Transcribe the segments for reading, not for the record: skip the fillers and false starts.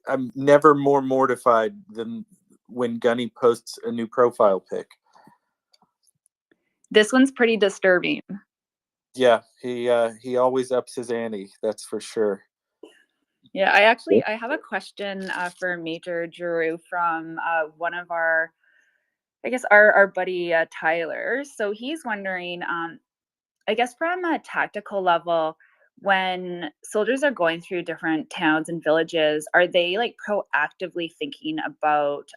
I'm never more mortified than when Gunny posts a new profile pic. This one's pretty disturbing. Yeah, he always ups his ante, that's for sure. Yeah, I have a question for Major Drew from one of our, I guess, our buddy Tyler. So he's wondering, I guess from a tactical level, when soldiers are going through different towns and villages, are they like proactively thinking about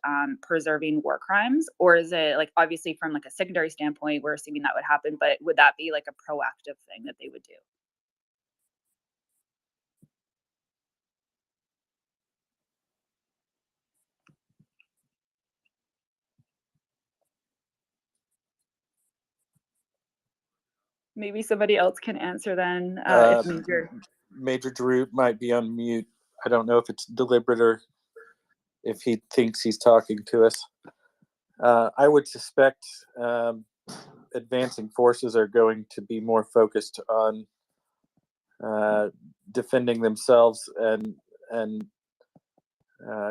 preserving war crimes, or is it like, obviously from like a secondary standpoint, we're assuming that would happen, but would that be like a proactive thing that they would do? Maybe somebody else can answer then. If Major Drew might be on mute. I don't know if it's deliberate or if he thinks he's talking to us. I would suspect advancing forces are going to be more focused on defending themselves and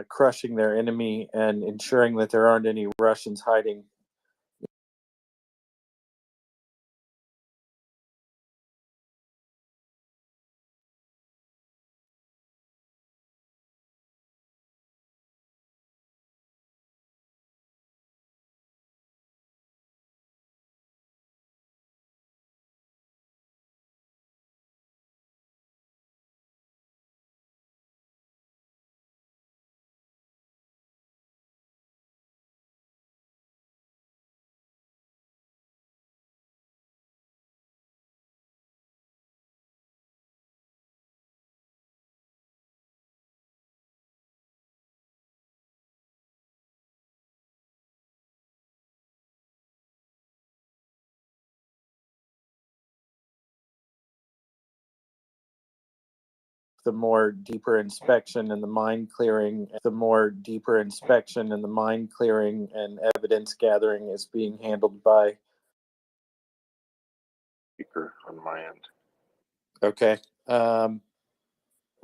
crushing their enemy and ensuring that there aren't any Russians hiding. The more deeper inspection and the mind clearing and evidence gathering is being handled by speaker on my end. Okay.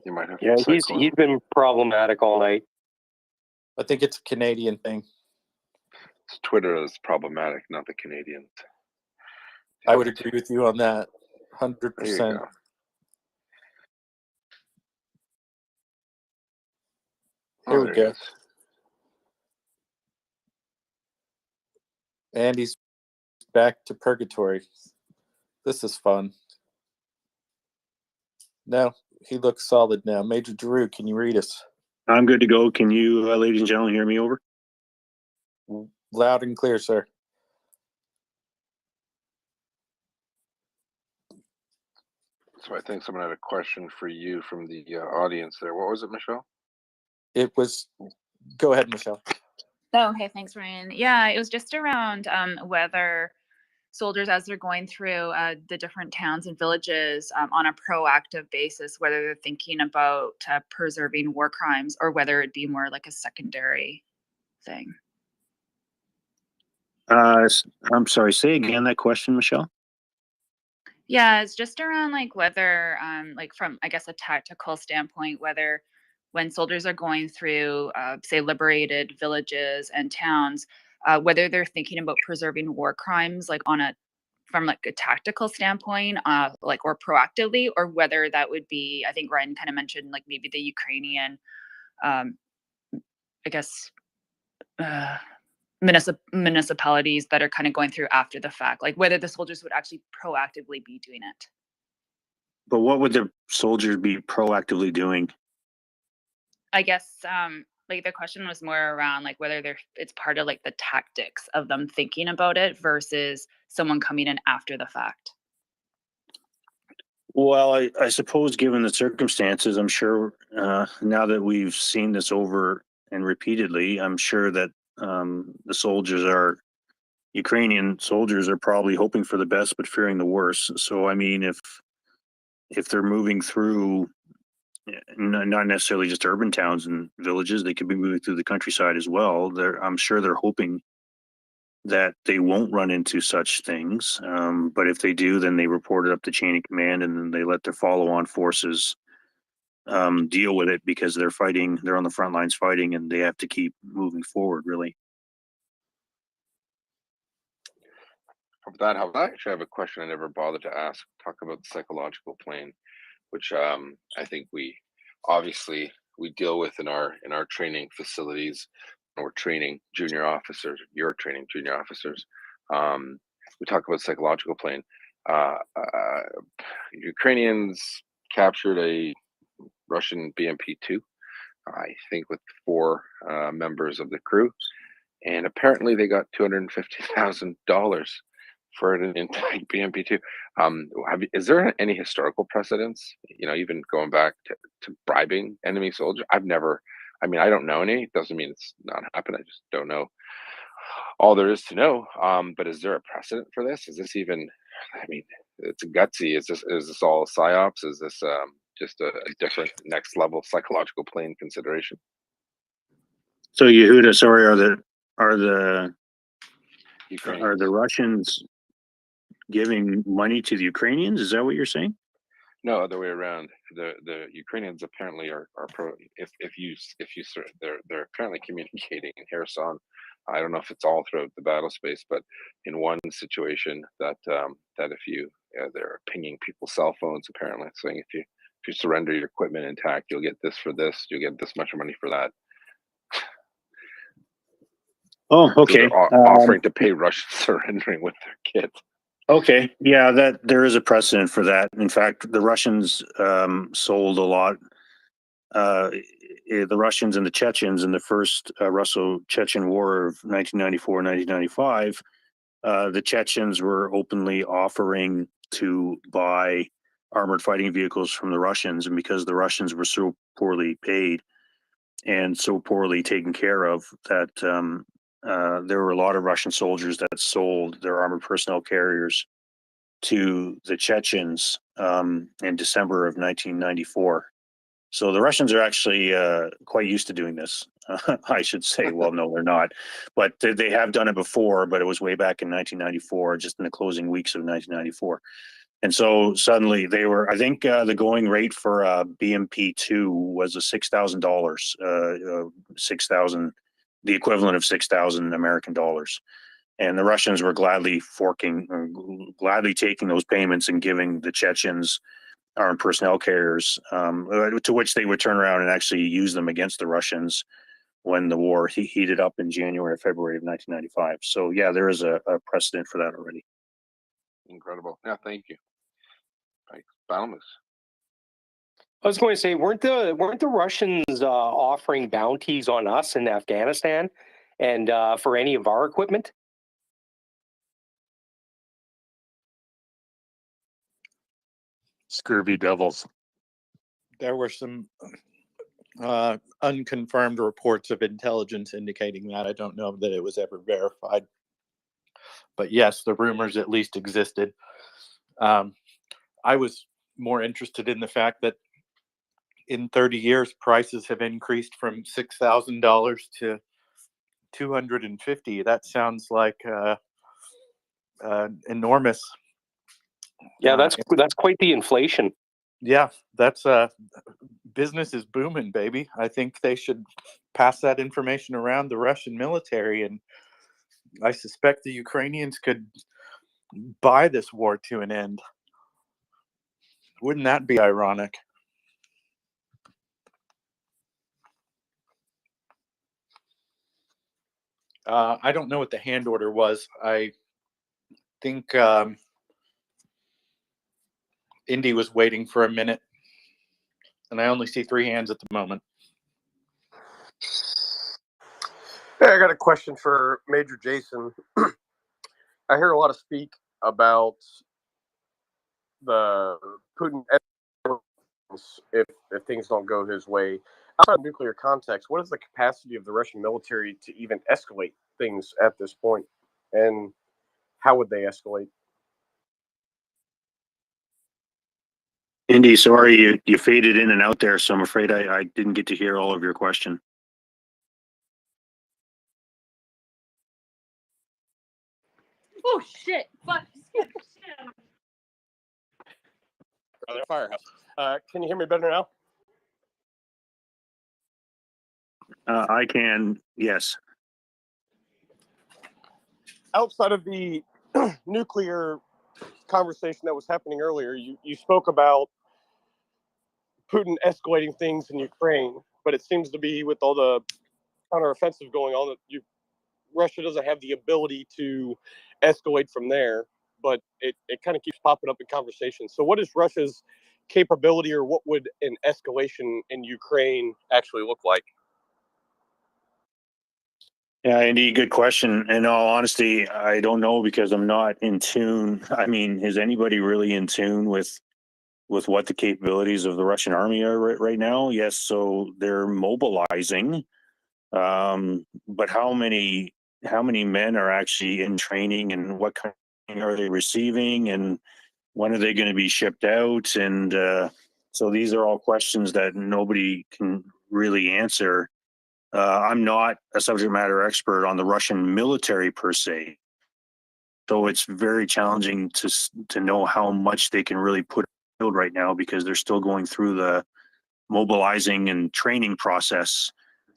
You might have he's been problematic all night. I think it's a Canadian thing. It's Twitter is problematic, not the Canadians. I would agree with you on that, 100%. Here we go. And he's back to purgatory. This is fun. No, he looks solid now. Major Drew, can you read us? I'm good to go. Can you, ladies and gentlemen, hear me over? Loud and clear, sir. So I think someone had a question for you from the audience there. What was it, Michelle? It was, go ahead, Michelle. Oh, okay, thanks, Ryan. Yeah, it was just around whether soldiers, as they're going through the different towns and villages on a proactive basis, whether they're thinking about preserving war crimes or whether it'd be more like a secondary thing. I'm sorry, say again that question, Michelle. Yeah, it's just around like whether, like from, I guess, a tactical standpoint, whether when soldiers are going through, say, liberated villages and towns, whether they're thinking about preserving war crimes, like from like a tactical standpoint, like, or proactively, or whether that would be, I think Ryan kind of mentioned, like maybe the Ukrainian, I guess, municipalities that are kind of going through after the fact, like whether the soldiers would actually proactively be doing it. But what would the soldiers be proactively doing? I guess like the question was more around like whether it's part of like the tactics of them thinking about it versus someone coming in after the fact. Well, I suppose given the circumstances, I'm sure now that we've seen this over and repeatedly, I'm sure that the Ukrainian soldiers are probably hoping for the best but fearing the worst. So I mean, if they're moving through not necessarily just urban towns and villages, they could be moving through the countryside as well. I'm sure they're hoping that they won't run into such things. But if they do, then they report it up the chain of command and then they let their follow-on forces deal with it because they're fighting. They're on the front lines fighting, and they have to keep moving forward. Really. Hope that helps. I actually have a question I never bothered to ask. Talk about the psychological plane, which I think we obviously we deal with in our training facilities. We're training junior officers. You're training junior officers. We talk about psychological plane. Ukrainians captured a Russian BMP-2, I think, with 4 members of the crew, and apparently they got $250,000 for an intact BMP-2. Is there any historical precedence? You know, even going back to bribing enemy soldiers. I've never. I mean, I don't know any. Doesn't mean it's not happened. I just don't know all there is to know. But is there a precedent for this? Is this even? I mean, it's gutsy. Is this all psyops? Is this just a different next level psychological plane consideration? So Yehuda, sorry, are the Ukrainians. Russians giving money to the Ukrainians? Is that what you're saying? No, other way around. The Ukrainians apparently are pro. If you they're apparently communicating in Kherson. I don't know if it's all throughout the battle space, but in one situation that if you they're pinging people's cell phones, apparently saying if you surrender your equipment intact, you'll get this for this, you'll get this much money for that. Oh, okay. So they're offering to pay Russians surrendering with their kids. Okay, yeah, that there is a precedent for that. In fact, the Russians sold a lot. The Russians and the Chechens in the first Russo-Chechen War of 1994-1995, the Chechens were openly offering to buy armored fighting vehicles from the Russians, and because the Russians were so poorly paid and so poorly taken care of, that there were a lot of Russian soldiers that sold their armored personnel carriers to the Chechens in December of 1994. So the Russians are actually quite used to doing this, I should say. Well, no, they're not. But they have done it before, but it was way back in 1994, just in the closing weeks of 1994. And so suddenly they were, I think the going rate for BMP-2 was $6,000, 6,000, the equivalent of 6,000 American dollars. And the Russians were gladly taking those payments and giving the Chechens armed personnel carriers, to which they would turn around and actually use them against the Russians when the war heated up in January or February of 1995. So yeah, there is a precedent for that already. Incredible. Yeah, thank you. Thanks, Balmus. I was going to say, weren't the Russians offering bounties on us in Afghanistan and for any of our equipment? Scurvy devils. There were some unconfirmed reports of intelligence indicating that. I don't know that it was ever verified. But yes, the rumors at least existed. I was more interested in the fact that in 30 years, prices have increased from $6,000 to $250,000. That sounds like enormous. Yeah, that's quite the inflation. Yeah, that's business is booming, baby. I think they should pass that information around the Russian military, and I suspect the Ukrainians could buy this war to an end. Wouldn't that be ironic? I don't know what the hand order was. I think Indy was waiting for a minute, and I only see 3 hands at the moment. Hey, I got a question for Major Jason. I hear a lot of speak about the Putin if things don't go his way. Outside of nuclear context, what is the capacity of the Russian military to even escalate things at this point, and how would they escalate? Indy, sorry, you faded in and out there, so I'm afraid I didn't get to hear all of your question. Oh shit! Fuck! Firehouse. Can you hear me better now? I can, yes. Outside of the nuclear conversation that was happening earlier, you spoke about Putin escalating things in Ukraine, but it seems to be with all the counteroffensive going on that Russia doesn't have the ability to escalate from there, but it kind of keeps popping up in conversation. So what is Russia's capability, or what would an escalation in Ukraine actually look like? Yeah, indeed, good question. In all honesty, I don't know because I'm not in tune. I mean, is anybody really in tune with what the capabilities of the Russian army are right now? Yes, so they're mobilizing, but how many men are actually in training, and what kind are they receiving, and when are they going to be shipped out? And so these are all questions that nobody can really answer. I'm not a subject matter expert on the Russian military per se, so it's very challenging to know how much they can really put field right now, because they're still going through the mobilizing and training process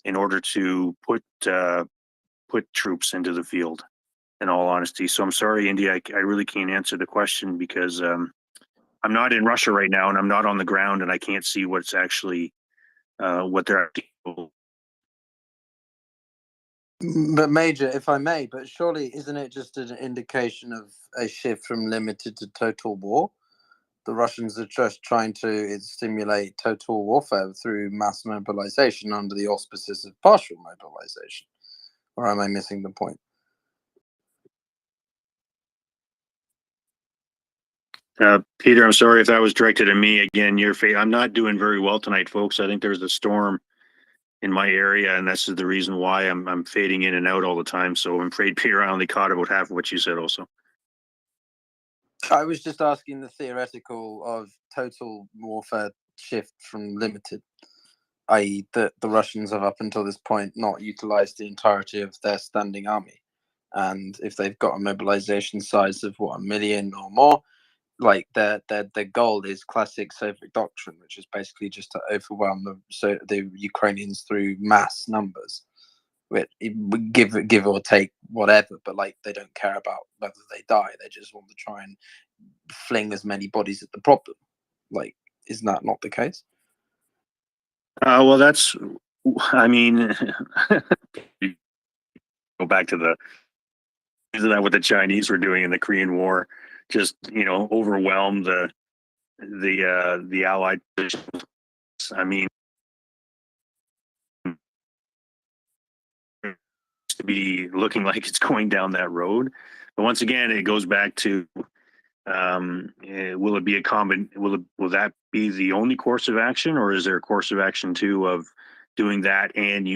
in order to put troops into the field. In all honesty, so I'm sorry, India, I really can't answer the question because I'm not in Russia right now, and I'm not on the ground, and I can't see what's actually what they're actually. But Major, if I may, but surely isn't it just an indication of a shift from limited to total war? The Russians are just trying to stimulate total warfare through mass mobilization under the auspices of partial mobilization. Or am I missing the point? Peter, I'm sorry if that was directed at me again. I'm not doing very well tonight, folks. I think there's a storm in my area, and this is the reason why I'm fading in and out all the time. So I'm afraid, Peter, I only caught about half of what you said also. I was just asking the theoretical of total warfare shift from limited, i.e. that the Russians have up until this point not utilized the entirety of their standing army. And if they've got a mobilization size of 1 million or more, like their goal is classic Soviet doctrine, which is basically just to overwhelm the Ukrainians through mass numbers. Give or take whatever, but like they don't care about whether they die. They just want to try and fling as many bodies at the problem. Like, isn't that not the case? Well, that's, I mean, go back to isn't that what the Chinese were doing in the Korean War? Just, overwhelm the Allied positions. I mean, to be looking like it's going down that road. But once again, it goes back to will it be will that be the only course of action, or is there a course of action too of doing that and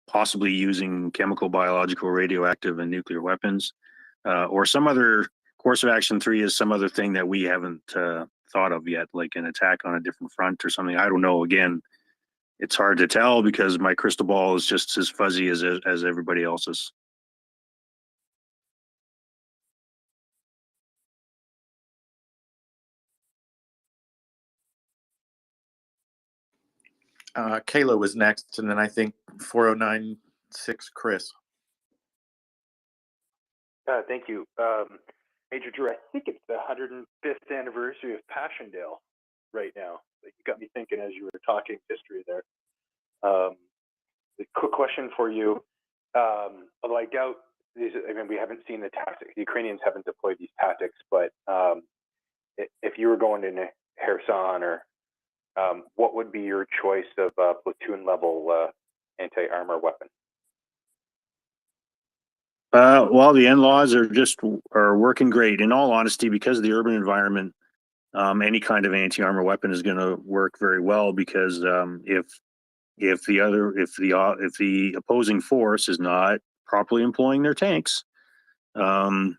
possibly using chemical, biological, radioactive, and nuclear weapons, or some other course of action? 3 is some other thing that we haven't thought of yet, like an attack on a different front or something. I don't know. Again, it's hard to tell because my crystal ball is just as fuzzy as everybody else's. Kayla was next, and then I think 4096 Chris. Thank you. Major Drew, I think it's the 105th anniversary of Passchendaele right now. You got me thinking as you were talking history there. The quick question for you, although I doubt these, we haven't seen the tactics. The Ukrainians haven't deployed these tactics, but if you were going to Kherson, or what would be your choice of platoon level anti-armor weapon? Well, the in-laws are working great. In all honesty, because of the urban environment, any kind of anti-armor weapon is going to work very well, because if the opposing force is not properly employing their tanks, then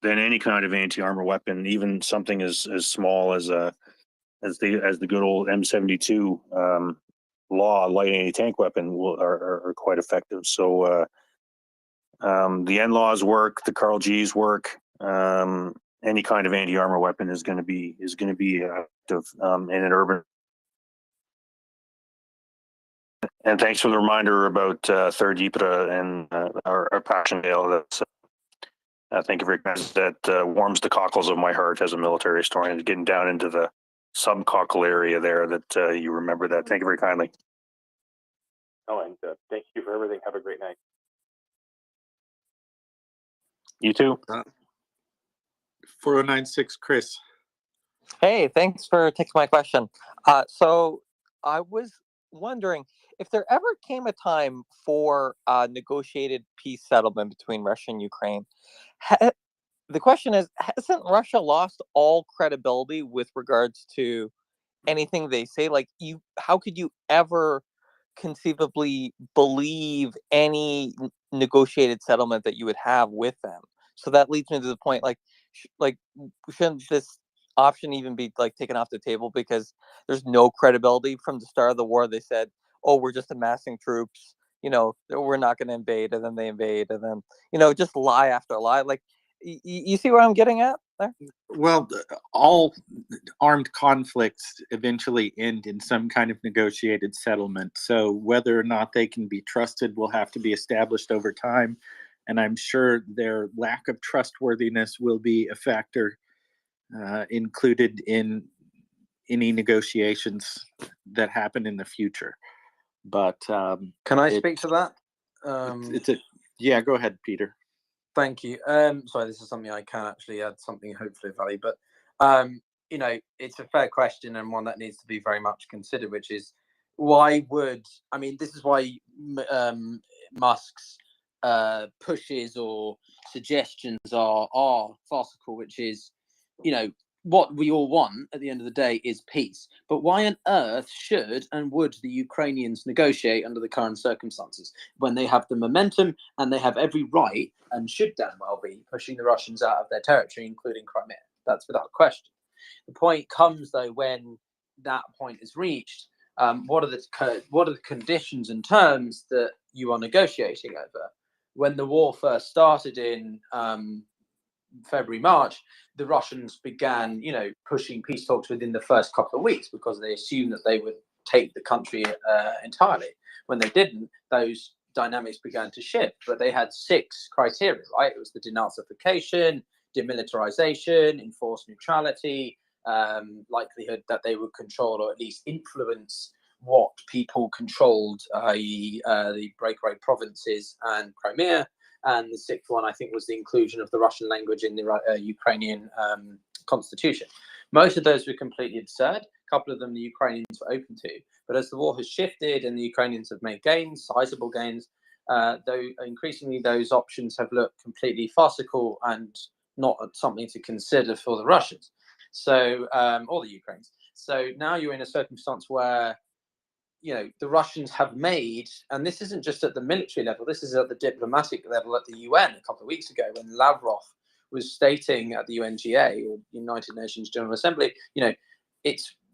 any kind of anti-armor weapon, even something as small as the good old M72 law light anti-tank weapon are quite effective. So the NLAWs work, the Carl G's work. Any kind of anti-armor weapon is going to be effective in an urban. And thanks for the reminder about Third Ypres and our Passchendaele. That's thank you very much. That warms the cockles of my heart as a military historian, getting down into the subcockle area there. That you remember that. Thank you very kindly. Oh, and thank you for everything. Have a great night. You too. 4096 Chris. Hey, thanks for taking my question. So I was wondering if there ever came a time for a negotiated peace settlement between Russia and Ukraine. The question is, hasn't Russia lost all credibility with regards to anything they say? Like, how could you ever conceivably believe any negotiated settlement that you would have with them? So that leads me to the point, like, shouldn't this option even be like taken off the table because there's no credibility? From the start of the war, they said, "Oh, we're just amassing troops. We're not going to invade," and then they invade, and then just lie after lie. Like, you see where I'm getting at there? Well, all armed conflicts eventually end in some kind of negotiated settlement. So whether or not they can be trusted will have to be established over time. And I'm sure their lack of trustworthiness will be a factor included in any negotiations that happen in the future. But can I speak to that? Yeah, go ahead, Peter. Thank you. Sorry, this is something I can actually add something hopefully of value, but it's a fair question and one that needs to be very much considered, which is this is why Musk's pushes or suggestions are farcical, which is, what we all want at the end of the day is peace. But why on earth should and would the Ukrainians negotiate under the current circumstances when they have the momentum and they have every right and should damn well be pushing the Russians out of their territory, including Crimea? That's without question. The point comes, though, when that point is reached, what are the conditions and terms that you are negotiating over? When the war first started in February, March, the Russians began, pushing peace talks within the first couple of weeks because they assumed that they would take the country entirely. When they didn't, those dynamics began to shift. But they had 6 criteria, right? It was the denazification, demilitarization, enforced neutrality, likelihood that they would control or at least influence what people controlled, i.e. The breakaway provinces and Crimea. And the 6th one, I think, was the inclusion of the Russian language in the Ukrainian constitution. Most of those were completely absurd. A couple of them the Ukrainians were open to. But as the war has shifted and the Ukrainians have made gains, sizable gains, though increasingly those options have looked completely farcical and not something to consider for the Russians. So, or the Ukrainians. So now you're in a circumstance where the Russians have made, and this isn't just at the military level, this is at the diplomatic level at the UN a couple of weeks ago when Lavrov was stating at the UNGA, or United Nations General Assembly,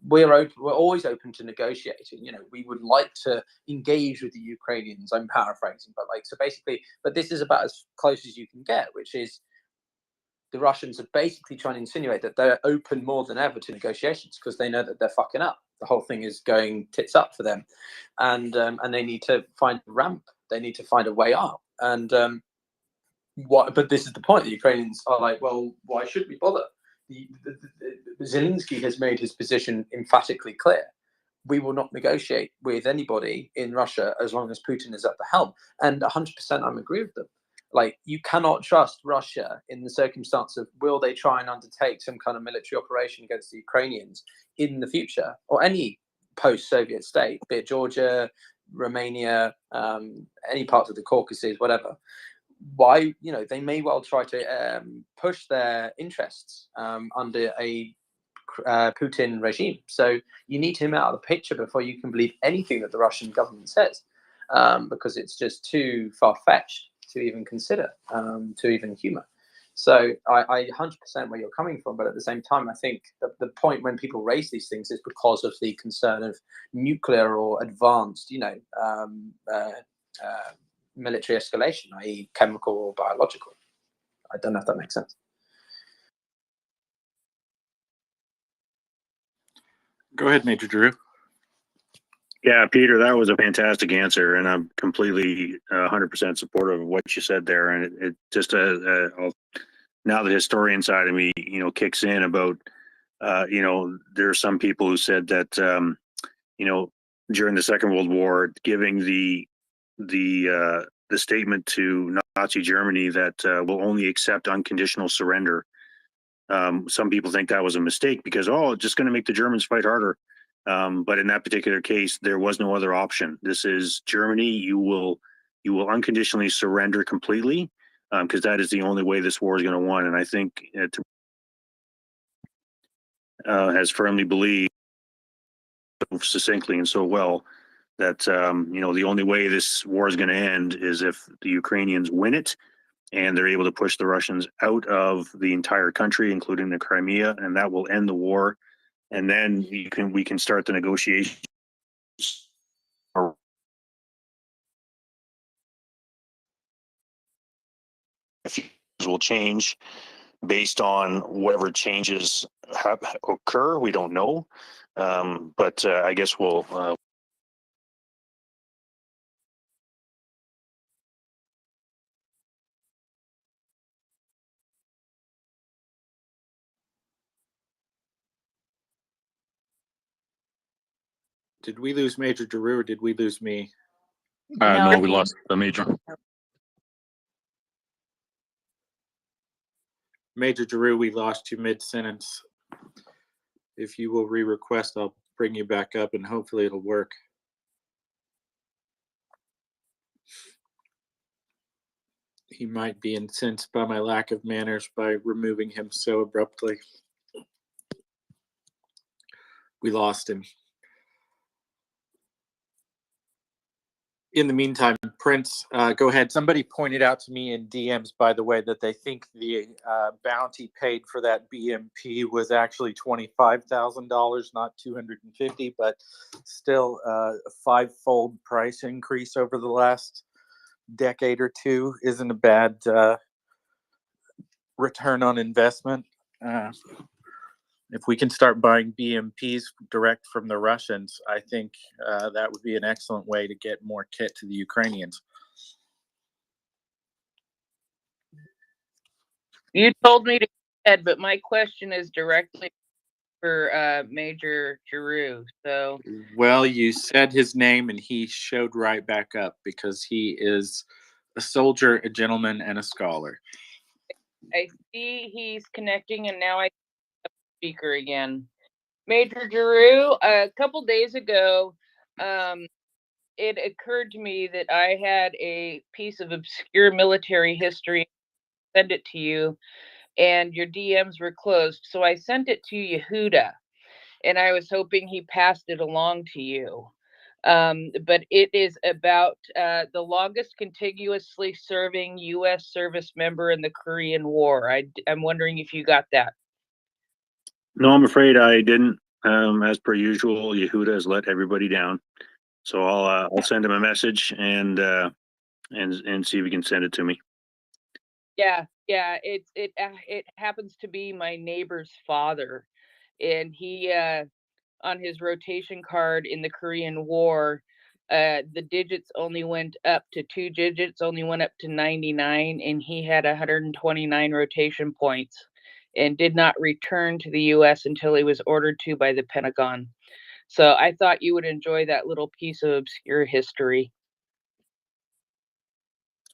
we're always open to negotiating. We would like to engage with the Ukrainians. I'm paraphrasing, but this is about as close as you can get, which is the Russians are basically trying to insinuate that they're open more than ever to negotiations because they know that they're fucking up. The whole thing is going tits up for them, and they need to find a ramp. They need to find a way up. And But this is the point. The Ukrainians are like, well, why should we bother? Zelensky has made his position emphatically clear. We will not negotiate with anybody in Russia as long as Putin is at the helm. And 100% I'm agree with them. Like, you cannot trust Russia in the circumstance of will they try and undertake some kind of military operation against the Ukrainians in the future, or any post-Soviet state, be it Georgia, Romania, any parts of the Caucasus, whatever. Why, they may well try to push their interests under a Putin regime. So you need him out of the picture before you can believe anything that the Russian government says, because it's just too far-fetched to even consider, to even humor. So I 100% where you're coming from, but at the same time, I think the point when people raise these things is because of the concern of nuclear or advanced, military escalation, i.e. chemical or biological. I don't know if that makes sense. Go ahead, Major Drew. Yeah, Peter, that was a fantastic answer, and I'm completely 100% supportive of what you said there. And it just now the historian side of me, kicks in about, there are some people who said that, during the Second World War, giving the statement to Nazi Germany that will only accept unconditional surrender. Some people think that was a mistake because it's just going to make the Germans fight harder. But in that particular case, there was no other option. This is Germany. You will unconditionally surrender completely, because that is the only way this war is going to win. And I think has firmly believed succinctly and so well that the only way this war is going to end is if the Ukrainians win it and they're able to push the Russians out of the entire country, including the Crimea, and that will end the war. And then we can start the negotiations. Will change based on whatever changes occur. We don't know, but I guess we'll. Did we lose Major Giroux or did we lose me? No, we lost the Major. Major Giroux, we lost you mid-sentence. If you will re-request, I'll bring you back up and hopefully it'll work. He might be incensed by my lack of manners by removing him so abruptly. We lost him. In the meantime, Prince, go ahead. Somebody pointed out to me in DMs, by the way, that they think the bounty paid for that BMP was actually $25,000, not $250,000, but still a five-fold price increase over the last decade or two isn't a bad return on investment. If we can start buying BMPs direct from the Russians, I think that would be an excellent way to get more kit to the Ukrainians. You told me to go ahead, but my question is directly for Major Giroux. So, well, you said his name and he showed right back up because he is a soldier, a gentleman, and a scholar. I see he's connecting, and now I see the speaker again. Major Giroux, a couple days ago, it occurred to me that I had a piece of obscure military history. Send it to you, and your DMs were closed, so I sent it to Yehuda, and I was hoping he passed it along to you. But it is about the longest contiguously serving U.S. service member in the Korean War. I'm wondering if you got that. No, I'm afraid I didn't. As per usual, Yehuda has let everybody down. So I'll send him a message and see if he can send it to me. Yeah, it happens to be my neighbor's father, and he on his rotation card in the Korean War, the digits only went up to 2 digits, only went up to 99, and he had 129 rotation points and did not return to the U.S. until he was ordered to by the Pentagon. So I thought you would enjoy that little piece of obscure history.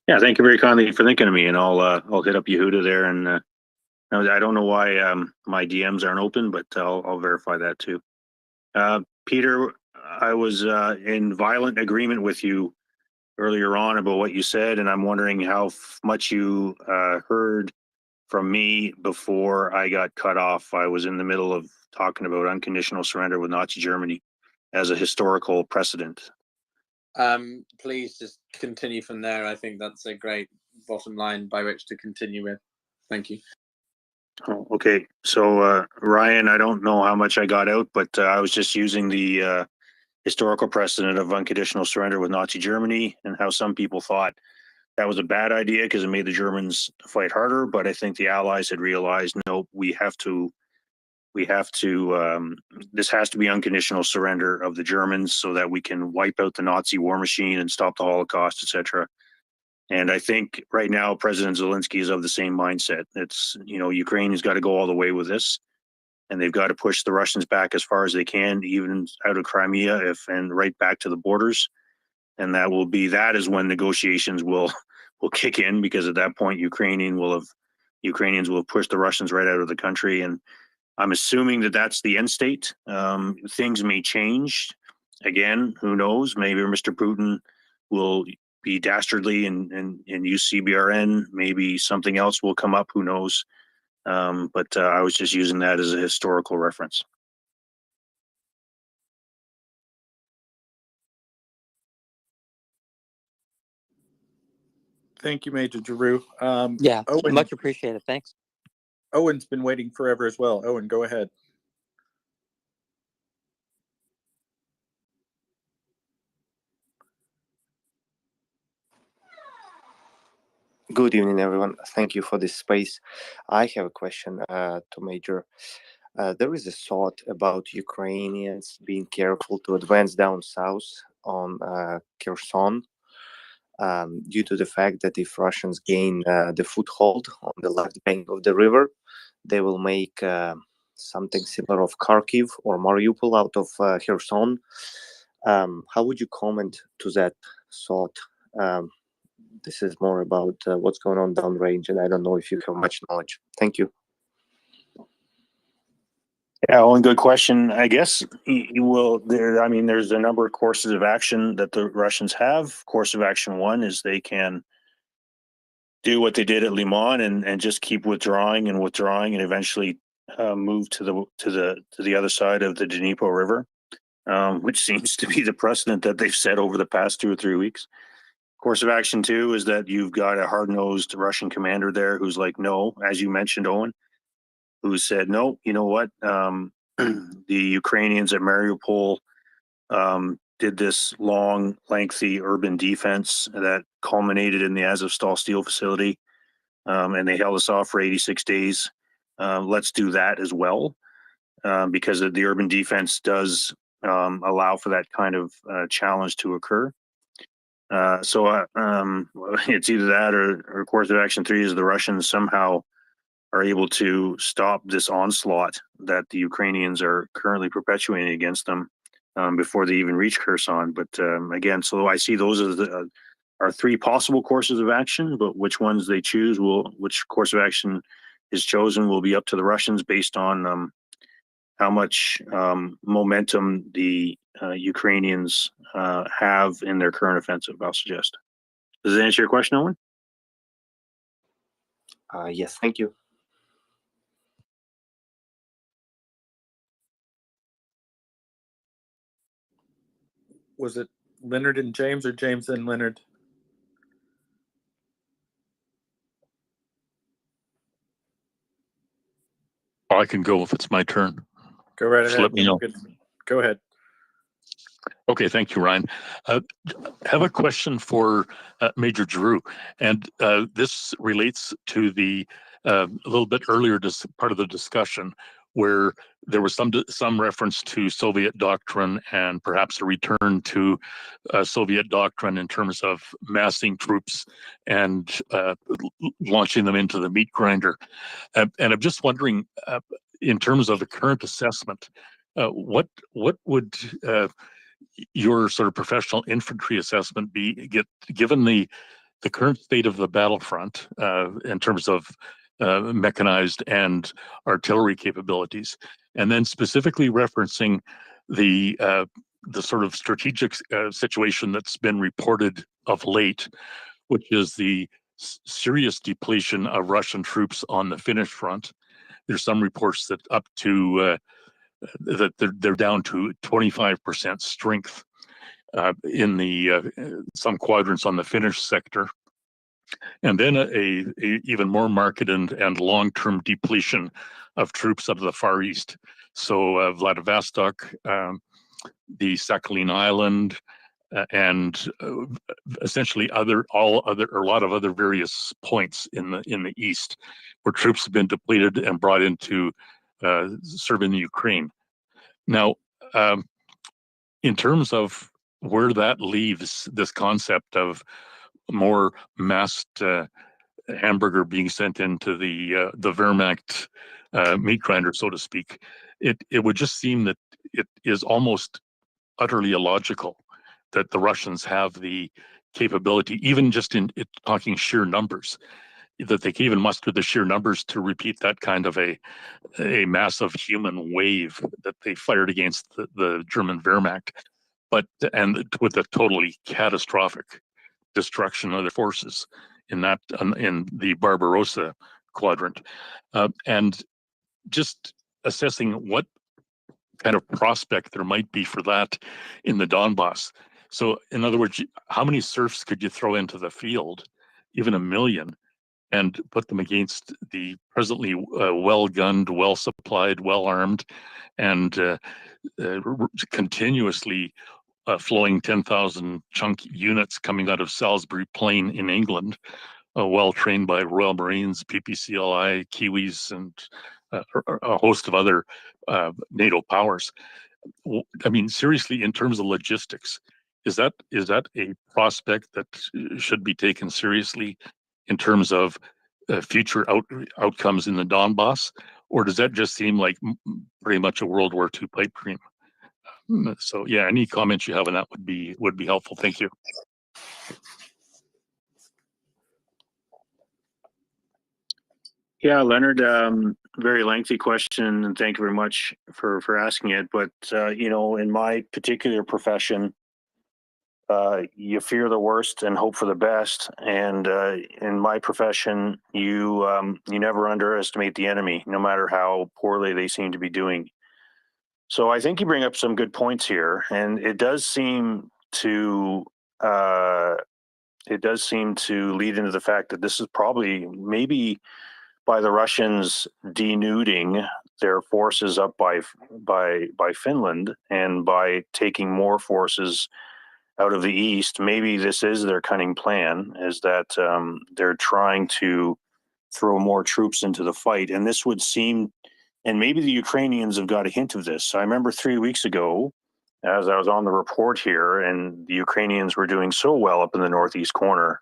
Yeah, thank you very kindly for thinking of me, and I'll hit up Yehuda there. And I don't know why my DMs aren't open, but I'll verify that too. Peter, I was in violent agreement with you earlier on about what you said, and I'm wondering how much you heard from me before I got cut off. I was in the middle of talking about unconditional surrender with Nazi Germany as a historical precedent. Please just continue from there. I think that's a great bottom line by which to continue with. Thank you. Oh, okay. So, Ryan, I don't know how much I got out, but I was just using the historical precedent of unconditional surrender with Nazi Germany and how some people thought that was a bad idea because it made the Germans fight harder. But I think the Allies had realized, no, we have to we have to, this has to be unconditional surrender of the Germans so that we can wipe out the Nazi war machine and stop the Holocaust, etc. And I think right now President Zelensky is of the same mindset. It's, Ukraine has got to go all the way with this, and they've got to push the Russians back as far as they can, even out of Crimea, and right back to the borders. And that is when negotiations will kick in, because at that point Ukrainians will have pushed the Russians right out of the country. And I'm assuming that that's the end state. Things may change again. Who knows? Maybe Mr. Putin will be dastardly and use CBRN. Maybe something else will come up. Who knows? But I was just using that as a historical reference. Thank you, Major Giroux. Yeah, Owen, much appreciated. Thanks. Owen's been waiting forever as well. Owen, go ahead. Good evening, everyone. Thank you for this space. I have a question to Major. There is a thought about Ukrainians being careful to advance down south on Kherson due to the fact that if Russians gain the foothold on the left bank of the river, they will make something similar of Kharkiv or Mariupol out of Kherson. How would you comment to that thought? This is more about what's going on downrange, and I don't know if you have much knowledge. Thank you. Yeah, well, good question. I guess you will. There's a number of courses of action that the Russians have. Course of action one is they can do what they did at Liman and just keep withdrawing and eventually move to the other side of the Dnieper River, which seems to be the precedent that they've set over the past 2 or 3 weeks. Course of action two is that you've got a hard-nosed Russian commander there who's like, no, as you mentioned, Owen, who said, no, you know what? The Ukrainians at Mariupol did this long, lengthy urban defense that culminated in the Azovstal steel facility, and they held us off for 86 days. Let's do that as well, because the urban defense does allow for that kind of challenge to occur. So it's either that or course of action three is the Russians somehow are able to stop this onslaught that the Ukrainians are currently perpetuating against them before they even reach Kherson. But again, so I see those as are 3 possible courses of action, but which ones they choose which course of action is chosen will be up to the Russians based on how much momentum the Ukrainians have in their current offensive, I'll suggest. Does that answer your question, Owen? Yes, thank you. Was it Leonard and James or James and Leonard? Oh, I can go if it's my turn. Go right Just ahead. let me know. Go ahead. Okay, thank you, Ryan. Have a question for Major Giroux, and this relates to the a little bit earlier part of the discussion where there was some reference to Soviet doctrine and perhaps a return to Soviet doctrine in terms of massing troops and launching them into the meat grinder. And I'm just wondering, in terms of the current assessment, what would your sort of professional infantry assessment be given the current state of the battlefront in terms of mechanized and artillery capabilities, and then specifically referencing the sort of strategic situation that's been reported of late, which is the serious depletion of Russian troops on the Finnish front. There's some reports that up to that they're down to 25% strength in the some quadrants on the Finnish sector, and then a even more marked and long-term depletion of troops out of the Far East. So Vladivostok, the Sakhalin Island, and essentially a lot of other various points in the east where troops have been depleted and brought into serve in the Ukraine. Now, in terms of where that leaves this concept of more massed hamburger being sent into the Wehrmacht meat grinder, so to speak, it would just seem that it is almost utterly illogical that the Russians have the capability, even just in talking sheer numbers, that they can even muster the sheer numbers to repeat that kind of a massive human wave that they fired against the German Wehrmacht, and with a totally catastrophic destruction of their forces in the Barbarossa quadrant, and just assessing what kind of prospect there might be for that in the Donbass. So, in other words, how many serfs could you throw into the field, even 1 million, and put them against the presently well-gunned, well-supplied, well-armed, and continuously flowing 10,000 chunk units coming out of Salisbury Plain in England, well trained by Royal Marines, PPCLI, Kiwis, and a host of other NATO powers. I mean, seriously, in terms of logistics, is that a prospect that should be taken seriously in terms of future outcomes in the Donbass, or does that just seem like pretty much a World War II pipe dream? So, yeah, any comments you have on that would be helpful. Thank you. Yeah, Leonard, very lengthy question, and thank you very much for asking it. But in my particular profession, you fear the worst and hope for the best. And in my profession, you never underestimate the enemy, no matter how poorly they seem to be doing. So I think you bring up some good points here, and it does seem to lead into the fact that this is probably maybe by the Russians denuding their forces up by Finland and by taking more forces out of the east. Maybe this is their cunning plan, is that they're trying to throw more troops into the fight. And this would seem, and maybe the Ukrainians have got a hint of this. I remember 3 weeks ago, as I was on the report here, and the Ukrainians were doing so well up in the northeast corner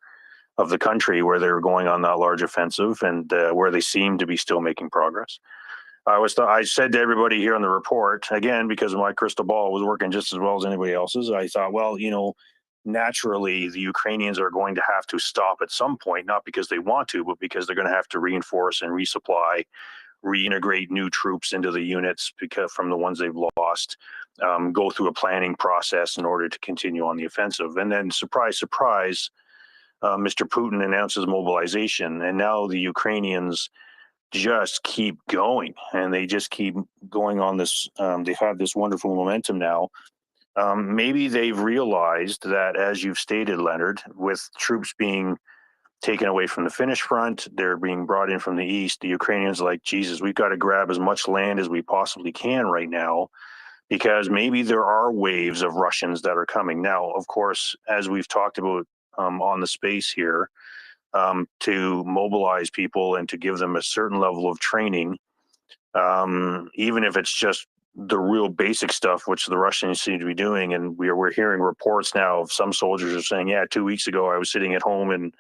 of the country where they were going on that large offensive, and where they seemed to be still making progress. I said to everybody here on the report, again, because my crystal ball was working just as well as anybody else's, I thought, well, naturally the Ukrainians are going to have to stop at some point, not because they want to, but because they're going to have to reinforce and resupply, reintegrate new troops into the units from the ones they've lost, go through a planning process in order to continue on the offensive. And then, surprise, surprise, Mr. Putin announces mobilization, and now the Ukrainians just keep going, and they just keep going on this. They've had this wonderful momentum now. Maybe they've realized that, as you've stated, Leonard, with troops being taken away from the Finnish front, they're being brought in from the east, the Ukrainians are like, Jesus, we've got to grab as much land as we possibly can right now, because maybe there are waves of Russians that are coming. Now, of course, as we've talked about on the space here, to mobilize people and to give them a certain level of training, even if it's just the real basic stuff, which the Russians seem to be doing. And we're hearing reports now of some soldiers are saying, yeah, 2 weeks ago I was sitting at home and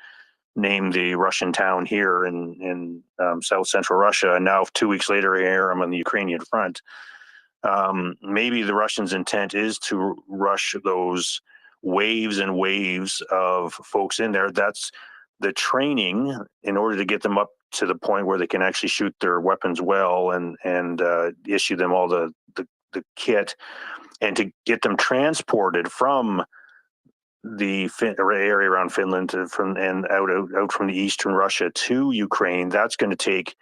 named the Russian town here in south central Russia, and now 2 weeks later here I'm on the Ukrainian front. Maybe the Russians' intent is to rush those waves and waves of folks in there. That's the training in order to get them up to the point where they can actually shoot their weapons well and issue them all the kit, and to get them transported from the area around Finland out from the eastern Russia to Ukraine. That's going to take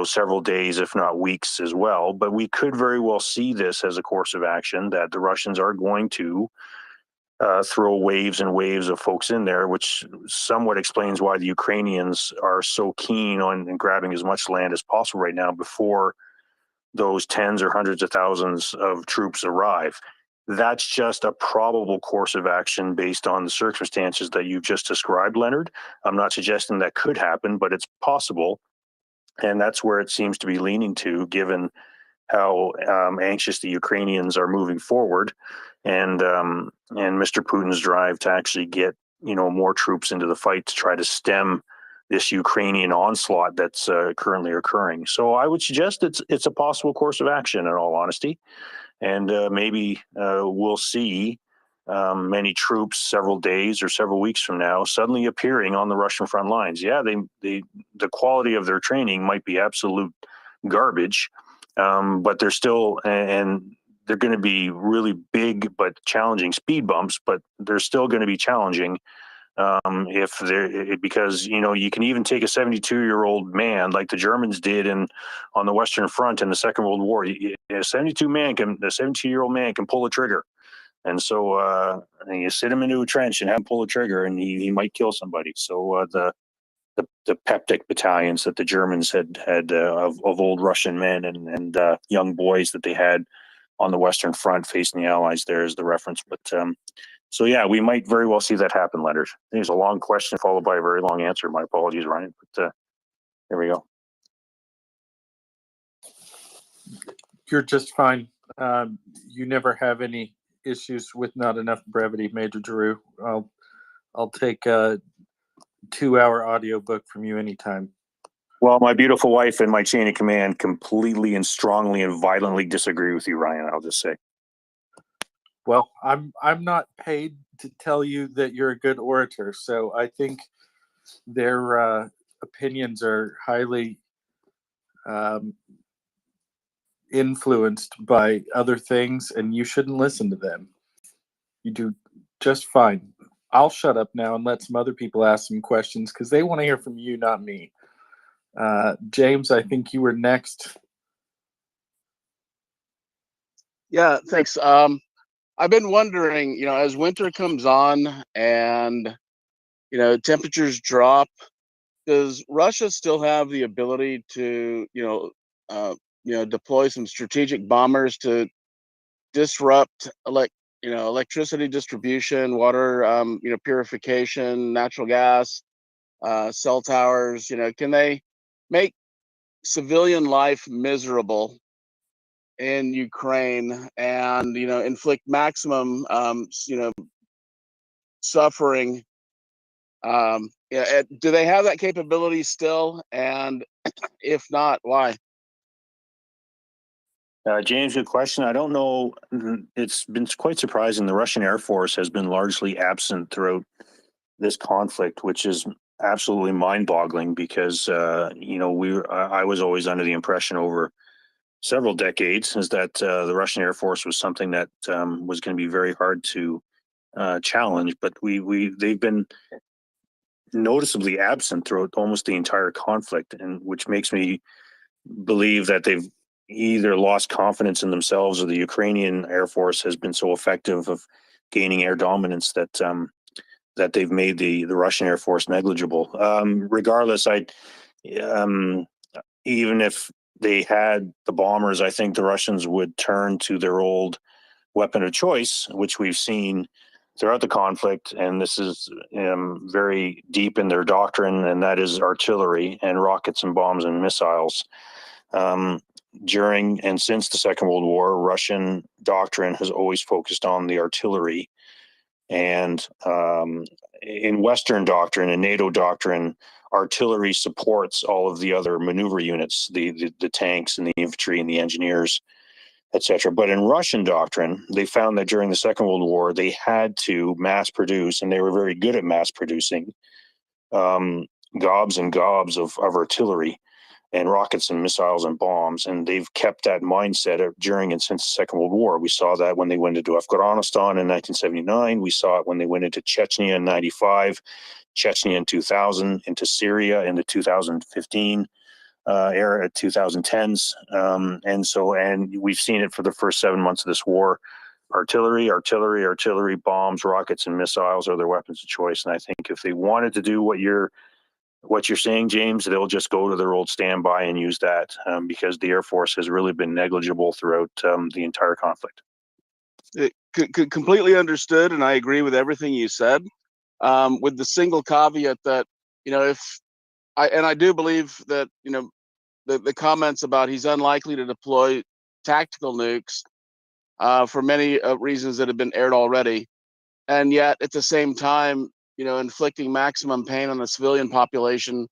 several days, if not weeks as well. But we could very well see this as a course of action, that the Russians are going to throw waves and waves of folks in there, which somewhat explains why the Ukrainians are so keen on grabbing as much land as possible right now before those tens or hundreds of thousands of troops arrive. That's just a probable course of action based on the circumstances that you've just described, Leonard. I'm not suggesting that could happen, but it's possible. And that's where it seems to be leaning to, given how anxious the Ukrainians are moving forward, and Mr. Putin's drive to actually get more troops into the fight to try to stem this Ukrainian onslaught that's currently occurring. So I would suggest it's a possible course of action, in all honesty, and maybe we'll see many troops several days or several weeks from now suddenly appearing on the Russian front lines. Yeah, the quality of their training might be absolute garbage, but they're still, and they're going to be really big but challenging speed bumps, but they're still going to be challenging if they're, because you can even take a 72-year-old man like the Germans did on the Western Front in the Second World War. A 72-year-old man can pull a trigger. And so you sit him into a trench and have him pull a trigger, and he might kill somebody. So the Peptic battalions that the Germans had of old Russian men and young boys that they had on the Western Front facing the Allies, there is the reference. But so yeah, we might very well see that happen, Leonard. There's a long question followed by a very long answer. My apologies, Ryan. But here we go. You're just fine. You never have any issues with not enough brevity, Major Drew. I'll take a 2-hour audiobook from you anytime. Well, my beautiful wife and my chain of command completely and strongly and violently disagree with you, Ryan. I'll just say. Well, I'm not paid to tell you that you're a good orator, so I think their opinions are highly influenced by other things, and you shouldn't listen to them. You do just fine. I'll shut up now and let some other people ask some questions because they want to hear from you, not me. James, I think you were next. Yeah, thanks. I've been wondering, as winter comes on and temperatures drop, does Russia still have the ability to deploy some strategic bombers to disrupt electricity distribution, water purification, natural gas, cell towers? Can they make civilian life miserable in Ukraine and inflict maximum suffering? Do they have that capability still? And if not, why? James, good question. I don't know. It's been quite surprising. The Russian Air Force has been largely absent throughout this conflict, which is absolutely mind-boggling because I was always under the impression over several decades is that the Russian Air Force was something that was going to be very hard to challenge, but they've been noticeably absent throughout almost the entire conflict, and which makes me believe that they've either lost confidence in themselves or the Ukrainian Air Force has been so effective of gaining air dominance that that they've made the Russian Air Force negligible. Regardless, even if they had the bombers, I think the Russians would turn to their old weapon of choice, which we've seen throughout the conflict, and this is very deep in their doctrine, and that is artillery and rockets and bombs and missiles. During and since the Second World War, Russian doctrine has always focused on the artillery. And in Western doctrine and NATO doctrine, artillery supports all of the other maneuver units, the tanks and the infantry and the engineers, etc. But in Russian doctrine, they found that during the Second World War, they had to mass produce, and they were very good at mass producing, gobs and gobs of artillery and rockets and missiles and bombs. And they've kept that mindset during and since the Second World War. We saw that when they went into Afghanistan in 1979. We saw it when they went into Chechnya in 95, Chechnya in 2000, into Syria in the 2015 era, 2010s. And we've seen it for the first 7 months of this war. Artillery, bombs, rockets, and missiles are their weapons of choice. And I think if they wanted to do what you're saying, James, they'll just go to their old standby and use that because the Air Force has really been negligible throughout the entire conflict. Completely understood, and I agree with everything you said, with the single caveat that, I do believe that, the comments about he's unlikely to deploy tactical nukes for many reasons that have been aired already, and yet at the same time, inflicting maximum pain on the civilian population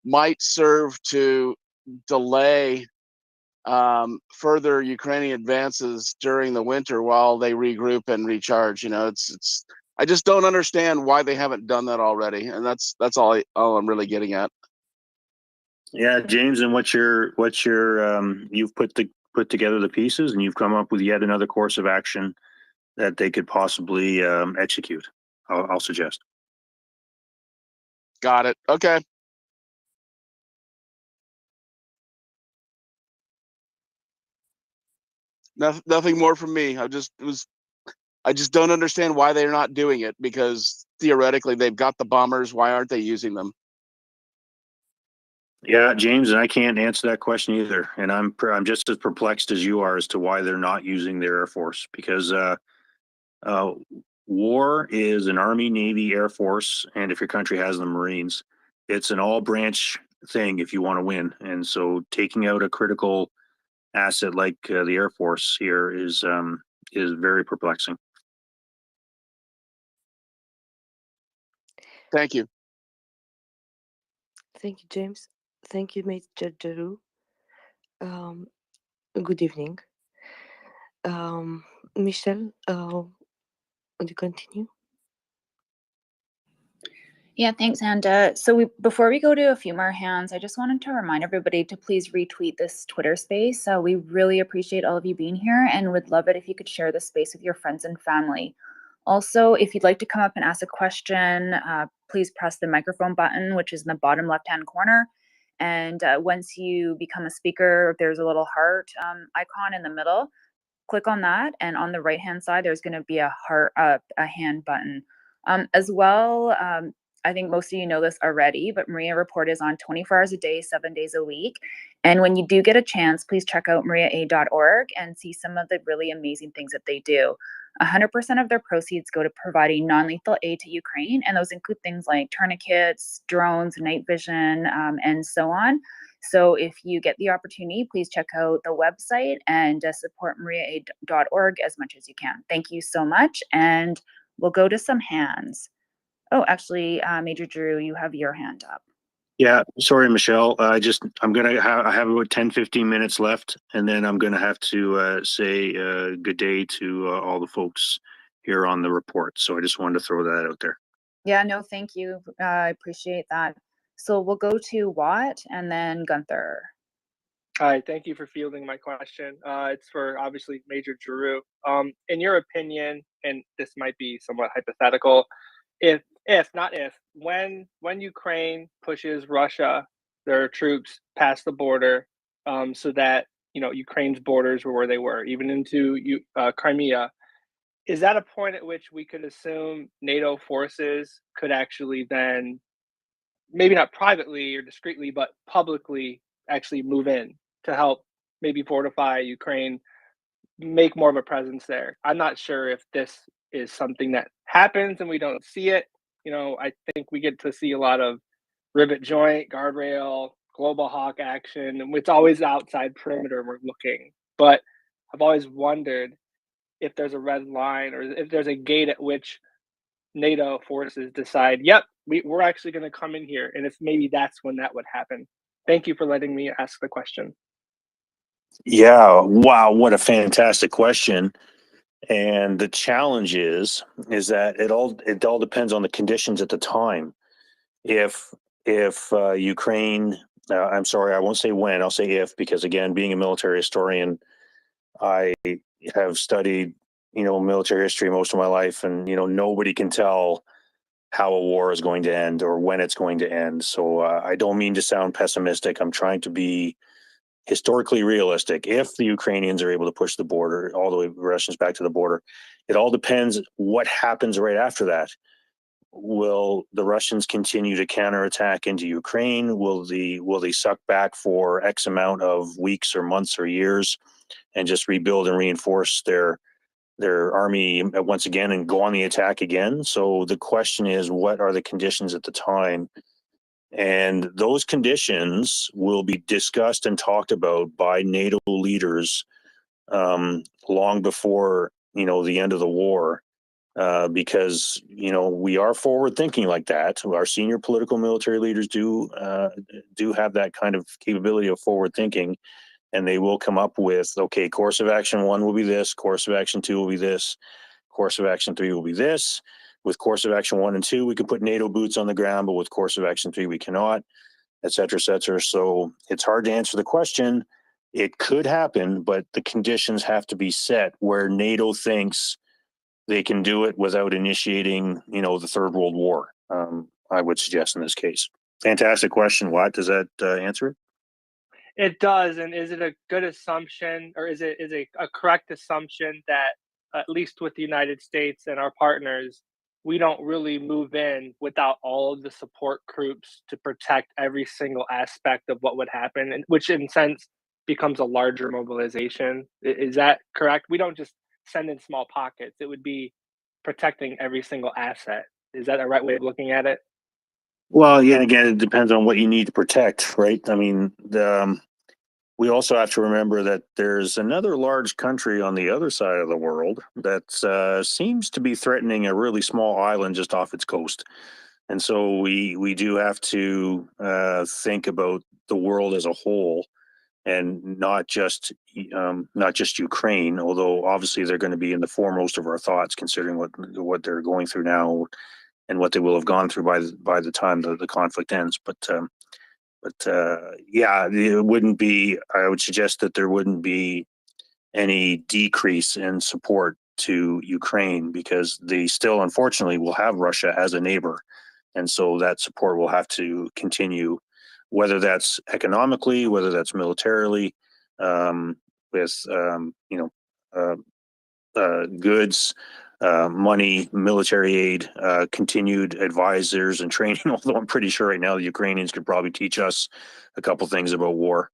might serve to delay further Ukrainian advances during the winter while they regroup and recharge. It's I just don't understand why they haven't done that already, and that's all I'm really getting at. Yeah, James, and what's your you've put together the pieces and you've come up with yet another course of action that they could possibly execute. I'll suggest. Got it. Okay. Nothing more from me. I just don't understand why they're not doing it, because theoretically they've got the bombers. Why aren't they using them? Yeah, James, and I can't answer that question either. And I'm just as perplexed as you are as to why they're not using their Air Force, because war is an Army, Navy, Air Force, and if your country has the Marines, it's an all-branch thing if you want to win. And so taking out a critical asset like the Air Force here is very perplexing. Thank you. Thank you, James. Thank you, Major Jeru. Good evening. Michelle, would you continue? Yeah, thanks, Anda. So before we go to a few more hands, I just wanted to remind everybody to please retweet this Twitter space. We really appreciate all of you being here and would love it if you could share this space with your friends and family. Also, if you'd like to come up and ask a question, please press the microphone button, which is in the bottom left-hand corner. And once you become a speaker, there's a little heart icon in the middle. Click on that, and on the right-hand side, there's going to be a heart, a hand button. As well, I think most of you know this already, but MriyaReport is on 24 hours a day, 7 days a week. And when you do get a chance, please check out MriyaAid.org and see some of the really amazing things that they do. 100% of their proceeds go to providing non-lethal aid to Ukraine, and those include things like tourniquets, drones, night vision, and so on. So if you get the opportunity, please check out the website and support MriyaAid.org as much as you can. Thank you so much, and we'll go to some hands. Oh, actually, Major Drew, you have your hand up. Yeah, sorry, Michelle. I have about 10-15 minutes left, and then I'm going to have to say good day to all the folks here on the report. So I just wanted to throw that out there. Yeah, no, thank you. I appreciate that. So we'll go to Watt and then Gunther. Hi, thank you for fielding my question. It's for obviously Major Jeru. In your opinion, and this might be somewhat hypothetical, when Ukraine pushes Russia, their troops past the border, so that Ukraine's borders were where they were, even into Crimea, is that a point at which we could assume NATO forces could actually then, maybe not privately or discreetly, but publicly actually move in to help maybe fortify Ukraine, make more of a presence there? I'm not sure if this is something that happens and we don't see it. I think we get to see a lot of rivet joint, guardrail, global hawk action, and it's always outside perimeter we're looking. But I've always wondered if there's a red line or if there's a gate at which NATO forces decide, yep, we're actually going to come in here, and if maybe that's when that would happen. Thank you for letting me ask the question. Yeah, wow, what a fantastic question. And the challenge is that it all depends on the conditions at the time. If Ukraine, I'm sorry, I won't say when, I'll say if, because again, being a military historian, I have studied, military history most of my life, and nobody can tell how a war is going to end or when it's going to end. So I don't mean to sound pessimistic. I'm trying to be historically realistic. If the Ukrainians are able to push the border, all the way Russians back to the border, it all depends what happens right after that. Will the Russians continue to counterattack into Ukraine? Will they suck back for X amount of weeks or months or years and just rebuild and reinforce their army once again and go on the attack again? So the question is, what are the conditions at the time? And those conditions will be discussed and talked about by NATO leaders long before, the end of the war. Because, we are forward thinking like that. Our senior political military leaders do have that kind of capability of forward thinking. And they will come up with, okay, course of action 1 will be this, course of action 2 will be this, course of action 3 will be this. With course of action 1 and 2, we can put NATO boots on the ground, but with course of action 3, we cannot, et cetera, et cetera. So it's hard to answer the question. It could happen, but the conditions have to be set where NATO thinks they can do it without initiating, the Third World War. I would suggest in this case. Fantastic question. What does that answer it? It does. And is it a good assumption, or is it a correct assumption that at least with the United States and our partners, we don't really move in without all of the support groups to protect every single aspect of what would happen, and which in sense becomes a larger mobilization? Is that correct? We don't just send in small pockets. It would be protecting every single asset. Is that the right way of looking at it? Well, yeah, again, it depends on what you need to protect, right? I mean, we also have to remember that there's another large country on the other side of the world that seems to be threatening a really small island just off its coast. And so we do have to think about the world as a whole, and not just Ukraine, although obviously they're going to be in the foremost of our thoughts, considering what they're going through now and what they will have gone through by the time the conflict ends. But yeah, it wouldn't be. I would suggest that there wouldn't be any decrease in support to Ukraine, because they still, unfortunately, will have Russia as a neighbor, and so that support will have to continue, whether that's economically, whether that's militarily, with goods, money, military aid, continued advisors and training. Although I'm pretty sure right now the Ukrainians could probably teach us a couple things about war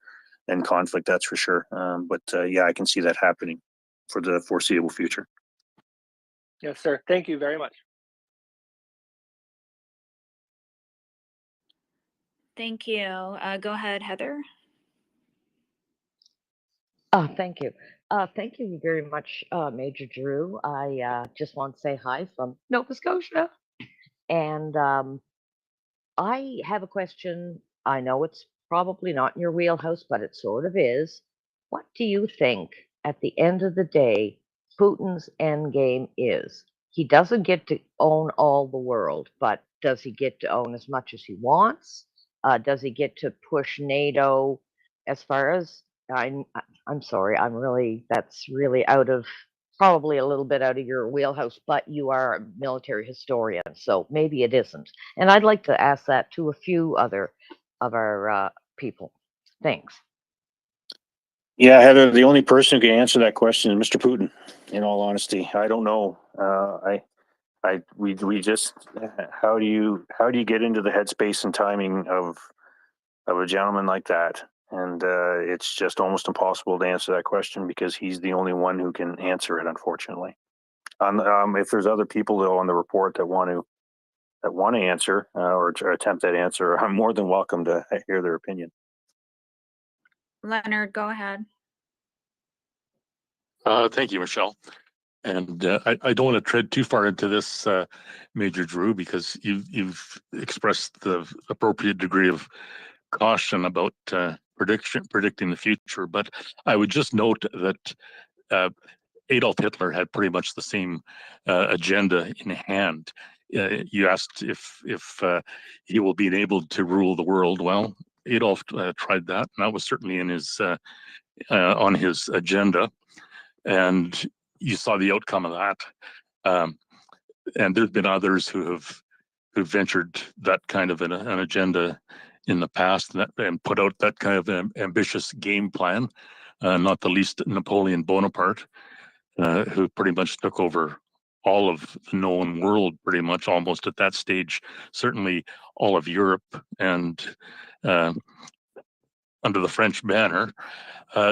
and conflict, that's for sure. But yeah, I can see that happening for the foreseeable future. Yes, sir. Thank you very much. Thank you. Go ahead, Heather. Thank you. Thank you very much, Major Drew. I just want to say hi from Nova Scotia. And I have a question. I know it's probably not in your wheelhouse, but it sort of is. What do you think, at the end of the day, Putin's end game is? He doesn't get to own all the world, but does he get to own as much as he wants? Does he get to push NATO as far as I'm sorry, that's really probably a little bit out of your wheelhouse, but you are a military historian, so maybe it isn't. And I'd like to ask that to a few other of our people. Thanks. Yeah, Heather, the only person who can answer that question is Mr. Putin. In all honesty, I don't know. We just how do you get into the headspace and timing of a gentleman like that? And it's just almost impossible to answer that question, because he's the only one who can answer it, unfortunately. If there's other people though on the report that want to answer or attempt that answer, I'm more than welcome to hear their opinion. Leonard, go ahead. Thank you, Michelle. And I don't want to tread too far into this, Major Drew, because you've expressed the appropriate degree of caution about predicting the future. But I would just note that Adolf Hitler had pretty much the same agenda in hand. You asked if he will be enabled to rule the world. Well, Adolf tried that, and that was certainly in his on his agenda, and you saw the outcome of that. And there's been others who've ventured that kind of an agenda in the past, and put out that kind of ambitious game plan. Not the least Napoleon Bonaparte, who pretty much took over all of the known world, pretty much almost at that stage, certainly all of Europe, and under the French banner.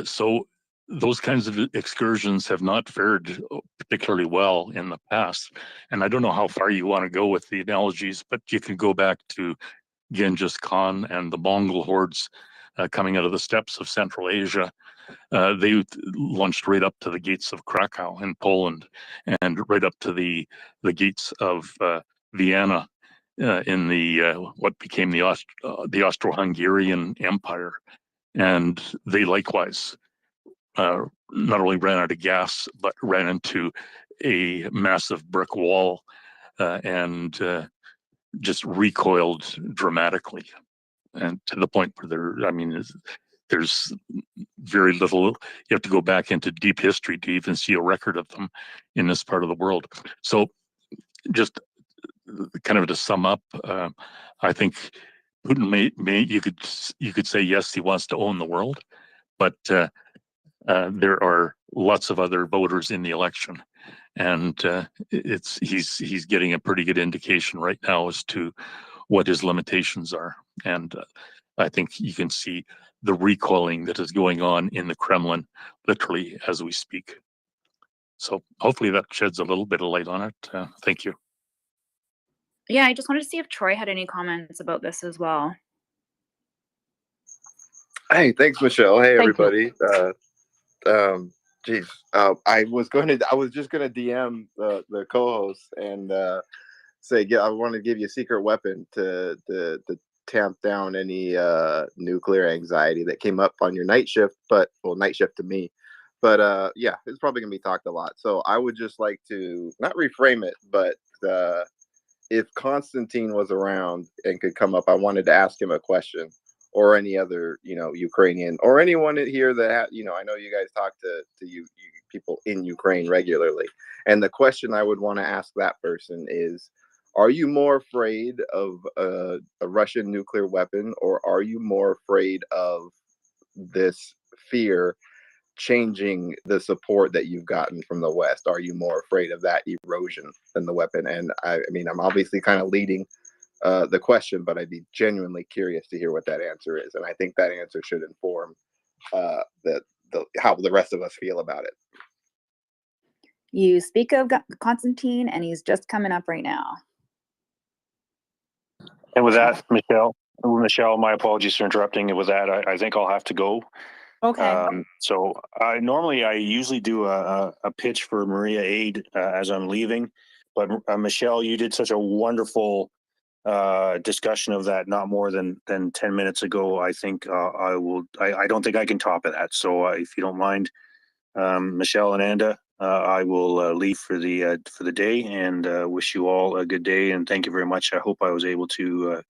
So those kinds of excursions have not fared particularly well in the past. And I don't know how far you want to go with the analogies, but you can go back to Genghis Khan and the Mongol hordes coming out of the steppes of Central Asia. They launched right up to the gates of Krakow in Poland, and right up to the gates of Vienna in the what became the Austro-Hungarian Empire. And they likewise not only ran out of gas, but ran into a massive brick wall and just recoiled dramatically. And to the point where there's very little. You have to go back into deep history to even see a record of them in this part of the world. So, just kind of to sum up, I think Putin may you could say yes, he wants to own the world, but there are lots of other voters in the election, and he's getting a pretty good indication right now as to what his limitations are. And I think you can see the recoiling that is going on in the Kremlin literally as we speak. So hopefully that sheds a little bit of light on it. Thank you. Yeah, I just wanted to see if Troy had any comments about this as well. Hey, thanks, Michelle. Hey, Thank you. everybody. Geez, I was just gonna DM the co-host and say, I want to give you a secret weapon to tamp down any nuclear anxiety that came up on your night shift. But night shift to me. But yeah, it's probably gonna be talked a lot. So I would just like to not reframe it, but if Constantine was around and could come up, I wanted to ask him a question, or any other, Ukrainian, or anyone here that, I know you guys talk to you people in Ukraine regularly. And the question I would want to ask that person is, are you more afraid of a Russian nuclear weapon, or are you more afraid of this fear changing the support that you've gotten from the West? Are you more afraid of that erosion than the weapon? And I mean, I'm obviously kind of leading the question, but I'd be genuinely curious to hear what that answer is. And I think that answer should inform how the rest of us feel about it. You speak of Constantine, and he's just coming up right now. And with that, Michelle, my apologies for interrupting. And with that, I think I'll have to go. Okay. So I usually do a pitch for Maria Aid as I'm leaving, but Michelle, you did such a wonderful discussion of that not more than 10 minutes ago. I think I don't think I can top of that. So if you don't mind, Michelle and Anda, I will leave for the day, and wish you all a good day, and thank you very much. I hope I was able to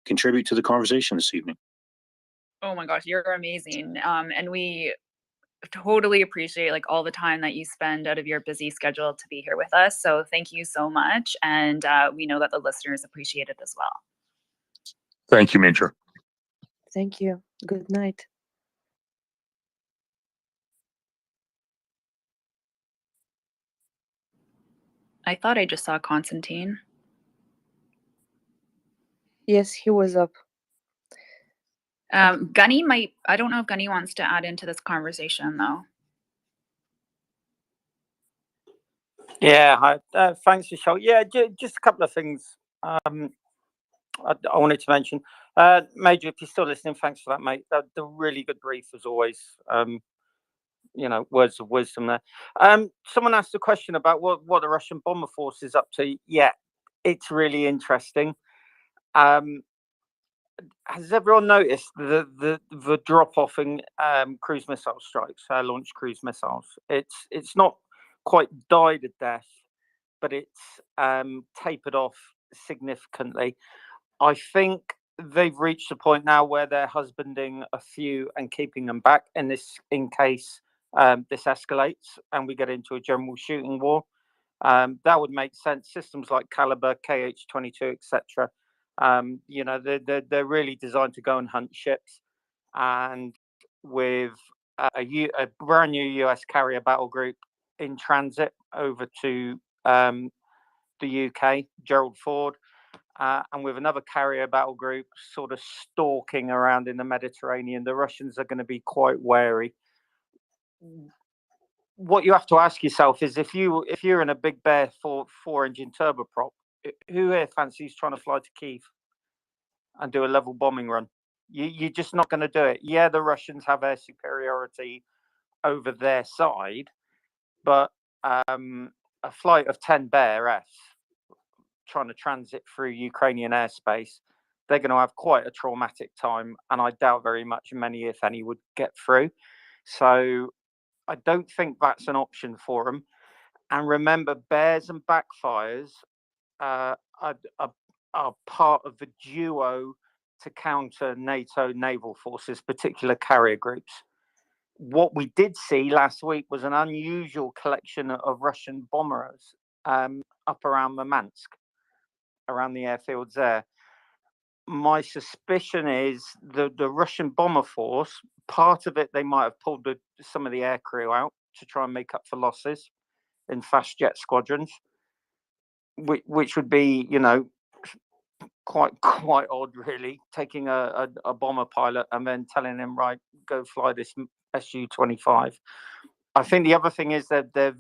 contribute to the conversation this evening. Oh my gosh, you're amazing. And we totally appreciate all the time that you spend out of your busy schedule to be here with us. So thank you so much. And we know that the listeners appreciate it as well. Thank you, Major. Thank you. Good night. I thought I just saw Constantine. Yes, he was up. Gunny I don't know if Gunny wants to add into this conversation though. Yeah, hi. Thanks, Michelle. Yeah, just a couple of things I wanted to mention. Major, if you're still listening, thanks for that, mate. The really good brief as always. Words of wisdom there. Someone asked a question about what the Russian bomber force is up to. Yeah, it's really interesting. Has everyone noticed the drop off in cruise missile strikes, launched cruise missiles? It's not quite died a death, but it's tapered off significantly. I think they've reached a point now where they're husbanding a few and keeping them back, and this in case this escalates and we get into a general shooting war. That would make sense. Systems like Caliber, KH-22, etc. They're really designed to go and hunt ships, and with a brand new US carrier battle group in transit over to the UK, Gerald Ford, and with another carrier battle group sort of stalking around in the Mediterranean, the Russians are going to be quite wary. What you have to ask yourself is, if you're in a Big Bear 4-engine turboprop, who here fancies trying to fly to Kyiv? and do a level bombing run. You're just not going to do it. Yeah, the Russians have air superiority over their side, but a flight of 10 Bear F trying to transit through Ukrainian airspace, they're going to have quite a traumatic time, and I doubt very much many, if any, would get through. So I don't think that's an option for them. And remember, bears and backfires are part of the duo to counter NATO naval forces, particular carrier groups. What we did see last week was an unusual collection of Russian bombers up around Murmansk, around the airfields there. My suspicion is the Russian bomber force, part of it, they might have pulled some of the air crew out to try and make up for losses in fast jet squadrons, which would be, quite odd, really, taking a bomber pilot and then telling him, right, go fly this Su-25. I think the other thing is that they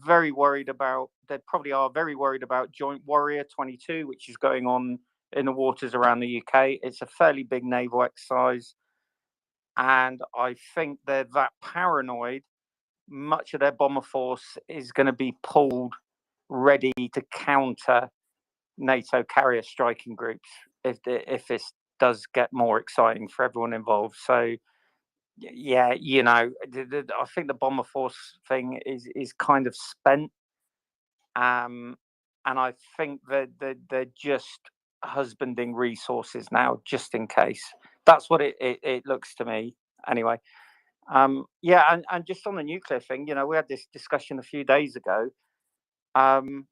probably are very worried about Joint Warrior 22, which is going on in the waters around the UK. It's a fairly big naval exercise, and I think they're that paranoid. Much of their bomber force is going to be pulled ready to counter NATO carrier striking groups if this does get more exciting for everyone involved. So yeah, I think the bomber force thing is kind of spent, and I think that they're just husbanding resources now just in case. That's what it looks to me anyway. And just on the nuclear thing, we had this discussion a few days ago. And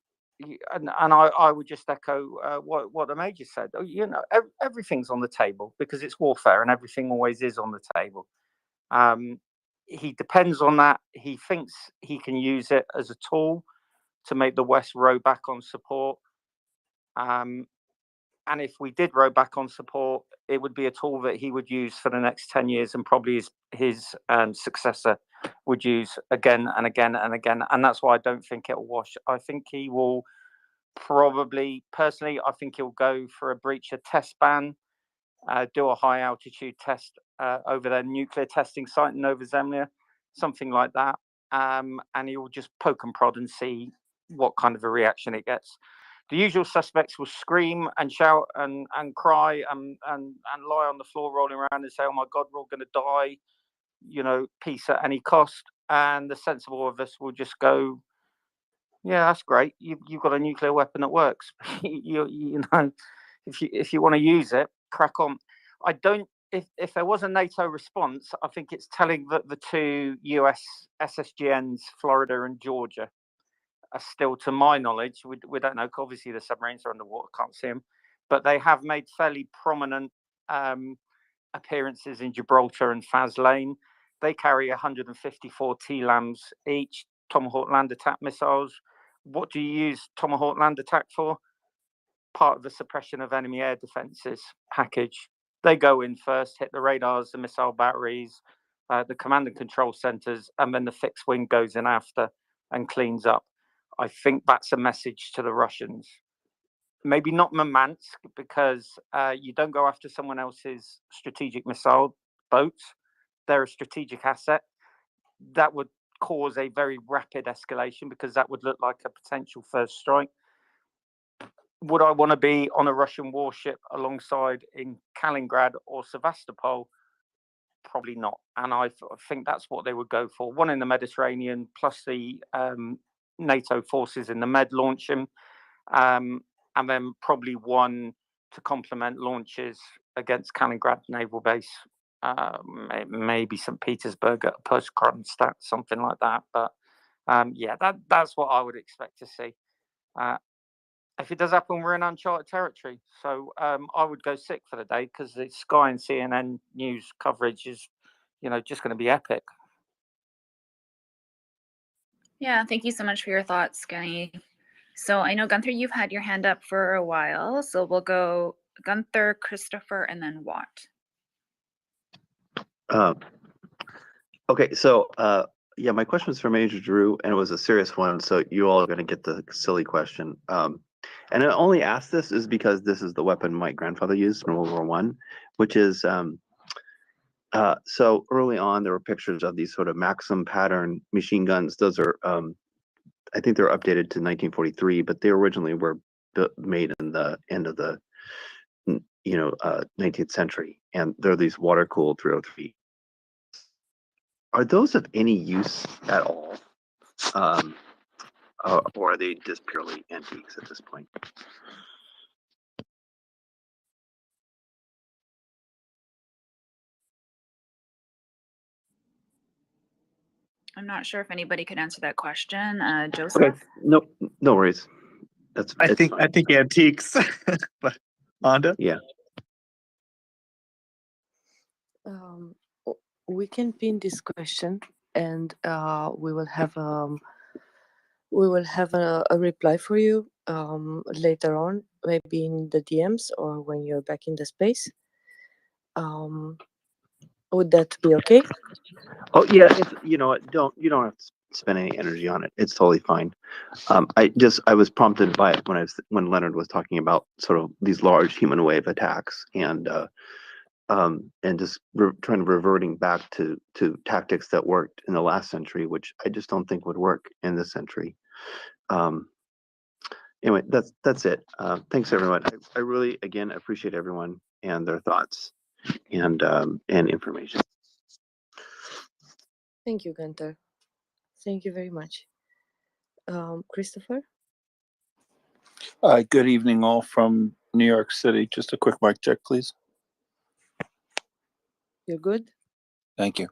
I would just echo what the Major said. Everything's on the table because it's warfare, and everything always is on the table. He depends on that. He thinks he can use it as a tool to make the West row back on support. And if we did row back on support, it would be a tool that he would use for the next 10 years, and probably his successor would use again and again and again. And that's why I don't think it'll wash. I think he will probably, personally, I think he'll go for a breach of test ban, do a high altitude test over their nuclear testing site in Nova Zemlya, something like that. And he will just poke and prod and see what kind of a reaction it gets. The usual suspects will scream and shout and cry and lie on the floor rolling around and say, oh my God, we're all going to die, peace at any cost. And the sensible of us will just go, yeah, that's great. You've got a nuclear weapon that works. If you want to use it, crack on. I don't. If there was a NATO response, I think it's telling that the two US SSGNs, Florida and Georgia, are still, to my knowledge, we don't know. Obviously, the submarines are underwater, can't see them, but they have made fairly prominent appearances in Gibraltar and Faz Lane. They carry 154 TLAMs each, Tomahawk land attack missiles. What do you use Tomahawk land attack for? Part of the suppression of enemy air defenses package. They go in first, hit the radars, the missile batteries, the command and control centers, and then the fixed wing goes in after and cleans up. I think that's a message to the Russians. Maybe not Murmansk, because you don't go after someone else's strategic missile boats. They're a strategic asset. That would cause a very rapid escalation, because that would look like a potential first strike. Would I want to be on a Russian warship alongside in Kaliningrad or Sevastopol? Probably not. And I think that's what they would go for. One in the Mediterranean, plus the NATO forces in the Med launching, and then probably one to complement launches against Kaliningrad naval base, maybe St. Petersburg at Postkronstadt, something like that. But that's what I would expect to see. If it does happen, we're in uncharted territory. So I would go sick for the day, because the Sky and CNN news coverage is, just going to be epic. Yeah, thank you so much for your thoughts, Gunny. So I know, Gunther, you've had your hand up for a while. So we'll go Gunther, Christopher, and then Watt. Okay, so my question was for Major Drew, and it was a serious one, so you all are going to get the silly question. And I only ask this is because this is the weapon my grandfather used in World War One, which is so early on there were pictures of these sort of Maxim pattern machine guns. Those are I think they were updated to 1943, but they originally were made in the end of the 19th century, and they're these water cooled 303. Are those of any use at all, or are they just purely antiques at this point? I'm not sure if anybody could answer that question. Okay, Joseph? no worries. I It's think fine. antiques, but Honda. Yeah. Um, we can pin this question, and we will have a reply for you later on, maybe in the DMs or when you're back in the space. Would that be okay? Oh yeah, it's, you know what? You don't have to spend any energy on it. It's totally fine. I was prompted by it when Leonard was talking about sort of these large human wave attacks and just trying reverting back to tactics that worked in the last century, which I just don't think would work in this century. Anyway, that's it. Thanks everyone. I really again appreciate everyone and their thoughts and information. Thank you, Gunther. Thank you very much. Christopher? Good evening, all from New York City. Just a quick mic check, please. You're good? Thank you.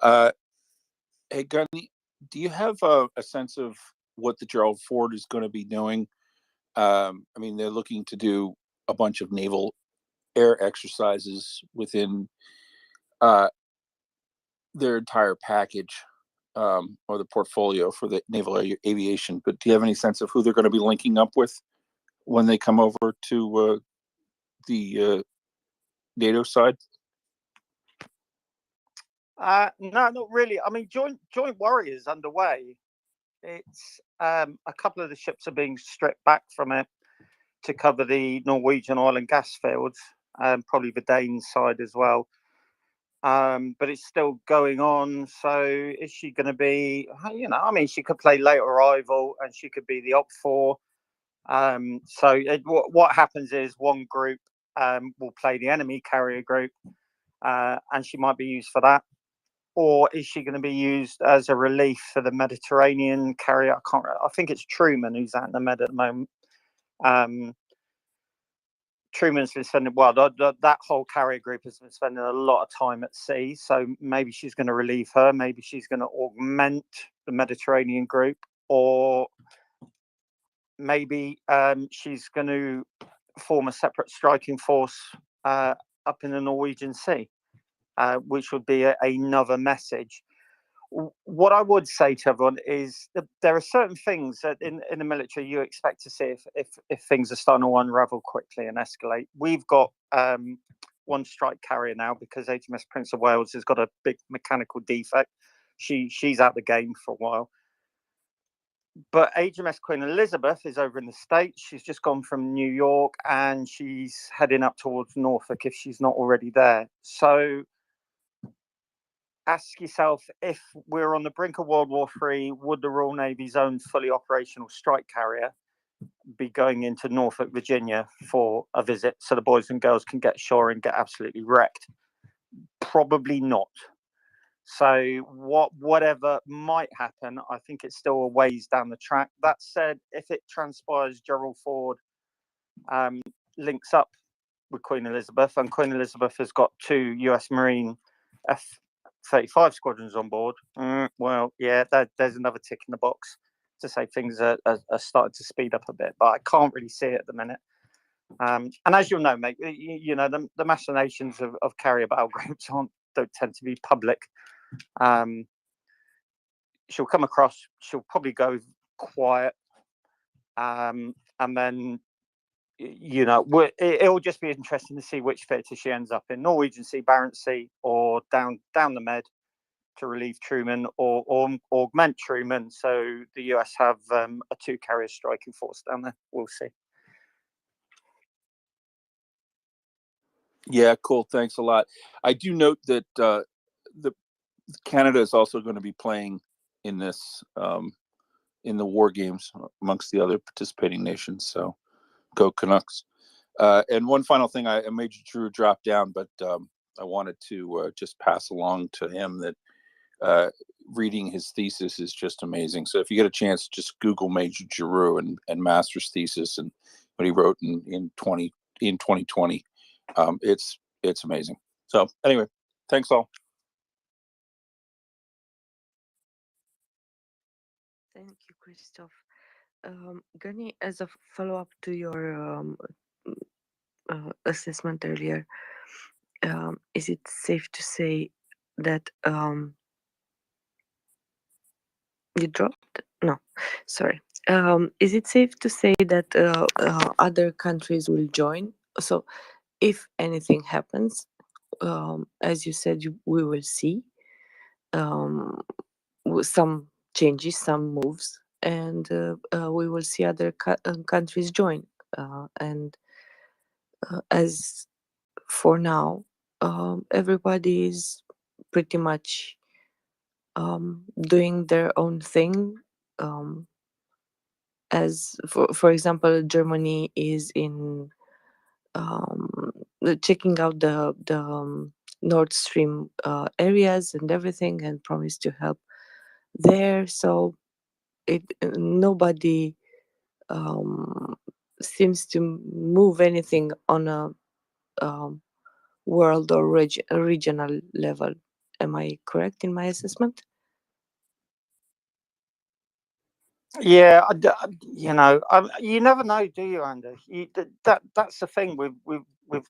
Hey, Gunny, do you have a sense of what the Gerald Ford is going to be doing? I mean, they're looking to do a bunch of naval air exercises within their entire package or the portfolio for the naval aviation. But do you have any sense of who they're going to be linking up with when they come over to the NATO side? No, not really. I mean, Joint Warrior is underway. It's a couple of the ships are being stripped back from it to cover the Norwegian oil and gas fields, probably the Dane side as well. But it's still going on. So is she going to be? I mean, she could play late arrival, and she could be the op 4. What happens is one group will play the enemy carrier group, and she might be used for that. Or is she going to be used as a relief for the Mediterranean carrier? I think it's Truman who's out in the Med at the moment. Truman's been spending, that whole carrier group has been spending a lot of time at sea. So maybe she's going to relieve her. Maybe she's going to augment the Mediterranean group. Or maybe she's going to form a separate striking force up in the Norwegian Sea. Which would be another message. What I would say to everyone is that there are certain things that in the military you expect to see if things are starting to unravel quickly and escalate. We've got one strike carrier now because HMS Prince of Wales has got a big mechanical defect. She's out the game for a while. But HMS Queen Elizabeth is over in the States. She's just gone from New York and she's heading up towards Norfolk if she's not already there. So ask yourself, if we're on the brink of World War III, would the Royal Navy's own fully operational strike carrier be going into Norfolk, Virginia for a visit so the boys and girls can get ashore and get absolutely wrecked? Probably not. So whatever might happen, I think it's still a ways down the track. That said, if it transpires Gerald Ford links up with Queen Elizabeth, and Queen Elizabeth has got 2 US Marine F-35 squadrons on board, well, yeah, there's another tick in the box to say things are starting to speed up a bit, but I can't really see it at the minute. And as you'll know, mate, the machinations of carrier battle groups don't tend to be public. She'll come across, she'll probably go quiet, and then it'll just be interesting to see which theatre she ends up in: Norwegian Sea, Barents Sea, or down the Med, to relieve Truman or augment Truman. So the US have a 2-carrier striking force down there. We'll see. Yeah, cool. Thanks a lot. I do note that the Canada is also going to be playing in this in the war games amongst the other participating nations. So go Canucks. And one final thing, Major Drew dropped down, but I wanted to just pass along to him that reading his thesis is just amazing. So if you get a chance, just Google Major Giroux and master's thesis and what he wrote in 2020. It's amazing. So anyway, thanks all. Thank you, Christoph. Gurney, as a follow-up to your assessment earlier, is it safe to say that you dropped? No, sorry. Is it safe to say that other countries will join? So, if anything happens, as you said, we will see some changes, some moves, and we will see other countries join. And as for now, everybody is pretty much doing their own thing. As for example, Germany is in checking out the Nord Stream areas and everything, and promised to help there. So nobody seems to move anything on a world or regional level. Am I correct in my assessment? Yeah, you know, you never know, do you, Andy? That's the thing with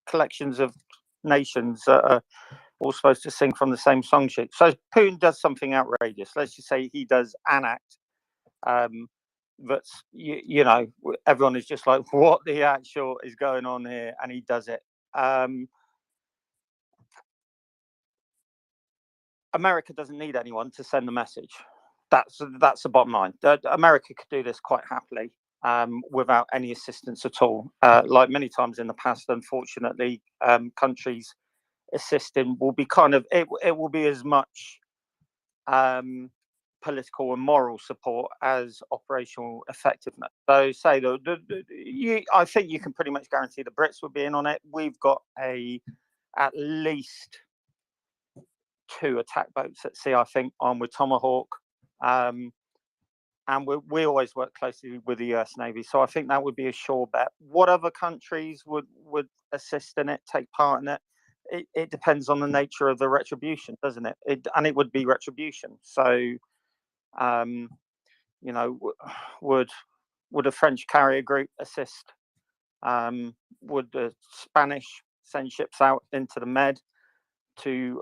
collections of nations that are all supposed to sing from the same song sheet. So Putin does something outrageous. Let's just say he does an act. That's you know, everyone is just like, what the actual is going on here, and he does it. America doesn't need anyone to send the message. That's the bottom line. America could do this quite happily without any assistance at all. Like many times in the past, unfortunately, countries assisting will be kind of it will be as much political and moral support as operational effectiveness. So say I think you can pretty much guarantee the Brits will be in on it. We've got at least 2 attack boats at sea, I think, on with Tomahawk. And we always work closely with the US Navy. So I think that would be a sure bet. What other countries would assist in it, take part in it? It depends on the nature of the retribution, doesn't it? And it would be retribution. So, you know, would a French carrier group assist? Would the Spanish send ships out into the Med to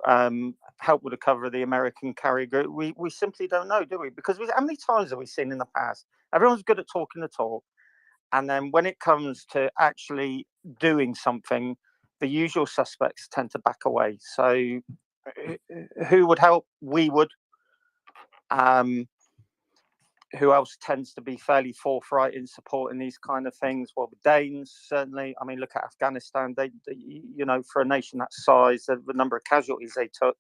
help with the cover of the American carrier group? We simply don't know, do we? Because how many times have we seen in the past? Everyone's good at talking the talk, and then when it comes to actually doing something, the usual suspects tend to back away. So who would help? We would. Who else tends to be fairly forthright in supporting these kind of things? Well, the Danes, certainly. I mean, look at Afghanistan. They you know, for a nation that size, the number of casualties they took,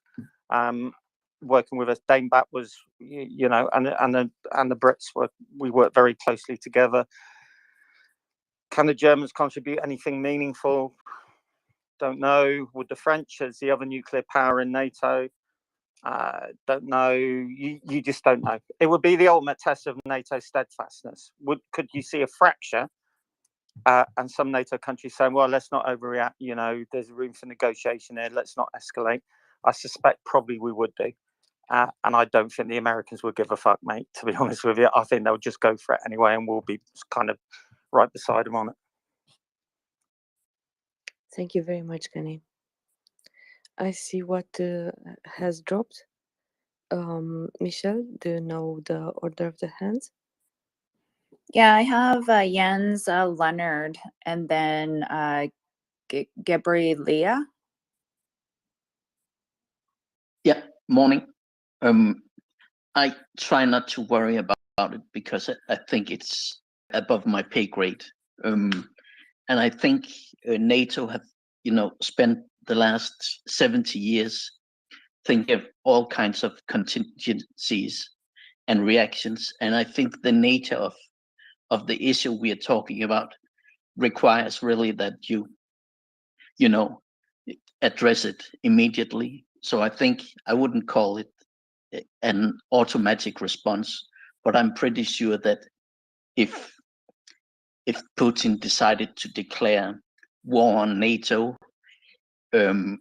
working with us, Danebat was, you know, and the Brits we worked very closely together. Can the Germans contribute anything meaningful? Don't know. Would the French, as the other nuclear power in NATO? Don't know. You just don't know. It would be the ultimate test of NATO steadfastness. Could you see a fracture? And some NATO countries saying, well, let's not overreact. You know, there's room for negotiation here. Let's not escalate. I suspect probably we would do. And I don't think the Americans would give a fuck, mate, to be honest with you. I think they'll just go for it anyway, and we'll be kind of right beside them on it. Thank you very much, Kenny. I see what has dropped. Michelle, do you know the order of the hands? Yeah, I have Jens Leonard and then Gabriela. Yeah, Morning. I try not to worry about it because I think it's above my pay grade. And I think NATO have, spent the last 70 years thinking of all kinds of contingencies and reactions. And I think the nature of the issue we are talking about requires really that you know, address it immediately. So I think I wouldn't call it an automatic response, but I'm pretty sure that if Putin decided to declare war on NATO, the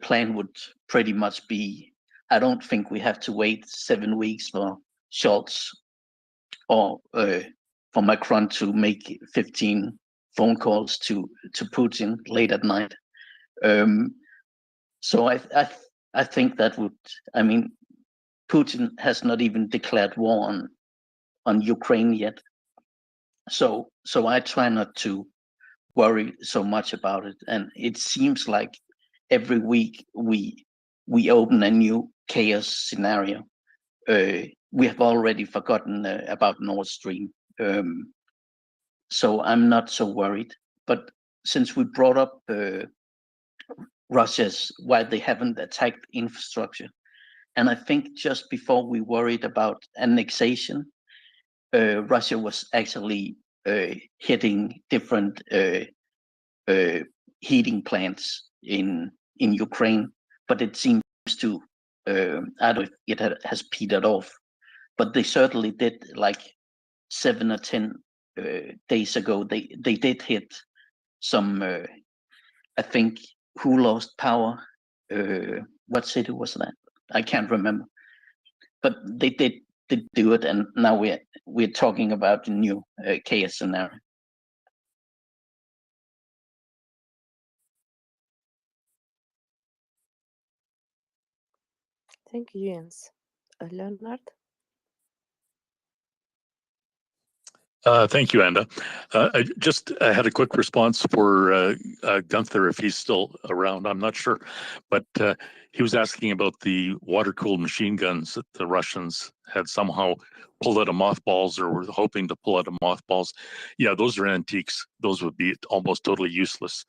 plan would pretty much be, I don't think we have to wait 7 weeks for Scholz or for Macron to make 15 phone calls to Putin late at night. So I think that would, I mean, Putin has not even declared war on Ukraine yet. So I try not to worry so much about it. And it seems like every week we open a new chaos scenario. We have already forgotten about Nord Stream. So I'm not so worried. But since we brought up Russia's why they haven't attacked infrastructure, and I think just before we worried about annexation, Russia was actually hitting different heating plants in Ukraine, but it seems to I don't know if it has petered off, but they certainly did like 7 or 10 days ago. They did hit some. I think who lost power? What city was that? I can't remember. But they did do it, and now we're talking about the new chaos scenario. Thank you, Jens. Leonard? Thank you, Anda. I had a quick response for Gunther if he's still around. I'm not sure, but he was asking about the water-cooled machine guns that the Russians had somehow pulled out of mothballs or were hoping to pull out of mothballs. Yeah, those are antiques. Those would be almost totally useless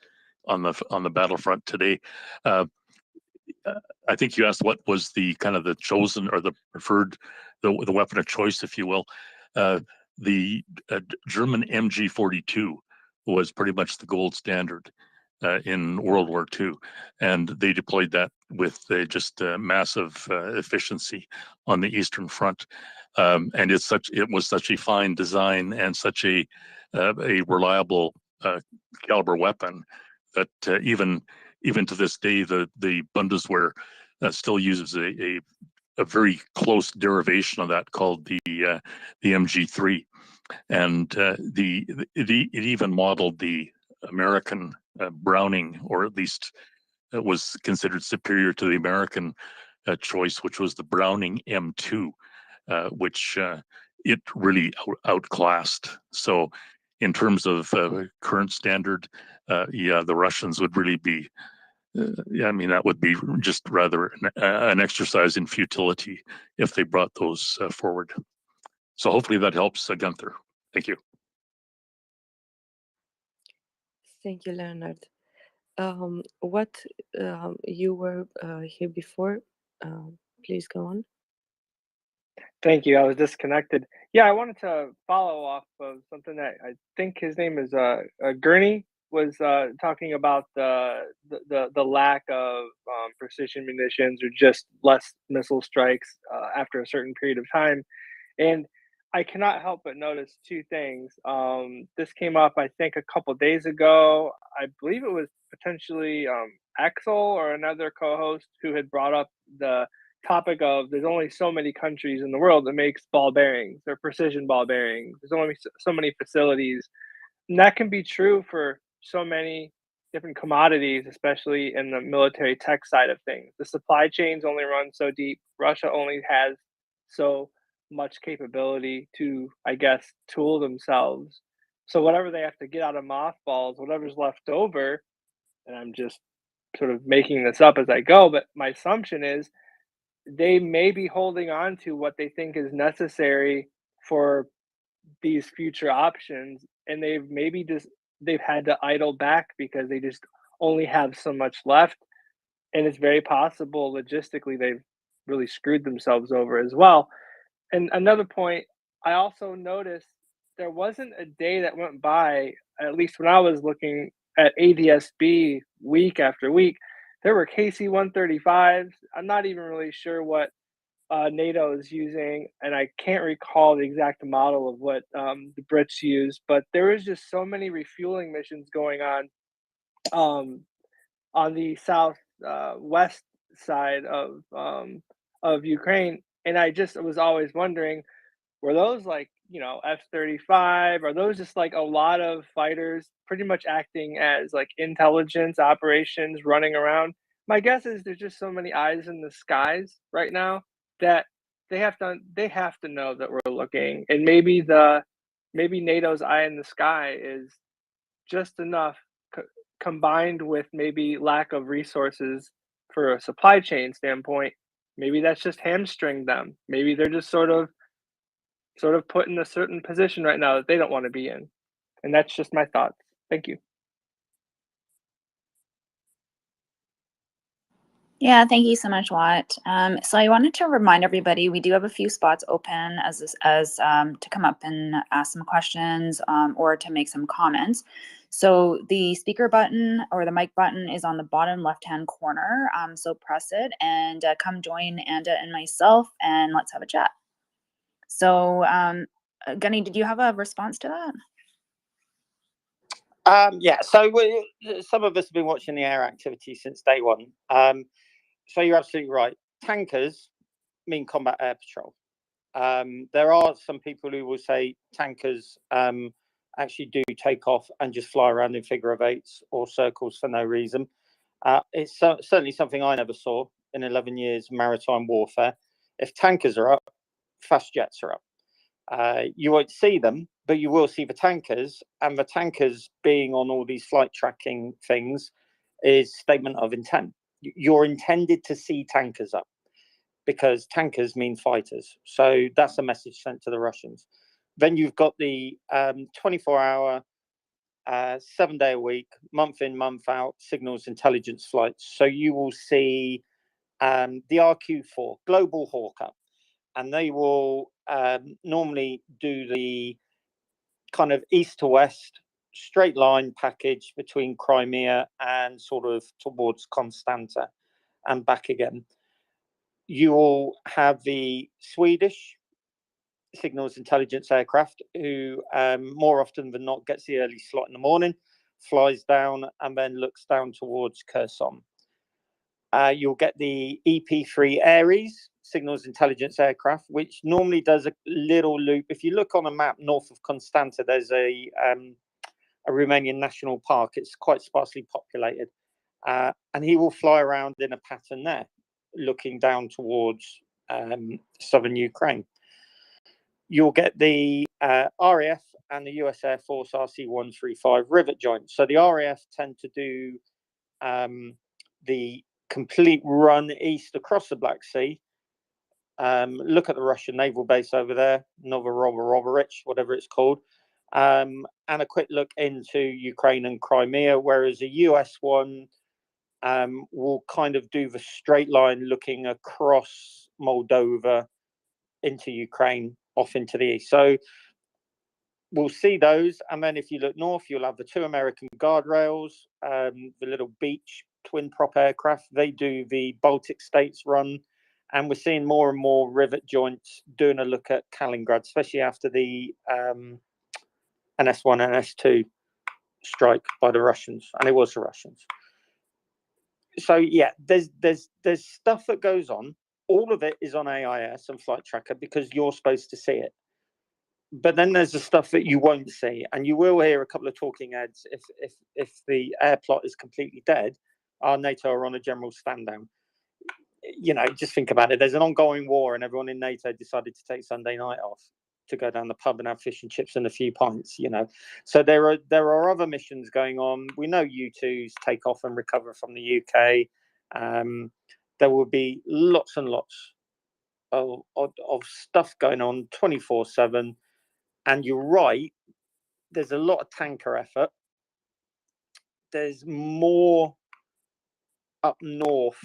on the battlefront today. I think you asked what was the kind of the chosen or the preferred, the weapon of choice, if you will. The German MG42 was pretty much the gold standard in World War II, and they deployed that with just massive efficiency on the Eastern Front. And it was such a fine design and such a reliable caliber weapon that even to this day, the Bundeswehr still uses a very close derivation of that called the MG3, and it even modeled the American Browning, or at least it was considered superior to the American choice, which was the Browning M2, which it really outclassed. So, in terms of current standard, yeah, the Russians would really be. Yeah, I mean, that would be just rather an exercise in futility if they brought those forward. So hopefully that helps, Gunther. Thank you. Thank you, Leonard. What you were here before? Please go on. Thank you. I was disconnected. Yeah, I wanted to follow off of something that I think his name is Gurney was talking about the lack of precision munitions or just less missile strikes after a certain period of time, and I cannot help but notice two things. This came up, I think, a couple days ago. I believe it was potentially Axel or another co-host who had brought up the topic of there's only so many countries in the world that makes ball bearings or precision ball bearings. There's only so many facilities, and that can be true for so many different commodities, especially in the military tech side of things. The supply chains only run so deep. Russia only has so much capability to, I guess, tool themselves. So whatever they have to get out of mothballs, whatever's left over, and I'm just sort of making this up as I go, but my assumption is they may be holding on to what they think is necessary for these future options, and they've had to idle back because they just only have so much left, and it's very possible logistically they've really screwed themselves over as well. And another point, I also noticed there wasn't a day that went by, at least when I was looking at ADSB week after week, there were KC-135s. I'm not even really sure what NATO is using, and I can't recall the exact model of what the Brits use, but there was just so many refueling missions going on the south west side of Ukraine, and I just was always wondering, were those like, F-35? Are those just like a lot of fighters pretty much acting as like intelligence operations running around? My guess is there's just so many eyes in the skies right now that they have to know that we're looking, and maybe NATO's eye in the sky is just enough combined with maybe lack of resources for a supply chain standpoint. Maybe that's just hamstringed them. Maybe they're just sort of put in a certain position right now that they don't want to be in. And that's just my thoughts. Thank you. Yeah, thank you so much, Watt. So I wanted to remind everybody we do have a few spots open as to come up and ask some questions or to make some comments. So the speaker button or the mic button is on the bottom left-hand corner. So press it and come join Anda and myself, and let's have a chat. So Gunny, did you have a response to that? Yeah, so some of us have been watching the air activity since day one. So you're absolutely right. Tankers mean combat air patrol. There are some people who will say tankers actually do take off and just fly around in figure of eights or circles for no reason. It's certainly something I never saw in 11 years of maritime warfare. If tankers are up, fast jets are up. You won't see them, but you will see the tankers, and the tankers being on all these flight tracking things is statement of intent. You're intended to see tankers up because tankers mean fighters. So that's a message sent to the Russians. Then you've got the 24-hour, 7-day a week, month in, month out signals intelligence flights. So you will see the RQ-4, Global Hawk up, and they will normally do the kind of east to west straight line package between Crimea and sort of towards Constanta and back again. You will have the Swedish signals intelligence aircraft who more often than not gets the early slot in the morning, flies down and then looks down towards Kherson. You'll get the EP-3 Ares signals intelligence aircraft, which normally does a little loop. If you look on a map north of Constanta, there's a Romanian national park. It's quite sparsely populated. And he will fly around in a pattern there, looking down towards southern Ukraine. You'll get the RAF and the US Air Force RC-135 rivet joints. So the RAF tend to do the complete run east across the Black Sea. Look at the Russian naval base over there, Novoroberich, whatever it's called, and a quick look into Ukraine and Crimea, whereas a US one will kind of do the straight line looking across Moldova into Ukraine, off into the east. So we'll see those. And then if you look north, you'll have the 2 American guardrails, the little beach twin prop aircraft. They do the Baltic states run. And we're seeing more and more rivet joints doing a look at Kaliningrad, especially after the NS-1 and NS-2 strike by the Russians. And it was the Russians. So yeah, there's stuff that goes on. All of it is on AIS and Flight Tracker because you're supposed to see it. But then there's the stuff that you won't see, and you will hear a couple of talking heads if the air plot is completely dead. NATO are on a general stand down. Just think about it. There's an ongoing war, and everyone in NATO decided to take Sunday night off. to go down the pub and have fish and chips and a few pints, you know. So there are other missions going on. We know U2's take off and recover from the UK. There will be lots and lots of stuff going on 24/7. And you're right, there's a lot of tanker effort. There's more up north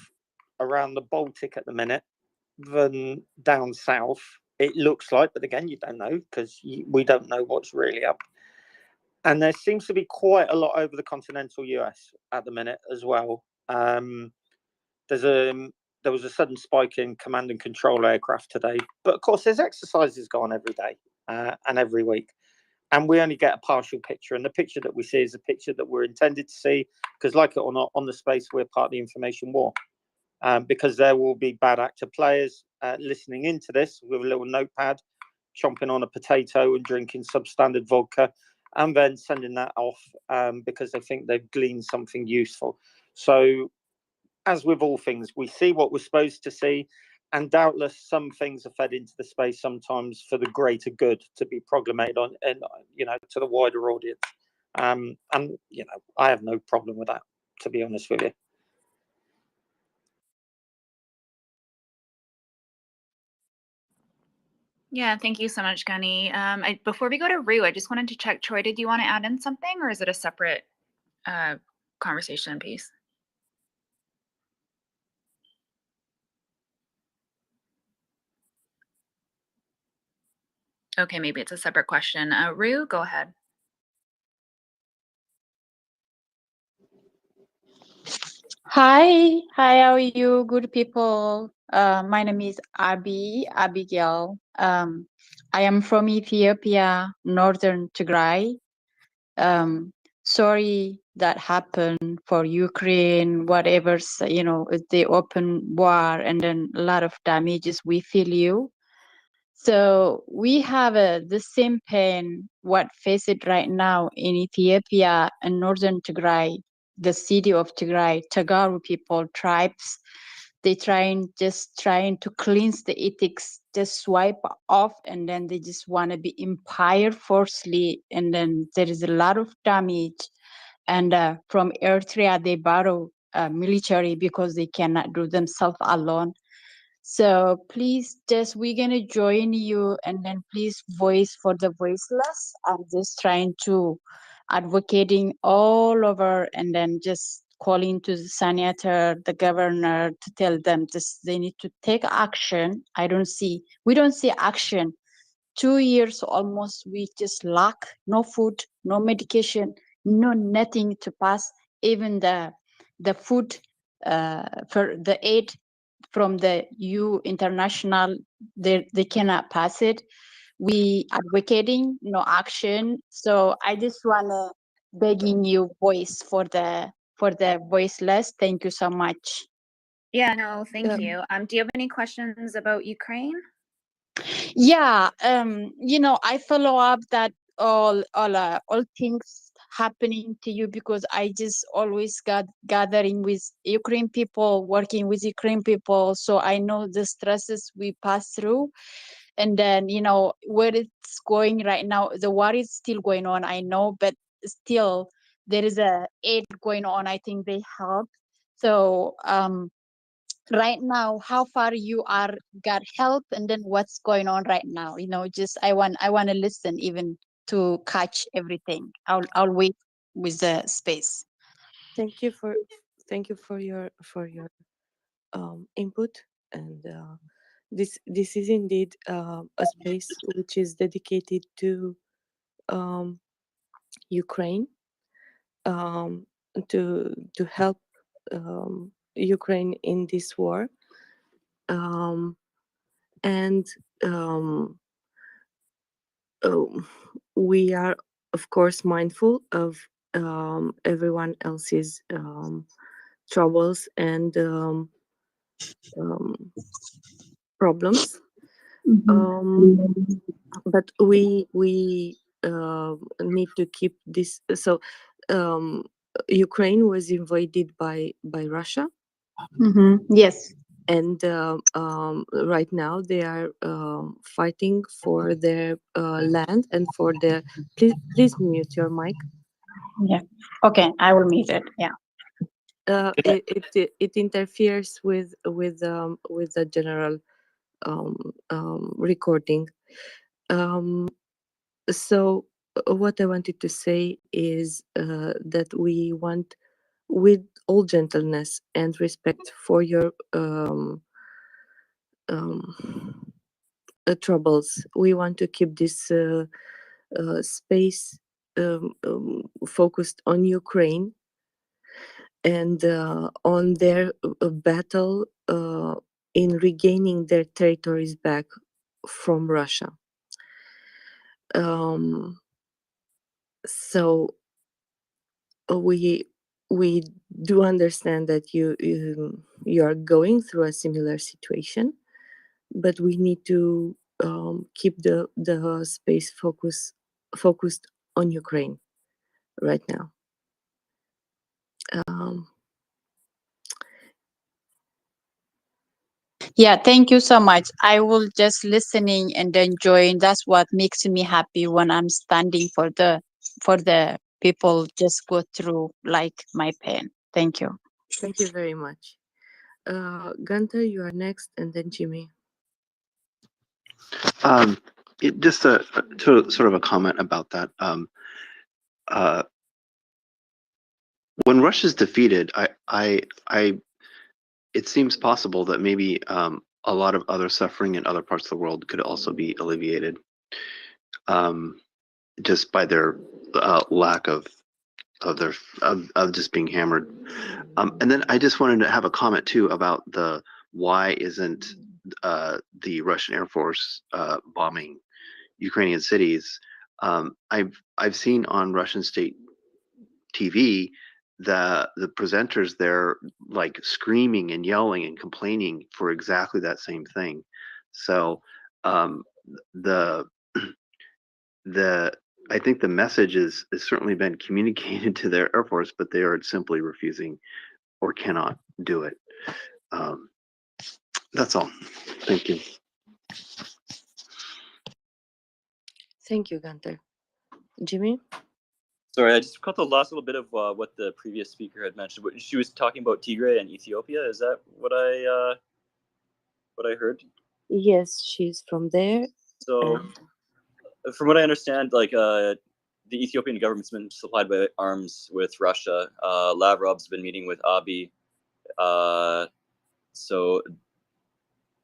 around the Baltic at the minute than down south, it looks like, but again, you don't know because we don't know what's really up. And there seems to be quite a lot over the continental US at the minute as well. There was a sudden spike in command and control aircraft today, but of course there's exercises going on every day and every week, and we only get a partial picture, and the picture that we see is a picture that we're intended to see, because like it or not, on the space we're part of the information war. Because there will be bad actor players listening into this with a little notepad, chomping on a potato and drinking substandard vodka, and then sending that off because they think they've gleaned something useful. So, as with all things, we see what we're supposed to see, and doubtless some things are fed into the space sometimes for the greater good to be proclaimed on, and to the wider audience. And I have no problem with that, to be honest with you. Yeah, thank you so much, Gunny. Before we go to Rue, I just wanted to check, Troy, did you want to add in something, or is it a separate conversation piece? Okay, maybe it's a separate question. Rue, go ahead. Hi, how are you, good people? My name is Abigail. I am from Ethiopia, northern Tigray. Sorry that happened for Ukraine, whatever, the open war and then a lot of damages. We feel you. So we have the same pain, what face it right now in Ethiopia and northern Tigray, the city of Tigray, Tagaru people, tribes. They just trying to cleanse the ethics, just swipe off, and then they just want to be empire forcefully, and then there is a lot of damage. And from Eritrea, they borrow military because they cannot do themselves alone. So please, we're gonna join you, and then please voice for the voiceless. I'm just trying to advocating all over, and then just calling to the senator, the governor, to tell them this they need to take action. We don't see action. 2 years almost, we just lack no food, no medication, no nothing to pass. Even the food for the aid from the international, they cannot pass it. We advocating no action. So I just wanna begging you voice for the voiceless. Thank you so much. Yeah, no, thank you. Do you have any questions about Ukraine? Yeah, I follow up that all things happening to you because I just always got gathering with Ukraine people, working with Ukraine people, so I know the stresses we pass through. And then where it's going right now, the war is still going on, I know, but still there is a aid going on. I think they help. So right now, how far you are got help, and then what's going on right now? Just I want to listen even to catch everything. I'll wait with the space. Thank you for your input, and this is indeed a space which is dedicated to Ukraine, to help Ukraine in this war, and we are of course mindful of everyone else's troubles and problems. But we need to keep this. So Ukraine was invaded by Russia. Yes. and right now they are fighting for their land and for their. Please mute your mic. Yeah. Okay, I will mute it. Yeah. It interferes with the general recording. So what I wanted to say is that we want, with all gentleness and respect for your troubles, we want to keep this space focused on Ukraine and on their battle in regaining their territories back from Russia. So we do understand that you are going through a similar situation, but we need to keep the space focused on Ukraine right now. Yeah, thank you so much. I will just listening and enjoying. That's what makes me happy when I'm standing for the people just go through like my pain. Thank you. Thank you very much. Gunther, you are next, and then Jimmy. Just a sort of a comment about that. When Russia's defeated, it seems possible that maybe a lot of other suffering in other parts of the world could also be alleviated, just by their lack of just being hammered. And then I just wanted to have a comment too about why isn't the Russian Air Force bombing Ukrainian cities. I've seen on Russian state TV the presenters there like screaming and yelling and complaining for exactly that same thing. So the I think the message has certainly been communicated to their Air Force, but they are simply refusing or cannot do it. That's all. Thank you. Thank you, Gunther. Jimmy? Sorry, I just caught the last little bit of what the previous speaker had mentioned. But she was talking about Tigray and Ethiopia. Is that what I heard? Yes, she's from there. So, from what I understand, like the Ethiopian government's been supplied by arms with Russia. Lavrov's been meeting with Abiy. So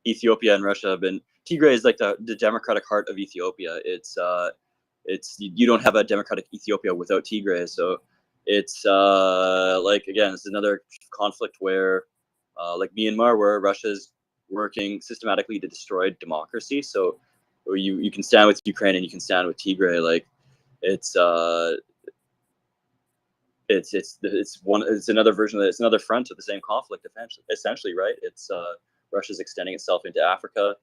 Ethiopia and Russia have been. Tigray is like the democratic heart of Ethiopia. It's you don't have a democratic Ethiopia without Tigray. So it's like again, it's another conflict where like Myanmar, where Russia's working systematically to destroy democracy. So you can stand with Ukraine and you can stand with Tigray. Like it's another version of it. It's another front of the same conflict, essentially, right? It's Russia's extending itself into Africa,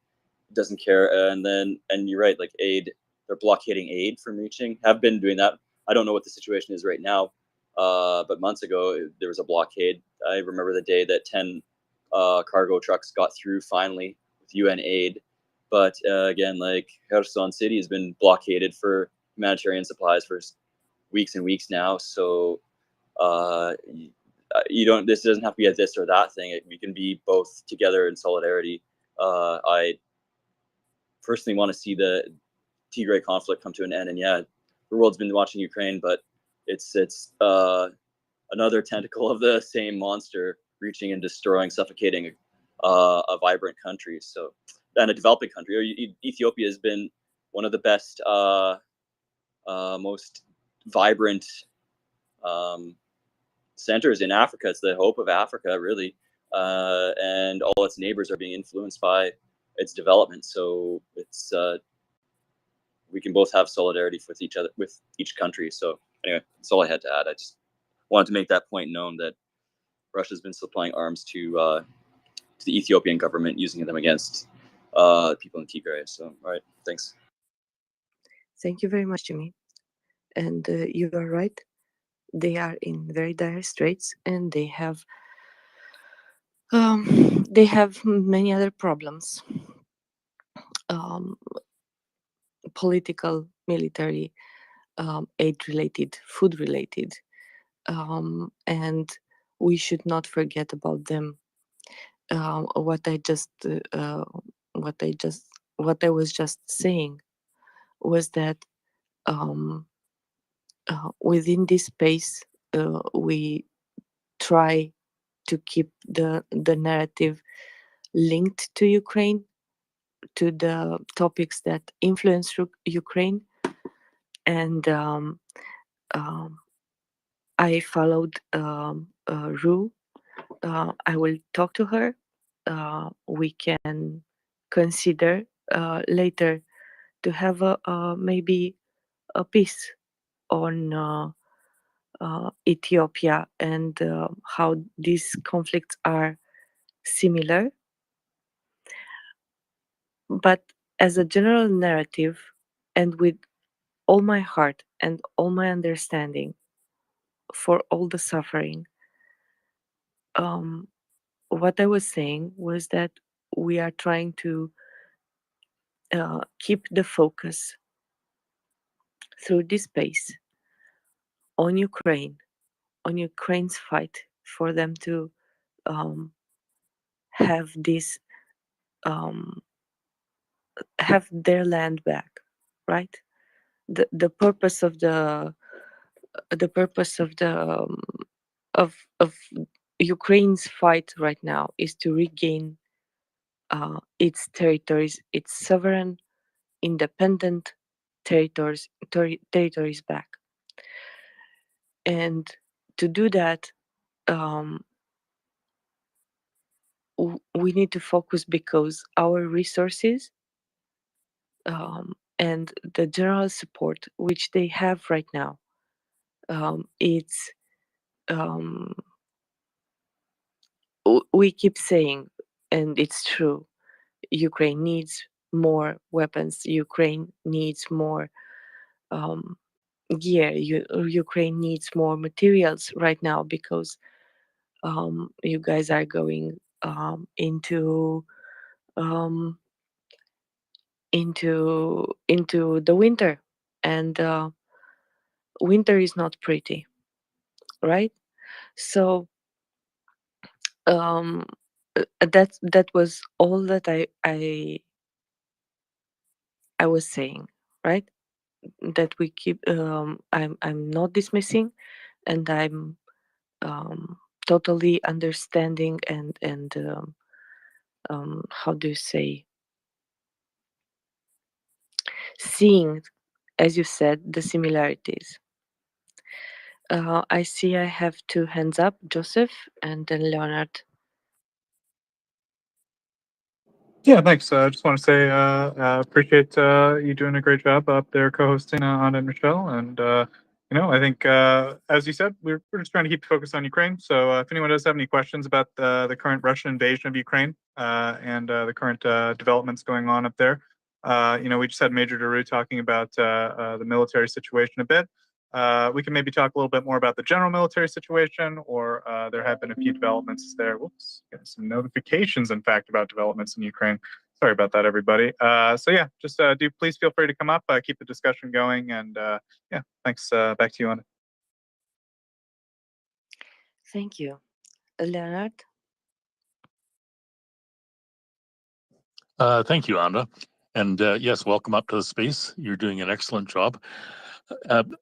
doesn't care, and you're right, like aid, they're blockading aid from reaching. Have been doing that. I don't know what the situation is right now, but months ago there was a blockade. I remember the day that 10 cargo trucks got through finally with UN aid, but again, like Kherson City has been blockaded for humanitarian supplies for weeks and weeks now. So this doesn't have to be a this or that thing. We can be both together in solidarity. I personally want to see the Tigray conflict come to an end, and yeah, the world's been watching Ukraine, but it's another tentacle of the same monster reaching and destroying, suffocating a vibrant country. So, and a developing country. Ethiopia has been one of the best, most vibrant centers in Africa. It's the hope of Africa, really, and all its neighbors are being influenced by its development. So it's we can both have solidarity with each other, with each country. So anyway, that's all I had to add. I just wanted to make that point known that Russia's been supplying arms to the Ethiopian government, using them against people in Tigray. So all right, thanks. Thank you very much, Jimmy. And you are right. They are in very dire straits, and they have They have many other problems, um, political, military, aid-related, food-related, and we should not forget about them. What I just, what I just, what I was just saying was that within this space, we try to keep the narrative linked to Ukraine, to the topics that influence Ukraine, and I followed Ru. I will talk to her. We can consider later to have maybe a piece on Ethiopia and how these conflicts are similar. But as a general narrative, and with all my heart and all my understanding for all the suffering, what I was saying was that we are trying to keep the focus through this space on Ukraine, on Ukraine's fight for them to have this, have their land back, right? The purpose of the purpose of the of Ukraine's fight right now is to regain its territories, its sovereign, independent territories back. And to do that, we need to focus because our resources and the general support which they have right now, it's we keep saying, and it's true, Ukraine needs more weapons, Ukraine needs more gear, Ukraine needs more materials right now because you guys are going into the winter, and winter is not pretty, right? So that was all that I was saying, right? That we keep. I'm not dismissing, and I'm totally understanding and how do you say, seeing, as you said, the similarities. I see I have two hands up, Joseph and then Leonard. Yeah, thanks. I just want to say appreciate you doing a great job up there co-hosting on and Michelle. And I think as you said, we're just trying to keep the focus on Ukraine. So if anyone does have any questions about the current Russian invasion of Ukraine and the current developments going on up there, we just had Major Daru talking about the military situation a bit. We can maybe talk a little bit more about the general military situation, or there have been a few developments there. Whoops, getting some notifications, in fact, about developments in Ukraine. Sorry about that, everybody. So yeah, just do please feel free to come up, keep the discussion going, and yeah, thanks. Back to you, Anna. Thank you, Leonard. Thank you, Anna. And yes, welcome up to the space. You're doing an excellent job.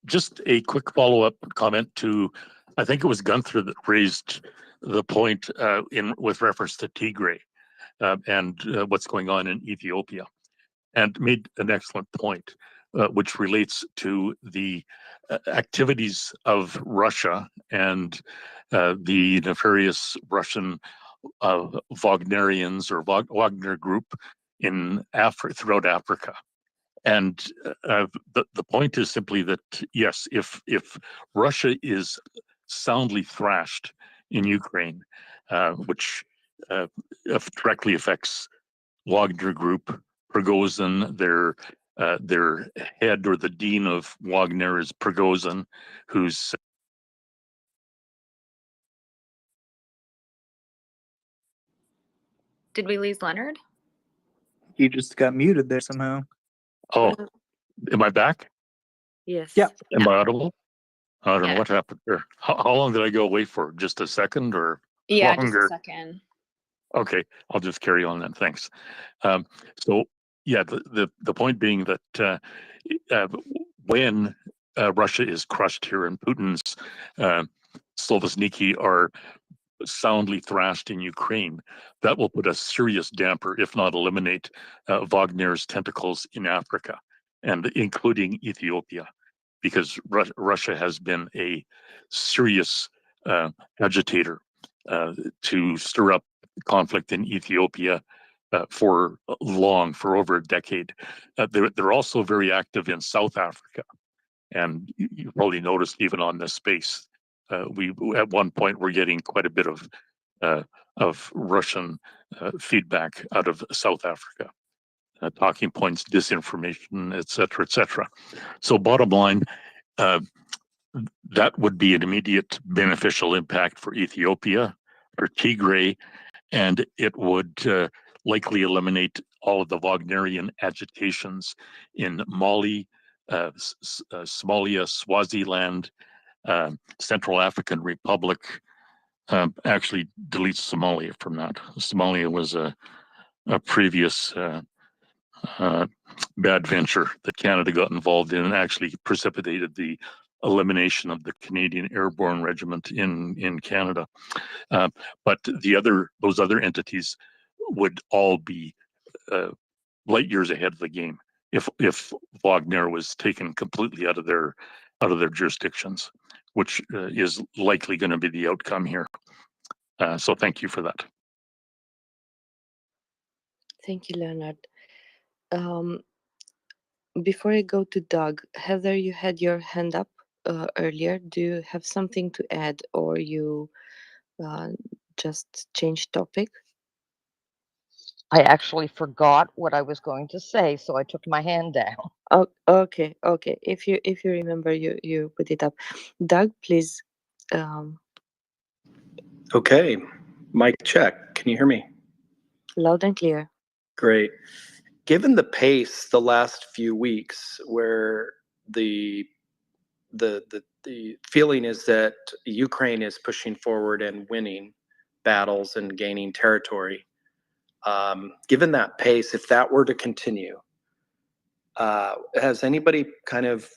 Just a quick follow-up comment to, I think it was Gunther that raised the point with reference to Tigray and what's going on in Ethiopia, and made an excellent point, which relates to the activities of Russia and the nefarious Russian Wagnerians or Wagner group in throughout Africa. And the point is simply that, yes, if Russia is soundly thrashed in Ukraine, which directly affects Wagner Group, Prigozhin, their head or the dean of Wagner is Prigozhin, who's Did we lose Leonard? He just got muted there somehow. Oh, am I back? Yes. Yeah. Am I audible? I don't know Yeah. what happened there. How long did I go away for? Just a second or Yeah, just a longer? second. Okay, I'll just carry on then. Thanks. So, yeah, the point being that when Russia is crushed here and Putin's Slovishniki are soundly thrashed in Ukraine, that will put a serious damper, if not eliminate, Wagner's tentacles in Africa, and including Ethiopia, because Russia has been a serious agitator to stir up conflict in Ethiopia for over a decade. They're also very active in South Africa, and you probably noticed even on this space, we at one point were getting quite a bit of Russian feedback out of South Africa, talking points, disinformation, etc., etc. So, bottom line, that would be an immediate beneficial impact for Ethiopia, for Tigray, and it would likely eliminate all of the Wagnerian agitations in Mali, Somalia, Swaziland, Central African Republic. Actually, delete Somalia from that. Somalia was a previous bad venture that Canada got involved in and actually precipitated the elimination of the Canadian Airborne Regiment in Canada. But those other entities would all be light years ahead of the game if Wagner was taken completely out of their jurisdictions, which is likely going to be the outcome here. So thank you for that. Thank you, Leonard. Before I go to Doug, Heather, you had your hand up earlier. Do you have something to add, or you just changed topic? I actually forgot what I was going to say, so I took my hand down. Oh, okay. If you remember, you put it up. Doug, please. Okay, mic check. Can you hear me? Loud and clear. Great. Given the pace the last few weeks, where the feeling is that Ukraine is pushing forward and winning battles and gaining territory, given that pace, if that were to continue, has anybody kind of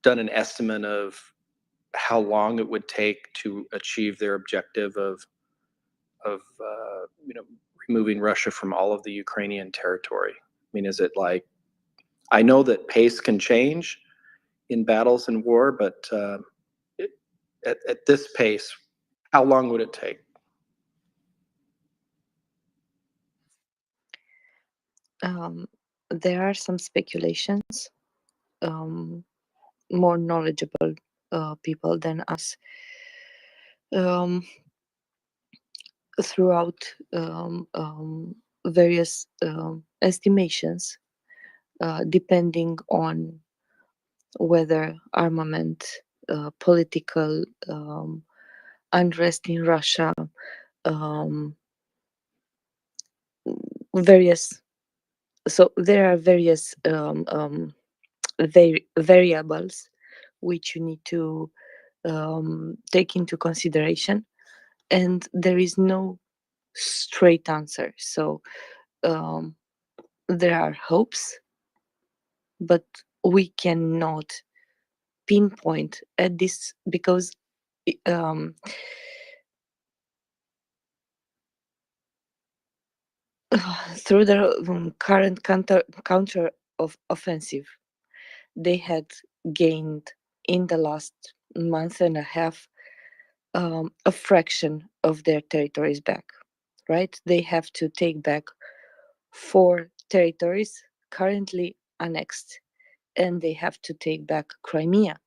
done an estimate of how long it would take to achieve their objective of removing Russia from all of the Ukrainian territory? I mean, is it like, I know that pace can change in battles and war, but at this pace, how long would it take? There are some speculations. More knowledgeable people than us throughout various estimations, depending on whether armament, political unrest in Russia, various. So there are various variables which you need to take into consideration, and there is no straight answer. So there are hopes, but we cannot pinpoint at this because through the current counter of offensive, they had gained in the last month and a half a fraction of their territories back, right? They have to take back 4 territories currently annexed, and they have to take back Crimea.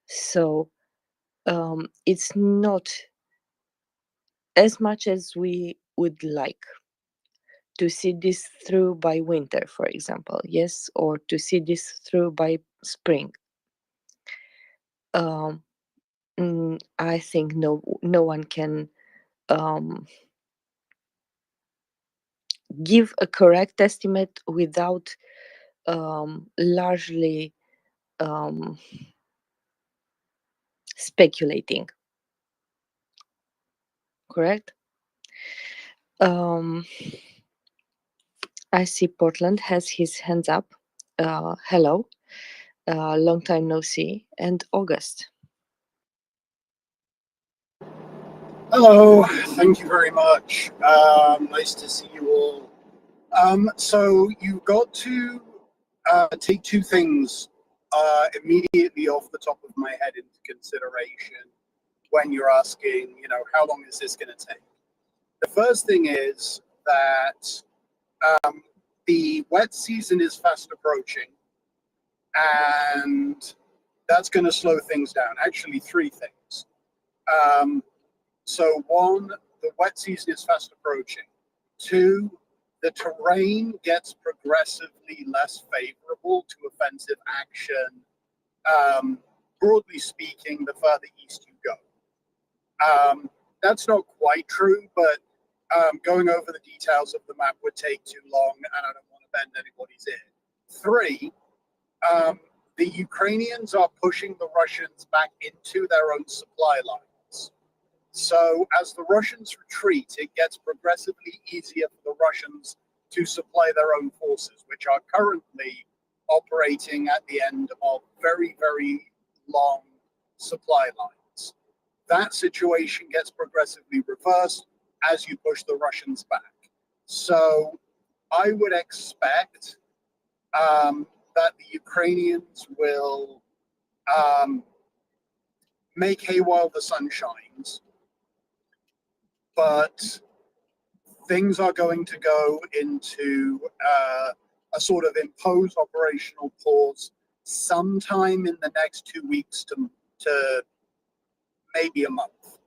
So it's not as much as we would like to see this through by winter, for example, yes, or to see this through by spring. I think no one can give a correct estimate without largely speculating. Correct? I see Portland has his hands up. Hello. Long time no see. And August. Hello, thank you very much. Nice to see you all. So you got to take two things immediately off the top of my head into consideration when you're asking, how long is this going to take? The first thing is that the wet season is fast approaching, and that's going to slow things down. Actually, three things. So one, the wet season is fast approaching. Two, the terrain gets progressively less favorable to offensive action, broadly speaking, the further east you go. That's not quite true, but going over the details of the map would take too long, and I don't want to bend anybody's ear. Three, the Ukrainians are pushing the Russians back into their own supply lines. So as the Russians retreat, it gets progressively easier for the Russians to supply their own forces, which are currently operating at the end of very, very long supply lines. That situation gets progressively reversed as you push the Russians back. So I would expect that the Ukrainians will make hay while the sun shines, but things are going to go into a sort of imposed operational pause sometime in the next 2 weeks to maybe a month.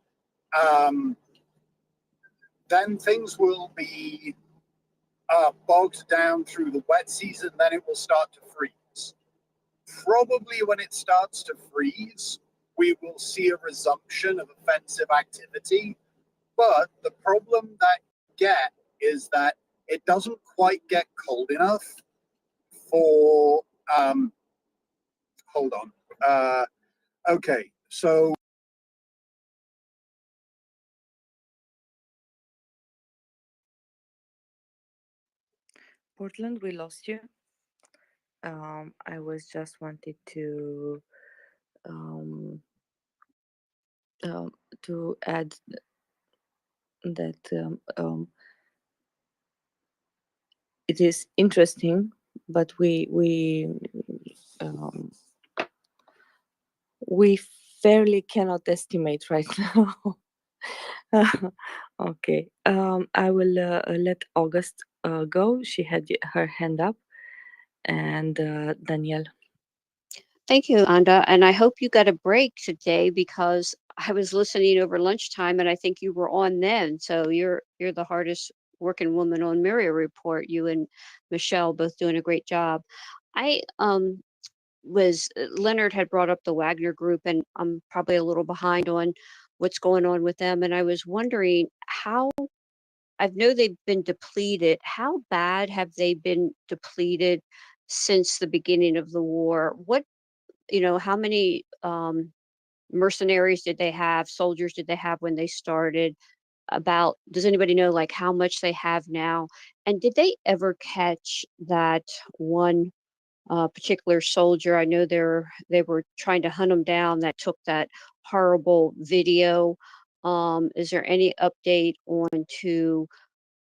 Then things will be bogged down through the wet season, then it will start to freeze. Probably when it starts to freeze, we will see a resumption of offensive activity. But the problem that you get is that it doesn't quite get cold enough for, hold on. Okay, so Portland, we lost you. I was just wanted to add that it is interesting, but we fairly cannot estimate right now. Okay, I will let August go. She had her hand up, and Danielle. Thank you, Anda. And I hope you got a break today, because I was listening over lunchtime and I think you were on then. So you're the hardest working woman on MriyaReport. You and Michelle both doing a great job. I was Leonard had brought up the Wagner Group, and I'm probably a little behind on what's going on with them. And I was wondering how, I know they've been depleted. How bad have they been depleted since the beginning of the war? How many mercenaries did they have, soldiers did they have when they started? Does anybody know like how much they have now? And did they ever catch that one particular soldier? I know they were trying to hunt him down, that took that horrible video. Is there any update on to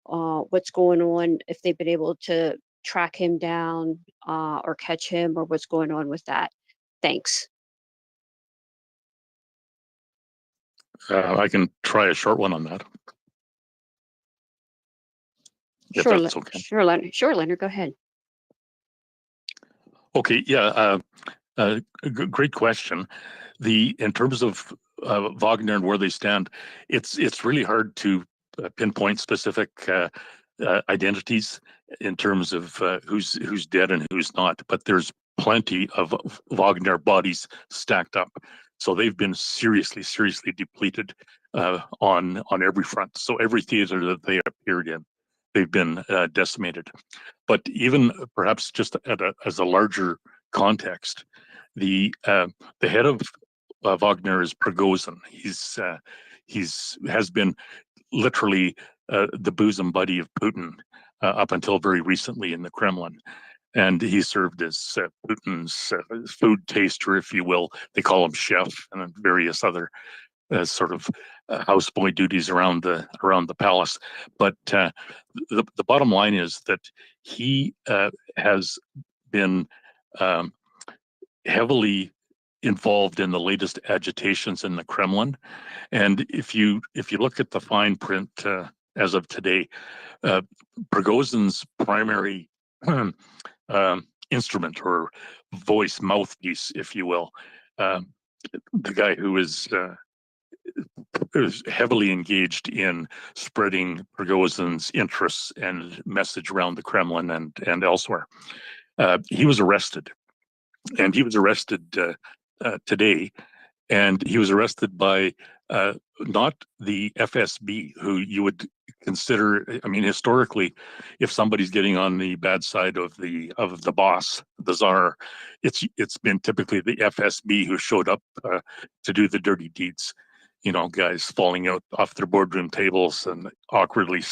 what's going on, if they've been able to track him down or catch him, or what's going on with that? Thanks. I can try a short one on that. If Sure, that's okay. Sure, Leonard, go ahead. Okay, yeah, great question. In terms of Wagner and where they stand, it's really hard to pinpoint specific identities in terms of who's dead and who's not. But there's plenty of Wagner bodies stacked up, so they've been seriously depleted on every front. So every theater that they appeared in, they've been decimated. But even perhaps just as a larger context, the head of Wagner is Prigozhin. Has been literally the bosom buddy of Putin up until very recently in the Kremlin. And he served as Putin's food taster, if you will. They call him chef, and various other sort of houseboy duties around the palace. But the bottom line is that he has been heavily involved in the latest agitations in the Kremlin. And if you look at the fine print as of today, Prigozhin's primary instrument or voice, mouthpiece, if you will, the guy who is heavily engaged in spreading Prigozhin's interests and message around the Kremlin and elsewhere. He was arrested, and he was arrested today, and he was arrested by not the FSB, who you would consider. I mean, historically, if somebody's getting on the bad side of the boss, the czar, it's been typically the FSB who showed up to do the dirty deeds. You know, guys falling out off their boardroom tables and awkwardly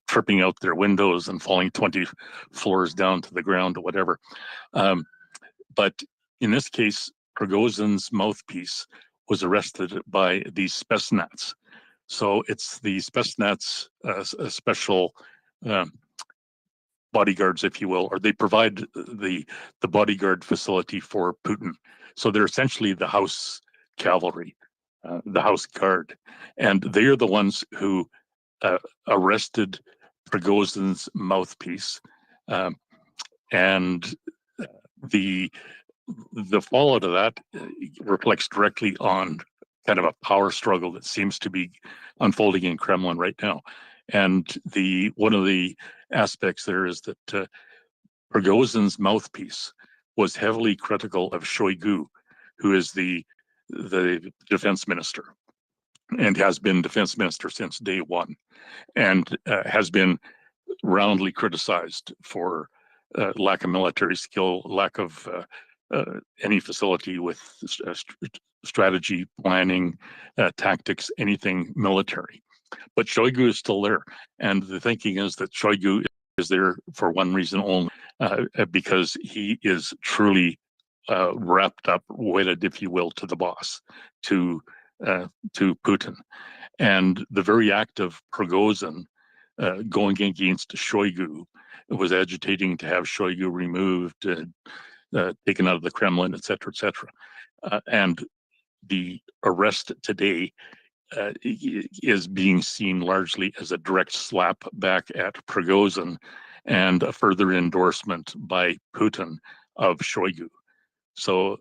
tripping out their windows and falling 20 floors down to the ground or whatever. But in this case, Prigozhin's mouthpiece was arrested by the Spetsnaz. So it's the Spetsnaz special bodyguards, if you will, or they provide the bodyguard facility for Putin. So they're essentially the house cavalry, the house guard, and they are the ones who arrested Prigozhin's mouthpiece, and the fallout of that reflects directly on kind of a power struggle that seems to be unfolding in Kremlin right now. And one of the aspects there is that Prigozhin's mouthpiece was heavily critical of Shoigu, who is the defense minister and has been defense minister since day one, and has been roundly criticized for lack of military skill, lack of any facility with strategy, planning, tactics, anything military. But Shoigu is still there. And the thinking is that Shoigu is there for one reason only, because he is truly wrapped up, wedded, if you will, to the boss, to Putin. And the very act of Prigozhin going against Shoigu was agitating to have Shoigu removed, taken out of the Kremlin, et cetera, et cetera. And the arrest today is being seen largely as a direct slap back at Prigozhin and a further endorsement by Putin of Shoigu. So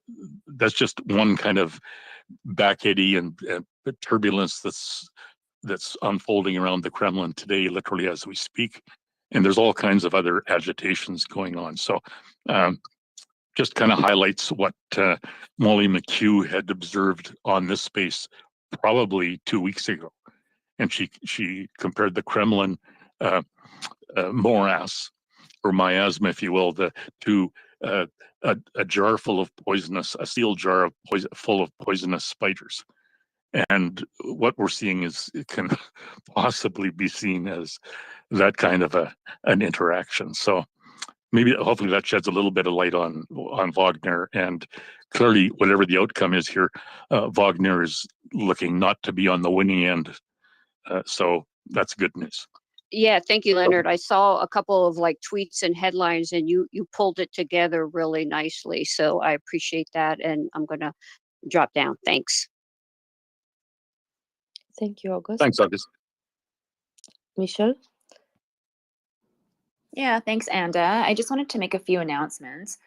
that's just one kind of back eddy and turbulence that's unfolding around the Kremlin today, literally as we speak. And there's all kinds of other agitations going on. So just kind of highlights what Molly McHugh had observed on this space probably 2 weeks ago. And she compared the Kremlin morass, or miasma, if you will, to a jar full of poisonous, a steel jar of full of poisonous spiders. And what we're seeing can possibly be seen as that kind of an interaction. So maybe, hopefully, that sheds a little bit of light on Wagner. And clearly, whatever the outcome is here, Wagner is looking not to be on the winning end. So that's good news. Yeah, thank you, Leonard. I saw a couple of like tweets and headlines, and you pulled it together really nicely. So I appreciate that, and I'm gonna drop down. Thanks. Thank you, August. Thanks, August. Michelle? Yeah, thanks, Anda. I just wanted to make a few announcements.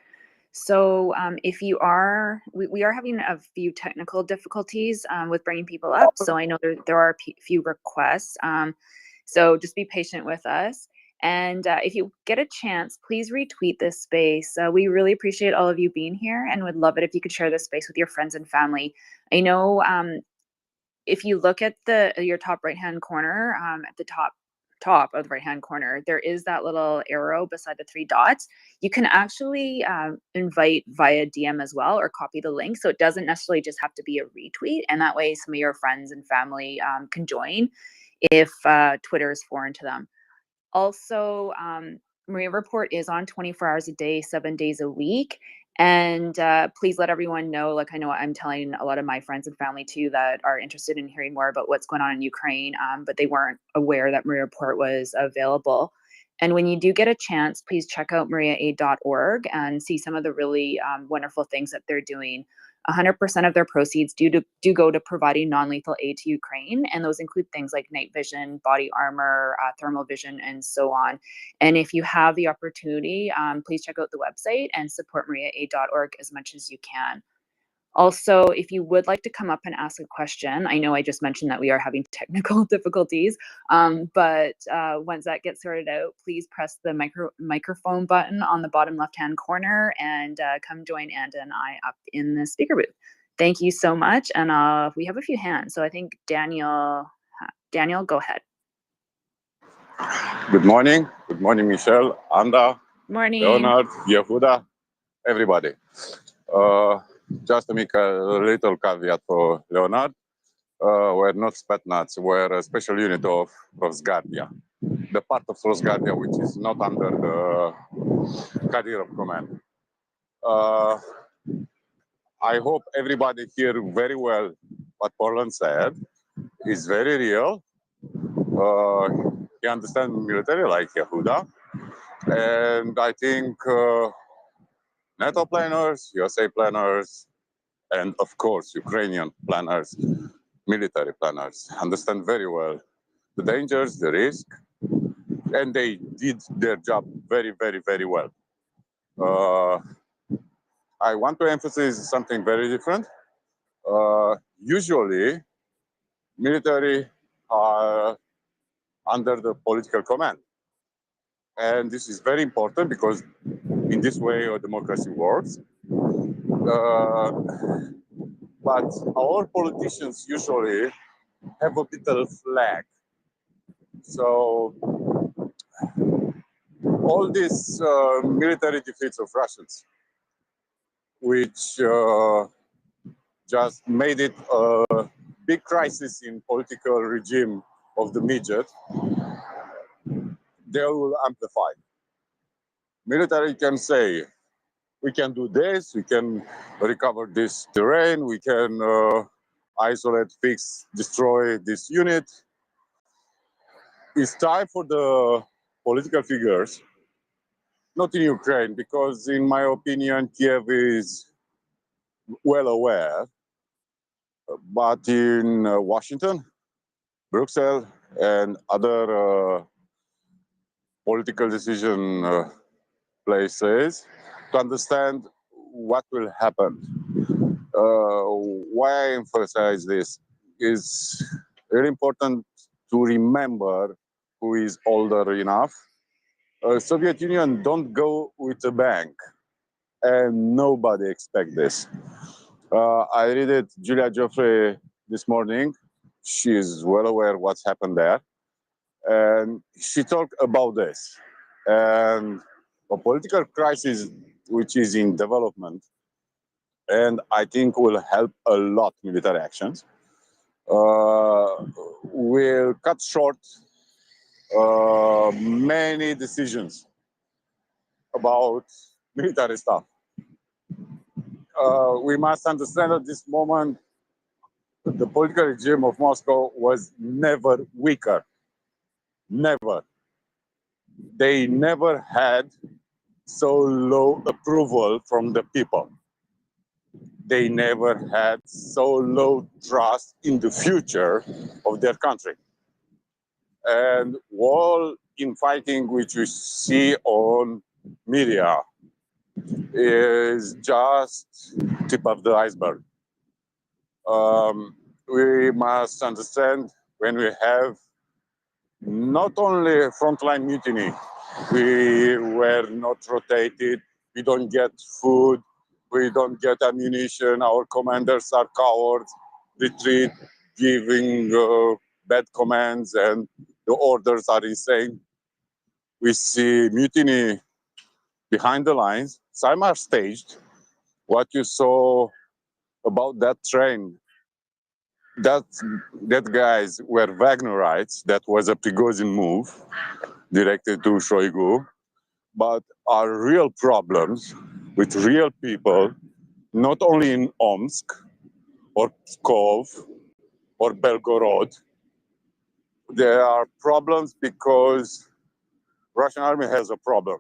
So if you are, we are having a few technical difficulties with bringing people up. So I know there are a few requests. So just be patient with us. And if you get a chance, please retweet this space. We really appreciate all of you being here and would love it if you could share this space with your friends and family. I know if you look at your top right-hand corner at the top top of the right-hand corner, there is that little arrow beside the 3 dots. You can actually invite via DM as well, or copy the link. So it doesn't necessarily just have to be a retweet. And that way some of your friends and family can join if Twitter is foreign to them. Also, MriyaReport is on 24 hours a day, 7 days a week. And please let everyone know, like I know I'm telling a lot of my friends and family too that are interested in hearing more about what's going on in Ukraine, but they weren't aware that MriyaReport was available. And when you do get a chance, please check out MriyaAid.org and see some of the really wonderful things that they're doing. 100% of their proceeds do go to providing non-lethal aid to Ukraine, and those include things like night vision, body armor, thermal vision, and so on. And if you have the opportunity, please check out the website and support MriyaAid.org as much as you can. Also, if you would like to come up and ask a question, I know I just mentioned that we are having technical difficulties, but once that gets sorted out, please press the microphone button on the bottom left-hand corner and come join Anda and I up in the speaker booth. Thank you so much. And we have a few hands. So I think Daniel, go ahead. Good morning. Good morning, Michelle, Anda, Morning. Leonard, Yehuda, everybody. Just to make a little caveat for Leonard, we're not Spetsnaz, we're a special unit of Rosguardia. The part of Rosguardia which is not under the Kadyrov command. I hope everybody hear very well what Poland said. It's very real. He understands military like Yehuda. And I think NATO planners, USA planners, and of course, Ukrainian planners, military planners, understand very well the dangers, the risk, and they did their job very, very, very well. I want to emphasize something very different. Usually, military are under the political command. And this is very important because in this way our democracy works. But our politicians usually have a little flag. So all these military defeats of Russians, which just made it a big crisis in political regime of the midget, they will amplify. Military can say, we can do this, we can recover this terrain, we can isolate, fix, destroy this unit. It's time for the political figures, not in Ukraine, because in my opinion, Kiev is well aware, but in Washington, Brussels, and other political decision places to understand what will happen. Why I emphasize this is really important to remember who is older enough. Soviet Union don't go with a bank, and nobody expect this. I read it, Julia Joffrey this morning. She is well aware what's happened there. And she talked about this. And a political crisis which is in development, and I think will help a lot military actions, will cut short many decisions about military stuff. We must understand at this moment the political regime of Moscow was never weaker. Never. They never had so low approval from the people. They never had so low trust in the future of their country. And all infighting which we see on media is just tip of the iceberg. We must understand when we have not only frontline mutiny, we were not rotated, we don't get food, we don't get ammunition, our commanders are cowards, retreat, giving bad commands, and The orders are insane. We see mutiny behind the lines. Some are staged. What you saw about that train, that guys were Wagnerites. That was a Prigozhin move directed to Shoigu. But are real problems with real people, not only in Omsk or Pskov or Belgorod. There are problems because Russian army has a problem.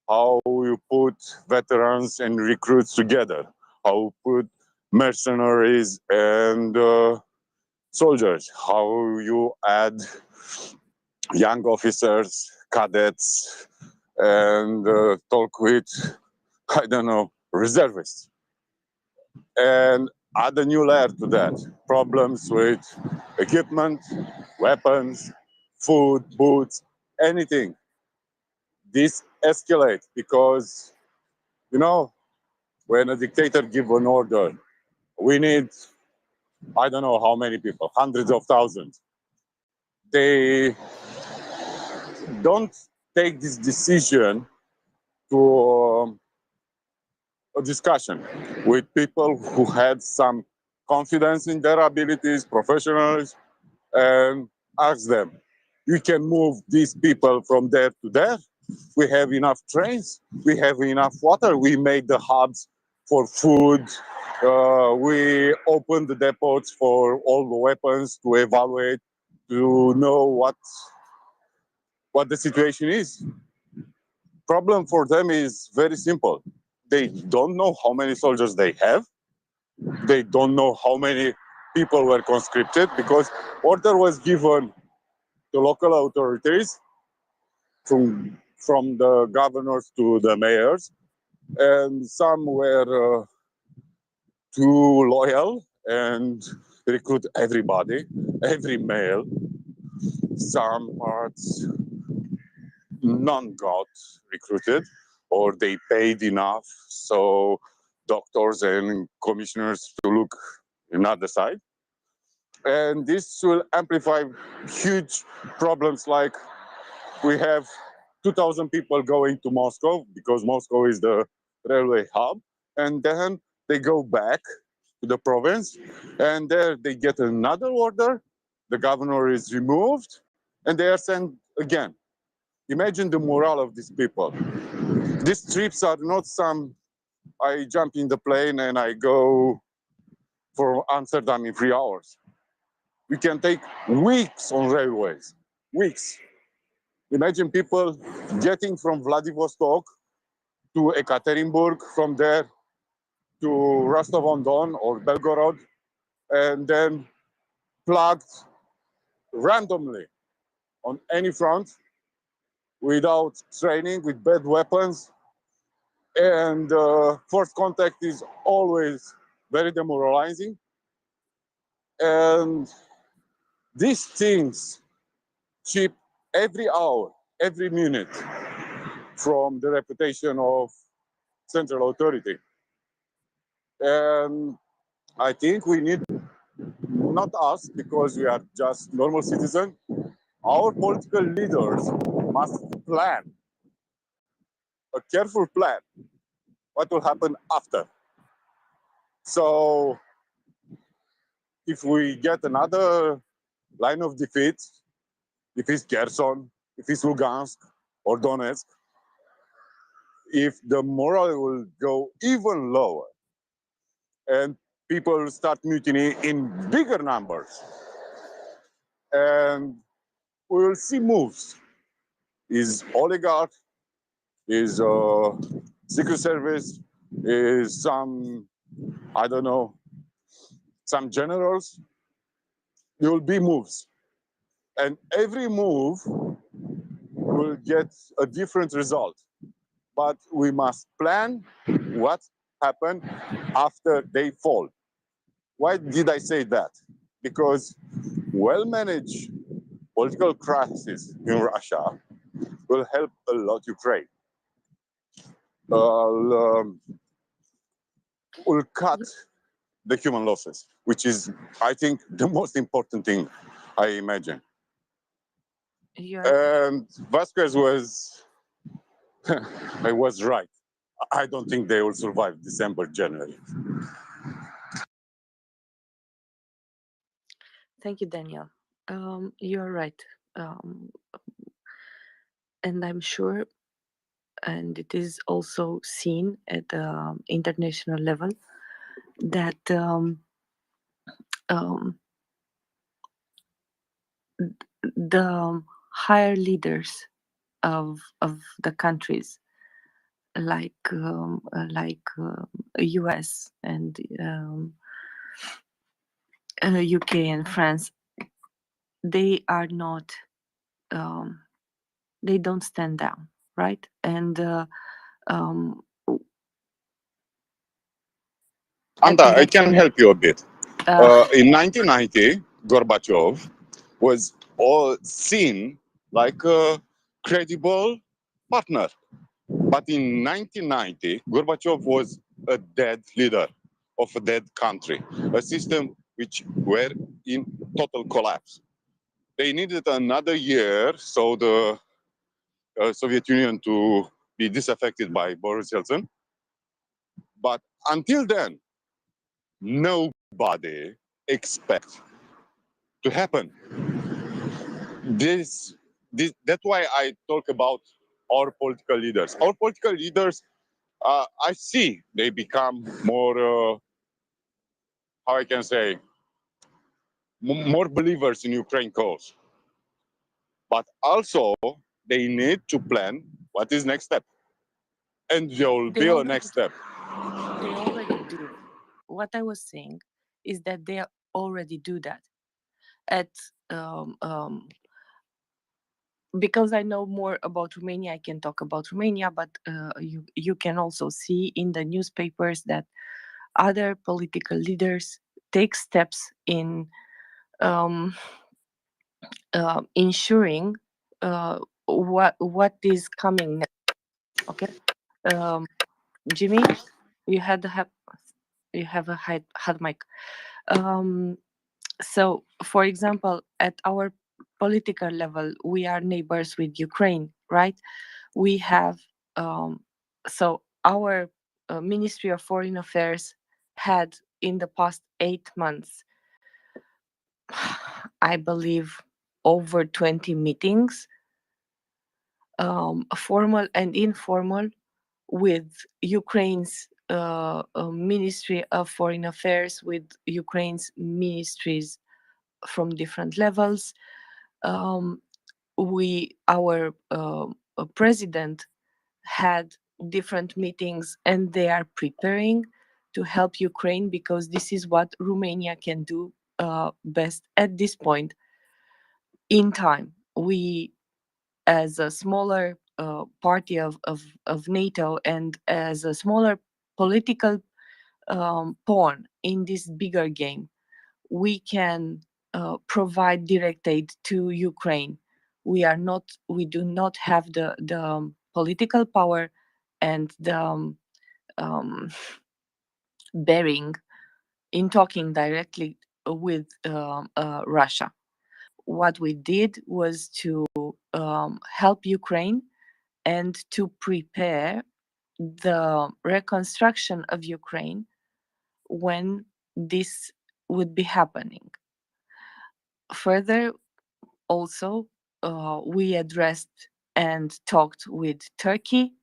How you put veterans and recruits together, how you put mercenaries and soldiers, how you add young officers, cadets, and talk with, I don't know, reservists. And add a new layer to that. Problems with equipment, weapons, food, boots, anything. This escalates because, you know, when a dictator gives an order, we need, I don't know how many people, hundreds of thousands. They don't take this decision to a discussion with people who had some confidence in their abilities, professionals, and ask them, we can move these people from there to there. We have enough trains. We have enough water. We made the hubs for food. We opened the depots for all the weapons to evaluate, to know what the situation is. Problem for them is very simple. They don't know how many soldiers they have. They don't know how many people were conscripted because order was given to local authorities from the governors to the mayors, and some were too loyal and recruit everybody, every male. Some parts none got recruited, or they paid enough so doctors and commissioners to look another side. And this will amplify huge problems like we have 2,000 people going to Moscow because Moscow is the railway hub, and then they go back to the province, and there they get another order, the governor is removed, and they are sent again. Imagine the morale of these people. These trips are not some, I jump in the plane and I go for Amsterdam in 3 hours. We can take weeks on railways, weeks. Imagine people getting from Vladivostok to Ekaterinburg, from there to Rostov-on-Don or Belgorod, and then plugged randomly on any front without training, with bad weapons. And first contact is always very demoralizing. And these things chip every hour, every minute from the reputation of central authority. And I think we need, not us, because we are just normal citizens, our political leaders must plan, a careful plan, what will happen after. So if we get another line of defeat, if it's Kherson, if it's Lugansk or Donetsk, if the morale will go even lower and people will start mutiny in bigger numbers, and we will see moves. Is oligarch, is secret service, is some, I don't know, some generals. There will be moves. And every move will get a different result. But we must plan what happened after they fall. Why did I say that? Because well-managed political crisis in Russia will help a lot Ukraine. Will cut the human losses, which is, I think, the most important thing I imagine. And Vasquez was, I was right. I don't think they will survive December, January. Thank you, Daniel. You're right. And I'm sure, and it is also seen at the international level, that the higher leaders of the countries, like US and UK and France, they are not, they don't stand down, right? And Anta, I can help you a bit. uh, In 1990, Gorbachev was all seen like a credible partner. But in 1990, Gorbachev was a dead leader of a dead country, a system which were in total collapse. They needed another year so the Soviet Union to be disaffected by Boris Yeltsin. But until then, nobody expect to happen. That's why I talk about our political leaders. Our political leaders, I see they become more, how I can say, more believers in Ukraine cause. But also, they need to plan what is next step. And there will they be a already next step. they already do. What I was saying is that they already do that at because I know more about Romania, I can talk about Romania, but you can also see in the newspapers that other political leaders take steps in ensuring what is coming next. Okay, Jimmy, you you have a hard mic. So, for example, at our political level, we are neighbors with Ukraine, right? We have so our Ministry of Foreign Affairs had in the past 8 months, I believe, over 20 meetings, formal and informal, with Ukraine's Ministry of Foreign Affairs, with Ukraine's ministries from different levels. Our president had different meetings, and they are preparing to help Ukraine, because this is what Romania can do best at this point in time. We, as a smaller party of NATO, and as a smaller political pawn in this bigger game, we can provide direct aid to Ukraine. We do not have the political power and the bearing in talking directly with Russia. What we did was to help Ukraine and to prepare the reconstruction of Ukraine when this would be happening. Further, also, we addressed and talked with Turkey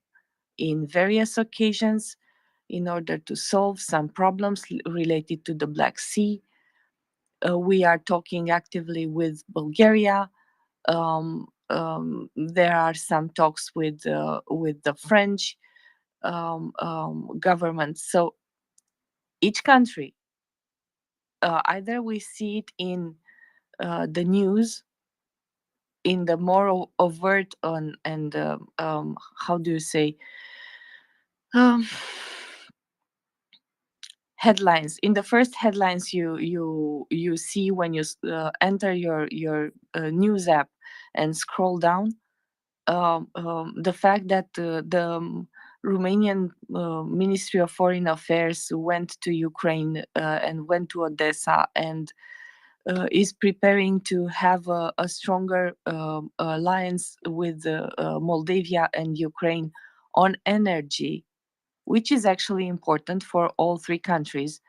in various occasions in order to solve some problems related to the Black Sea. We are talking actively with Bulgaria. There are some talks with the French government. So each country, either we see it in the news, in the more overt and how do you say, headlines. In the first headlines you see when you enter your news app and scroll down, the fact that the Romanian Ministry of Foreign Affairs went to Ukraine and went to Odessa and is preparing to have a stronger alliance with Moldavia and Ukraine on energy, which is actually important for all three countries.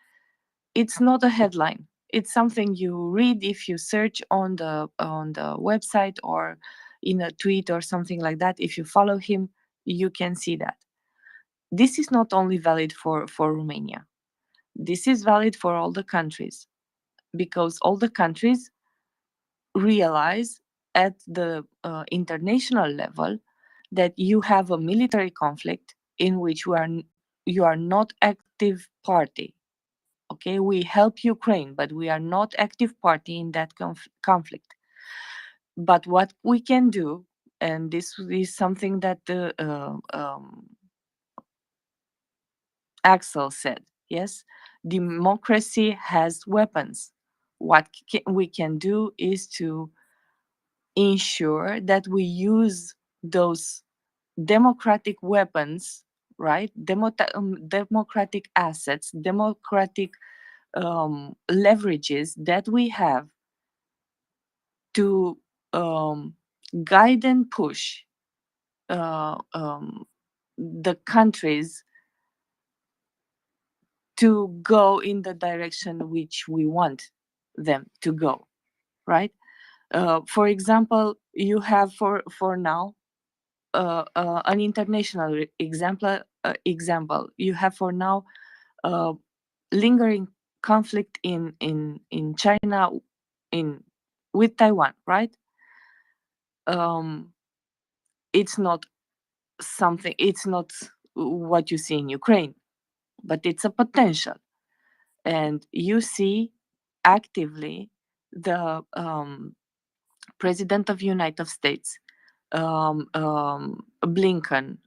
It's not a headline. It's something you read if you search on the website or in a tweet or something like that. If you follow him, you can see that. This is not only valid for Romania. This is valid for all the countries, because all the countries realize at the international level that you have a military conflict in which you are not active party. Okay, we help Ukraine, but we are not active party in that conflict. But what we can do, and this is something that Axel said, yes, democracy has weapons. What we can do is to ensure that we use those democratic weapons, right? Democratic assets, democratic leverages that we have to guide and push the countries to go in the direction which we want them to go, right? For example, you have for now an international example. You have for now lingering conflict in China with Taiwan, right? It's not something. It's not what you see in Ukraine, but it's a potential, and you see actively the President of United States, Blinken,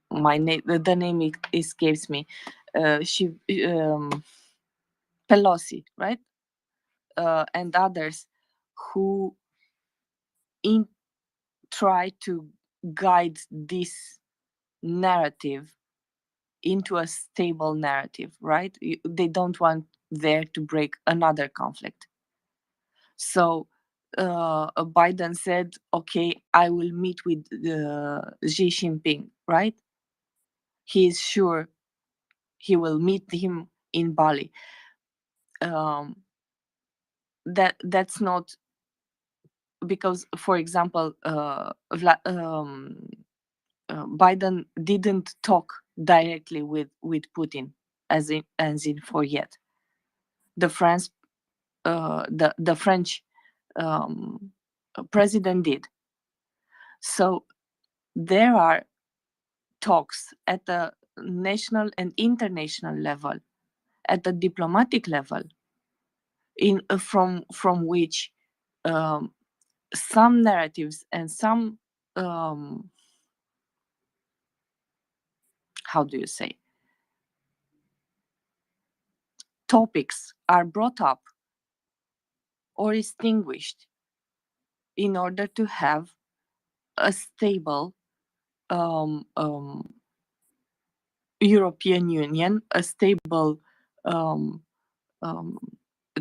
my name, the name escapes me. She Pelosi, right, and others who try to guide this narrative into a stable narrative, right? They don't want there to break another conflict. So Biden said, okay, I will meet with Xi Jinping, right? He is sure he will meet him in Bali. That's not because, for example, Biden didn't talk directly with Putin as in for yet. The French president did. So there are talks at the national and international level, at the diplomatic level, from which some narratives and some how do you say, topics are brought up or extinguished in order to have a stable European Union, a stable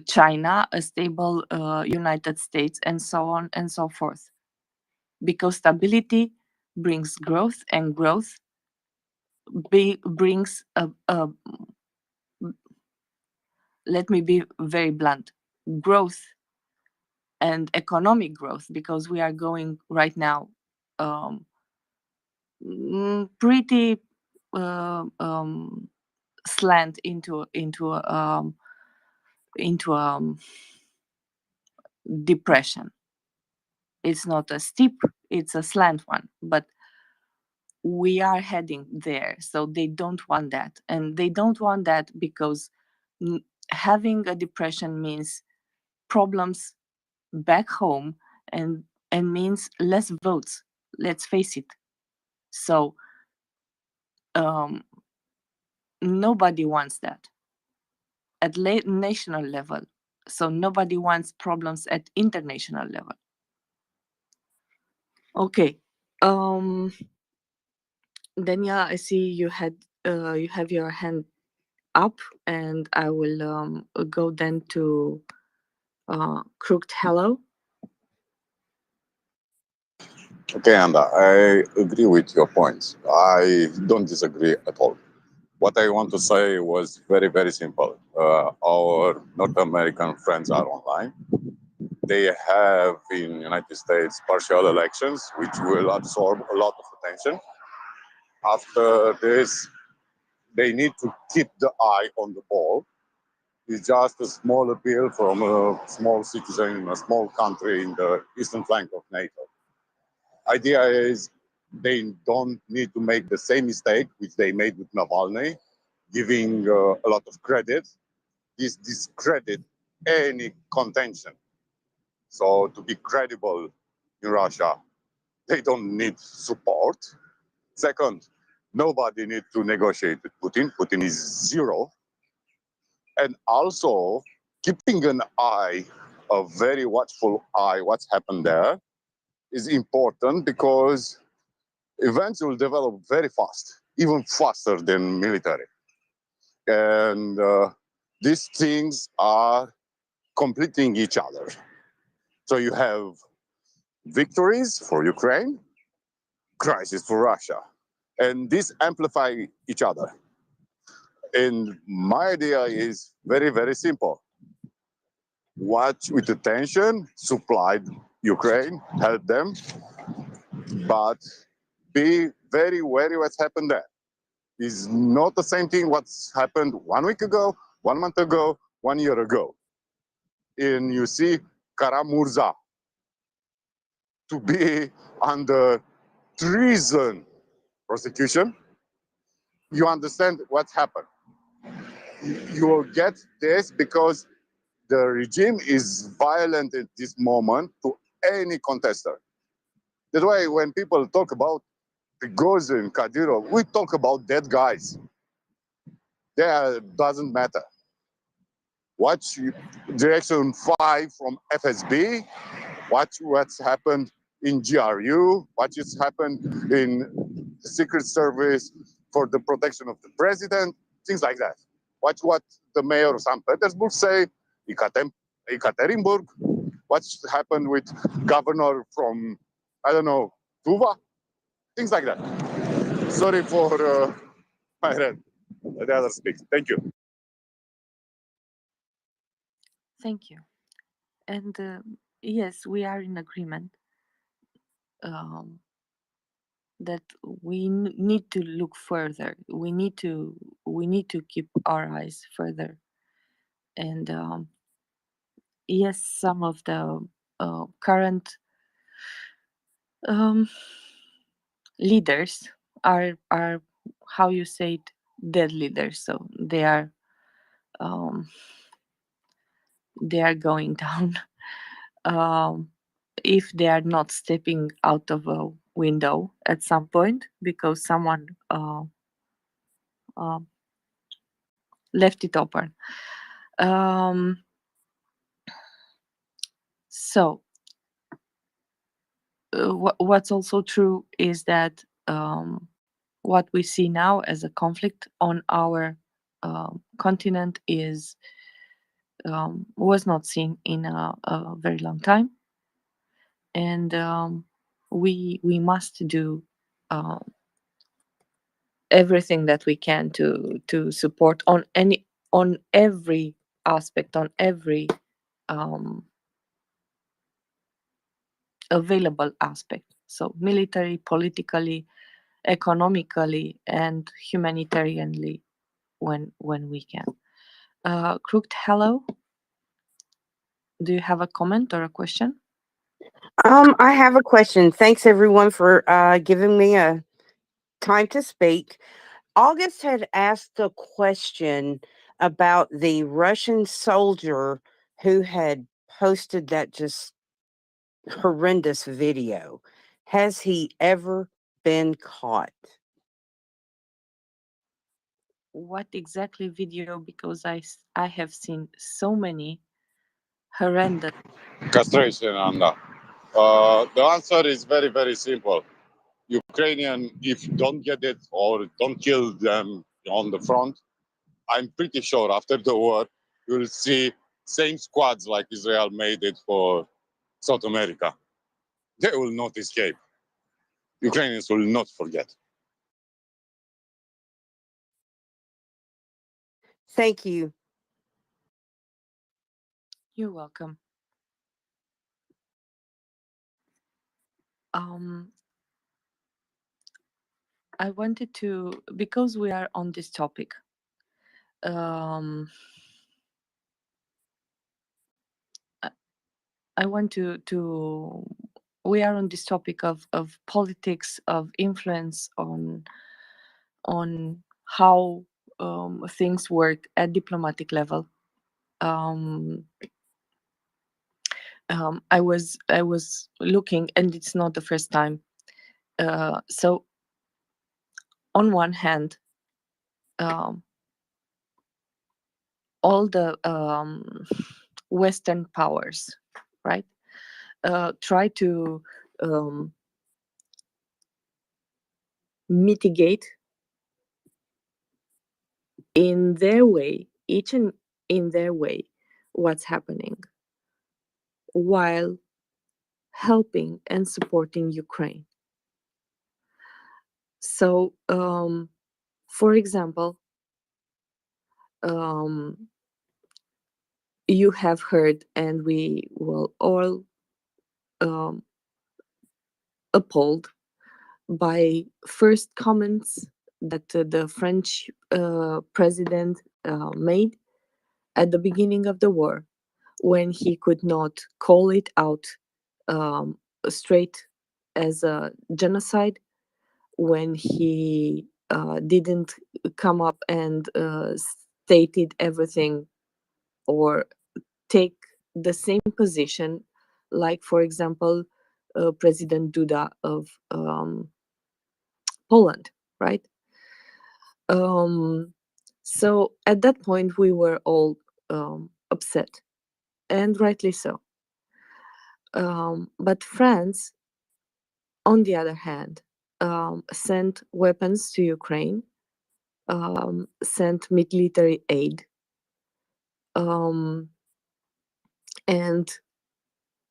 China, a stable United States, and so on and so forth. Because stability brings growth, and growth brings let me be very blunt, growth and economic growth, because we are going right now pretty slant into depression. It's not a steep, it's a slant one, but we are heading there. So they don't want that, and they don't want that because having a depression means problems back home and means less votes. Let's face it. So nobody wants that at national level. So nobody wants problems at international level. Okay. Then yeah, I see you have your hand up, and I will go then to Crooked Hello. Okay, and I agree with your points. I don't disagree at all. What I want to say was very, very simple. Our North American friends are online. They have in United States partial elections, which will absorb a lot of attention. After this, they need to keep the eye on the ball. It's just a small appeal from a small citizen in a small country in the eastern flank of NATO. Idea is they don't need to make the same mistake which they made with Navalny, giving a lot of credit. This discredit any contention. So to be credible in Russia, they don't need support. Second, nobody needs to negotiate with Putin. Putin is zero. And also keeping an eye, a very watchful eye, what's happened there is important because events will develop very fast, even faster than military. And these things are completing each other. So you have victories for Ukraine, crisis for Russia. And these amplify each other. And my idea is very, very simple. Watch with attention, supplied Ukraine, help them, but be very wary what's happened there. It's not the same thing what's happened 1 week ago, 1 month ago, 1 year ago. And you see Karamurza to be under treason prosecution. You understand what's happened. You will get this because the regime is violent at this moment to any contester. That's why when people talk about Prigozhin, Kadyrov, we talk about dead guys. That doesn't matter. Watch Direction 5 from FSB, watch what's happened in GRU, watch what's happened in the Secret Service for the protection of the president, things like that. Watch what the mayor of St. Petersburg say, Ekaterinburg, what's happened with governor from, I don't know, Tuva, things like that. Sorry for my rant. The other speaks. Thank you. Thank you. And yes, we are in agreement that we need to look further. We need to keep our eyes further. And yes, some of the current leaders are how you say it, dead leaders. So they are going down. If they are not stepping out of a window at some point because someone left it open. So what's also true is that what we see now as a conflict on our continent is was not seen in a very long time, and we must do everything that we can to support on every aspect, on every available aspect. So military, politically, economically, and humanitarianly when we can. Crooked, hello. Do you have a comment or a question? I have a question. Thanks everyone for giving me a time to speak. August had asked a question about the Russian soldier who had posted that just horrendous video. Has he ever been caught? What exactly video? Because I have seen so many horrendous. Castration, Anna. The answer is very, very simple. Ukrainian, if don't get it or don't kill them on the front, I'm pretty sure after the war, you'll see same squads like Israel made it for South America. They will not escape. Ukrainians will not forget. Thank you. You're welcome. I wanted to, because we are on this topic, I want to we are on this topic of politics, of influence on how things work at diplomatic level. I was looking, and it's not the first time. So on one hand, all the Western powers, right, try to mitigate in their way, each and in their way, what's happening, while helping and supporting Ukraine. So, for example, you have heard, and we will all appalled by first comments that the French president made at the beginning of the war, when he could not call it out straight as a genocide, when he didn't come up and stated everything or take the same position, like, for example, President Duda of Poland, right? So at that point, we were all upset, and rightly so. But France, on the other hand, sent weapons to Ukraine, sent military aid, and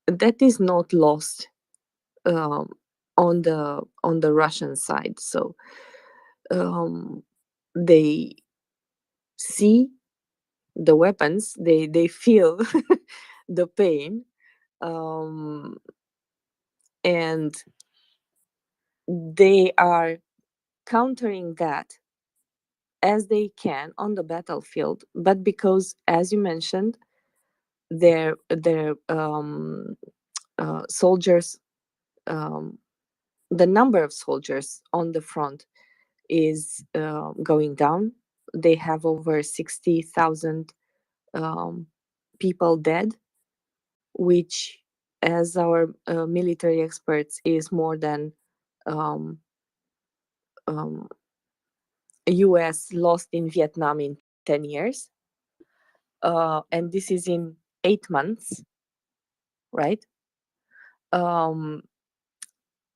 that is not lost on the Russian side. So they see the weapons, they feel the pain, and they are countering that as they can on the battlefield. But because, as you mentioned, their soldiers, the number of soldiers on the front is going down. They have over 60,000 people dead, which, as our military experts, is more than US lost in Vietnam in 10 years. And this is in 8 months, right?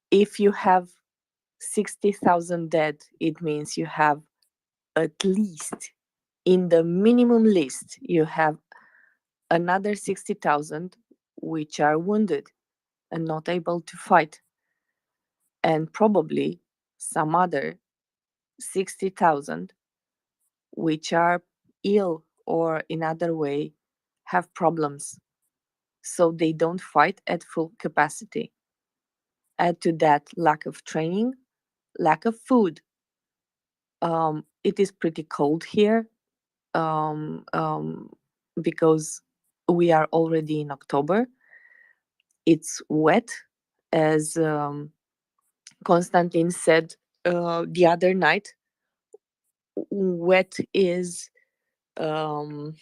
If you have 60,000 dead, it means you have at least, in the minimum list, you have another 60,000 which are wounded and not able to fight, and probably some other 60,000 which are ill or in other way have problems, so they don't fight at full capacity. Add to that lack of training, lack of food. It is pretty cold here, because we are already in October. It's wet, as Konstantin said the other night. Wet is the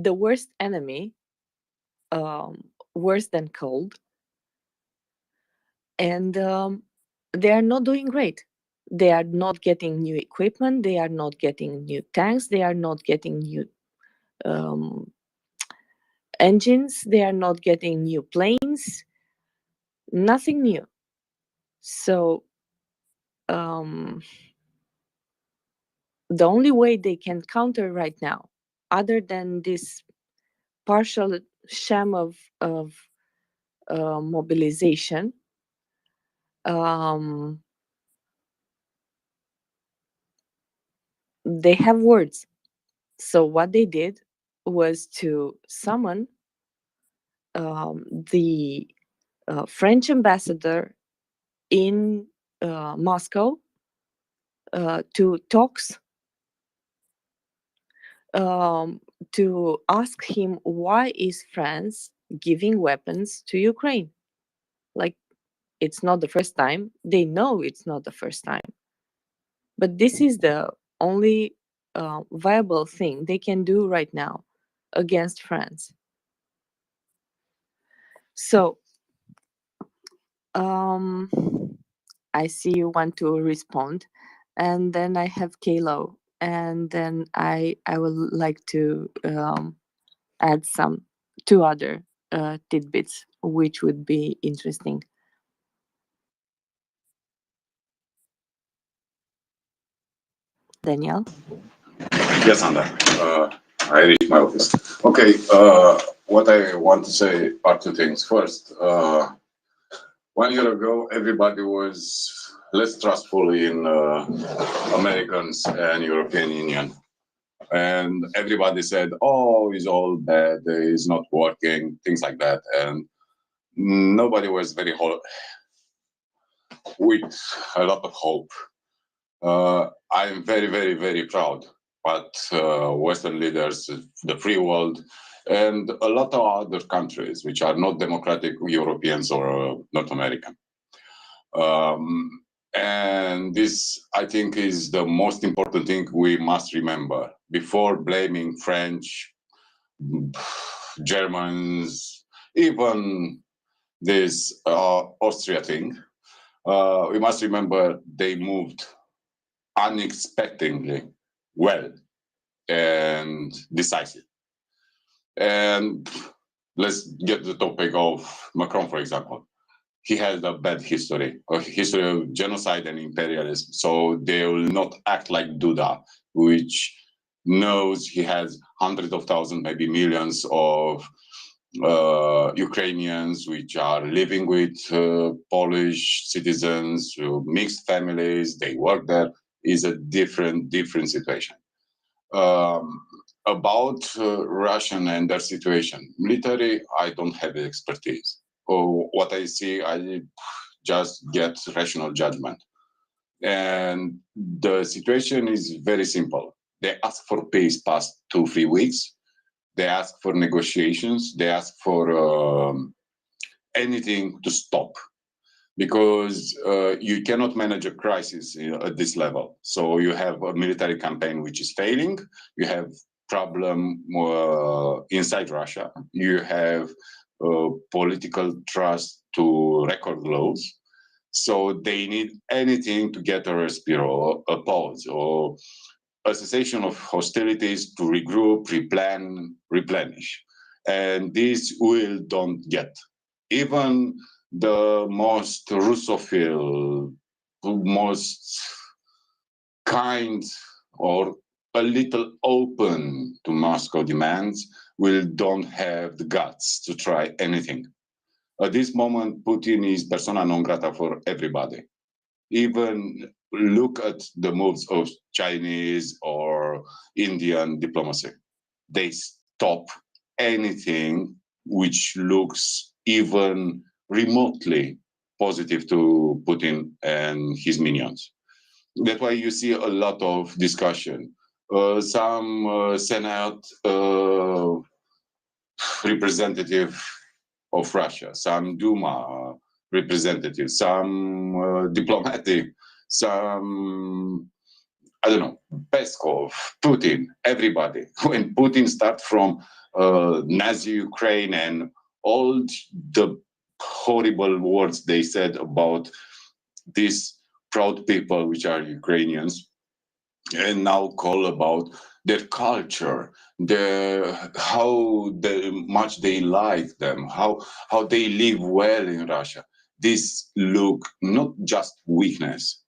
worst enemy, worse than cold, and they are not doing great. They are not getting new equipment, they are not getting new tanks, they are not getting new engines, they are not getting new planes, nothing new. So um, the only way they can counter right now, other than this partial sham of mobilization, they have words. So what they did was to summon the French ambassador in Moscow to talks, to ask him why is France giving weapons to Ukraine. Like, it's not the first time. They know it's not the first time. But this is the only viable thing they can do right now against France. So I see you want to respond, and then I have Kalo, and then I would like to add some two other tidbits which would be interesting. Daniel? Yes, Anda. I reached my office. Okay, what I want to say are two things. First, 1 year ago, everybody was less trustful in Americans and European Union. And everybody said, oh, it's all bad, it's not working, things like that. And nobody was with a lot of hope. I'm very, very, very proud. But Western leaders, the free world, and a lot of other countries which are not democratic Europeans or North American. And this, I think, is the most important thing we must remember before blaming French, Germans, even this Austria thing. We must remember they moved unexpectedly well and decisive. And let's get the topic of Macron, for example. He has a bad history, a history of genocide and imperialism. So they will not act like Duda, which knows he has hundreds of thousands, maybe millions of Ukrainians which are living with Polish citizens, mixed families, they work there, is a different situation. About Russian and their situation, military, I don't have the expertise. What I see, I just get rational judgment. And the situation is very simple. They ask for peace past 2-3 weeks. They ask for negotiations. They ask for anything to stop, because you cannot manage a crisis at this level. So you have a military campaign which is failing. You have problem inside Russia. You have political trust to record lows. So they need anything to get a respiro, a pause, or a cessation of hostilities to regroup, replan, replenish. And this will don't get. Even the most Russophile, most kind or a little open to Moscow demands will don't have the guts to try anything. At this moment, Putin is persona non grata for everybody. Even look at the moves of Chinese or Indian diplomacy. They stop anything which looks even remotely positive to Putin and his minions. That's why you see a lot of discussion. Some Senate representative of Russia, some Duma representatives, some diplomatic, some, I don't know, Peskov, Putin, everybody. When Putin starts from Nazi Ukraine and all the horrible words they said about these proud people, which are Ukrainians, and now call about their culture, how much they like them, how they live well in Russia. This look not just weakness,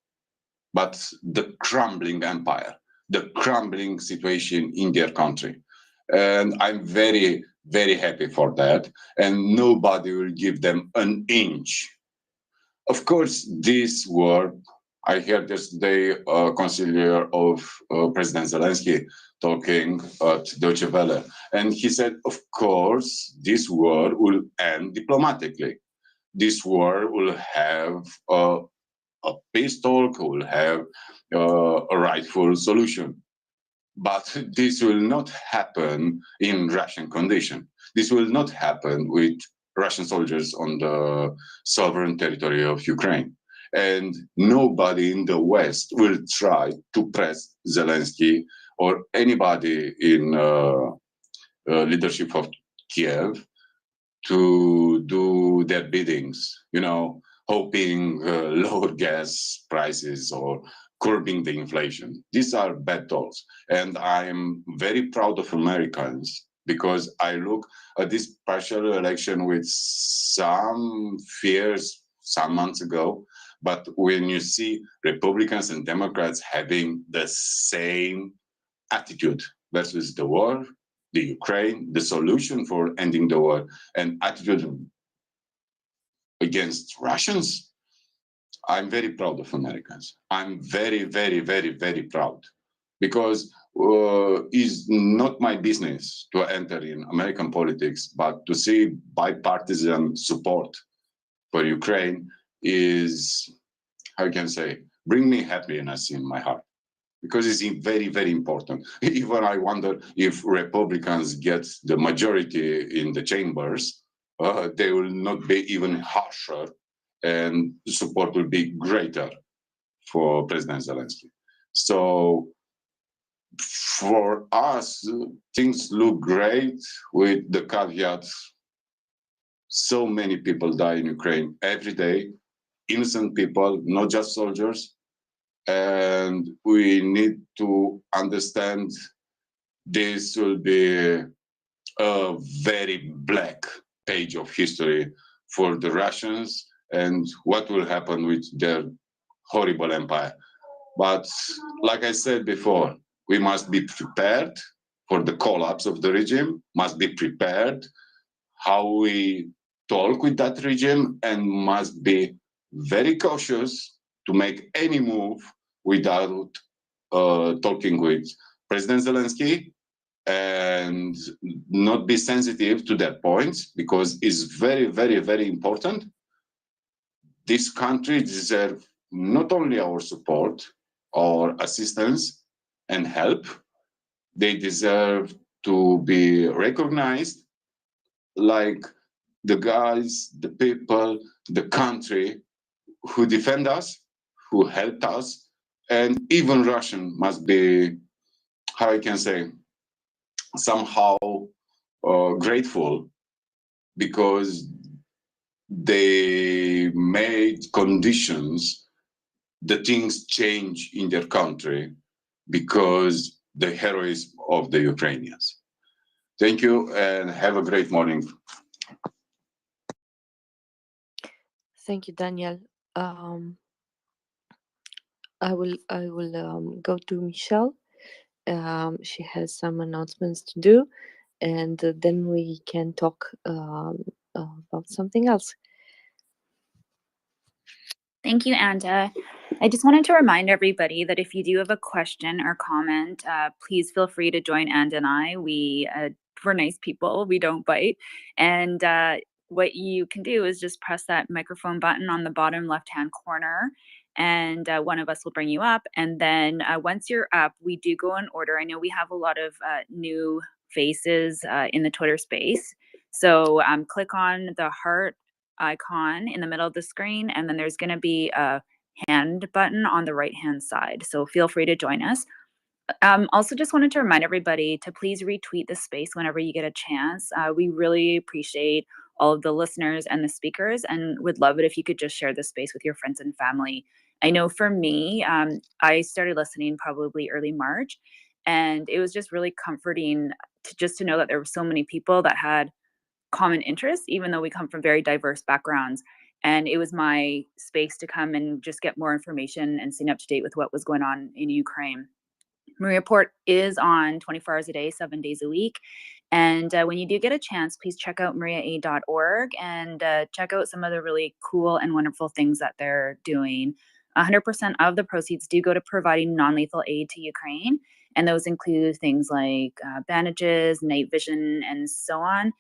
but the crumbling empire, the crumbling situation in their country. And I'm very, very happy for that. And nobody will give them an inch. Of course, this war, I heard yesterday a conciliar of President Zelensky talking at Deutsche Welle, and he said, of course, this war will end diplomatically. This war will have a peace talk, will have a rightful solution. But this will not happen in Russian condition. This will not happen with Russian soldiers on the sovereign territory of Ukraine. And nobody in the West will try to press Zelensky or anybody in leadership of Kiev to do their biddings, hoping lower gas prices or curbing the inflation. These are bad tools. And I'm very proud of Americans because I look at this partial election with some fears some months ago. But when you see Republicans and Democrats having the same attitude versus the war, the Ukraine, the solution for ending the war, and attitude against Russians, I'm very proud of Americans. I'm very, very, very, very proud because it's not my business to enter in American politics, but to see bipartisan support for Ukraine is, how can I say, bring me happiness in my heart. Because it's very, very important. Even I wonder if Republicans get the majority in the chambers, they will not be even harsher and the support will be greater for President Zelensky. So for us, things look great with the caveat, so many people die in Ukraine every day, innocent people, not just soldiers. And we need to understand this will be a very black page of history for the Russians and what will happen with their horrible empire. But like I said before, we must be prepared for the collapse of the regime, must be prepared how we talk with that regime, and must be very cautious to make any move without talking with President Zelensky and not be sensitive to their points, because it's very, very, very important. This country deserves not only our support or assistance and help, they deserve to be recognized like the guys, the people, the country who defend us, who helped us, and even Russian must be, how I can say, somehow grateful because they made conditions the things change in their country because the heroism of the Ukrainians. Thank you and have a great morning. Thank you, Daniel. I will go to Michelle. She has some announcements to do, and then we can talk about something else. Thank you, Anta. I just wanted to remind everybody that if you do have a question or comment, please feel free to join Anta and I. We're nice people. We don't bite. And what you can do is just press that microphone button on the bottom left-hand corner, and one of us will bring you up. And then once you're up, we do go in order. I know we have a lot of new faces in the Twitter space. So click on the heart icon in the middle of the screen, and then there's going to be a hand button on the right hand side, so feel free to join us. Also just wanted to remind everybody to please retweet the space whenever you get a chance. We really appreciate all of the listeners and the speakers, and would love it if you could just share the space with your friends and family. I know for me, I started listening probably early March, and it was just really comforting to know that there were so many people that had common interests, even though we come from very diverse backgrounds. And it was my space to come and just get more information and stay up to date with what was going on in Ukraine. MriyaReport is on 24 hours a day, 7 days a week. And when you do get a chance, please check out MriyaAid.org and check out some of the really cool and wonderful things that they're doing. 100% of the proceeds do go to providing non-lethal aid to Ukraine. And those include things like bandages, night vision, and so on.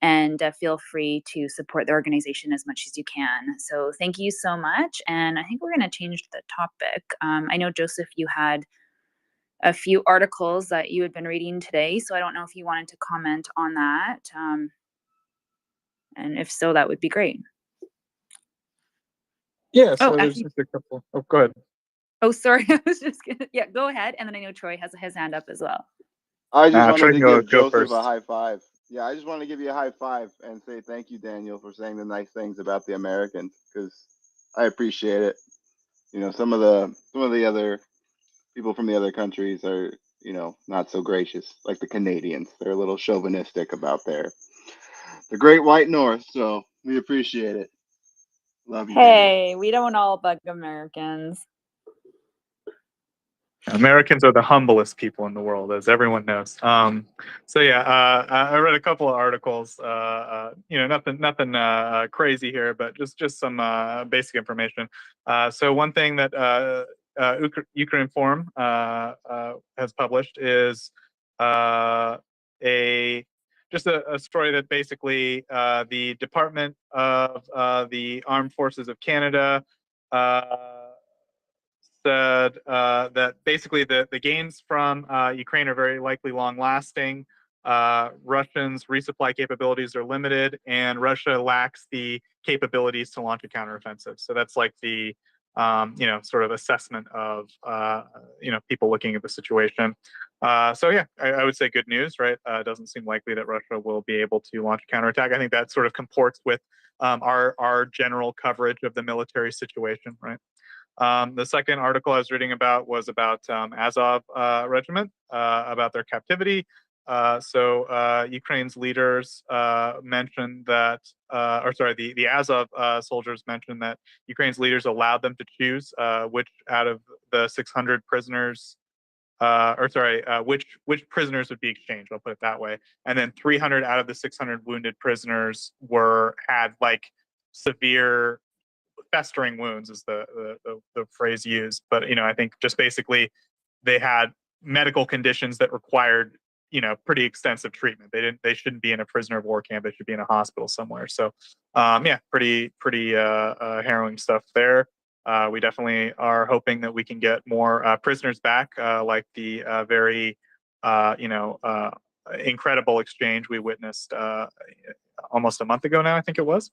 And feel free to support the organization as much as you can. So thank you so much. And I think we're going to change the topic. I know, Joseph, you had a few articles that you had been reading today, so I don't know if you wanted to comment on that. And if so, that would be great. Yeah, so Oh, there's actually, just a couple. Oh, go ahead. oh, sorry. I was just gonna, yeah, go ahead. And then I know Troy has his hand up as well. I just Troy wanted to can give go Joseph first. a high five. Yeah, I just want to give you a high five and say thank you, Daniel, for saying the nice things about the Americans, because I appreciate it. You know, some of the other people from the other countries are, you know, not so gracious, like the Canadians. They're a little chauvinistic about the Great White North. So we appreciate it. Love you, Daniel. Hey, we don't all bug Americans. Americans are the humblest people in the world, as everyone knows. So yeah, I read a couple of articles. You know, nothing crazy here, but just some basic information. So one thing that Ukraine Forum has published is just a story that basically the Department of the Armed Forces of Canada said that basically the gains from Ukraine are very likely long-lasting. Russians' resupply capabilities are limited, and Russia lacks the capabilities to launch a counteroffensive. So that's like the you know, sort of assessment of you know, people looking at the situation. So yeah, I would say good news, right? It doesn't seem likely that Russia will be able to launch a counterattack. I think that sort of comports with our general coverage of the military situation, right? The second article I was reading about was about Azov regiment, about their captivity. Ukraine's leaders mentioned that, or sorry, the Azov soldiers mentioned that Ukraine's leaders allowed them to choose which out of the 600 prisoners, which prisoners would be exchanged. I'll put it that way. And then 300 out of the 600 wounded prisoners had like severe festering wounds is the phrase used. But, you know, I think just basically they had medical conditions that required, you know, pretty extensive treatment. They shouldn't be in a prisoner of war camp. They should be in a hospital somewhere. So, yeah, pretty harrowing stuff there. We definitely are hoping that we can get more prisoners back, like the very, incredible exchange we witnessed almost a month ago now, I think it was.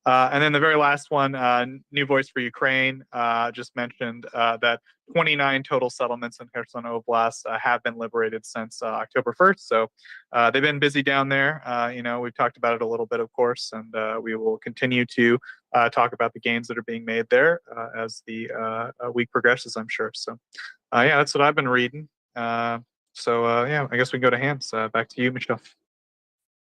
And then the very last one, New Voice for Ukraine, just mentioned that 29 total settlements in Kherson Oblast have been liberated since October 1st. So they've been busy down there. You know, we've talked about it a little bit, of course, and we will continue to talk about the gains that are being made there as the week progresses, I'm sure. So yeah, that's what I've been reading. Yeah, I guess we can go to Hans. Back to you, Michelle.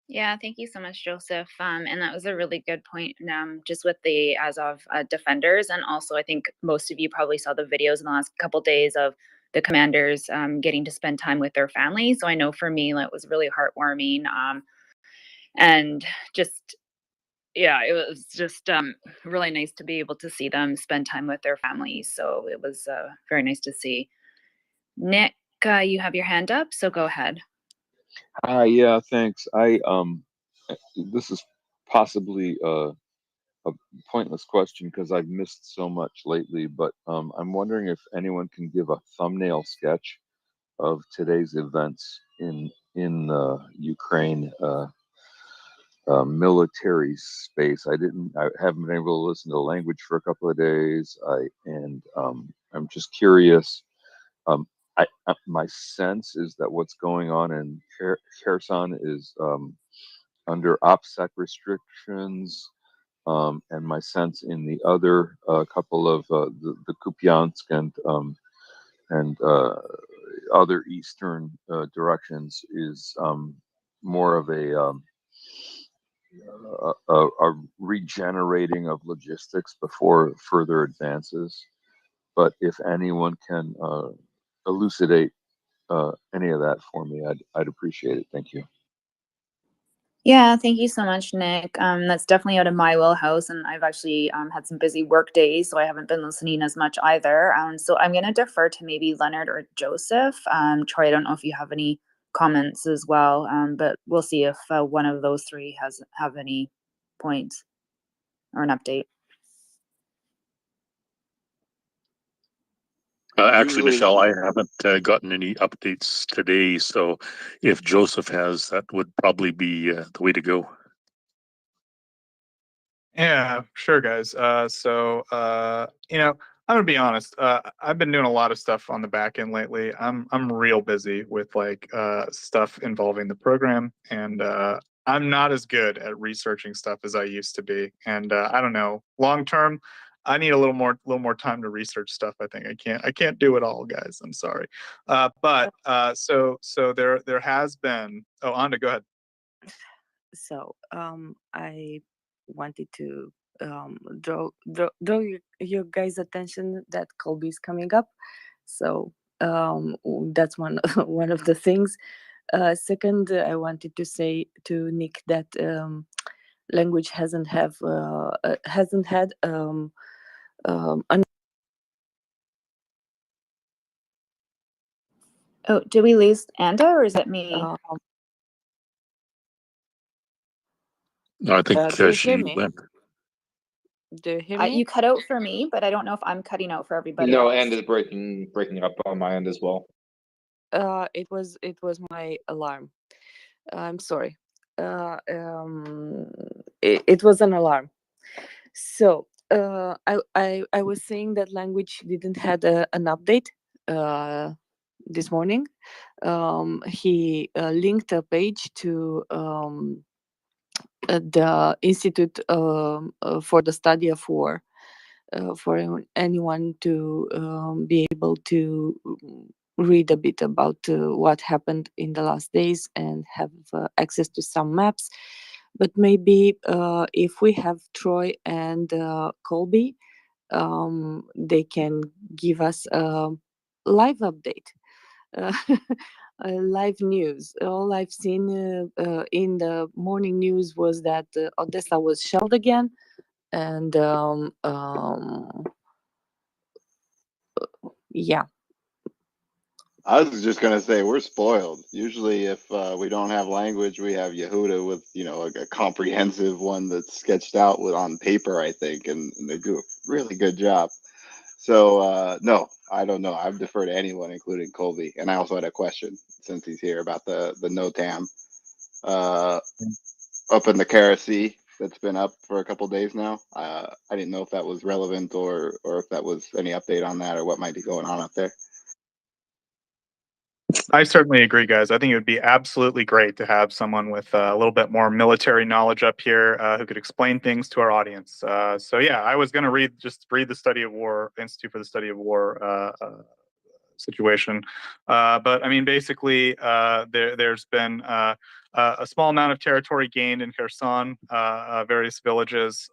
Yeah, thank you so much, Joseph. And that was a really good point, just with the Azov defenders. And also, I think most of you probably saw the videos in the last couple of days of the commanders getting to spend time with their families. So I know for me, that was really heartwarming. And just, yeah, it was just really nice to be able to see them spend time with their families. So it was very nice to see. Nick, you have your hand up, so go ahead. Yeah, thanks. This is possibly a pointless question because I've missed so much lately, but I'm wondering if anyone can give a thumbnail sketch of today's events in Ukraine military space. I haven't been able to listen to the language for a couple of days. I'm just curious. My sense is that what's going on in Kherson is under OPSEC restrictions, and my sense in the other couple of the Kupiansk and other eastern directions is more of a a regenerating of logistics before further advances. But if anyone can elucidate any of that for me, I'd appreciate it. Thank you. Yeah, thank you so much, Nick. That's definitely out of my wheelhouse, and I've actually had some busy work days, so I haven't been listening as much either. So I'm going to defer to maybe Leonard or Joseph. Troy, I don't know if you have any comments as well, but we'll see if one of those three have any points or an update. Actually, Usually, Michelle, I haven't gotten any updates today, so if Joseph has, that would probably be the way to go. Yeah, sure, guys. I'm gonna be honest. I've been doing a lot of stuff on the back end lately. I'm real busy with like stuff involving the program, and I'm not as good at researching stuff as I used to be. And I don't know, long term, I need a little more time to research stuff. I think I can't do it all, guys. I'm sorry. So there has been. Oh, Anda, go ahead. So I wanted to draw your guys' attention that Colby is coming up. So that's one one of the things. Second, I wanted to say to Nick that language hasn't had an Oh, did we lose Anda, or is it me? No, I think do you she hear me? went. Do you hear me? You cut out for me, but I don't know if I'm cutting out for everybody No, else. and is breaking up on my end as well. It was my alarm. I'm sorry. It was an alarm. So I was saying that language didn't had an update this morning. He linked a page to the Institute for the Study of War, for anyone to be able to read a bit about what happened in the last days and have access to some maps. But maybe if we have Troy and Colby, they can give us a live update. Live news. All I've seen in the morning news was that Odessa was shelled again, and yeah. I was just gonna say we're spoiled. Usually, if we don't have language, we have Yehuda with a comprehensive one that's sketched out on paper, I think, and they do a really good job. So no, I don't know. I've deferred to anyone, including Colby. And I also had a question since he's here about the NOTAM up in the Kara Sea that's been up for a couple days now. I didn't know if that was relevant or if that was any update on that or what might be going on up there. I certainly agree, guys. I think it would be absolutely great to have someone with a little bit more military knowledge up here who could explain things to our audience. So yeah, I was going to read the Study of War, Institute for the Study of War situation. But I mean, basically, there's been a small amount of territory gained in Kherson, various villages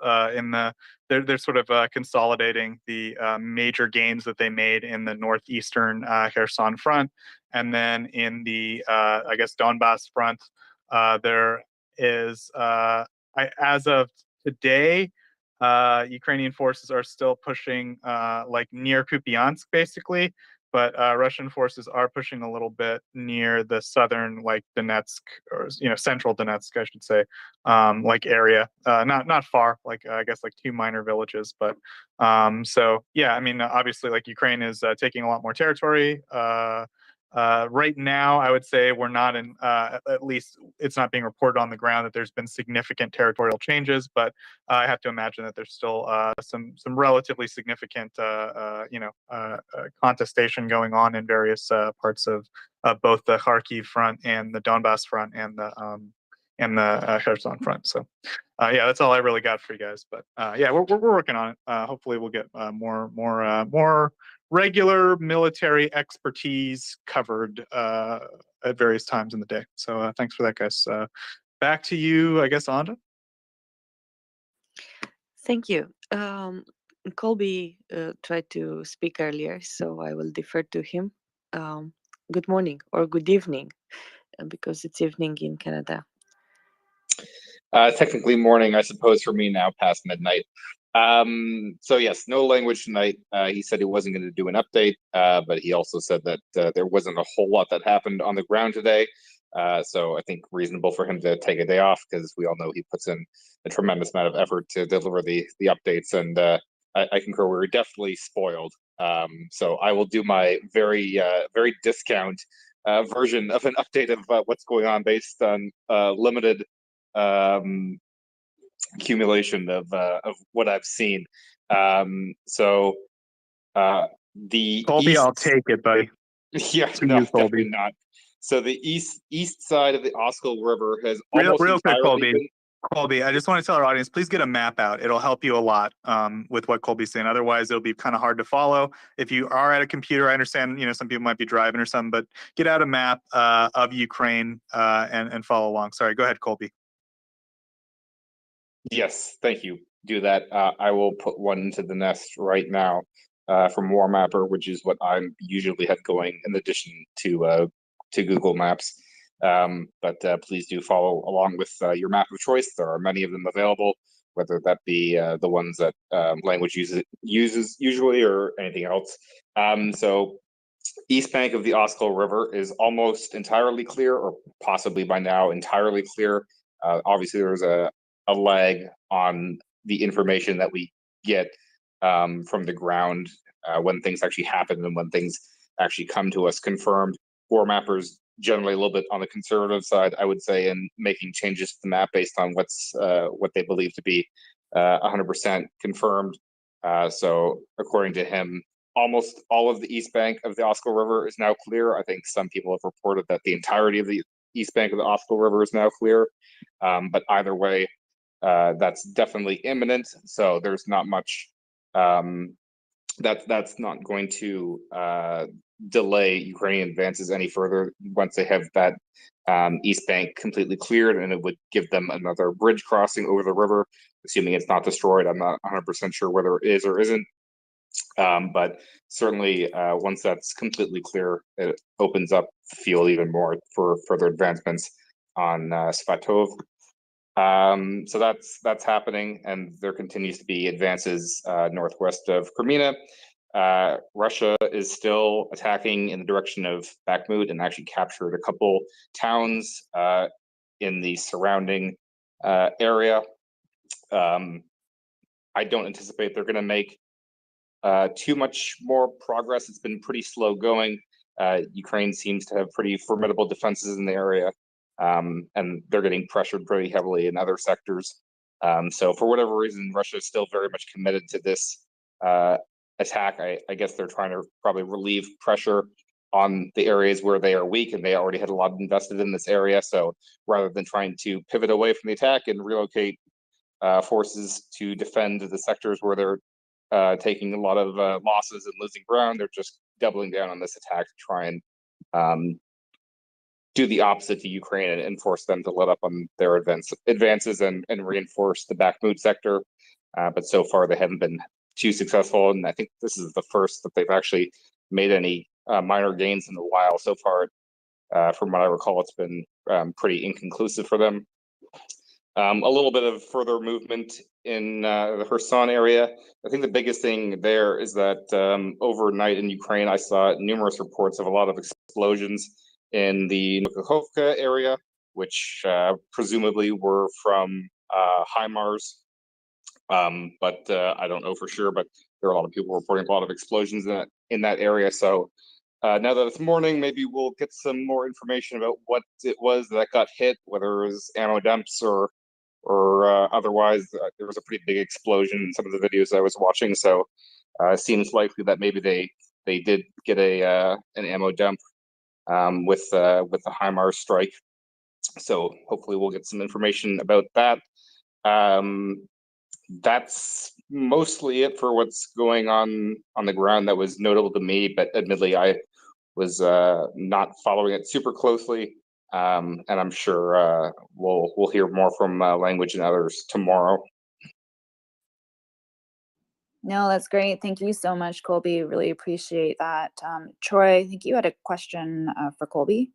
they're sort of consolidating the major gains that they made in the northeastern Kherson front. And then in the, I guess, Donbass front, there is, as of today, Ukrainian forces are still pushing like near Kupiansk, basically. But Russian forces are pushing a little bit near the southern, like Donetsk, or central Donetsk, I should say, like area. Not far, like I guess like two minor villages. But so yeah, I mean, obviously, like Ukraine is taking a lot more territory. Right now, I would say we're not in. At least it's not being reported on the ground that there's been significant territorial changes. But I have to imagine that there's still some relatively significant, contestation going on in various parts of both the Kharkiv front and the Donbass front and the Kherson front. So, yeah, that's all I really got for you guys. But yeah, we're working on it. Hopefully, we'll get more regular military expertise covered at various times in the day. So, thanks for that, guys. Back to you, I guess, Anda. Thank you. Colby tried to speak earlier, so I will defer to him. Good morning or good evening, because it's evening in Canada. Technically morning, I suppose, for me now, past midnight. So yes, no language tonight. He said he wasn't going to do an update, but he also said that there wasn't a whole lot that happened on the ground today. So I think reasonable for him to take a day off, because we all know he puts in a tremendous amount of effort to deliver the updates, and I concur. We're definitely spoiled. So I will do my very very discount version of an update of what's going on based on limited accumulation of what I've seen. So the Colby, east, I'll take it, buddy. yeah, To no, you, Colby. definitely not. So the east side of the Osco River has Real almost quick, entirely Colby. been. Colby, I just want to tell our audience, please get a map out. It'll help you a lot with what Colby's saying. Otherwise, it'll be kind of hard to follow. If you are at a computer, I understand, some people might be driving or something, but get out a map of Ukraine and follow along. Sorry, go ahead, Colby. Yes, thank you. Do that. I will put one into the nest right now from WarMapper, which is what I usually have going in addition to Google Maps. But please do follow along with your map of choice. There are many of them available, whether that be the ones that language uses usually or anything else. So east bank of the Osco River is almost entirely clear, or possibly by now entirely clear. Obviously, there's a lag on the information that we get from the ground when things actually happen and when things actually come to us confirmed. War mappers generally a little bit on the conservative side, I would say, in making changes to the map based on what they believe to be 100% confirmed. So according to him, almost all of the east bank of the Osco River is now clear. I think some people have reported that the entirety of the east bank of the Osco River is now clear. But either way, that's definitely imminent. So there's not much that's not going to delay Ukrainian advances any further once they have that east bank completely cleared, and it would give them another bridge crossing over the river, assuming it's not destroyed. I'm not 100% sure whether it is or isn't. But certainly, once that's completely clear, it opens up the field even more for further advancements on Svatov. So that's happening, and there continues to be advances northwest of Crimea. Russia is still attacking in the direction of Bakhmut and actually captured a couple towns in the surrounding area. I don't anticipate they're going to make too much more progress. It's been pretty slow going. Ukraine seems to have pretty formidable defenses in the area, and they're getting pressured pretty heavily in other sectors. So for whatever reason, Russia is still very much committed to this attack. I guess they're trying to probably relieve pressure on the areas where they are weak, and they already had a lot invested in this area. So rather than trying to pivot away from the attack and relocate forces to defend the sectors where they're taking a lot of losses and losing ground, they're just doubling down on this attack to try and do the opposite to Ukraine and force them to let up on their advances and reinforce the Bakhmut sector. But so far, they haven't been too successful, and I think this is the first that they've actually made any minor gains in a while. So far, from what I recall, it's been pretty inconclusive for them. A little bit of further movement in the Kherson area. I think the biggest thing there is that overnight in Ukraine, I saw numerous reports of a lot of explosions in the Nukhovka area, which presumably were from HIMARS. But I don't know for sure, but there are a lot of people reporting a lot of explosions in that area. So now that it's morning, maybe we'll get some more information about what it was that got hit, whether it was ammo dumps or otherwise. There was a pretty big explosion in some of the videos I was watching, so it seems likely that maybe they did get an ammo dump with the HIMARS strike. So hopefully we'll get some information about that. That's mostly it for what's going on the ground that was notable to me, but admittedly I was not following it super closely. And I'm sure we'll hear more from Language and others tomorrow. No, that's great. Thank you so much, Colby. Really appreciate that. Troy, I think you had a question for Colby.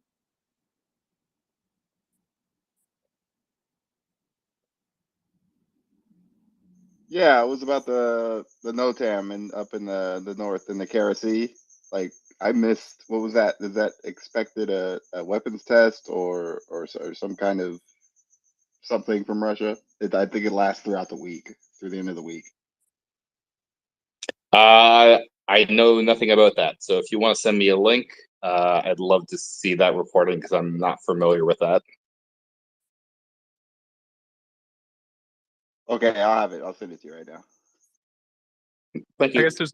Yeah, it was about the NOTAM and up in the north in the Kara Sea. Like I missed, what was that? Is that expected a weapons test or some kind of something from Russia? I think it lasts throughout the week, through the end of the week. I know nothing about that. So if you want to send me a link, I'd love to see that reporting because I'm not familiar with that. Okay, I'll have it. I'll send it to you right now. Thank I you. guess there's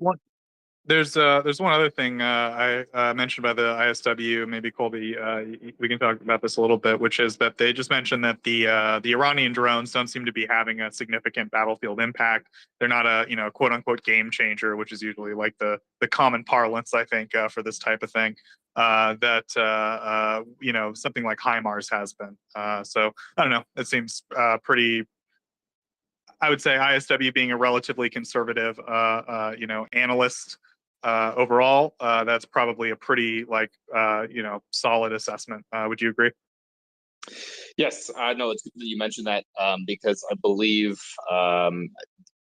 one other thing I mentioned by the ISW. Maybe Colby, we can talk about this a little bit, which is that they just mentioned that the Iranian drones don't seem to be having a significant battlefield impact. They're not a quote unquote game changer, which is usually like the common parlance I think for this type of thing. That something like HIMARS has been. So I don't know. It seems pretty. I would say ISW being a relatively conservative, analyst overall, that's probably a pretty solid assessment. Would you agree? Yes, no, it's good that you mentioned that because I believe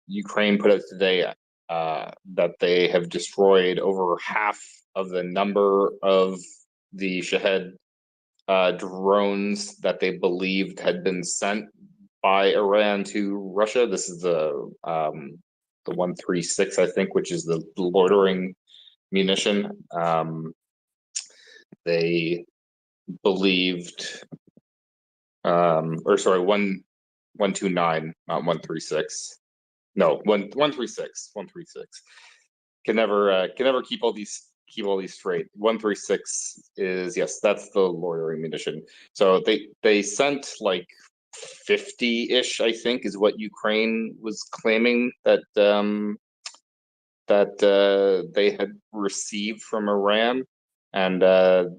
Ukraine put out today that they have destroyed over half of the number of the Shahed drones that they believed had been sent by Iran to Russia. This is the 136, I think, which is the loitering munition. They believed, 129, not 136. No, 136. Can never keep all these straight. 136 is, yes, that's the loitering munition. So they sent like 50-ish, I think, is what Ukraine was claiming that they had received from Iran, and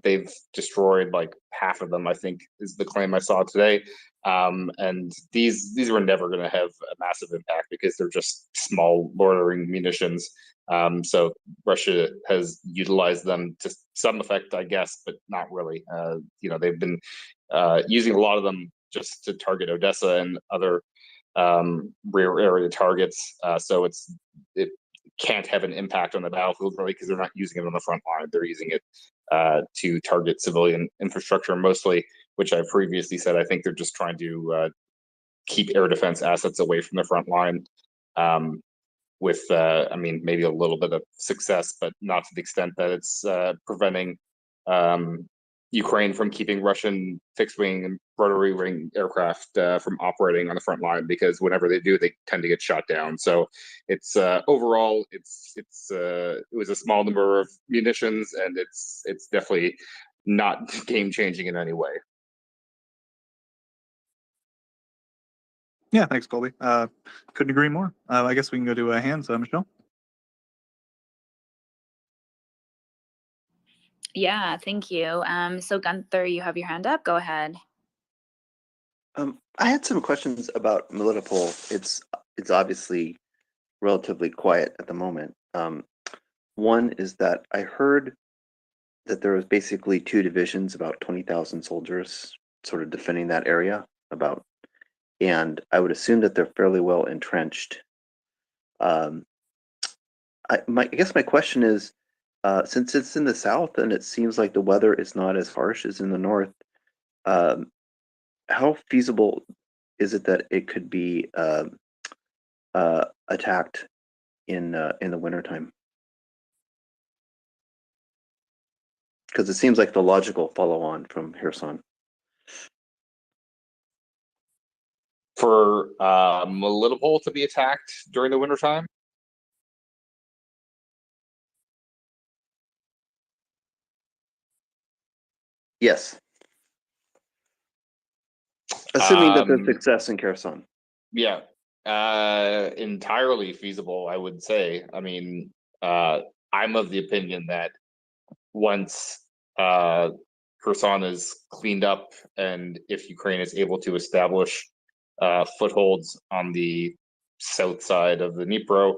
they've destroyed like half of them, I think, is the claim I saw today. And these were never going to have a massive impact because they're just small loitering munitions. So Russia has utilized them to some effect, I guess, but not really. They've been using a lot of them just to target Odessa and other rear area targets. So it can't have an impact on the battlefield really because they're not using it on the front line. They're using it to target civilian infrastructure mostly, which I previously said I think they're just trying to keep air defense assets away from the front line. With maybe a little bit of success, but not to the extent that it's preventing Ukraine from keeping Russian fixed-wing and rotary-wing aircraft from operating on the front line, because whenever they do, they tend to get shot down. So it's overall, it was a small number of munitions, and it's definitely not game-changing in any way. Yeah, thanks, Colby. Couldn't agree more. I guess we can go to hands, Michelle. Yeah, thank you. So Gunther, you have your hand up. Go ahead. I had some questions about Melitopol. It's obviously relatively quiet at the moment. One is that I heard that there was basically two divisions, about 20,000 soldiers, sort of defending that area. And I would assume that they're fairly well entrenched. I guess my question is, since it's in the south and it seems like the weather is not as harsh as in the north, how feasible is it that it could be attacked in the wintertime? Because it seems like the logical follow-on from Kherson. For Melitopol to be attacked during the wintertime? Yes. Assuming that there's success in Kherson. Yeah, entirely feasible, I would say. I mean, I'm of the opinion that once Kherson is cleaned up, and if Ukraine is able to establish footholds on the south side of the Dnipro,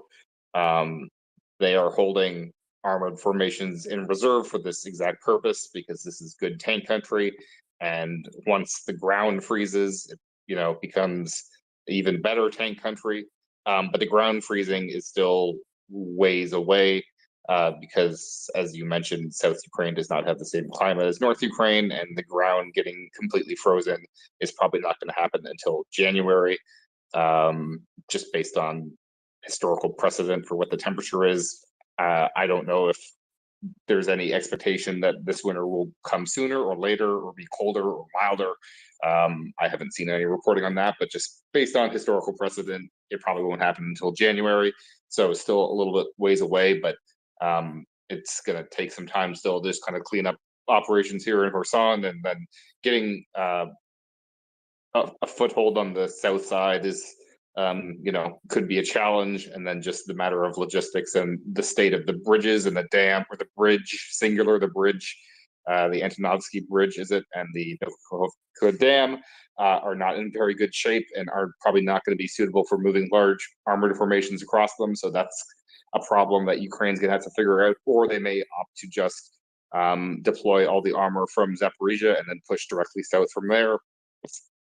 They are holding armored formations in reserve for this exact purpose because this is good tank country. And once the ground freezes, it becomes even better tank country. But the ground freezing is still ways away because, as you mentioned, South Ukraine does not have the same climate as North Ukraine, and the ground getting completely frozen is probably not going to happen until January, just based on historical precedent for what the temperature is. I don't know if there's any expectation that this winter will come sooner or later or be colder or milder. I haven't seen any reporting on that, but just based on historical precedent, it probably won't happen until January. So it's still a little bit ways away, but it's going to take some time still to just kind of clean up operations here in Kherson, and then getting a foothold on the south side is could be a challenge. And then just the matter of logistics and the state of the bridges and the dam, or the bridge, singular, the bridge, the Antonovsky Bridge, is it, and the Novkhovka Dam are not in very good shape and are probably not going to be suitable for moving large armored formations across them. So that's a problem that Ukraine's going to have to figure out, or they may opt to just deploy all the armor from Zaporizhia and then push directly south from there.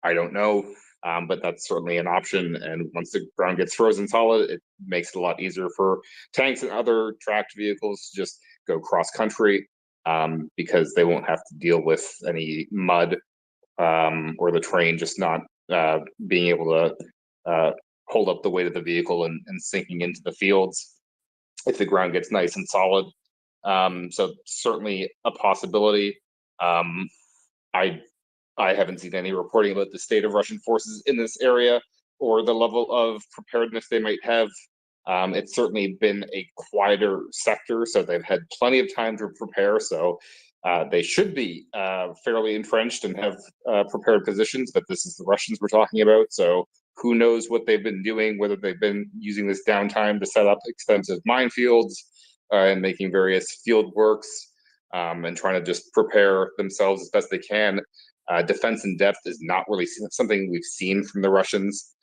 I don't know. But that's certainly an option. And once the ground gets frozen solid, it makes it a lot easier for tanks and other tracked vehicles to just go cross country, because they won't have to deal with any mud or the train just not being able to hold up the weight of the vehicle and sinking into the fields if the ground gets nice and solid. So certainly a possibility. I haven't seen any reporting about the state of Russian forces in this area or the level of preparedness they might have. It's certainly been a quieter sector, so they've had plenty of time to prepare. So they should be fairly entrenched and have prepared positions, but this is the Russians we're talking about. So who knows what they've been doing, whether they've been using this downtime to set up extensive minefields and making various field works and trying to just prepare themselves as best they can. Defense in depth is not really something we've seen from the Russians.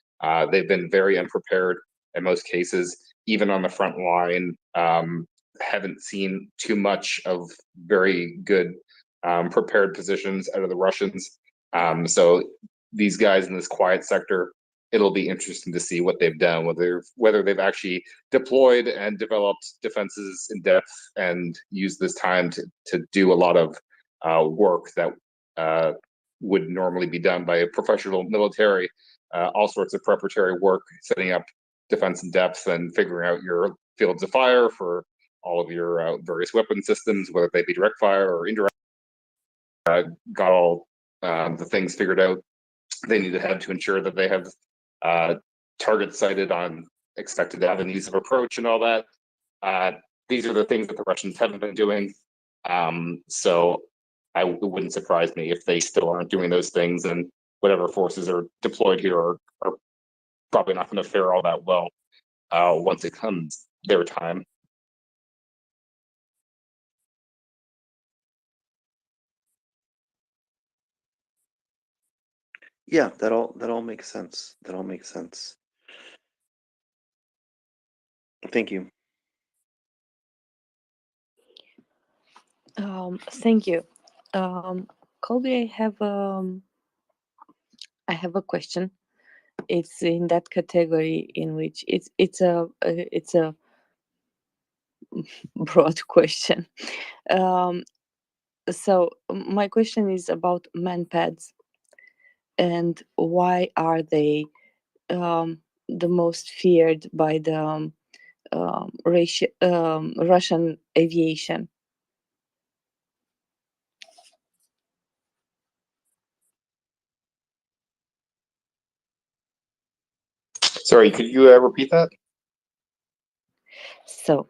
They've been very unprepared in most cases, even on the front line. Haven't seen too much of very good prepared positions out of the Russians. So these guys in this quiet sector, it'll be interesting to see what they've done, whether they've actually deployed and developed defenses in depth and used this time to do a lot of work that would normally be done by a professional military, all sorts of preparatory work, setting up defense in depth and figuring out your fields of fire for all of your various weapon systems, whether they be direct fire or indirect. Got all the things figured out they need to have to ensure that they have targets sighted on expected avenues of approach and all that. These are the things that the Russians haven't been doing. So it wouldn't surprise me if they still aren't doing those things, and whatever forces are deployed here are probably not going to fare all that well once it comes their time. Yeah, that all makes sense. That all makes sense. Thank you. Thank you. Colby, I have a question. It's in that category in which it's a broad question. So my question is about manpads, and why are they the most feared by the Russian aviation? Sorry, could you repeat that? So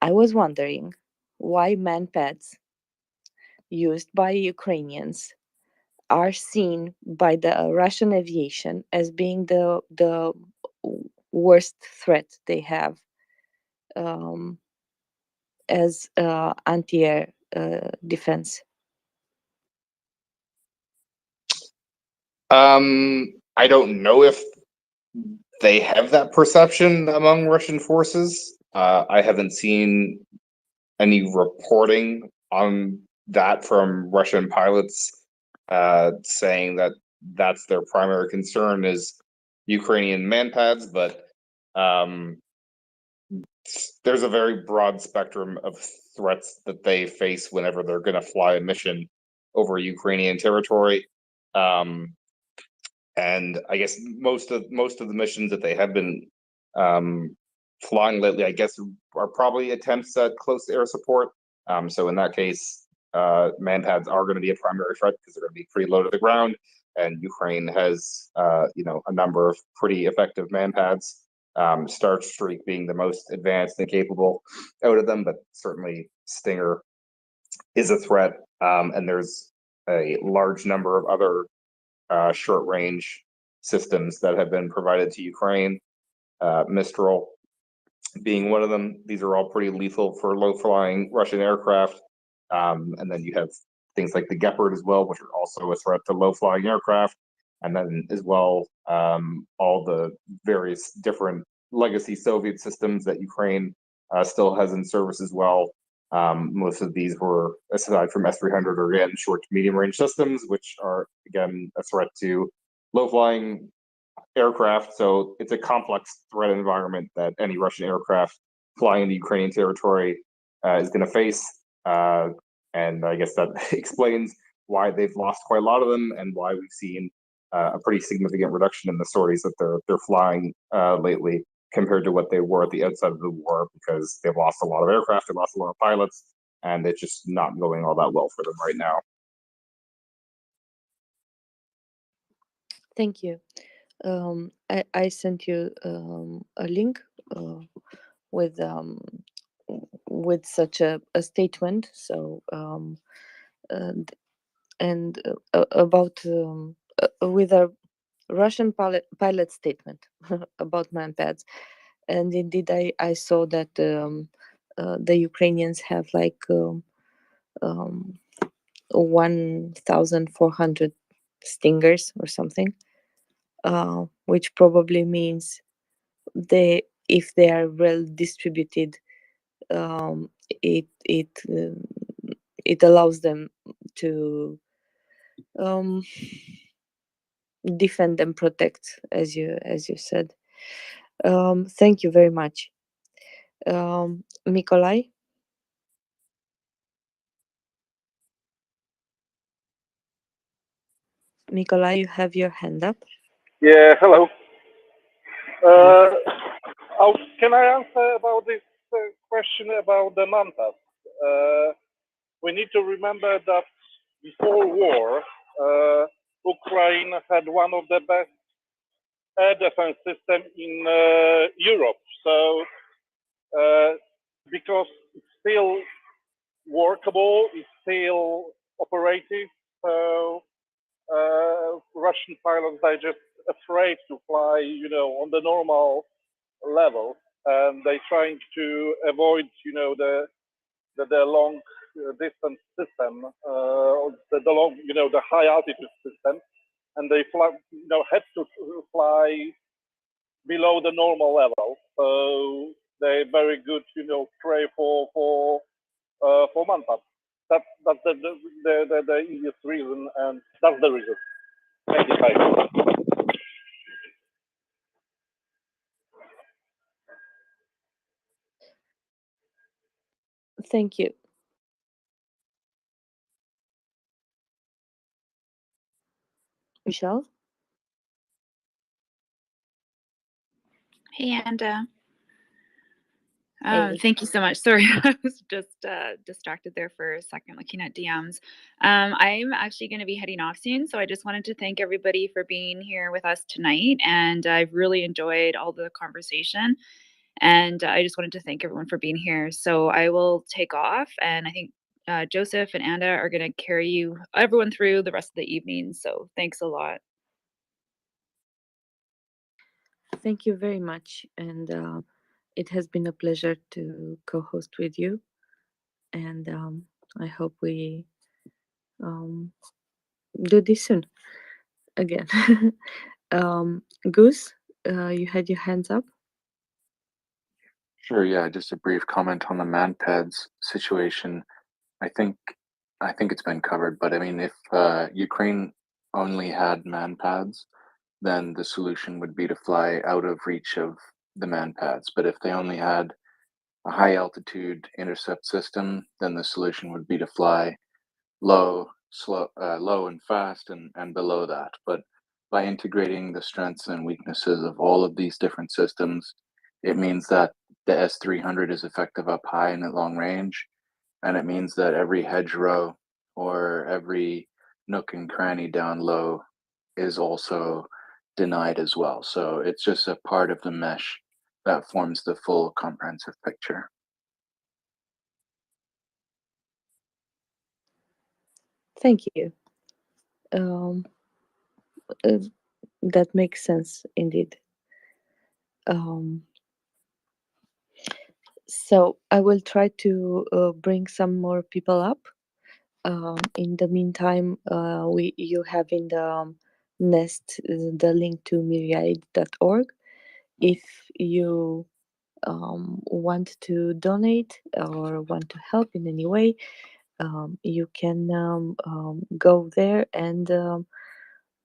I was wondering why manpads used by Ukrainians are seen by the Russian aviation as being the worst threat they have as anti-air defense. I don't know if they have that perception among Russian forces. I haven't seen any reporting on that from Russian pilots saying that that's their primary concern is Ukrainian manpads, but there's a very broad spectrum of threats that they face whenever they're going to fly a mission over Ukrainian territory. And I guess most of the missions that they have been flying lately, I guess, are probably attempts at close air support. So in that case, manpads are going to be a primary threat because they're going to be pretty low to the ground, and Ukraine has a number of pretty effective manpads. Starstreak being the most advanced and capable out of them, but certainly Stinger is a threat. And there's a large number of other short range systems that have been provided to Ukraine, Mistral being one of them. These are all pretty lethal for low flying Russian aircraft. And then you have things like the Gepard as well, which are also a threat to low flying aircraft. And then as well, all the various different legacy Soviet systems that Ukraine still has in service as well. Most of these were, aside from S-300, are again short to medium range systems, which are again a threat to low flying aircraft. So it's a complex threat environment that any Russian aircraft flying into Ukrainian territory is going to face. And I guess that explains why they've lost quite a lot of them and why we've seen a pretty significant reduction in the sorties that they're flying lately compared to what they were at the outset of the war, because they've lost a lot of aircraft, they've lost a lot of pilots, and it's just not going all that well for them right now. Thank you. I sent you a link with such a statement. So about with a Russian pilot statement about manpads, and indeed I saw that the Ukrainians have like 1,400 Stingers or something, which probably means if they are well distributed, it allows them to defend and protect, as you said. Thank you very much. Mikolai? Mikolai, you have your hand up. Yeah, hello. Can I answer about this question about the manpads? We need to remember that before war, Ukraine had one of the best air defense system in Europe. So because it's still workable, it's still operative. So Russian pilots are just afraid to fly, on the normal level, and they're trying to avoid, the long distance system, the long, the high altitude system, and they fly, had to fly below the normal level. So they're very good, prey for manpads. That's the easiest reason, and that's the reason. Thank you, guys. Thank you. Michelle? Hey, Anda. Hey. Thank you so much. Sorry, I was just distracted there for a second looking at DMs. I'm actually going to be heading off soon, so I just wanted to thank everybody for being here with us tonight, and I've really enjoyed all the conversation, and I just wanted to thank everyone for being here. So I will take off, and I think Joseph and Anda are going to carry everyone through the rest of the evening, so thanks a lot. Thank you very much, and it has been a pleasure to co-host with you, and I hope we do this soon again. Goose, you had your hands up. Sure, yeah, just a brief comment on the manpads situation. I think it's been covered, but I mean, if Ukraine only had manpads, then the solution would be to fly out of reach of the manpads. But if they only had a high altitude intercept system, then the solution would be to fly low, low and fast, and below that. But by integrating the strengths and weaknesses of all of these different systems, it means that the S-300 is effective up high and at long range, and it means that every hedgerow or every nook and cranny down low is also denied as well. So it's just a part of the mesh that forms the full comprehensive picture. Thank you. Um, uh, that makes sense indeed. So I will try to bring some more people up. In the meantime, you have in the nest the link to MriyaReport. If you want to donate or want to help in any way, you can go there and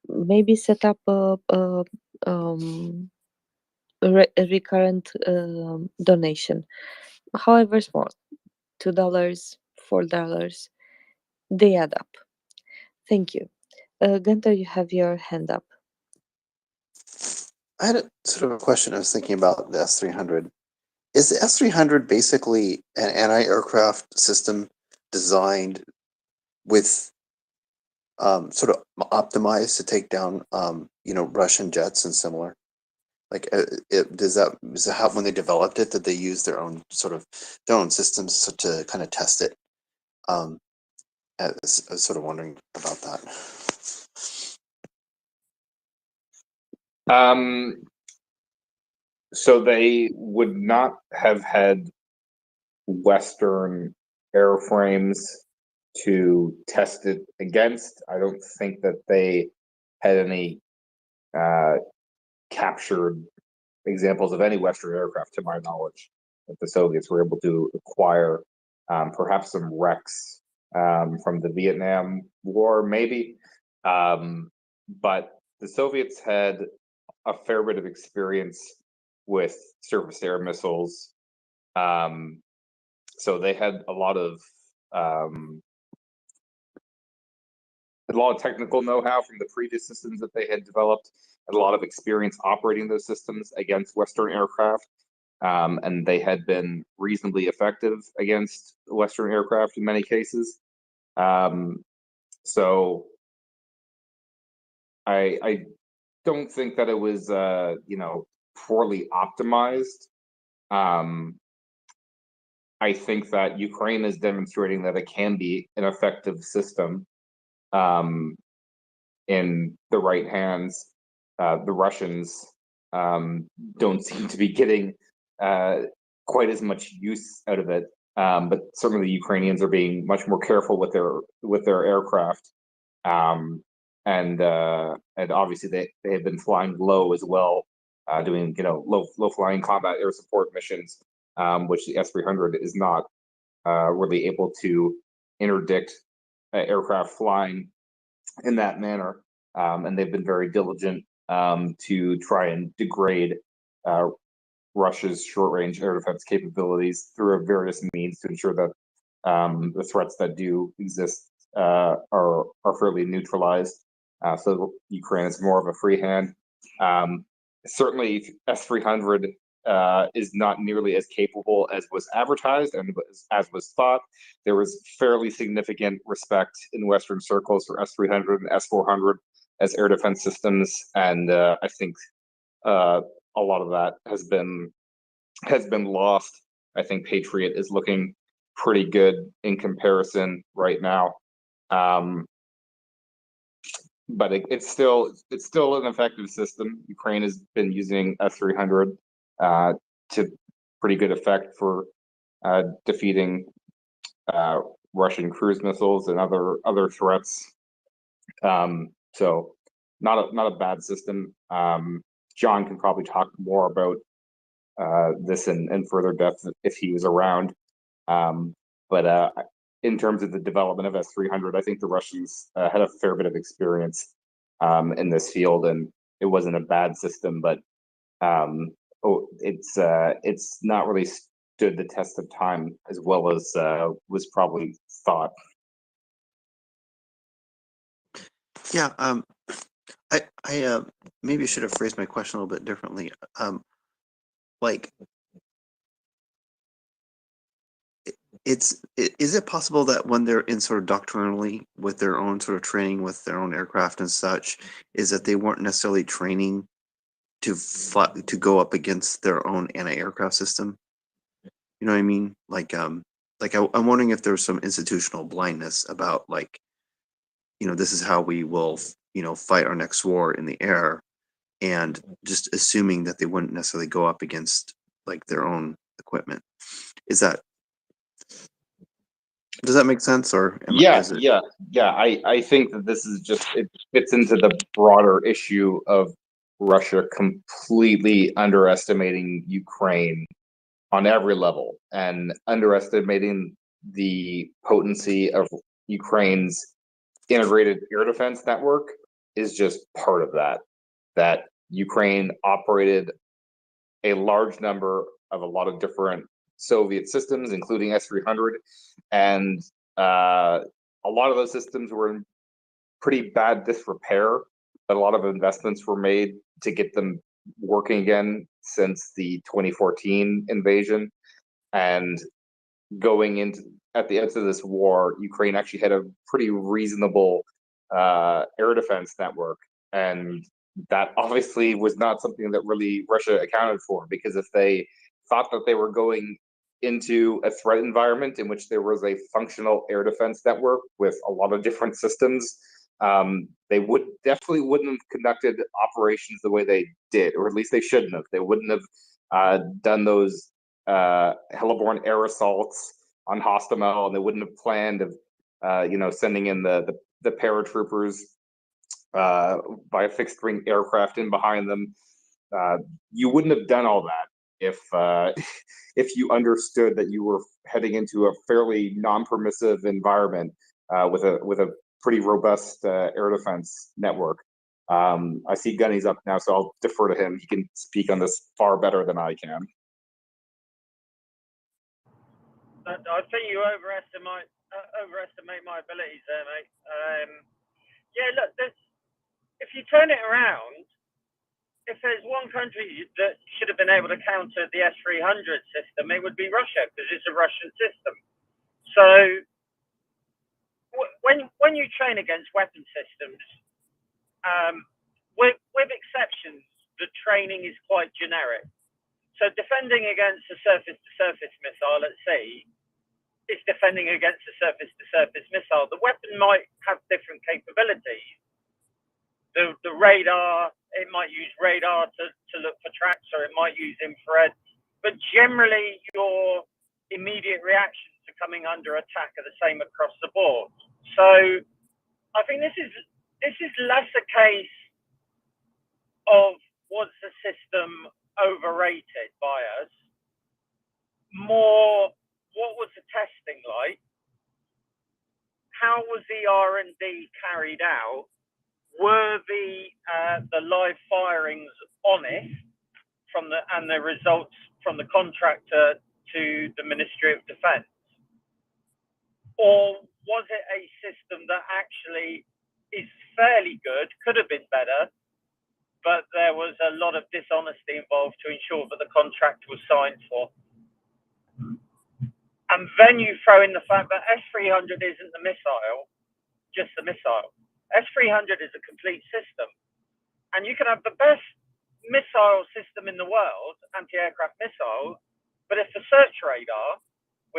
maybe set up a recurrent donation, however small, $2, $4, they add up. Thank you. Gunther, you have your hand up. I had a sort of a question. I was thinking about the S-300. Is the S-300 basically an anti-aircraft system designed with sort of optimized to take down, Russian jets and similar? Like, is that how, when they developed it, did they use their own systems to kind of test it? I was sort of wondering about that. So they would not have had Western airframes to test it against. I don't think that they had any captured examples of any Western aircraft, to my knowledge, that the Soviets were able to acquire. Perhaps some wrecks from the Vietnam War, maybe. But the Soviets had a fair bit of experience with surface air missiles. So they had a lot of technical know-how from the previous systems that they had developed, and a lot of experience operating those systems against Western aircraft. And they had been reasonably effective against Western aircraft in many cases. So I don't think that it was poorly optimized. I think that Ukraine is demonstrating that it can be an effective system in the right hands. The Russians don't seem to be getting quite as much use out of it, but certainly the Ukrainians are being much more careful with their aircraft, and obviously they have been flying low as well, doing low flying combat air support missions, which the S-300 is not really able to interdict aircraft flying in that manner, and they've been very diligent to try and degrade Russia's short-range air defense capabilities through various means to ensure that the threats that do exist are fairly neutralized. So Ukraine is more of a free hand. Certainly, S-300 is not nearly as capable as was advertised and as was thought. There was fairly significant respect in Western circles for S-300 and S-400 as air defense systems, and I think a lot of that has been lost. I think Patriot is looking pretty good in comparison right now, but it's still an effective system. Ukraine has been using S-300 to pretty good effect for defeating Russian cruise missiles and other threats. So not a bad system. John can probably talk more about this in further depth if he was around. But in terms of the development of S-300, I think the Russians had a fair bit of experience in this field, and it wasn't a bad system, but it's not really stood the test of time as well as was probably thought. Yeah, I maybe should have phrased my question a little bit differently. Like, is it possible that when they're in sort of doctrinally with their own sort of training with their own aircraft and such, is that they weren't necessarily training to go up against their own anti-aircraft system? You know what I mean? Like I'm wondering if there's some institutional blindness about, like, this is how we will, fight our next war in the air, and just assuming that they wouldn't necessarily go up against like their own equipment. Does that make sense, or I think that this is just, it fits into the broader issue of Russia completely underestimating Ukraine on every level and underestimating the potency of Ukraine's integrated air defense network is just part of that Ukraine operated a large number of a lot of different Soviet systems, including S-300, and a lot of those systems were in pretty bad disrepair, but a lot of investments were made to get them working again since the 2014 invasion. And going into at the end of this war, Ukraine actually had a pretty reasonable air defense network, and that obviously was not something that really Russia accounted for, because if they thought that they were going into a threat environment in which there was a functional air defense network with a lot of different systems, they definitely wouldn't have conducted operations the way they did, or at least they shouldn't have. They wouldn't have done those heliborne air assaults on Hostomel, and they wouldn't have planned of sending in the paratroopers by a fixed wing aircraft in behind them. You wouldn't have done all that if you understood that you were heading into a fairly non-permissive environment with a pretty robust air defense network. I see Gunny's up now, so I'll defer to him. He can speak on this far better than I can. I think you overestimate my abilities there, mate. Look, if you turn it around, if there's one country that should have been able to counter the S-300 system, it would be Russia, because it's a Russian system. So when you train against weapon systems, with exceptions, the training is quite generic. So defending against a surface-to-surface missile at sea is defending against a surface-to-surface missile. The weapon might have different capabilities. The radar, it might use radar to look for tracks, or it might use infrared. But generally, your immediate reactions to coming under attack are the same across the board. So I think this is less a case of was the system overrated by us, more what was the testing like, how was the R&D carried out, were the live firings honest and the results from the contractor to the Ministry of Defence, or was it a system that actually is fairly good, could have been better, but there was a lot of dishonesty involved to ensure that the contract was signed for? And then you throw in the fact that S-300 isn't the missile, just the missile. S-300 is a complete system. And you can have the best missile system in the world, anti-aircraft missile, but if the search radar,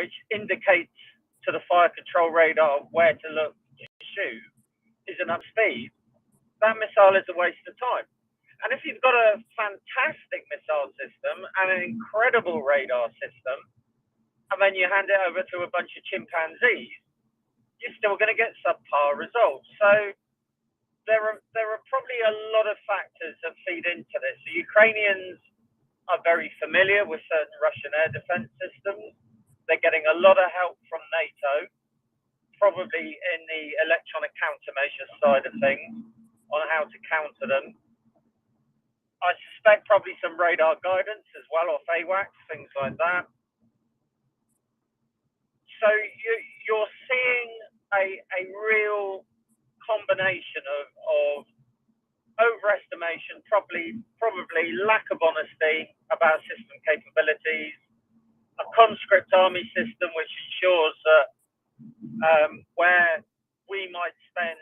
which indicates to the fire control radar where to look to shoot, isn't up speed, that missile is a waste of time. And if you've got a fantastic missile system and an incredible radar system, and then you hand it over to a bunch of chimpanzees, you're still going to get subpar results. So there are probably a lot of factors that feed into this. The Ukrainians are very familiar with certain Russian air defense systems. They're getting a lot of help from NATO, probably in the electronic countermeasures side of things, on how to counter them. I suspect probably some radar guidance as well, off AWACS, things like that. So you're seeing a real combination of overestimation, probably lack of honesty about system capabilities, a conscript army system which ensures that where we might spend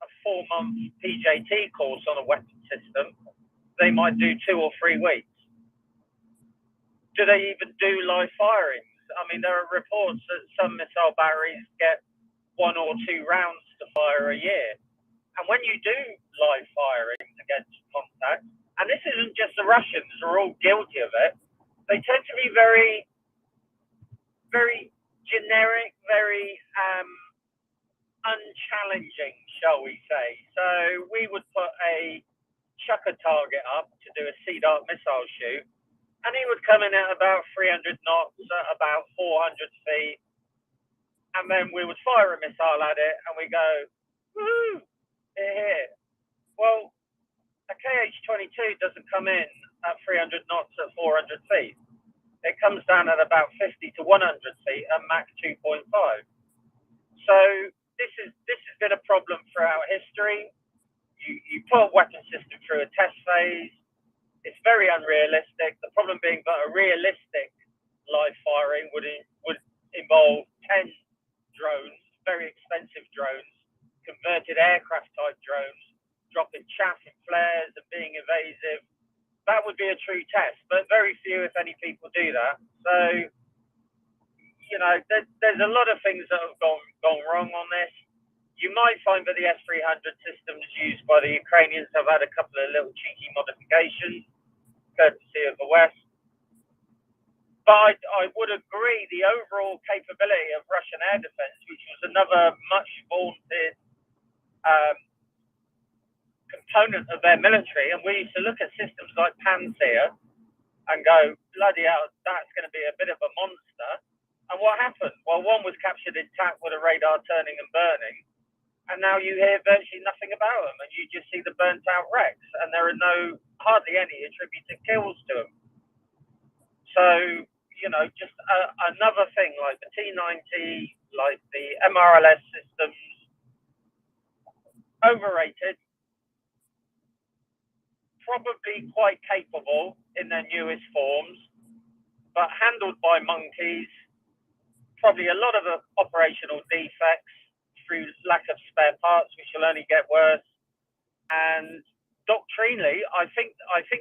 a 4-month PJT course on a weapon system, they might do 2 or 3 weeks. Do they even do live firings? I mean, there are reports that some missile batteries get 1 or 2 rounds to fire a year. And when you do live firings against contact, and this isn't just the Russians, they're all guilty of it, they tend to be very, very generic, very unchallenging, shall we say. So we would put a chucker target up to do a Sea Dart missile shoot, and he would come in at about 300 knots at about 400 feet, and then we would fire a missile at it, and we go, woohoo, here. Well, a KH-22 doesn't come in at 300 knots at 400 feet. It comes down at about 50 to 100 feet at Mach 2.5. So this has been a problem throughout history. You put a weapon system through a test phase. It's very unrealistic. The problem being that a realistic live firing would involve 10 drones, very expensive drones, converted aircraft type drones, dropping chaff and flares and being evasive. That would be a true test, but very few, if any, people do that. So, you know, there's a lot of things that have gone wrong on this. You might find that the S-300 systems used by the Ukrainians have had a couple of little cheeky modifications, courtesy of the West. But I would agree the overall capability of Russian air defense, which was another much vaunted component of their military, and we used to look at systems like Pantsir and go, bloody hell, that's going to be a bit of a monster. And what happened? Well, one was captured intact with a radar turning and burning, and now you hear virtually nothing about them, and you just see the burnt out wrecks, and there are hardly any attributed kills to them. So, you know, just another thing like the T-90, like the MRLS systems, overrated, probably quite capable in their newest forms, but handled by monkeys, probably a lot of operational defects through lack of spare parts, which will only get worse. And doctrinally, I think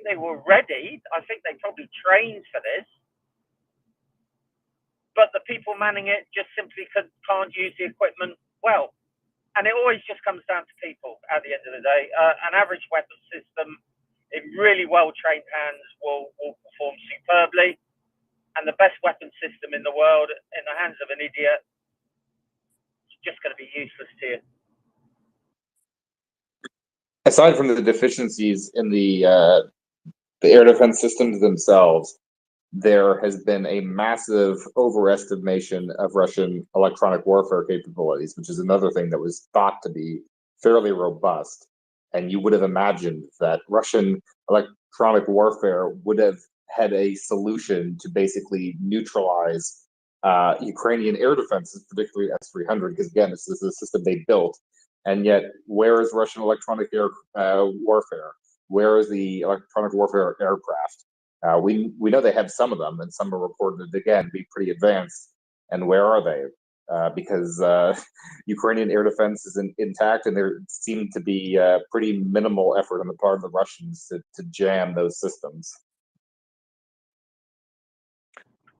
they were ready. I think they probably trained for this, but the people manning it just simply can't use the equipment well. And it always just comes down to people at the end of the day. An average weapon system in really well-trained hands will perform superbly. And the best weapon system in the world in the hands of an idiot is just going to be useless to you. Aside from the deficiencies in the air defense systems themselves, there has been a massive overestimation of Russian electronic warfare capabilities, which is another thing that was thought to be fairly robust. And you would have imagined that Russian electronic warfare would have had a solution to basically neutralize Ukrainian air defenses, particularly S-300, because again, this is a system they built. And yet, where is Russian electronic warfare? Where is the electronic warfare aircraft? We know they have some of them, and some are reported to, again, be pretty advanced. And where are they? Because Ukrainian air defense is intact, and there seemed to be pretty minimal effort on the part of the Russians to jam those systems.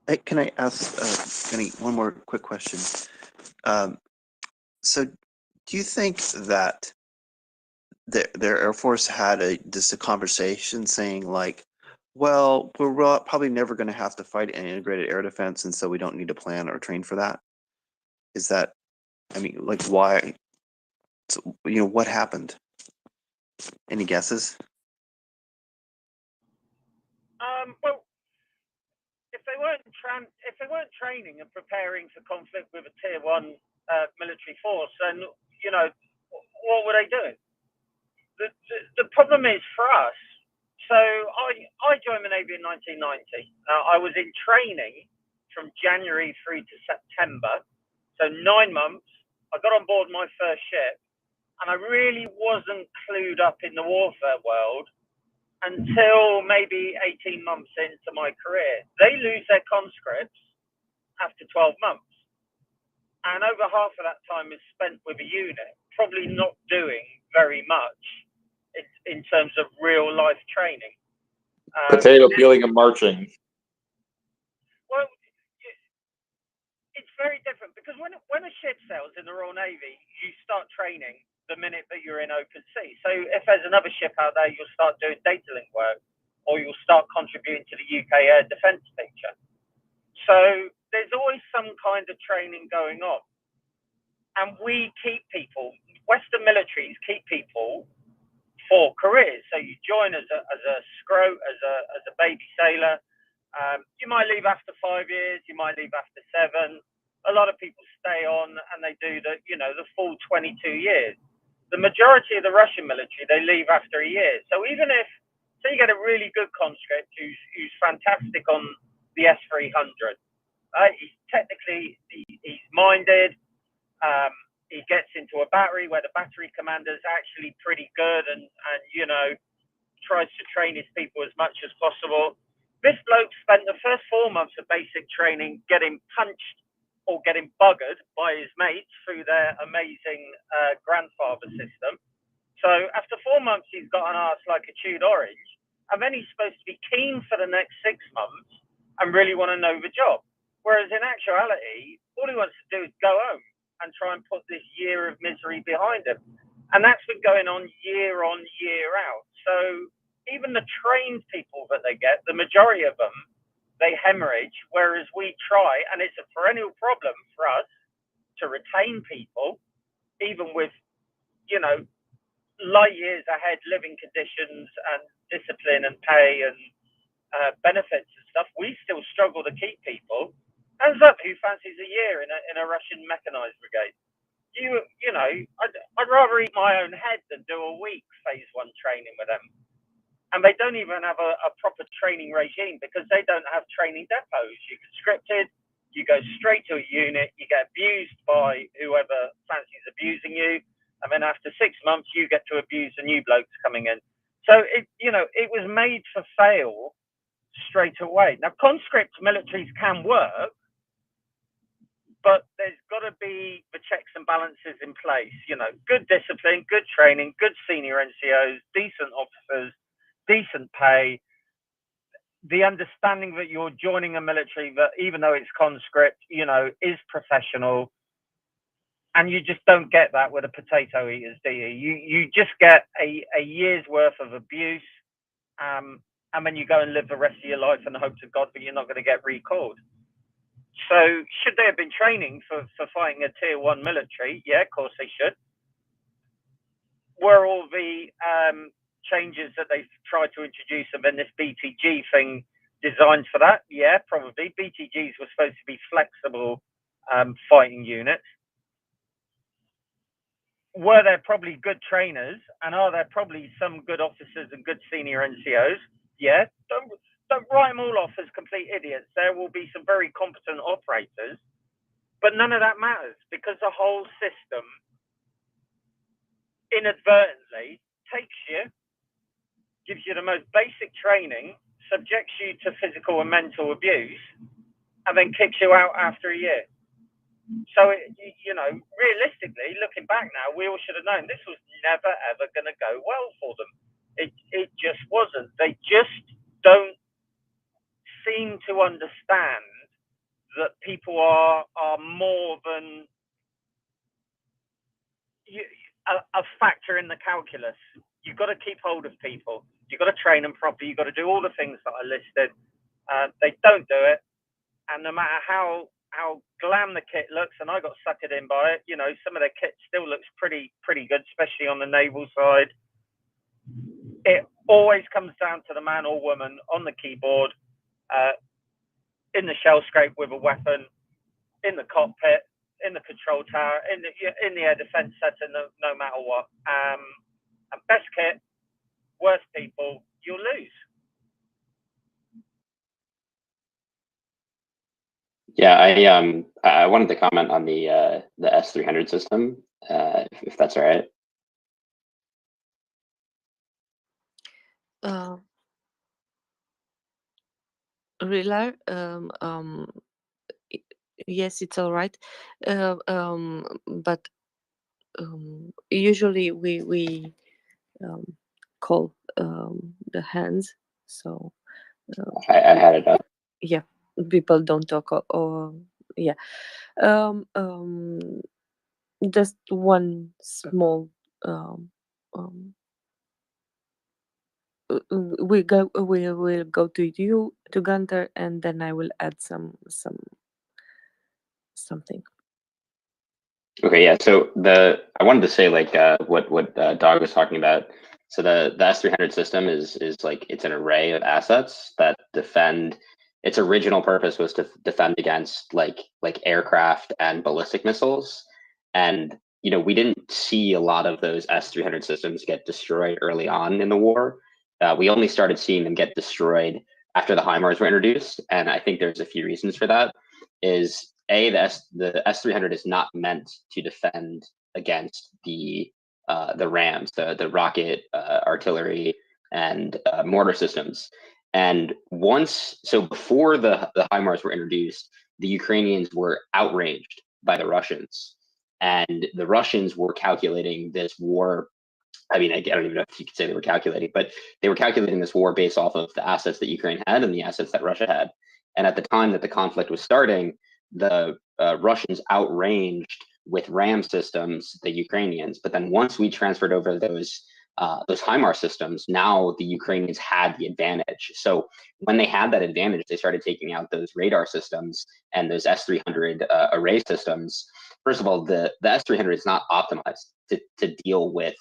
Hey, can I ask one more quick question? So, do you think that their Air Force had just a conversation saying like, well, we're probably never going to have to fight an integrated air defense, and so we don't need to plan or train for that? Is that, I mean, like, why? So, you know, what happened? Any guesses? Well, if they weren't training and preparing for conflict with a tier 1 military force, then what were they doing? The problem is for us. So I joined the Navy in 1990. I was in training from January through to September, so 9 months. I got on board my first ship, and I really wasn't clued up in the warfare world until maybe 18 months into my career. They lose their conscripts after 12 months. And over half of that time is spent with a unit, probably not doing very much in terms of real life training. Potato peeling and marching. Well, it's very different because when a ship sails in the Royal Navy, you start training the minute that you're in open sea. So if there's another ship out there, you'll start doing data link work, or you'll start contributing to the UK air defence picture. So there's always some kind of training going on. And we keep people, Western militaries keep people for careers. So you join as a scro, as a baby sailor. You might leave after 5 years, you might leave after 7. A lot of people stay on and they do the full 22 years. The majority of the Russian military, they leave after a year. So even if, say you get a really good conscript who's fantastic on the S-300, he's minded, he gets into a battery where the battery commander's actually pretty good and tries to train his people as much as possible. This bloke spent the first 4 months of basic training getting punched or getting buggered by his mates through their amazing grandfather system. So after 4 months, he's got an arse like a chewed orange, and then he's supposed to be keen for the next 6 months and really want to know the job. Whereas in actuality, all he wants to do is go home and try and put this year of misery behind him. And that's been going on, year out. So even the trained people that they get, the majority of them, they hemorrhage, whereas we try, and it's a perennial problem for us to retain people, even with, light years ahead living conditions and discipline and pay and benefits and stuff. We still struggle to keep people. Hands up, who fancies a year in a Russian mechanized brigade? I'd rather eat my own head than do a week phase 1 training with them. And they don't even have a proper training regime because they don't have training depots. You get scripted, you go straight to a unit, you get abused by whoever fancies abusing you, and then after 6 months, you get to abuse the new blokes coming in. So it was made to fail straight away. Now, conscript militaries can work, but there's got to be the checks and balances in place. Good discipline, good training, good senior NCOs, decent officers, decent pay, the understanding that you're joining a military that, even though it's conscript, is professional. And you just don't get that with a potato eaters, do you? You just get a year's worth of abuse, and then you go and live the rest of your life and hope to God that you're not going to get recalled. So should they have been training for fighting a tier 1 military? Yeah, of course they should. Were all the changes that they've tried to introduce and then this BTG thing designed for that? Yeah, probably. BTGs were supposed to be flexible fighting units. Were there probably good trainers, and are there probably some good officers and good senior NCOs? Yeah, don't write them all off as complete idiots. There will be some very competent operators, but none of that matters because the whole system inadvertently takes you, gives you the most basic training, subjects you to physical and mental abuse, and then kicks you out after a year. So, realistically, looking back now, we all should have known this was never, ever going to go well for them. It just wasn't. They just don't seem to understand that people are more than a factor in the calculus. You've got to keep hold of people. You've got to train them properly. You've got to do all the things that I listed. They don't do it. And no matter how glam the kit looks, and I got suckered in by it, some of their kit still looks pretty good, especially on the naval side. it always comes down to the man or woman on the keyboard, in the shell scrape with a weapon, in the cockpit, in the control tower, in the air defense setting, no matter what. And best kit, worst people, you'll lose. Yeah, I wanted to comment on the S300 system, if that's all right. Relar, yes, it's all right. But usually we call the hands. So I had it up. yeah, people don't talk or yeah. Just one small we will go to you to Gunther, and then I will add something. Okay, yeah. So I wanted to say like what Dog was talking about. So the S300 system is like it's an array of assets that defend. Its original purpose was to defend against like aircraft and ballistic missiles, and we didn't see a lot of those S300 systems get destroyed early on in the war. We only started seeing them get destroyed after the HIMARS were introduced, and I think there's a few reasons for that. Is the S300 is not meant to defend against the rams, the rocket artillery and mortar systems. And before the HIMARS were introduced, the Ukrainians were outraged by the Russians, and the Russians were calculating this war. I mean, I don't even know if you could say they were calculating, but they were calculating this war based off of the assets that Ukraine had and the assets that Russia had. And at the time that the conflict was starting, the Russians outranged with RAM systems the Ukrainians. But then once we transferred over those HIMARS systems, now the Ukrainians had the advantage. So when they had that advantage, they started taking out those radar systems and those S300 array systems. First of all, the S300 is not optimized to deal with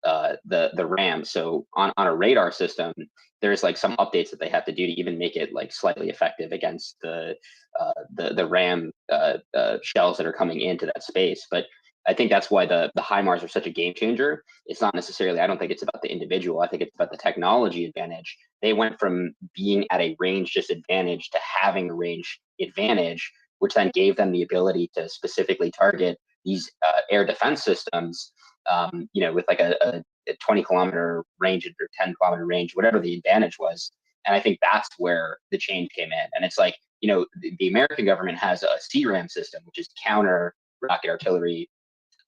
the RAM. So on a radar system, there's like some updates that they have to do to even make it like slightly effective against the RAM shells that are coming into that space. But I think that's why the HIMARS are such a game changer. It's not necessarily, I don't think it's about the individual. I think it's about the technology advantage. They went from being at a range disadvantage to having a range advantage, which then gave them the ability to specifically target these air defense systems, with like a 20-kilometer range or 10-kilometer range, whatever the advantage was. And I think that's where the change came in. And it's like, the American government has a CRAM system, which is counter rocket artillery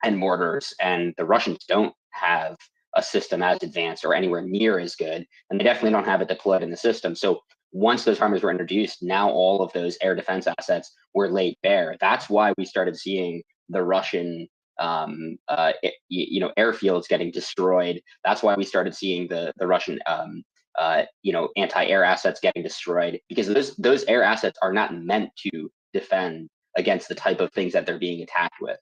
and mortars, and the Russians don't have a system as advanced or anywhere near as good, and they definitely don't have it deployed in the system. So once those HIMARS were introduced, now all of those air defense assets were laid bare. That's why we started seeing the Russian airfields getting destroyed. That's why we started seeing the Russian anti-air assets getting destroyed, because those air assets are not meant to defend against the type of things that they're being attacked with.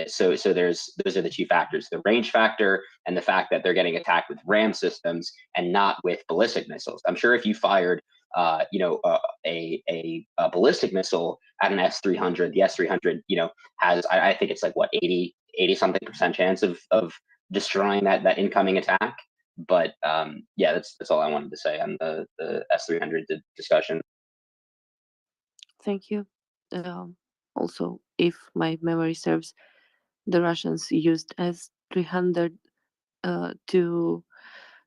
So those are the two factors: the range factor and the fact that they're getting attacked with RAM systems and not with ballistic missiles. I'm sure if you fired a ballistic missile at an S300, the S300 has, I think it's like what 80 something % chance of destroying that incoming attack. But yeah, that's all I wanted to say on the S300 discussion. Thank you. Also, if my memory serves, the Russians used S300 to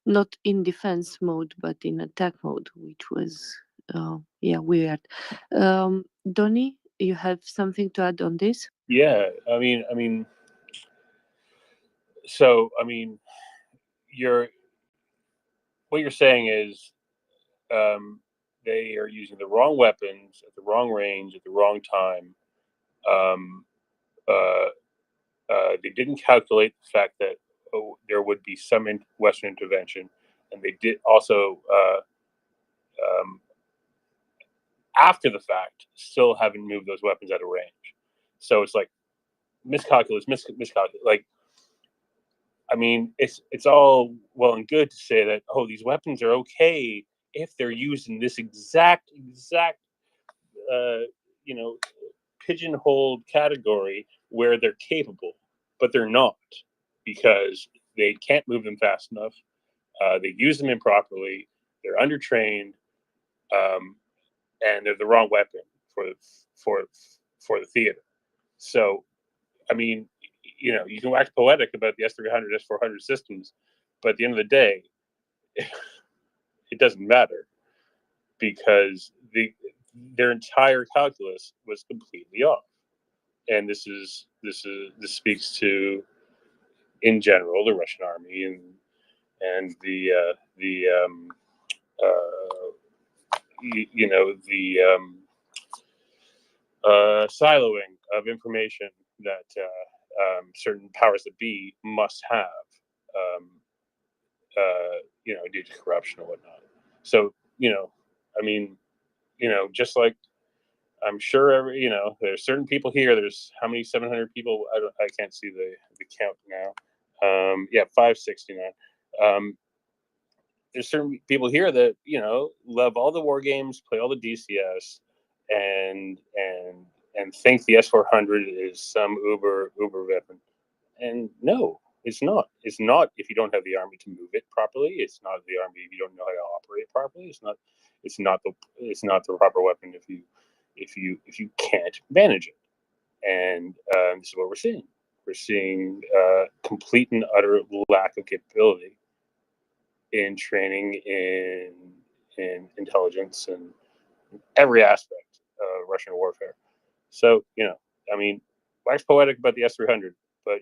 not in defense mode but in attack mode, which was weird. Donnie, you have something to add on this? Yeah, I mean, so what you're saying is they are using the wrong weapons at the wrong range at the wrong time. They didn't calculate the fact that there would be some Western intervention, and they did also after the fact still haven't moved those weapons out of range. So it's like miscalculus. Like I mean, it's all well and good to say that, oh, these weapons are okay if they're used in this exact you know, pigeonholed category where they're capable, but they're not, because they can't move them fast enough. They use them improperly. They're undertrained, and they're the wrong weapon for the theater. So, I mean, you know, you can wax poetic about the S300, S400 systems, but at the end of the day, it doesn't matter, because their entire calculus was completely off. And this speaks to, in general, the Russian army and the siloing of information that certain powers that be must have, due to corruption and whatnot. So, I mean, just like I'm sure there's certain people here. There's how many 700 people? I can't see the count now. 569. There's certain people here that love all the war games, play all the DCS, and think the S400 is some uber weapon. And no, it's not. It's not if you don't have the army to move it properly. It's not the army if you don't know how to operate properly. It's not the proper weapon if you can't manage it. And this is what we're seeing. We're seeing complete and utter lack of capability in training, in intelligence, and every aspect of Russian warfare. So, I mean, wax poetic about the S300, but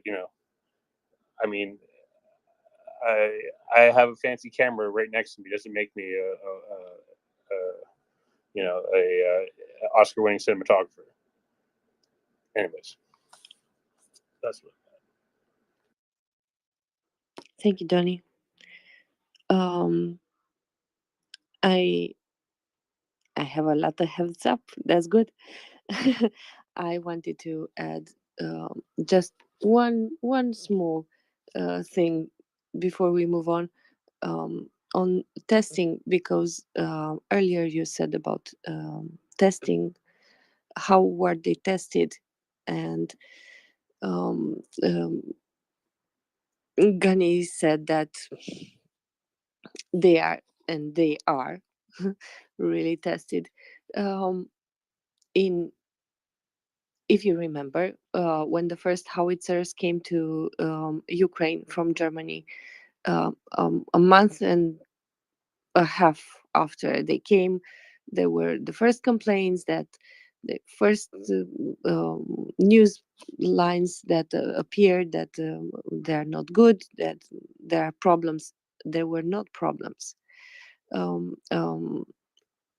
I mean, I have a fancy camera right next to me. Doesn't make me a Oscar-winning cinematographer. Anyways, that's what. Thank you, Donnie. I have a lot of heads up. That's good. I wanted to add just one small thing before we move on testing, because earlier you said about testing, how were they tested, and Gani said that they are really tested. In If you remember, when the first howitzers came to Ukraine from Germany, a month and a half after they came, there were the first complaints, that the first news lines that appeared, that they are not good, that there are problems. There were not problems.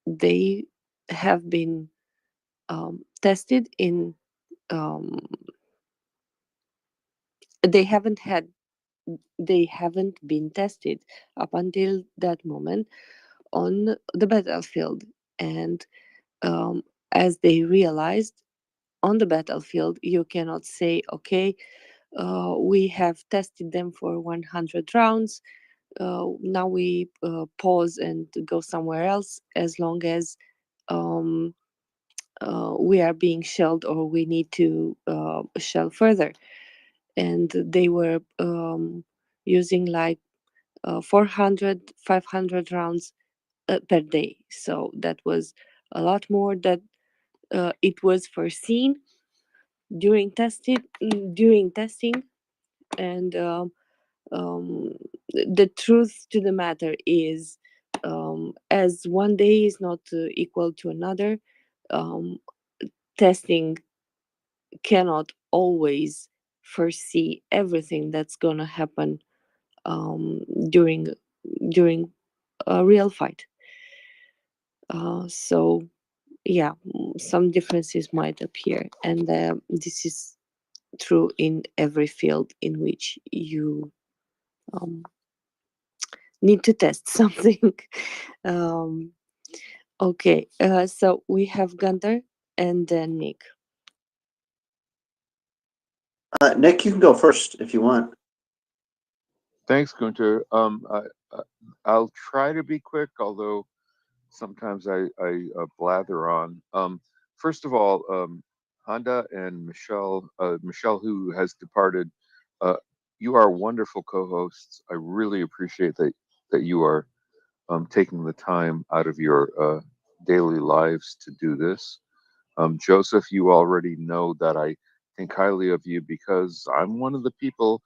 They have been tested in. They haven't been tested up until that moment on the battlefield, and as they realized on the battlefield, you cannot say, okay, we have tested them for 100 rounds, now we pause and go somewhere else, as long as we are being shelled or we need to shell further. And they were using like 400, 500 rounds per day. So that was a lot more that it was foreseen during testing. And the truth to the matter is, as one day is not equal to another, testing cannot always foresee everything that's going to happen during a real fight. So yeah, some differences might appear, and this is true in every field in which you need to test something. Okay, so we have Gunther and then Nick. Nick, you can go first if you want. Thanks, Gunter. I'll try to be quick, although sometimes I blather on. First of all, Honda and Michelle, Michelle who has departed, you are wonderful co-hosts. I really appreciate that you are taking the time out of your daily lives to do this. Joseph, you already know that I think highly of you because I'm one of the people,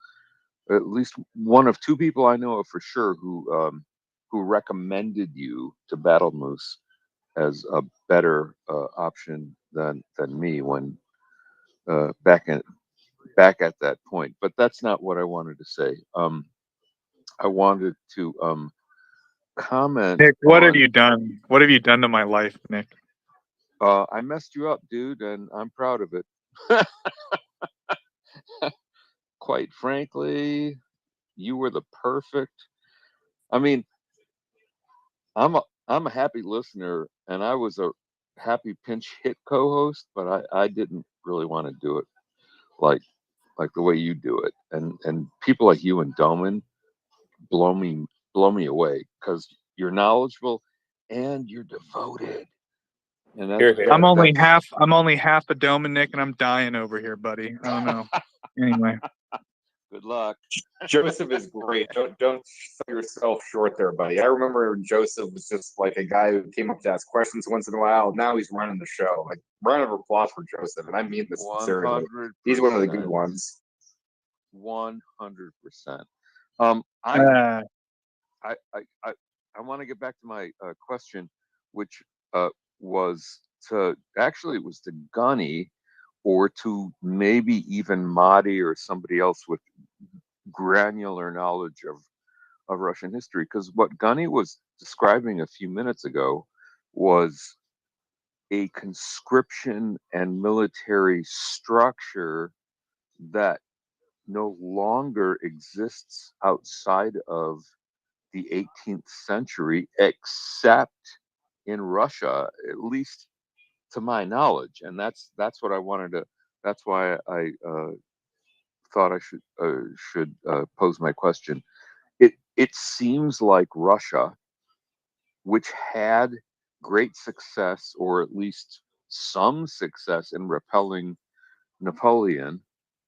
at least one of two people I know of for sure, who recommended you to Battle Moose as a better option than me when back at that point. But that's not what I wanted to say. I wanted to comment Nick, what have on. you done? What have you done to my life, Nick? I messed you up, dude, and I'm proud of it. Quite frankly, you were the perfect. I mean, I'm a happy listener, and I was a happy pinch hit co-host, but I didn't really want to do it like the way you do it. And people like you and Doman blow me away because you're knowledgeable and you're devoted. And I'm only half a Dominic, and I'm dying over here, buddy. I don't know. Anyway. Good luck. Joseph is great. Don't sell yourself short there, buddy. I remember Joseph was just like a guy who came up to ask questions once in a while. Now he's running the show. Like, round of applause for Joseph, and I mean this sincerely. 100%. He's one of the good ones. 100%. I want to get back to my question, which was to actually it was to Gunny or to maybe even Mahdi or somebody else with granular knowledge of Russian history. Because what Gunny was describing a few minutes ago was a conscription and military structure that no longer exists outside of the 18th century, except in Russia, at least to my knowledge. And that's what I wanted to. That's why I thought I should pose my question. It seems like Russia, which had great success, or at least some success, in repelling Napoleon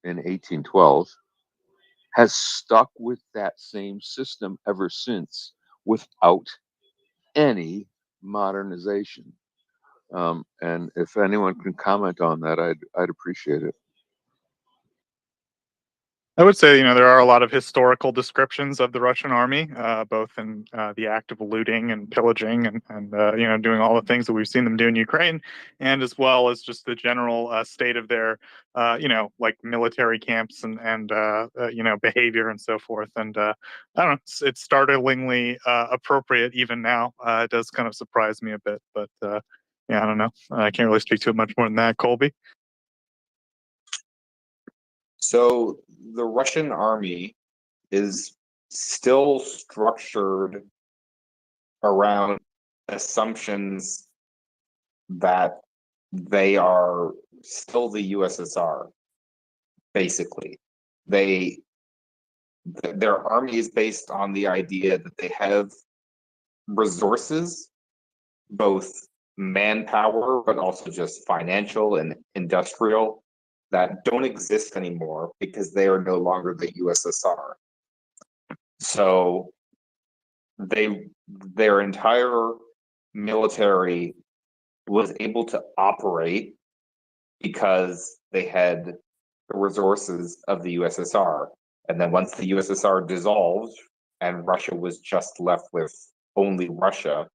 in 1812, has stuck with that same system ever since without any modernization. And if anyone can comment on that, I'd appreciate it. I would say, there are a lot of historical descriptions of the Russian army, both in the act of looting and pillaging and doing all the things that we've seen them do in Ukraine, and as well as just the general state of their, like military camps and behavior and so forth. And I don't know, it's startlingly appropriate even now. It does kind of surprise me a bit, but yeah, I don't know. I can't really speak to it much more than that, Colby. So the Russian army is still structured around assumptions that they are still the USSR. Basically, their army is based on the idea that they have resources, both manpower, but also just financial and industrial, that don't exist anymore because they are no longer the USSR. So their entire military was able to operate because they had the resources of the USSR. And then once the USSR dissolved and Russia was just left with only Russia,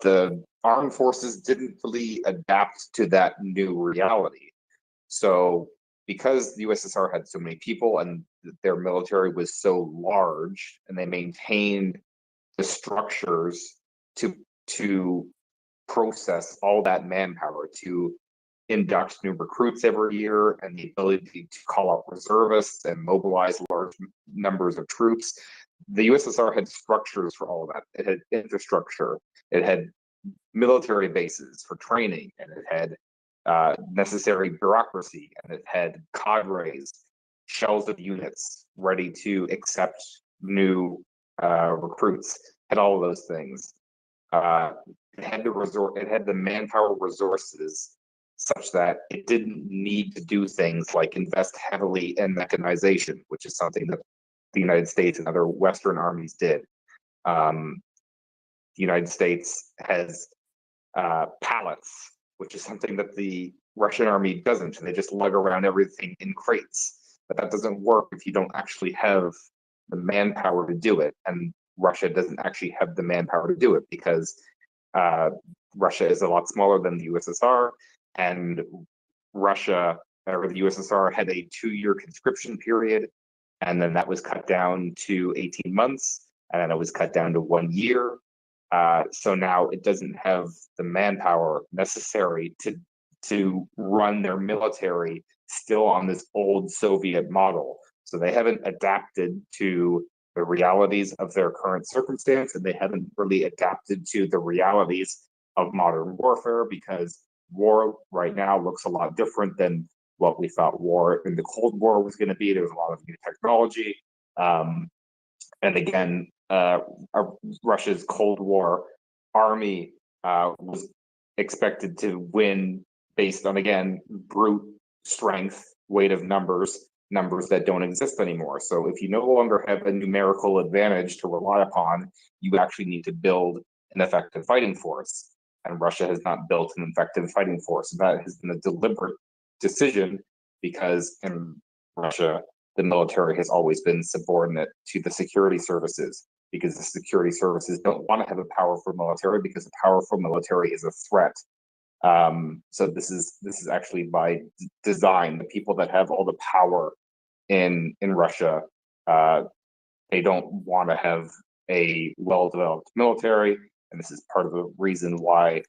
the armed forces didn't really adapt to that new reality. So because the USSR had so many people and their military was so large, and they maintained the structures to process all that manpower, to induct new recruits every year, and the ability to call out reservists and mobilize large numbers of troops. The USSR had structures for all of that. It had infrastructure. It had military bases for training, and it had necessary bureaucracy, and it had cadres, shells of units, ready to accept new recruits, had all of those things. It had the manpower resources such that it didn't need to do things like invest heavily in mechanization, which is something that the United States and other Western armies did. The United States has pallets, which is something that the Russian army doesn't, and they just lug around everything in crates. But that doesn't work if you don't actually have the manpower to do it, and Russia doesn't actually have the manpower to do it because Russia is a lot smaller than the USSR, and Russia or the USSR had a 2-year conscription period, and then that was cut down to 18 months, and then it was cut down to 1 year. So now it doesn't have the manpower necessary to run their military still on this old Soviet model. So they haven't adapted to the realities of their current circumstance, and they haven't really adapted to the realities of modern warfare, because war right now looks a lot different than what we thought war in the Cold War was going to be. There was a lot of new technology. And again, Russia's Cold War army was expected to win based on, again, brute strength, weight of numbers that don't exist anymore. So if you no longer have a numerical advantage to rely upon, you actually need to build an effective fighting force. And Russia has not built an effective fighting force. That has been a deliberate decision, because in Russia, the military has always been subordinate to the security services, because the security services don't want to have a powerful military, because a powerful military is a threat. So this is actually by design. The people that have all the power in Russia, they don't want to have a well-developed military, and this is part of the reason why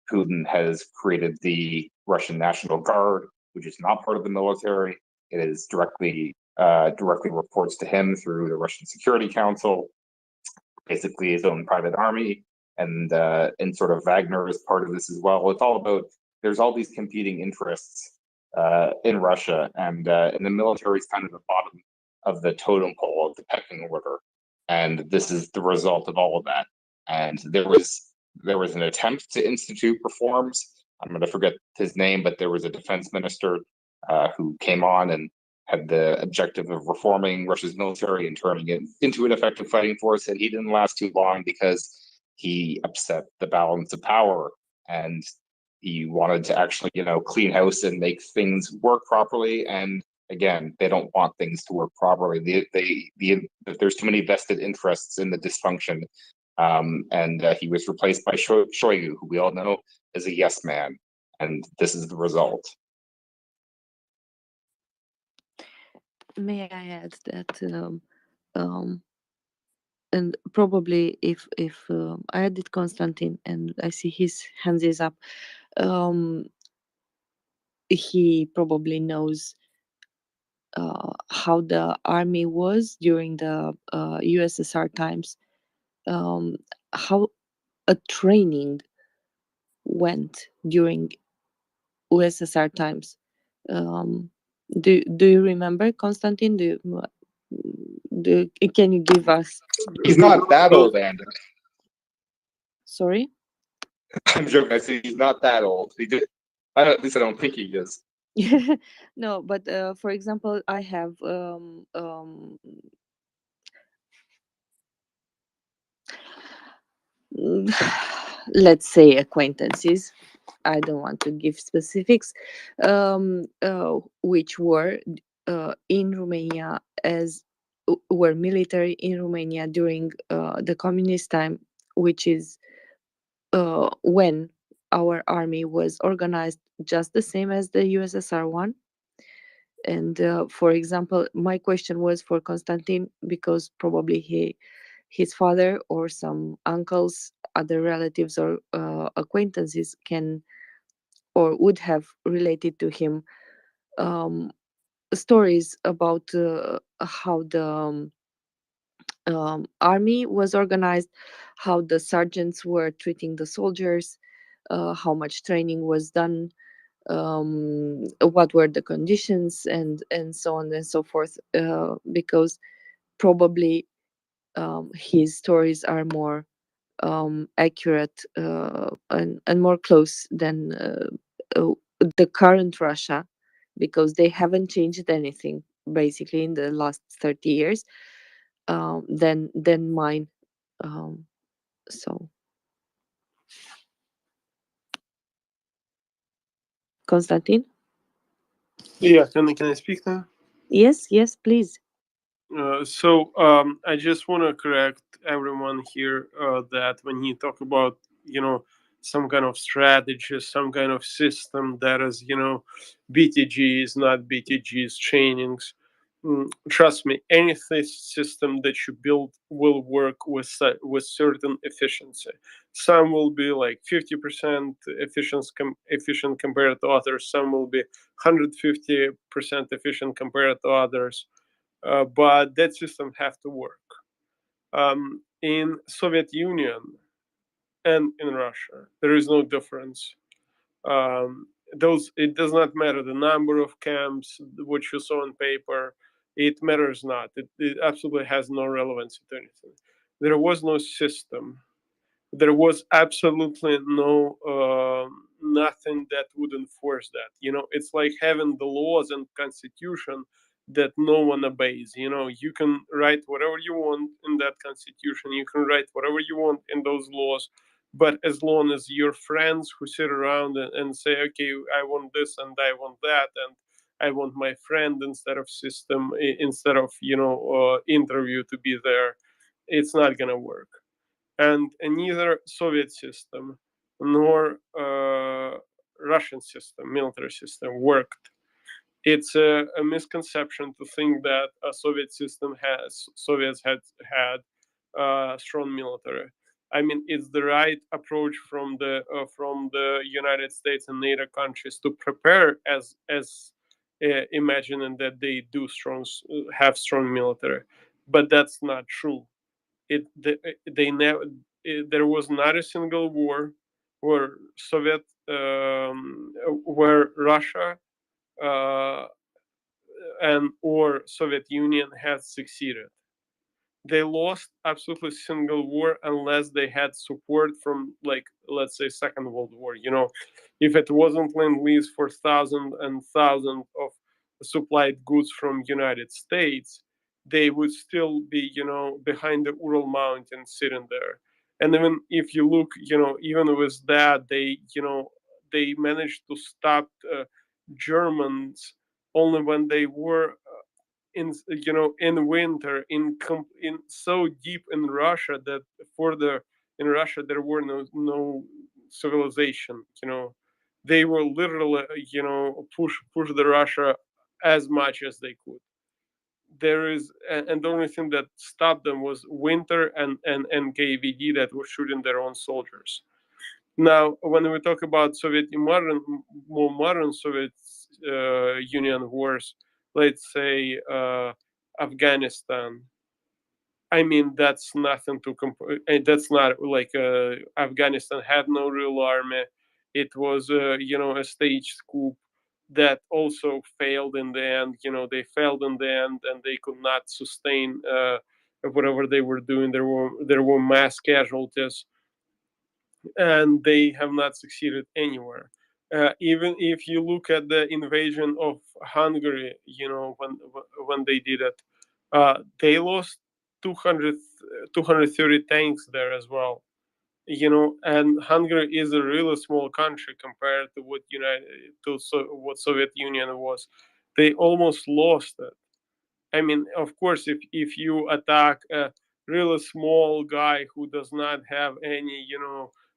Putin has created the Russian National Guard, which is not part of the military. It is directly reports to him through the Russian Security Council, basically his own private army, and sort of Wagner is part of this as well. It's all about, there's all these competing interests in Russia, and the military is kind of the bottom of the totem pole of the pecking order, and this is the result of all of that. And there was an attempt to institute reforms. I'm going to forget his name, but there was a defense minister who came on and had the objective of reforming Russia's military and turning it into an effective fighting force, and he didn't last too long because he upset the balance of power, and he wanted to actually, clean house and make things work properly. And again, they don't want things to work properly. There's too many vested interests in the dysfunction. And he was replaced by Shoigu, who we all know is a yes man, and this is the result. May I add that, and probably if I added Konstantin and I see his hands is up, he probably knows how the army was during the USSR times, how a training went during USSR times. Do you remember, Konstantin? Can you give us? He's not that old, Andrew. Sorry? I'm joking. I say he's not that old. At least I don't think he is. No, but for example, I have let's say acquaintances. I don't want to give specifics, which were in Romania were military in Romania during the communist time, which is when our army was organized just the same as the USSR one. And for example, my question was for Konstantin, because probably his father or some uncles, other relatives or acquaintances can or would have related to him stories about how the army was organized, how the sergeants were treating the soldiers, how much training was done, what were the conditions, and so on and so forth, because probably his stories are more accurate and more close than the current Russia, because they haven't changed anything basically in the last 30 years, than mine. So Konstantin? Yeah, can I speak now? Yes, please. I just want to correct everyone here that when you talk about, some kind of strategy, some kind of system that is, BTGs, not BTGs, trainings. Trust me, any system that you build will work with certain efficiency. Some will be like 50% efficient compared to others. Some will be 150% efficient compared to others. But that system have to work. In Soviet Union and in Russia, there is no difference. It does not matter the number of camps which you saw on paper. It matters not. It absolutely has no relevance to anything. There was no system. There was absolutely no nothing that would enforce that. It's like having the laws and constitution that no one obeys. You can write whatever you want in that constitution. You can write whatever you want in those laws, but as long as your friends who sit around and say, okay, I want this and I want that, and I want my friend instead of system, instead of interview to be there, it's not gonna work. And neither Soviet system nor Russian system, military system, worked. It's a misconception to think that a Soviets had strong military. I mean, it's the right approach from the United States and NATO countries to prepare as imagining that they do have strong military, but that's not true. They never. There was not a single war where where Russia uh, and or Soviet Union has succeeded. They lost absolutely single war unless they had support from, like, let's say, Second World War. If it wasn't Lend-Lease for thousands and thousands of supplied goods from United States, they would still be, behind the Ural Mountain sitting there. And even if you look, even with that, they managed to stop Germans only when they were in winter in so deep in Russia that in Russia there were no civilization. They were literally push the Russia as much as they could. And the only thing that stopped them was winter and KVD that were shooting their own soldiers. Now, when we talk about more modern Soviet Union wars, let's say Afghanistan, I mean, that's nothing to compare. That's not like Afghanistan had no real army. It was, a staged coup that also failed in the end. They failed in the end, and they could not sustain whatever they were doing. There were mass casualties, and they have not succeeded anywhere. Even if you look at the invasion of Hungary, when they did it, they lost 200, 230 tanks there as well. And Hungary is a really small country compared to what Soviet Union was. They almost lost it. I mean, of course, if you attack a really small guy who does not have any,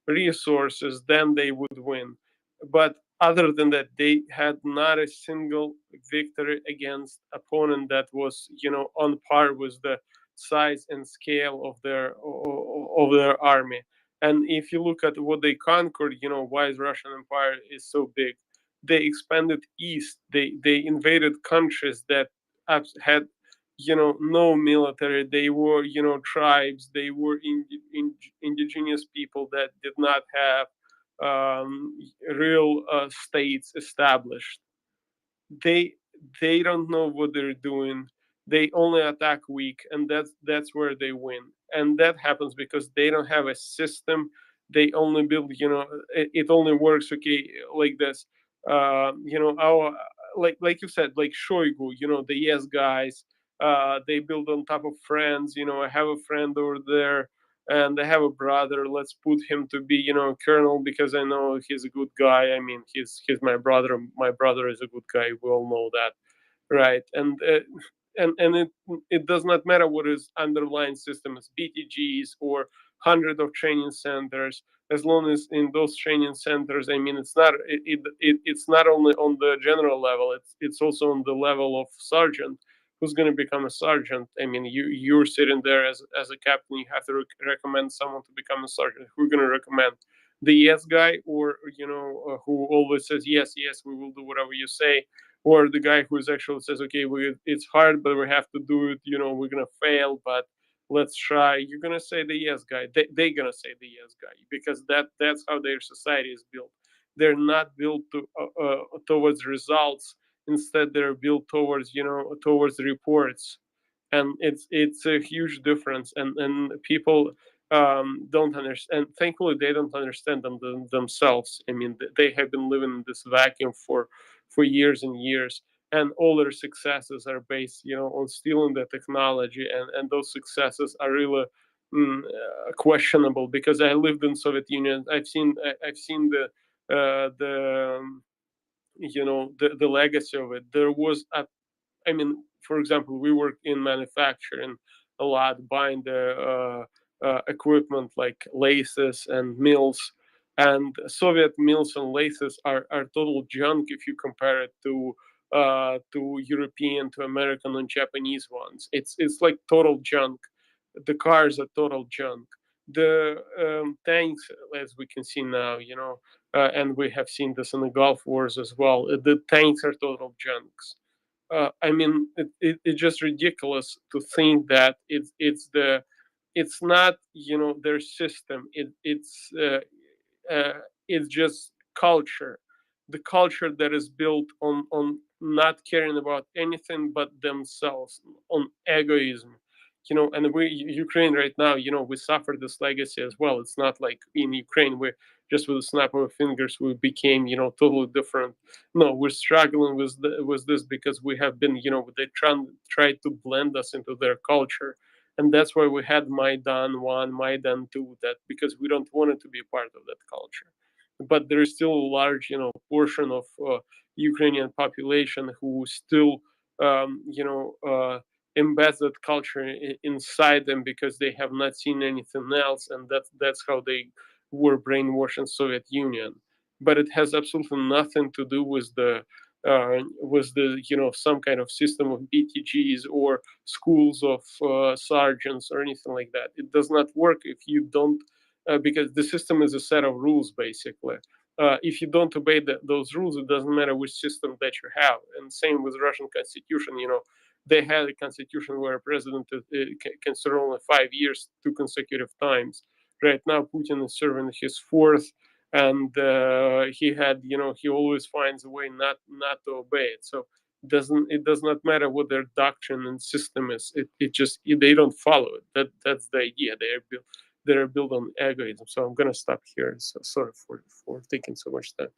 resources, then they would win. But other than that, they had not a single victory against opponent that was, on par with the size and scale of their army. And if you look at what they conquered, why the Russian Empire is so big, they expanded east. They invaded countries that had no military. They were tribes. They were indigenous people that did not have real states established, they they don't know what they're doing. They only attack weak, and that's where they win. And that happens because they don't have a system. They only build, it only works okay like this. Our, like you said, like Shoigu, the yes guys, they build on top of friends. I have a friend over there, and I have a brother. Let's put him to be, colonel, because I know he's a good guy. I mean, he's my brother. My brother is a good guy. We all know that, right? And it does not matter what his underlying system is, BTGs or hundred of training centers. As long as in those training centers, I mean, it's not only on the general level. It's also on the level of sergeant. Who's going to become a sergeant? I mean, you're sitting there as a captain. You have to recommend someone to become a sergeant. Who's going to recommend? The yes guy, or who always says yes, yes, we will do whatever you say, or the guy who actually says, okay, it's hard, but we have to do it. We're gonna fail, but let's try. You're gonna say the yes guy. They're gonna say the yes guy, because that's how their society is built. They're not built towards results. Instead, they're built towards reports, and it's a huge difference. And people don't understand. Thankfully, they don't understand themselves. I mean, they have been living in this vacuum for years and years, and all their successes are based, on stealing the technology, and those successes are really questionable. Because I lived in Soviet Union, I've seen the legacy of it. There was I mean, for example, we work in manufacturing a lot, buying the equipment like laces and mills. And Soviet mills and laces are total junk if you compare it to European, to American, and Japanese ones. It's like total junk. The cars are total junk. The tanks, as we can see now, and we have seen this in the Gulf Wars as well. The tanks are total junks. I mean, it's just ridiculous to think that it's not, their system. It's just culture, the culture that is built on not caring about anything but themselves, on egoism. And Ukraine right now, we suffer this legacy as well. It's not like in Ukraine we just with a snap of fingers we became, totally different. No, we're struggling with this because we have been, they tried to blend us into their culture. And that's why we had Maidan 1, Maidan 2, that because we don't want it to be a part of that culture. But there is still a large, portion of Ukrainian population who still, embeds that culture inside them because they have not seen anything else, and that's how they were brainwashed in Soviet Union. But it has absolutely nothing to do with the some kind of system of BTGs or schools of sergeants or anything like that. It does not work if you don't, because the system is a set of rules basically. If you don't obey those rules, it doesn't matter which system that you have. And same with Russian constitution. They had a constitution where a president can serve only 5 years, 2 consecutive times. Right now, Putin is serving his fourth, and he always finds a way not to obey it. So it does not matter what their doctrine and system is. They don't follow it. That's the idea. They're built on egoism. So I'm gonna stop here. So sorry for taking so much time.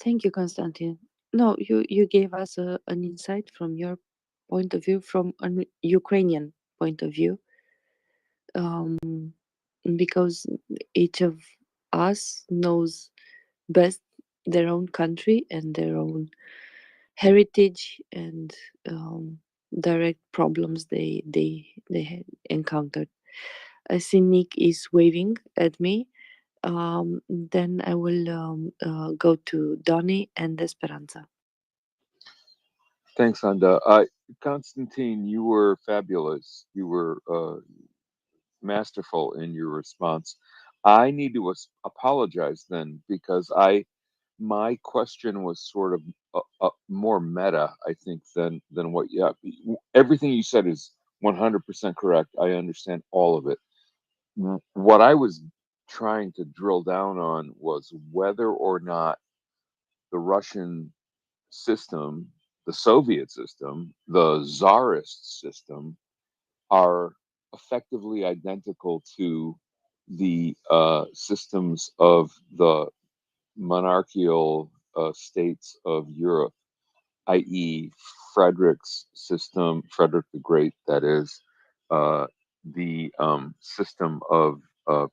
Thank you, Konstantin. No, you gave us an insight from your point of view, from a Ukrainian point of view, because each of us knows best their own country and their own heritage and direct problems they had encountered. I see Nick is waving at me. Then I will go to Donnie and Esperanza. Thanks, Anda. Constantine, you were fabulous. You were masterful in your response. I need to apologize then because my question was sort of more meta, I think, than what. Yeah, everything you said is 100% correct. I understand all of it. What I was trying to drill down on was whether or not the Russian system, the Soviet system, the Tsarist system are effectively identical to the systems of the monarchical states of Europe, i.e., Frederick's system, Frederick the Great, that is, the system of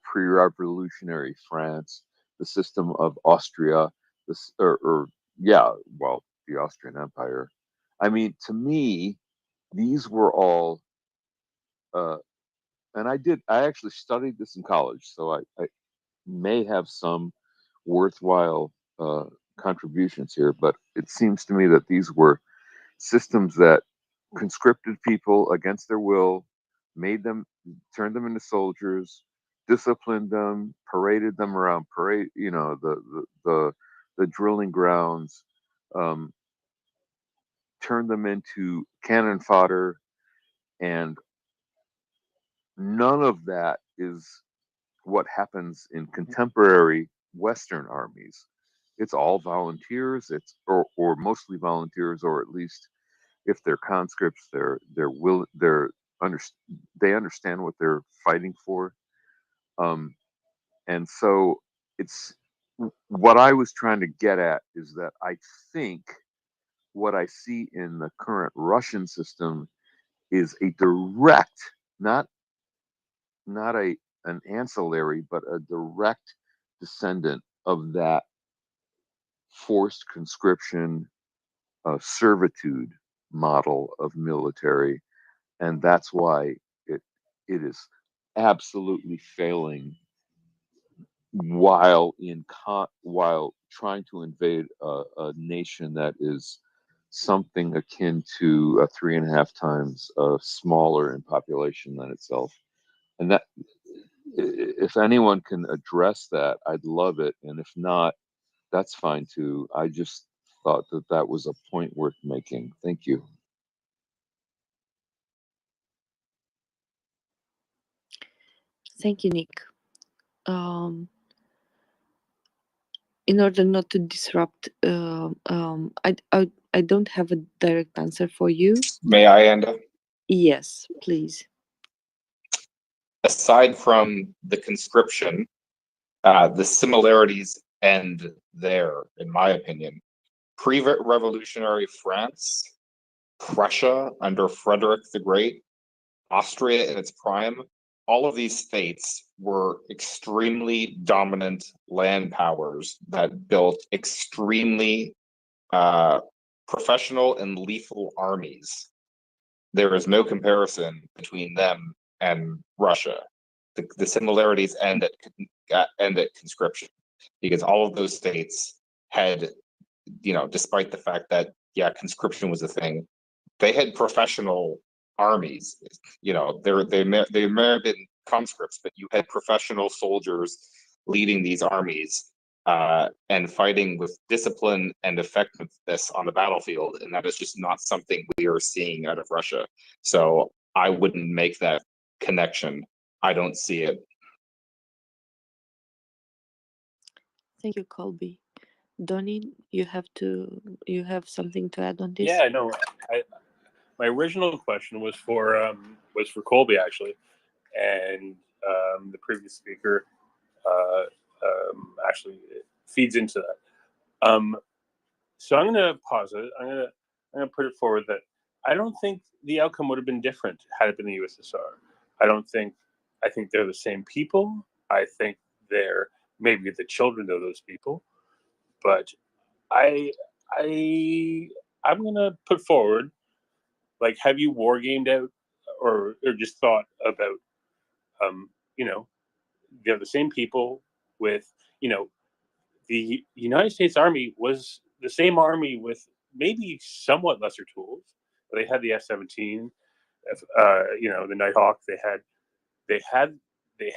pre-revolutionary France, the system of Austria, this, yeah, well, the Austrian Empire. I mean, to me, these were all, and I actually studied this in college, so I may have some worthwhile contributions here, but it seems to me that these were systems that conscripted people against their will, turned them into soldiers, disciplined them, paraded them around the drilling grounds, turned them into cannon fodder, and none of that is what happens in contemporary Western armies. It's all volunteers, or mostly volunteers, or at least if they're conscripts, they understand what they're fighting for. And so it's what I was trying to get at is that I think what I see in the current Russian system is a direct, not an ancillary, but a direct descendant of that forced conscription servitude model of military, and that's why it is absolutely failing while trying to invade a nation that is something akin to 3.5 times smaller in population than itself. And that, if anyone can address that, I'd love it. And if not, that's fine too. I just thought that was a point worth making. Thank you. Thank you, Nick. In order not to disrupt, I don't have a direct answer for you. May I, Anda? Yes, please. Aside from the conscription, the similarities end there, in my opinion. Pre-revolutionary France, Prussia under Frederick the Great, Austria in its prime, all of these states were extremely dominant land powers that built extremely professional and lethal armies. There is no comparison between them and Russia. The similarities end at conscription, because all of those states had, despite the fact that conscription was a thing, they had professional armies. They may have been conscripts, but you had professional soldiers leading these armies and fighting with discipline and effectiveness on the battlefield, and that is just not something we are seeing out of Russia. So I wouldn't make that connection. I don't see it. Thank you, Colby. Donnie, you have something to add on this? Yeah, no. My original question was for Colby, actually, and the previous speaker actually feeds into that. So I'm going to pause it. I'm going to put it forward that I don't think the outcome would have been different had it been the USSR. I think they're the same people. I think they're maybe the children of those people, but I'm going to put forward, like, have you war gamed out or just thought about, they're the same people with, the United States Army was the same army with maybe somewhat lesser tools. They had the F-17, the Nighthawk. They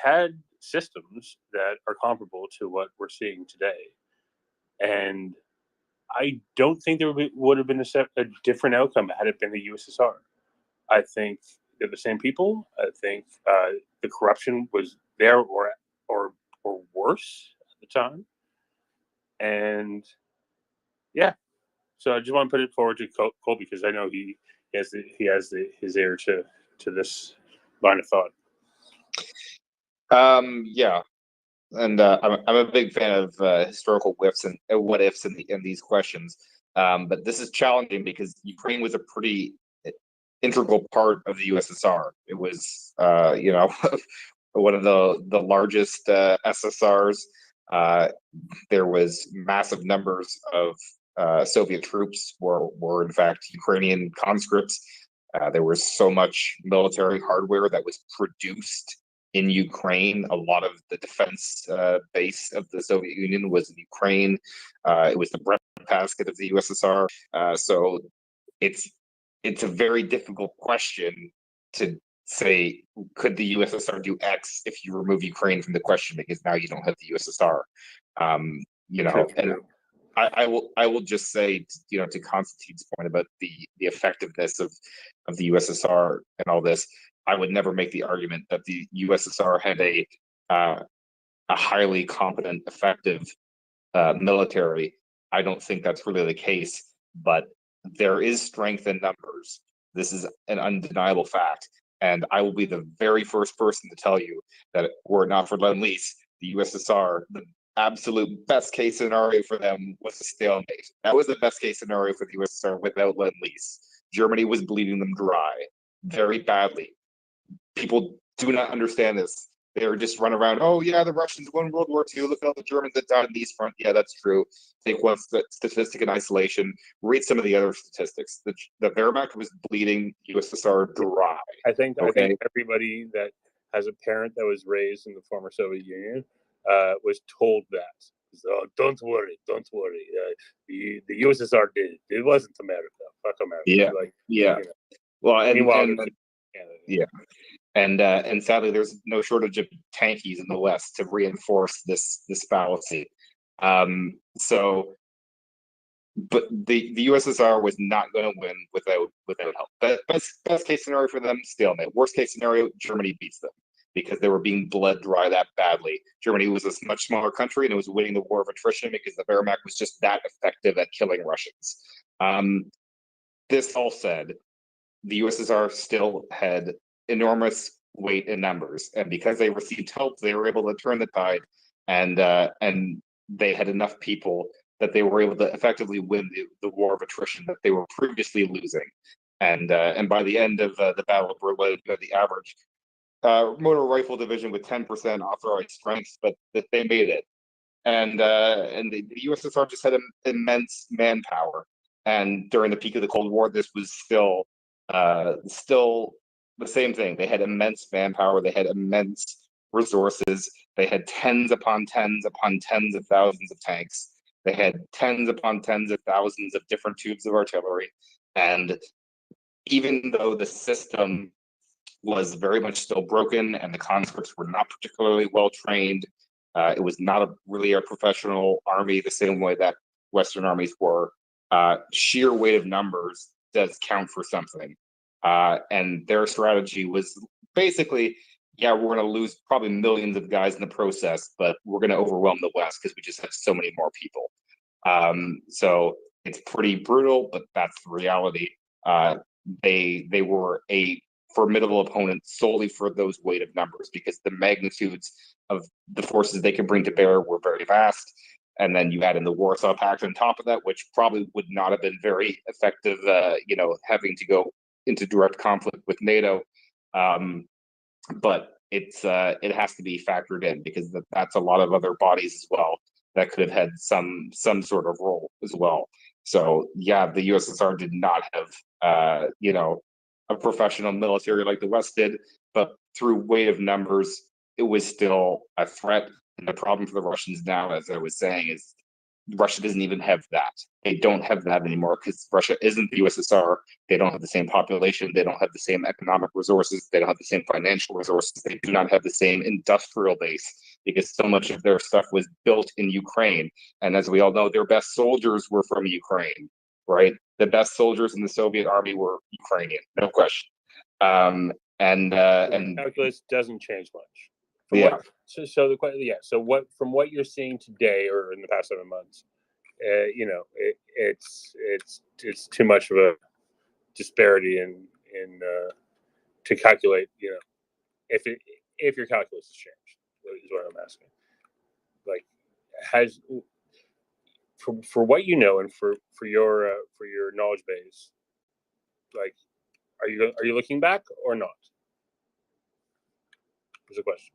had systems that are comparable to what we're seeing today, and I don't think there would have been a different outcome had it been the USSR. I think they're the same people. I think the corruption was there or or worse at the time. And yeah, so I just want to put it forward to Cole because I know he has his ear to this line of thought. Yeah, and I'm a big fan of historical whiffs and what ifs in these questions. But this is challenging because Ukraine was a pretty integral part of the USSR. It was, one of the largest SSRs. There was massive numbers of Soviet troops were in fact Ukrainian conscripts. There was so much military hardware that was produced in Ukraine. A lot of the defense base of the Soviet Union was in Ukraine. It was the breadbasket of the USSR. So it's a very difficult question to say, could the USSR do X if you remove Ukraine from the question because now you don't have the USSR. And I will just say, to Constantine's point about the effectiveness of the USSR and all this, I would never make the argument that the USSR had a highly competent, effective military. I don't think that's really the case, but there is strength in numbers. This is an undeniable fact. And I will be the very first person to tell you that were it not for Lend-Lease, the USSR, the absolute best case scenario for them was a stalemate. That was the best case scenario for the USSR without Lend-Lease. Germany was bleeding them dry very badly. People do not understand this. They're just run around, oh yeah, the Russians won World War II, look at all the Germans that died in the East Front. Yeah, that's true. Take one statistic in isolation, read some of the other statistics. The Wehrmacht was bleeding USSR dry. I think everybody that has a parent that was raised in the former Soviet Union was told that. So don't worry. The USSR did it. It wasn't America. Fuck America. Yeah. Well, meanwhile, and sadly, there's no shortage of tankies in the West to reinforce this fallacy. But the USSR was not going to win without help. Best case scenario for them, stalemate. Worst case scenario, Germany beats them because they were being bled dry that badly. Germany was a much smaller country and it was winning the war of attrition because the Wehrmacht was just that effective at killing Russians. This all said, the USSR still had enormous weight in numbers, and because they received help, they were able to turn the tide, and they had enough people that they were able to effectively win the war of attrition that they were previously losing. And by the end of the Battle of Berlin, you had the average motor rifle division with 10% authorized strength, but that they made it. And the USSR just had immense manpower. And during the peak of the Cold War, this was still the same thing. They had immense manpower. They had immense resources. They had tens upon tens upon tens of thousands of tanks. They had tens upon tens of thousands of different tubes of artillery. And even though the system was very much still broken and the conscripts were not particularly well trained, it was not really a professional army the same way that Western armies were. Sheer weight of numbers does count for something. And their strategy was basically, we're going to lose probably millions of guys in the process, but we're going to overwhelm the West because we just have so many more people. So it's pretty brutal, but that's the reality. They were a formidable opponent solely for those weight of numbers because the magnitudes of the forces they could bring to bear were very vast. And then you add in the Warsaw Pact on top of that, which probably would not have been very effective, having to go into direct conflict with NATO. But it has to be factored in because that's a lot of other bodies as well that could have had some sort of role as well. So yeah, the USSR did not have a professional military like the West did, but through weight of numbers, it was still a threat. And the problem for the Russians now, as I was saying, is Russia doesn't even have that. They don't have that anymore because Russia isn't the USSR. They don't have the same population. They don't have the same economic resources. They don't have the same financial resources. They do not have the same industrial base because so much of their stuff was built in Ukraine. And as we all know, their best soldiers were from Ukraine, right? The best soldiers in the Soviet army were Ukrainian, no question. And calculus doesn't change much Yeah. So the question, yeah. So what from what you're seeing today or in the past 7 months, it's too much of a disparity in to calculate. If your calculus has changed, is what I'm asking. Like, has for what you know and for your knowledge base, like, are you looking back or not? Is the question.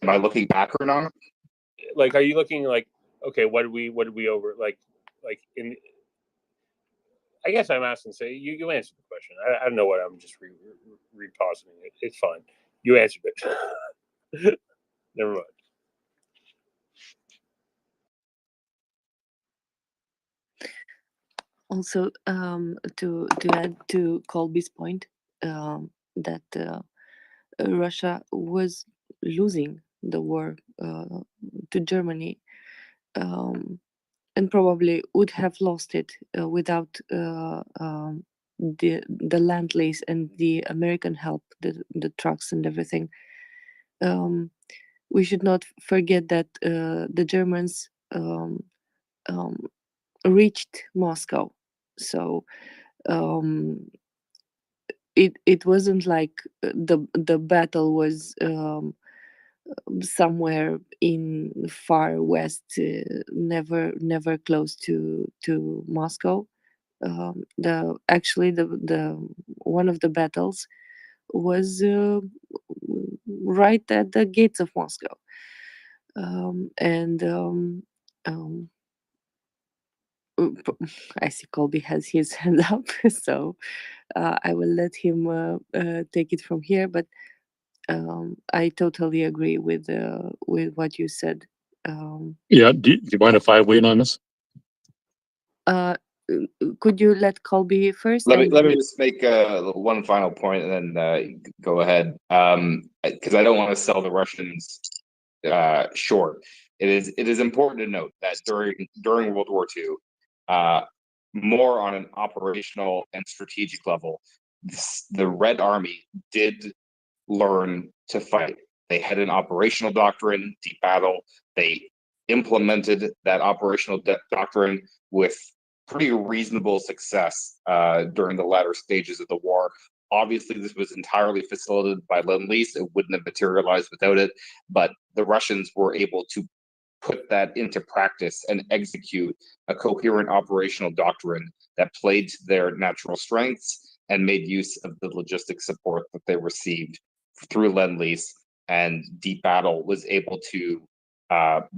Am I looking back or not? Like, are you looking like, okay, what did we over like in? I guess I'm asking. Say you answered the question. I don't know what I'm just repositing it. It's fine. You answered it. Never mind. Also, to add to Colby's point, that Russia was losing the war to Germany, and probably would have lost it without the land lease and the American help, the trucks and everything. We should not forget that the Germans reached Moscow, so it wasn't like the battle was somewhere in far west, never close to Moscow. The one of the battles was right at the gates of Moscow, and I see Colby has his hand up, so I will let him take it from here. But I totally agree with what you said. Yeah, do you mind if I weigh in on this? Could you let Colby first? Let me just make one final point and then go ahead, because I don't want to sell the Russians short. It is important to note that during World War II, more on an operational and strategic level, the Red Army did learn to fight. They had an operational doctrine, deep battle. They implemented that operational doctrine with pretty reasonable success during the latter stages of the war. Obviously, this was entirely facilitated by Lend-Lease. It wouldn't have materialized without it, but the Russians were able to put that into practice and execute a coherent operational doctrine that played to their natural strengths and made use of the logistic support that they received through Lend-Lease. And Deep Battle was able to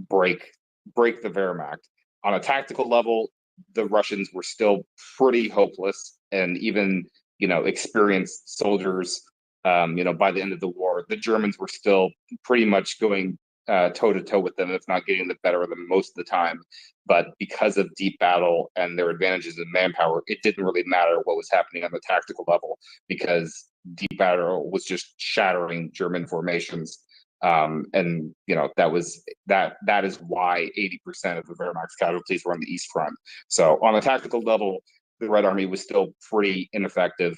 break the Wehrmacht. On a tactical level, the Russians were still pretty hopeless, and even experienced soldiers. By the end of the war, the Germans were still pretty much going toe to toe with them, if not getting the better of them most of the time. But because of Deep Battle and their advantages in manpower, it didn't really matter what was happening on the tactical level, because Deep Battle was just shattering German formations. And that is why 80% of the Wehrmacht's casualties were on the East Front. So on a tactical level, the Red Army was still pretty ineffective.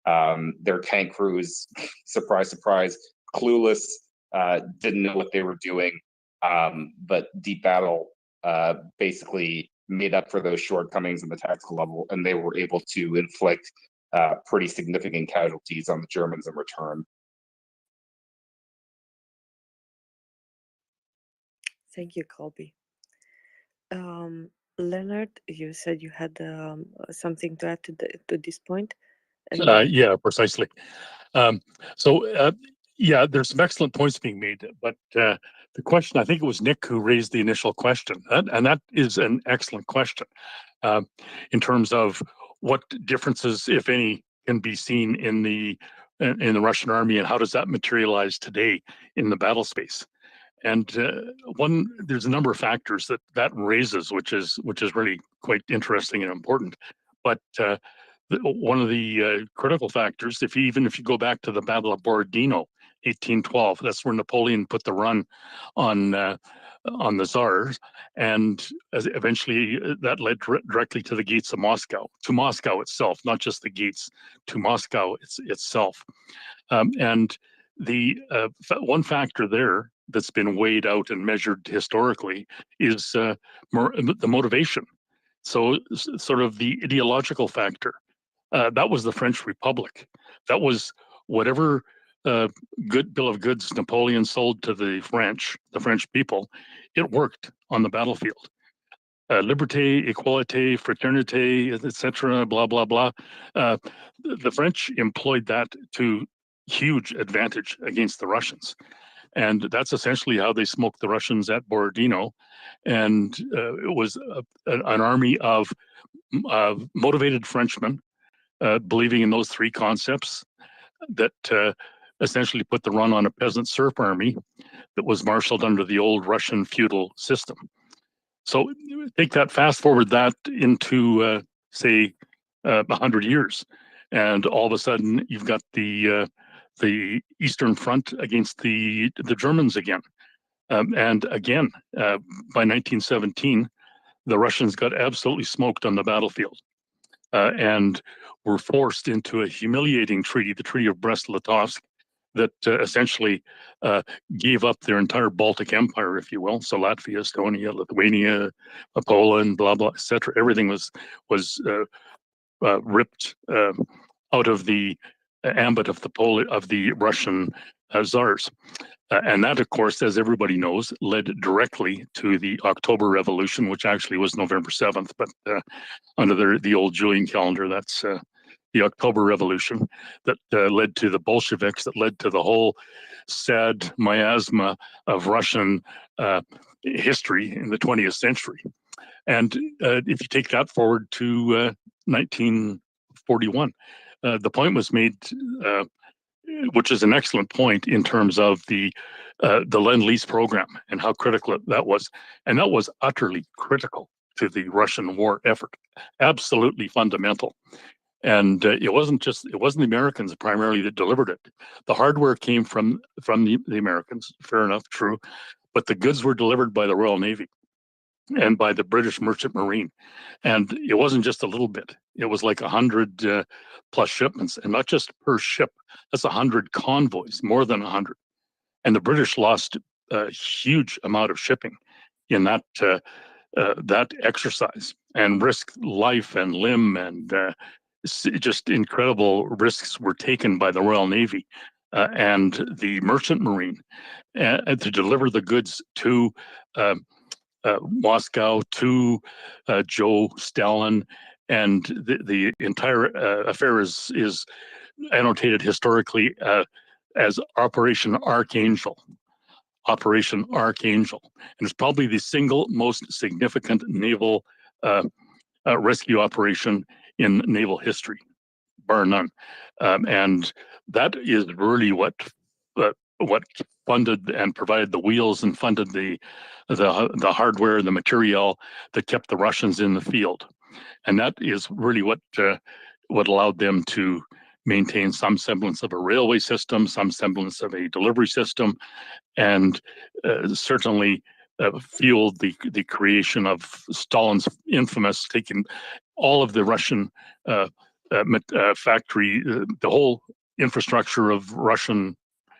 Their tank crews, surprise, surprise, clueless, didn't know what they were doing. But Deep Battle basically made up for those shortcomings in the tactical level, and they were able to inflict pretty significant casualties on the Germans in return. Thank you, Colby. Leonard, you said you had something to add to this point. Yeah, precisely. Yeah, there's some excellent points being made, but the question, I think it was Nick who raised the initial question, and that is an excellent question in terms of what differences, if any, can be seen in the Russian army, and how does that materialize today in the battle space. And there's a number of factors that raises, which is really quite interesting and important. But one of the critical factors, if you go back to the Battle of Borodino, 1812, that's where Napoleon put the run on the Tsars, and eventually that led directly to the gates of Moscow, to Moscow itself, not just the gates, to Moscow itself. And one factor there that's been weighed out and measured historically is the motivation. So sort of the ideological factor. That was the French Republic. That was whatever good bill of goods Napoleon sold to the French people. It worked on the battlefield. Liberté, equality, fraternité, etc., blah, blah, blah. The French employed that to huge advantage against the Russians. And that's essentially how they smoked the Russians at Borodino. And it was an army of motivated Frenchmen believing in those three concepts that essentially put the run on a peasant serf army that was marshaled under the old Russian feudal system. So take that, fast forward that into, say, 100 years, and all of a sudden you've got the Eastern Front against the Germans again. And again, by 1917, the Russians got absolutely smoked on the battlefield and were forced into a humiliating treaty, the Treaty of Brest-Litovsk, that essentially gave up their entire Baltic Empire, if you will. So Latvia, Estonia, Lithuania, Poland, blah, blah, etc. Everything was ripped out of the ambit of the Russian czars. And that, of course, as everybody knows, led directly to the October Revolution, which actually was November 7th, but under the old Julian calendar, that's the October Revolution that led to the Bolsheviks, that led to the whole sad miasma of Russian history in the 20th century. And if you take that forward to 1941, the point was made, which is an excellent point in terms of the Lend-Lease program and how critical that was. And that was utterly critical to the Russian war effort, absolutely fundamental. And it wasn't the Americans primarily that delivered it. The hardware came from the Americans, fair enough, true, but the goods were delivered by the Royal Navy and by the British Merchant Marine. And it wasn't just a little bit. It was like 100 plus shipments, and not just per ship. That's 100 convoys, more than 100. And the British lost a huge amount of shipping in that exercise, and risked life and limb, and just incredible risks were taken by the Royal Navy and the Merchant Marine to deliver the goods to Moscow, to Joe Stalin, and the entire affair is annotated historically as Operation Archangel. Operation Archangel, and it's probably the single most significant naval rescue operation in naval history, bar none. And that is really what funded and provided the wheels and funded the hardware, the material that kept the Russians in the field. And that is really what allowed them to maintain some semblance of a railway system, some semblance of a delivery system, and certainly fueled the creation of Stalin's infamous taking all of the Russian factory, the whole infrastructure of Russian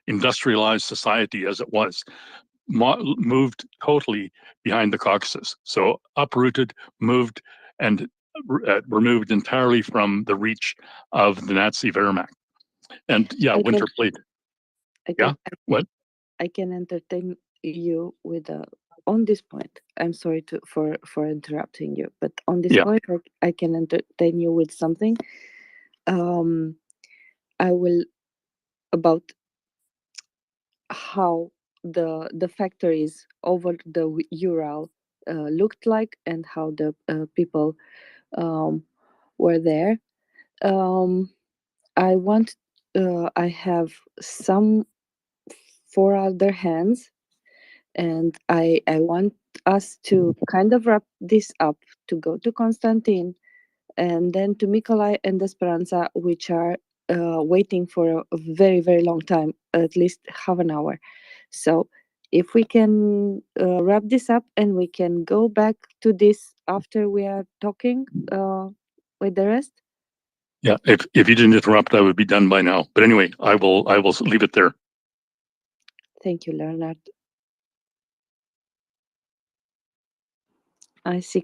industrialized society as it was, moved totally behind the Caucasus. So uprooted, moved, and removed entirely from the reach of the Nazi Wehrmacht. And yeah, Winter played. Yeah, what? I can entertain you with on this point. I'm sorry for interrupting you, but on this point, I can entertain you with something. I will about how the factories over the Ural looked like and how the people were there. I have some 4 other hands, and I want us to kind of wrap this up, to go to Konstantin and then to Mikolai and Esperanza, which are waiting for a very, very long time, at least half an hour. So if we can wrap this up and we can go back to this after we are talking with the rest. Yeah, if you didn't interrupt, I would be done by now. But anyway, I will leave it there. Thank you, Leonard. I see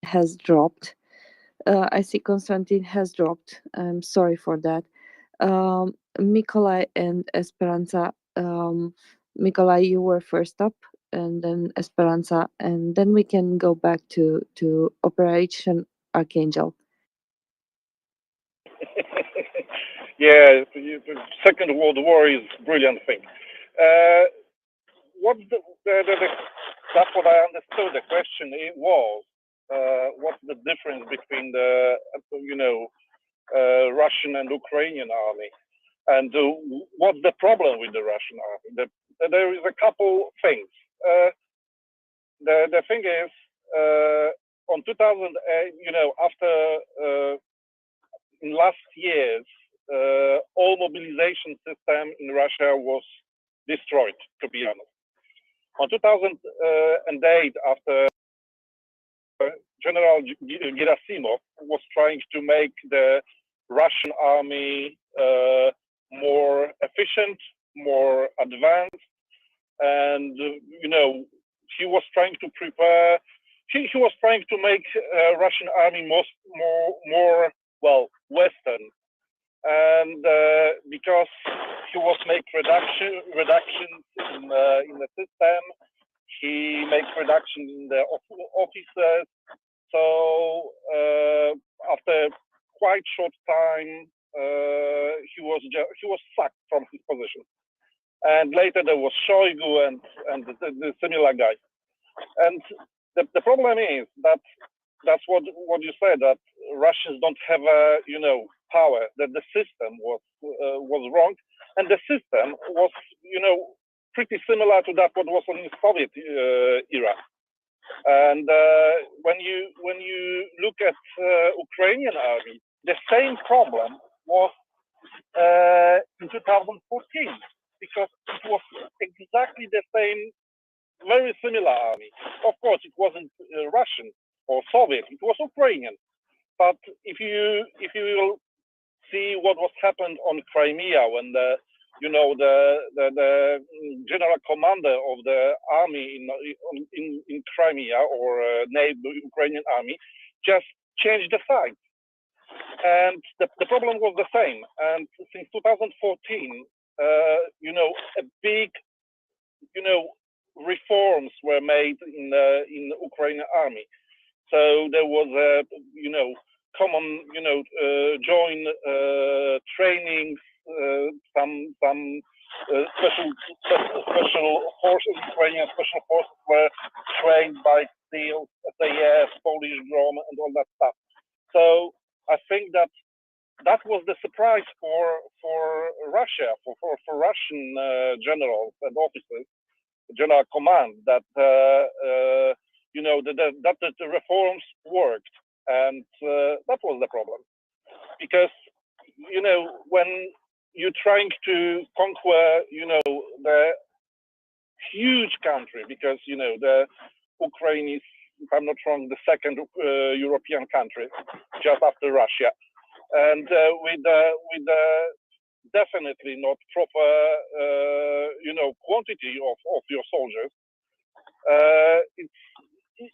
has dropped. I see Konstantin has dropped. I'm sorry for that. Nikolai and Esperanza. Nikolai, you were first up, and then Esperanza, and then we can go back to Operation Archangel. Yeah, the Second World War is a brilliant thing. What that's what I understood. The question it was, what's the difference between the Russian and Ukrainian army, and what's the problem with the Russian army? There is a couple things. The thing is, on 2008, after in last years, all mobilization system in Russia was destroyed, to be honest. On 2008, after General Gerasimov was trying to make the Russian army more efficient, more advanced, and he was trying to prepare. He was trying to make Russian army more Western, and because he was make reductions in the system, he makes reduction in the officers. So after quite short time, he was sacked from his position. And later there was Shoigu and the similar guys. And the problem is that that's what you said, that Russians don't have power, that the system was wrong, and the system was pretty similar to that what was in the Soviet era. And when you look at Ukrainian army, the same problem was in 2014, because it was exactly the same, very similar army. Of course, it wasn't Russian or Soviet; it was Ukrainian. But if you will see what was happened on Crimea when the general commander of the army in Crimea or Ukrainian army just changed the side, and the problem was the same. And since 2014, a big reforms were made in the Ukrainian army. So there was a common joint trainings, some special forces, Ukrainian special forces were trained by SEAL, SAS, Polish Drum, and all that stuff. So I think that was the surprise for Russia, for Russian generals and officers, general command, that that the reforms worked, and that was the problem. Because when you're trying to conquer the huge country, because the Ukraine is, if I'm not wrong, the second European country just after Russia, and with the definitely not proper quantity of your soldiers,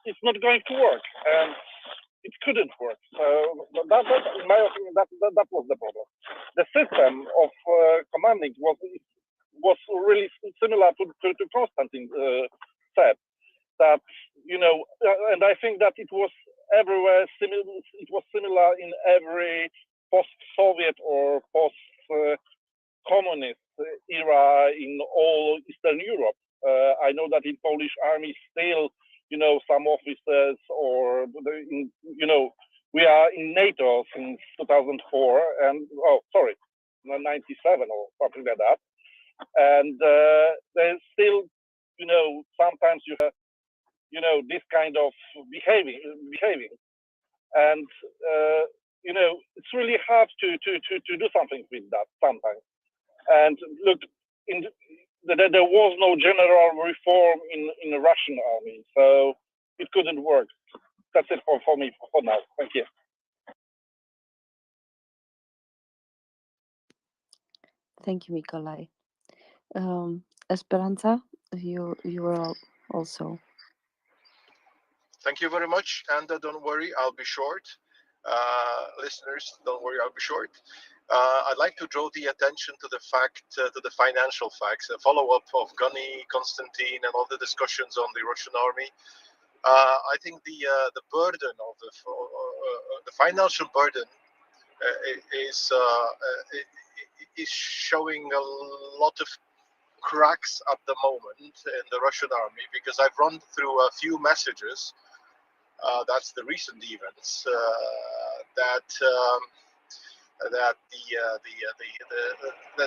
it's not going to work, and it couldn't work. So that in my opinion, that was the problem. The system of commanding was really similar to Konstantin said, that and I think that it was everywhere similar. It was similar in every post-Soviet or post-communist era in all Eastern Europe. I know that in Polish army still, some officers, or we are in NATO since 2004, and 97 or something like that. And there's still, sometimes you have, this kind of behaving, and it's really hard to do something with that sometimes. And look, there was no general reform in the Russian army, so it couldn't work. That's it for me for now. Thank you. Thank you, Nikolai. Esperanza, you are also. Thank you very much, and don't worry, I'll be short. Listeners, don't worry, I'll be short. I'd like to draw the attention to the fact, to the financial facts, a follow-up of Gunny, Konstantin, and all the discussions on the Russian army. I think the burden of the financial burden is showing a lot of cracks at the moment in the Russian army, because I've run through a few messages. That's the recent events that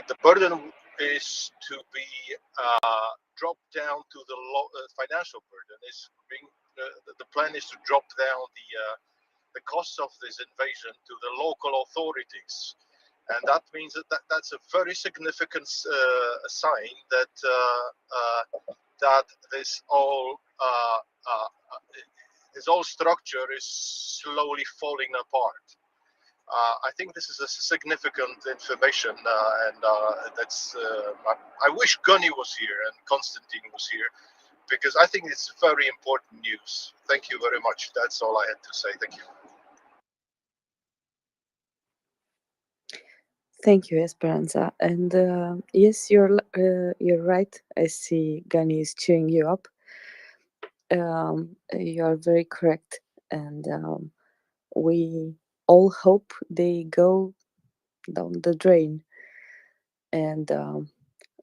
the burden is to be dropped down to the financial burden. Is being the plan is to drop down the cost of this invasion to the local authorities, and that means that's a very significant sign that that this whole structure is slowly falling apart. I think this is a significant information, and that's. I wish Gunny was here and Konstantin was here, because I think it's very important news. Thank you very much. That's all I had to say. Thank you. Thank you, Esperanza. And yes, you're right. I see Gani is cheering you up. You are very correct, and we all hope they go down the drain and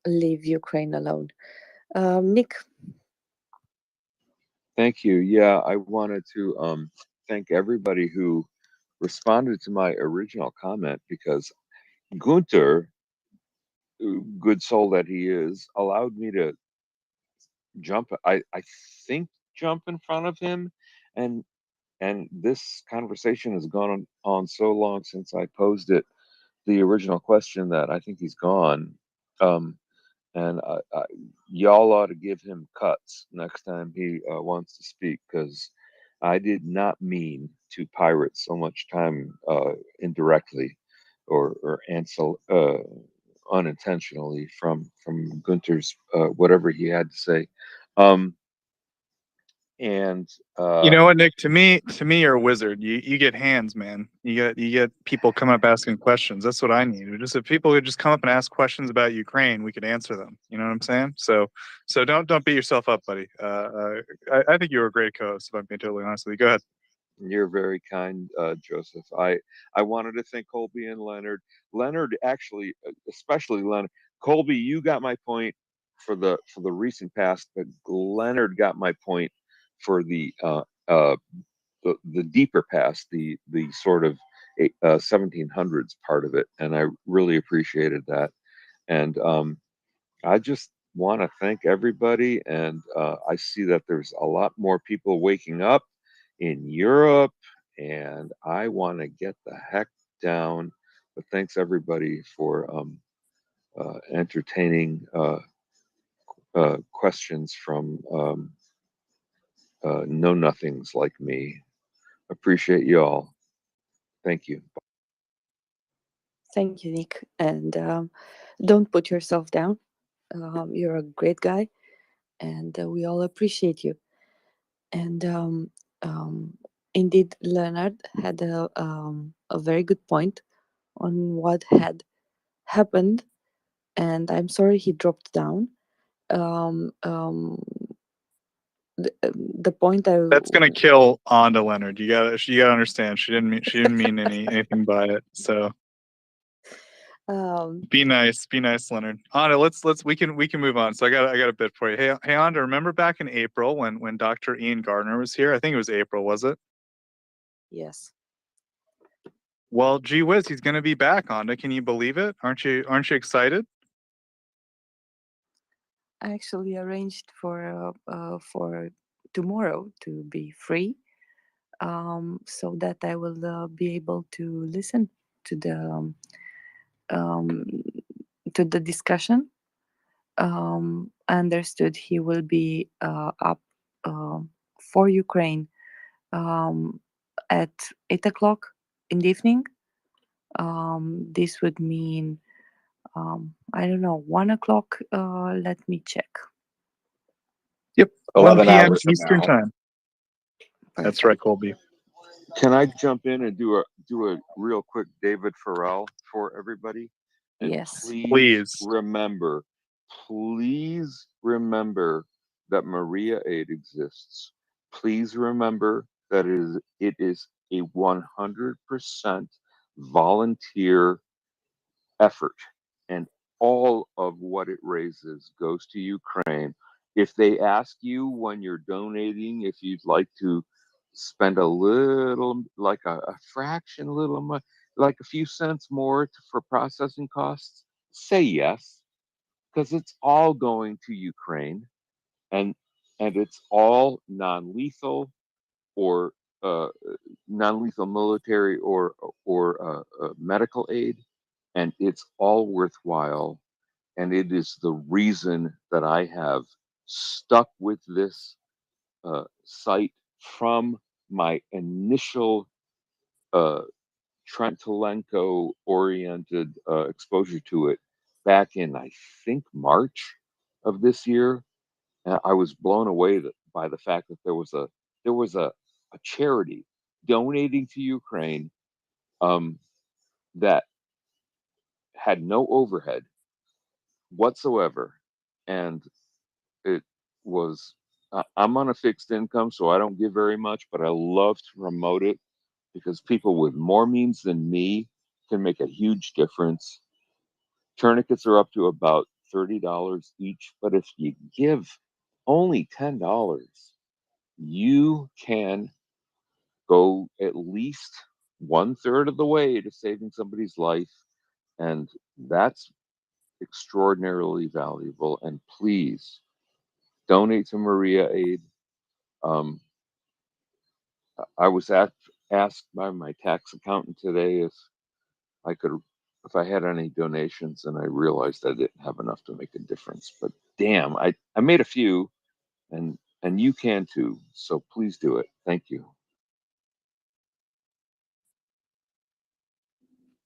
leave Ukraine alone. Nick. Thank you. Yeah, I wanted to thank everybody who responded to my original comment, because Gunter, good soul that he is, allowed me to jump. I think jump in front of him, and this conversation has gone on so long since I posed it, the original question, that I think he's gone. And y'all ought to give him cuts next time he wants to speak, because I did not mean to pirate so much time indirectly or unintentionally from Gunter's whatever he had to say. And you know what, Nick? To me, you're a wizard. You get hands, man. You get people come up asking questions. That's what I need. Just if people would just come up and ask questions about Ukraine, we could answer them. You know what I'm saying? So don't beat yourself up, buddy. I think you're a great co-host, if I'm being totally honest with you. Go ahead. You're very kind, Joseph. I wanted to thank Colby and Leonard. Leonard, actually, especially Leonard. Colby, you got my point for the recent past, but Leonard got my point for the deeper past, the sort of 1700s part of it, and I really appreciated that. And I just want to thank everybody, and I see that there's a lot more people waking up in Europe, and I want to get the heck down. But thanks everybody for entertaining questions from know nothings like me. Appreciate you all. Thank you. Thank you, Nick. And don't put yourself down. You're a great guy, and we all appreciate you. And indeed, Leonard had a very good point on what had happened, and I'm sorry he dropped down. The point that's gonna kill Onda Leonard. You gotta understand. She didn't mean anything by it. So be nice, Leonard. Onda, we can move on. So I got a bit for you. Hey Onda, remember back in April when Dr. Ian Gardner was here? I think it was April, was it? Yes. Well, gee whiz, he's gonna be back, Onda. Can you believe it? Aren't you excited? I actually arranged for tomorrow to be free, so that I will be able to listen to the discussion. I understood he will be up for Ukraine at 8 o'clock in the evening. This would mean I don't know, 1 o'clock. Let me check. Yep, 11 1 p.m. hours from Eastern now. time. That's right, Colby. Can I jump in and do a real quick David Farrell for everybody? And Yes. please remember that Maria Aid exists. Please remember that it is a 100% volunteer effort, and all of what it raises goes to Ukraine. If they ask you when you're donating, if you'd like to spend a little, like a fraction, a little, like a few cents more for processing costs, say yes, because it's all going to Ukraine, and it's all non-lethal or uh, non-lethal military or medical aid, and it's all worthwhile. And it is the reason that I have stuck with this site from my initial Trent-Telenko oriented exposure to it back in, I think, March of this year. And I was blown away by the fact that there was a charity donating to Ukraine that had no overhead whatsoever, and it was. I'm on a fixed income, so I don't give very much, but I love to promote it because people with more means than me can make a huge difference. Tourniquets are up to about $30 each, but if you give only $10, you can go at least 1/3 of the way to saving somebody's life. And that's extraordinarily valuable. And please donate to Maria Aid. I was asked by my tax accountant today if I had any donations, and I realized I didn't have enough to make a difference. But damn, I made a few, and you can too. So please do it. Thank you.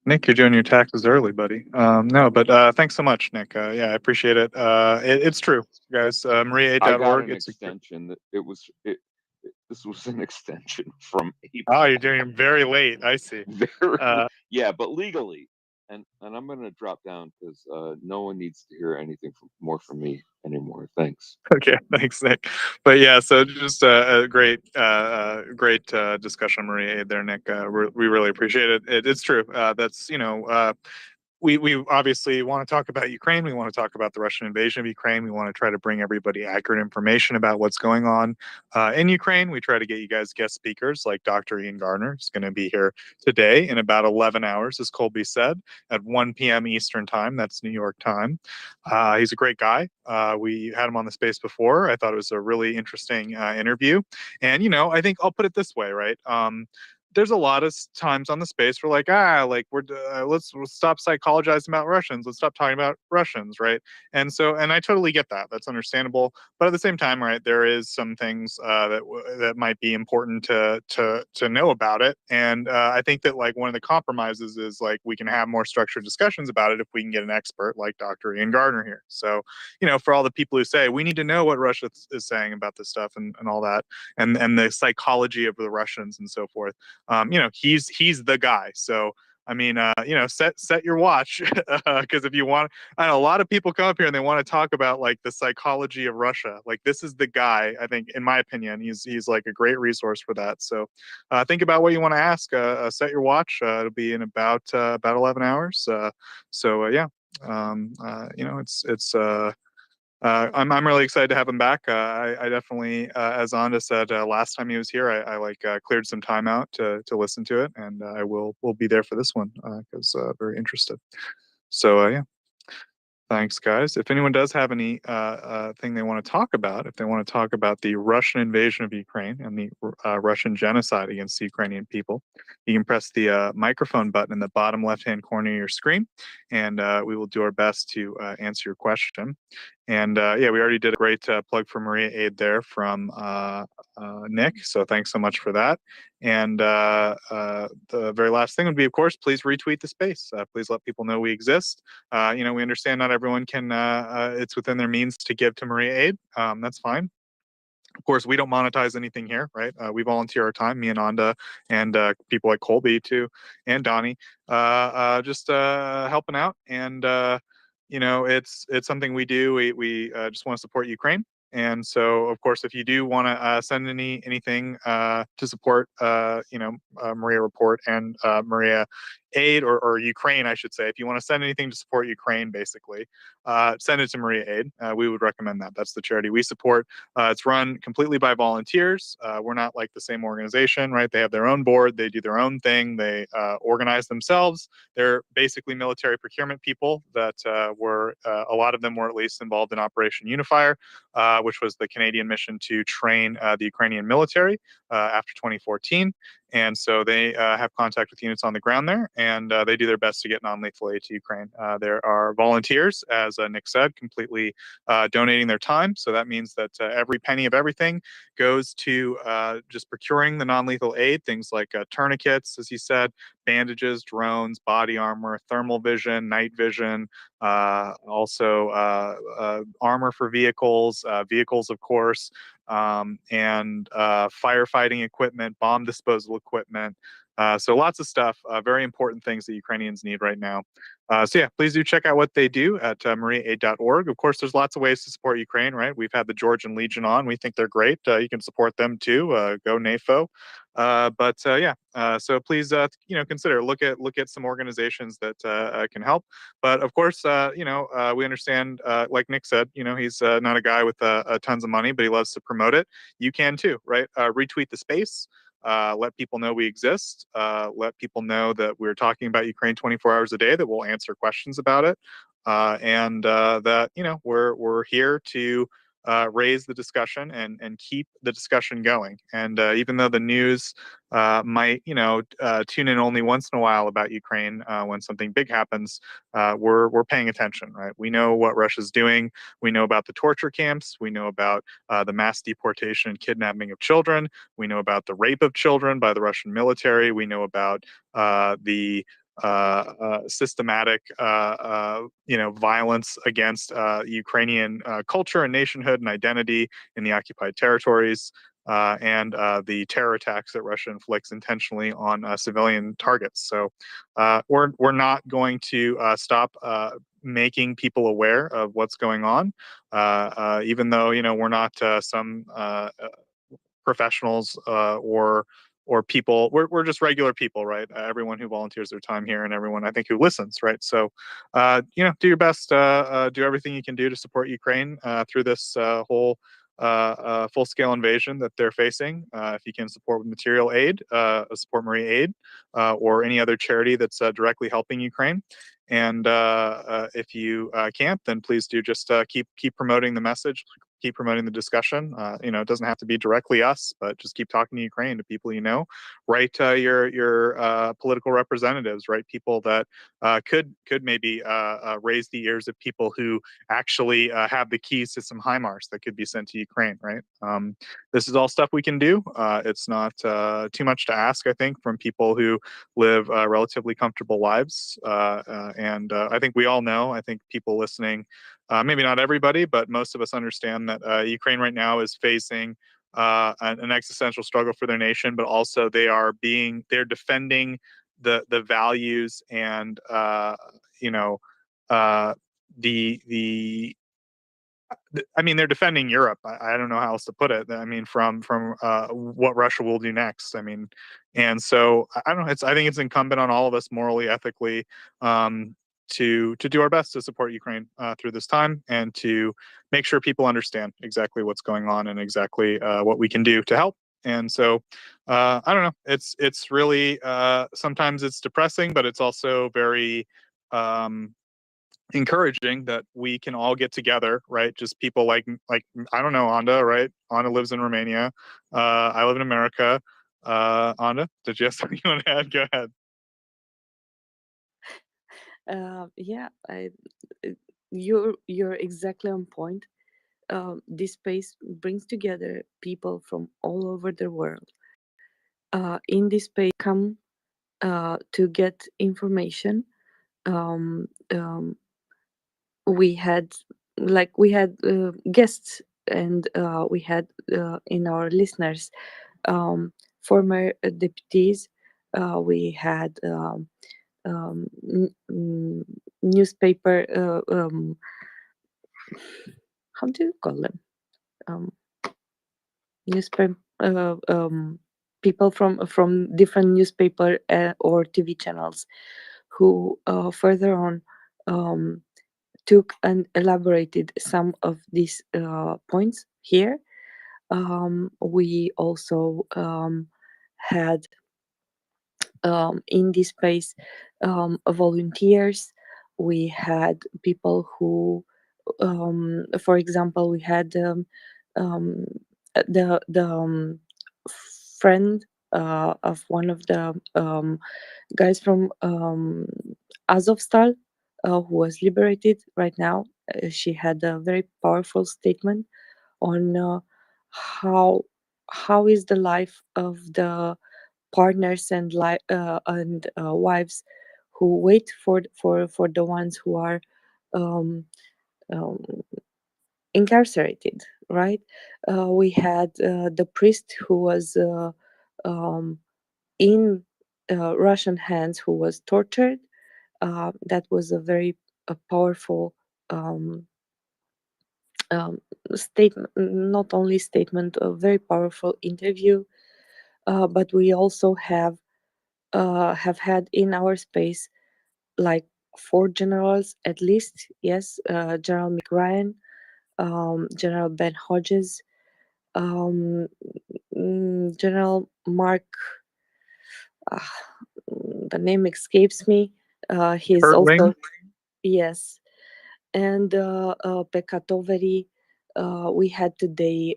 Nick, you're doing your taxes early, buddy. No, but thanks so much, Nick. Yeah, I appreciate it. It's true, guys. MriyaAid.org. I got an extension. This was an extension from April. Oh, you're doing it very late. I see. Yeah, but legally. And I'm going to drop down because no one needs to hear anything more from me anymore. Thanks. Okay, thanks, Nick. But yeah, so just a great discussion, MriyaAid there, Nick. We really appreciate it. It's true. That's we obviously want to talk about Ukraine. We want to talk about the Russian invasion of Ukraine. We want to try to bring everybody accurate information about what's going on in Ukraine. We try to get you guys guest speakers like Dr. Ian Garner is going to be here today in about 11 hours, as Colby said, at 1 p.m. Eastern time. That's New York time. He's a great guy. We had him on the space before. I thought it was a really interesting interview. And, I think I'll put it this way, right? There's a lot of times on the space we're like, let's stop psychologizing about Russians. Let's stop talking about Russians, right? And I totally get that. That's understandable. But at the same time, right, there is some things that might be important to know about it. And I think that like one of the compromises is like we can have more structured discussions about it if we can get an expert like Dr. Ian Gardner here. So, for all the people who say we need to know what Russia is saying about this stuff and all that, and the psychology of the Russians and so forth. He's the guy. So I mean, set your watch because if you want, I know a lot of people come up here and they want to talk about like the psychology of Russia. Like this is the guy. I think, in my opinion, he's like a great resource for that. So think about what you want to ask. Set your watch. It'll be in about 11 hours. Yeah. It's. I'm really excited to have him back. I definitely, as Anda said last time he was here, I cleared some time out to listen to it, and I will be there for this one because very interested. So yeah. Thanks, guys. If anyone does have any thing they want to talk about, if they want to talk about the Russian invasion of Ukraine and the Russian genocide against the Ukrainian people, you can press the microphone button in the bottom left-hand corner of your screen, and we will do our best to answer your question. And yeah, we already did a great plug for Maria Aid there from Nick. So thanks so much for that. And the very last thing would be, of course, please retweet the space. Please let people know we exist. We understand not everyone can, it's within their means to give to Maria Aid. That's fine. Of course, we don't monetize anything here, right? We volunteer our time, me and Anda, and people like Colby too, and Donnie, just helping out. And it's something we do. We just want to support Ukraine. And so, of course, if you do want to send anything to support, MriyaReport and Maria Aid or Ukraine, I should say, if you want to send anything to support Ukraine, basically, send it to Maria Aid. We would recommend that. That's the charity we support. It's run completely by volunteers. We're not like the same organization, right? They have their own board. They do their own thing. They organize themselves. They're basically military procurement people that were, a lot of them were at least involved in Operation Unifier, which was the Canadian mission to train the Ukrainian military after 2014. And so they have contact with units on the ground there, and they do their best to get non-lethal aid to Ukraine. There are volunteers, as Nick said, completely donating their time. So that means that every penny of everything goes to just procuring the non-lethal aid, things like tourniquets, as he said, bandages, drones, body armor, thermal vision, night vision, also armor for vehicles, of course, and firefighting equipment, bomb disposal equipment. So lots of stuff, very important things that Ukrainians need right now. So yeah, please do check out what they do at MriyaAid.org. Of course, there's lots of ways to support Ukraine, right? We've had the Georgian Legion on. We think they're great. You can support them too. Go NAFO. So please, consider look at some organizations that can help. But of course, we understand, like Nick said, he's not a guy with tons of money, but he loves to promote it. You can too, right? Retweet the space. Let people know we exist. Let people know that we're talking about Ukraine 24 hours a day, that we'll answer questions about it. And that, we're here to raise the discussion and keep the discussion going. And even though the news might, tune in only once in a while about Ukraine when something big happens, we're paying attention, right? We know what Russia's doing. We know about the torture camps. We know about the mass deportation and kidnapping of children. We know about the rape of children by the Russian military. We know about the systematic, violence against Ukrainian culture and nationhood and identity in the occupied territories, and the terror attacks that Russia inflicts intentionally on civilian targets. So we're not going to stop making people aware of what's going on, even though we're not some professionals or people. We're just regular people, right? Everyone who volunteers their time here and everyone I think who listens, right? So do your best, do everything you can do to support Ukraine through this whole full-scale invasion that they're facing. If you can support with material aid, support Maria Aid, or any other charity that's directly helping Ukraine. And if you can't, then please do just keep promoting the message, keep promoting the discussion. It doesn't have to be directly us, but just keep talking to Ukraine, to people write your political representatives, right? People that could maybe raise the ears of people who actually have the keys to some HIMARS that could be sent to Ukraine, right? This is all stuff we can do. It's not too much to ask, I think, from people who live relatively comfortable lives. And I think we all know, I think people listening, maybe not everybody, but most of us understand that Ukraine right now is facing an existential struggle for their nation, but also they're defending the values and they're defending Europe. I don't know how else to put it. I mean, from what Russia will do next. I mean, and so I don't know. I think it's incumbent on all of us, morally, ethically, to do our best to support Ukraine through this time and to make sure people understand exactly what's going on and exactly what we can do to help. And so I don't know. It's really sometimes it's depressing, but it's also very encouraging that we can all get together, right? Just people like I don't know, Anda, right? Anda lives in Romania. I live in America. Anda, did you have something you want to add? Go ahead. Yeah, you're exactly on point. This space brings together people from all over the world. In this space, come to get information. Um, um, we had guests, and we had in our listeners former deputies. We had newspaper. How do you call them? Um, newspaper people from different newspaper or TV channels, who further on took and elaborated some of these points here. We also had in this space volunteers. We had people who, for example, we had um, the friend of one of the guys from Azovstal, who was liberated right now. She had a very powerful statement on how is the life of the partners and wives who wait for the ones who are um, um, incarcerated, right? We had the priest who was um, in Russian hands, who was tortured. That was a very powerful um, um, statement, not only statement, a very powerful interview. But we also have had in our space like 4 generals at least. Yes, General McRyan, General Ben Hodges, um, General Mark. Uh, the name escapes me. He's Ertling. also, yes, and Pekka Toveri. We had today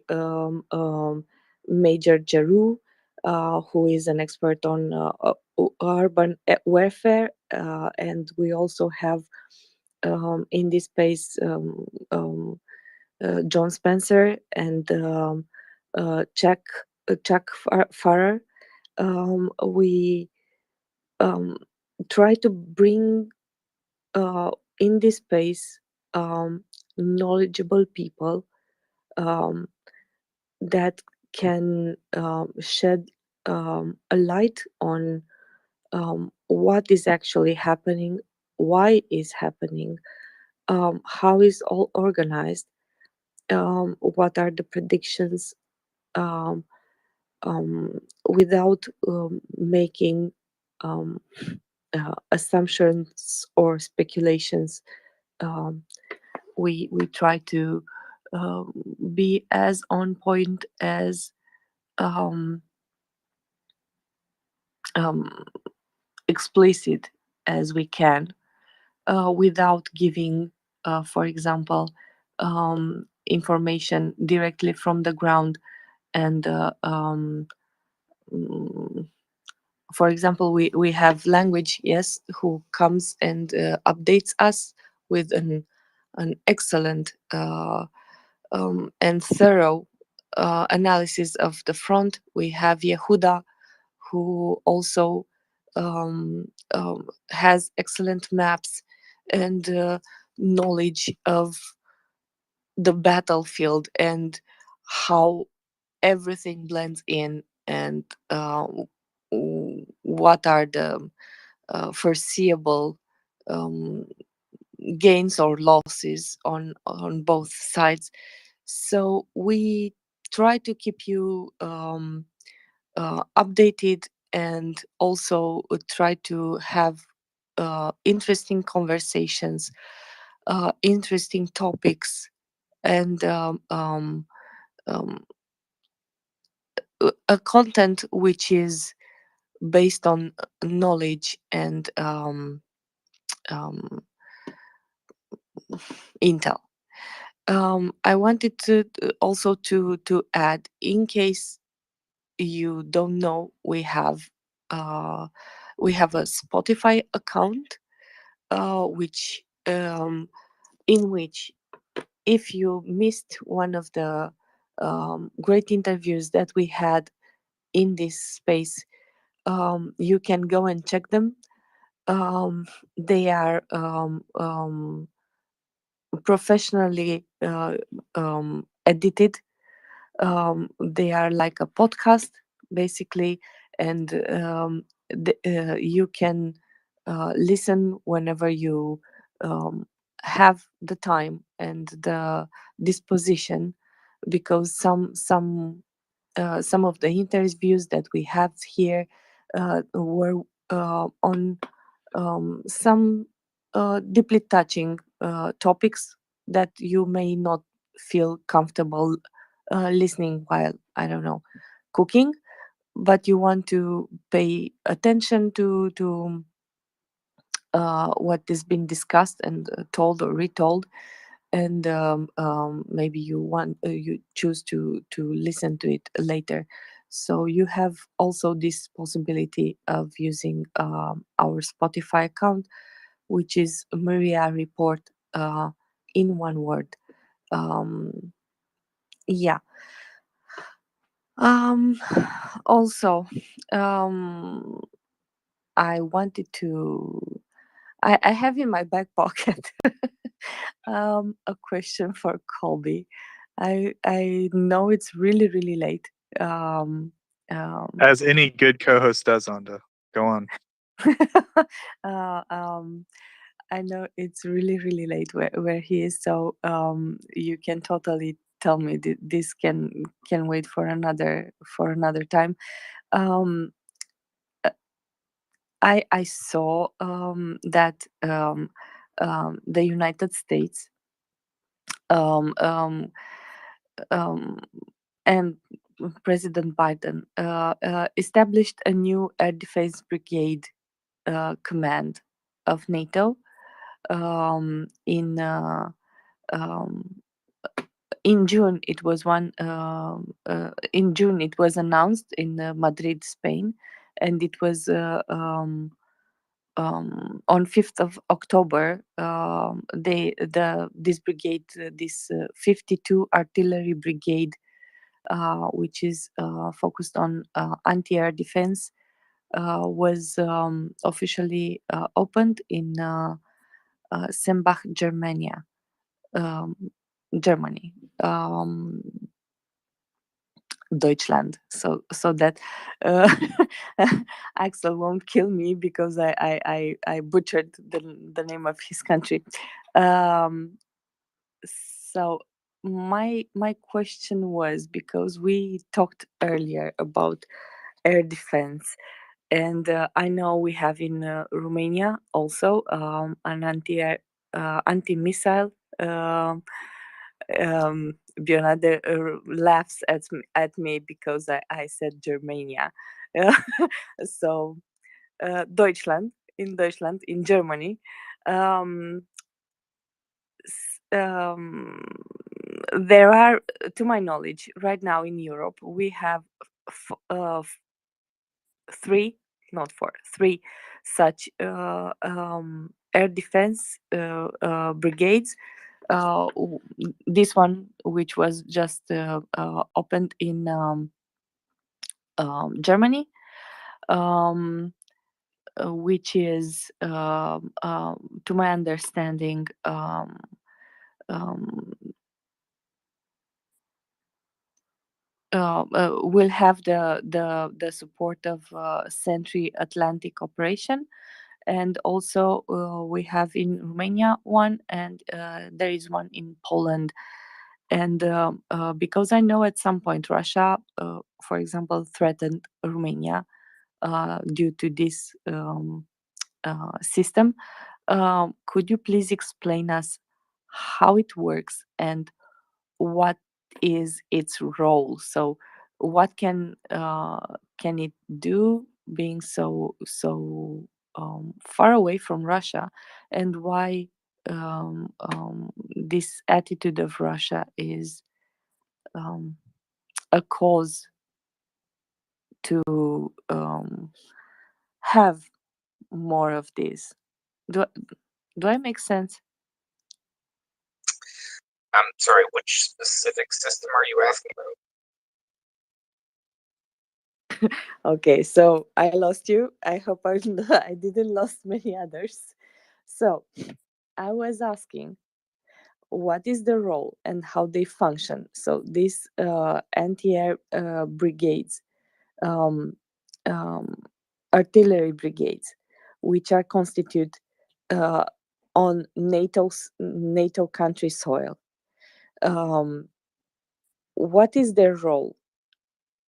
Major Jaru, who is an expert on urban warfare, and we also have in this space John Spencer and Chuck Farrer. We try to bring in this space knowledgeable people um, that can shed a light on what is actually happening, why is happening, how is all organized, what are the predictions, um, without making assumptions or speculations. Um, we try to be as on point as um, um, explicit as we can, without giving, for example, information directly from the ground. And mm, for example, we have language, yes, who comes and updates us with an excellent and thorough analysis of the front. We have Yehuda, who also has excellent maps and knowledge of the battlefield and how everything blends in, and what are the foreseeable um, gains or losses on both sides. So we try to keep you updated, and also try to have interesting conversations, interesting topics, and a content which is based on knowledge and um, intel. I wanted to also to add, in case you don't know, we have a Spotify account, which in which if you missed one of the great interviews that we had in this space, you can go and check them. They are professionally edited. They are like a podcast, basically, and you can listen whenever you have the time and the disposition, because some of the interviews that we have here were on some deeply touching topics that you may not feel comfortable listening while, I don't know, cooking, but you want to pay attention to what is being discussed and told or retold, and maybe you choose to listen to it later. So you have also this possibility of using our Spotify account, which is MriyaReport, in one word. Yeah. Also, I wanted to. I have in my back pocket a question for Colby. I know it's really really late. As any good co-host does, Anda. Go on. I know it's really really late where he is, so you can totally tell me this can wait for another time. Um, I saw that the United States um, um, um, and President Biden established a new air defense brigade command of NATO um, in June. It was in June it was announced in Madrid, Spain, and it was on 5th of October. This brigade, this 52 artillery brigade, which is focused on anti-air defense, was officially opened in Sembach, Germany, Deutschland. So that Axel won't kill me because I butchered the name of his country. So my question was, because we talked earlier about air defense, and I know we have in Romania also an anti-missile. Björn laughs at me because I said Germania. So Deutschland, in Germany. Um, there are, to my knowledge, right now in Europe, we have three, not four, three such air defense brigades. This one, which was just opened in Germany, which is, to my understanding, will have the support of Century Atlantic Operation, and also we have in Romania one, and there is one in Poland. And because I know at some point Russia, for example, threatened Romania due to this system, could you please explain us how it works and what is its role? So what can it do, being so far away from Russia, and why this attitude of Russia is a cause to have more of this? Do I make sense? I'm sorry, which specific system are you asking about? Okay, so I lost you. I hope I didn't lost many others. So I was asking, what is the role and how they function? So these anti-air brigades, um, um, artillery brigades, which are constituted on NATO country soil. What is their role,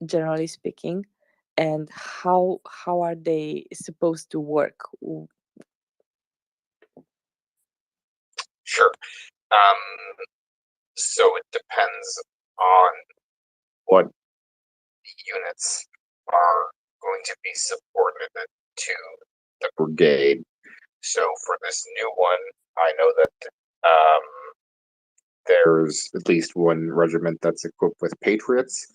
generally speaking, and how are they supposed to work? Sure. So it depends on what units are going to be subordinated to the brigade. So for this new one, I know that there's at least one regiment that's equipped with Patriots,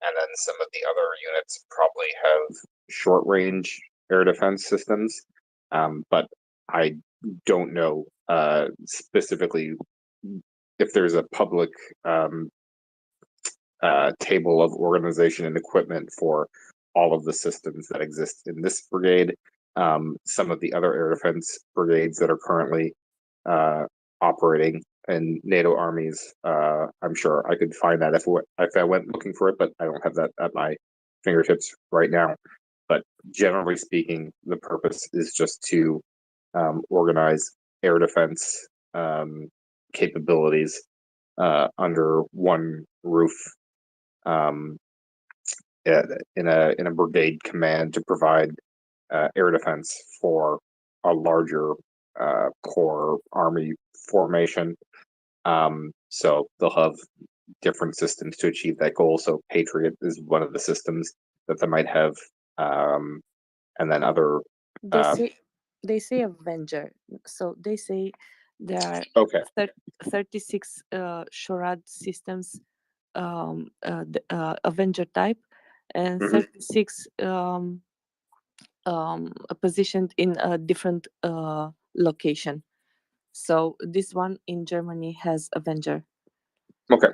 and then some of the other units probably have short range air defense systems. But I don't know specifically if there's a public table of organization and equipment for all of the systems that exist in this brigade. Some of the other air defense brigades that are currently operating in NATO armies, I'm sure I could find that if I went looking for it, but I don't have that at my fingertips right now. But generally speaking, the purpose is just to organize air defense capabilities under one roof, um, in a brigade command to provide air defense for a larger core army formation. So they'll have different systems to achieve that goal. So Patriot is one of the systems that they might have, and then other. They say Avenger, so they say there are Okay. 36 SHORAD systems, Avenger type, and 36 positioned in a different location. So this one in Germany has Avenger. Okay.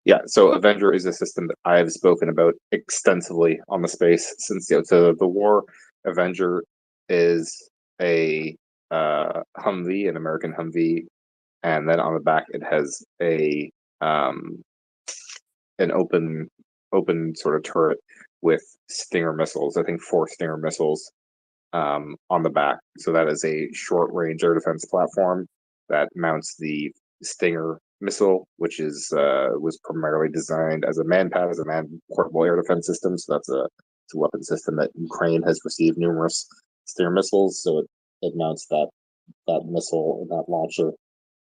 Yeah, so Avenger is a system that I have spoken about extensively on the space since the war. Avenger is a Humvee, an American Humvee, and then on the back it has a an open sort of turret with Stinger missiles. I think 4 Stinger missiles on the back. So that is a short range air defense platform that mounts the Stinger missile, which is was primarily designed as a manpad, as a man portable air defense system. So it's a weapon system that Ukraine has received numerous Stinger missiles. So it mounts that missile and that launcher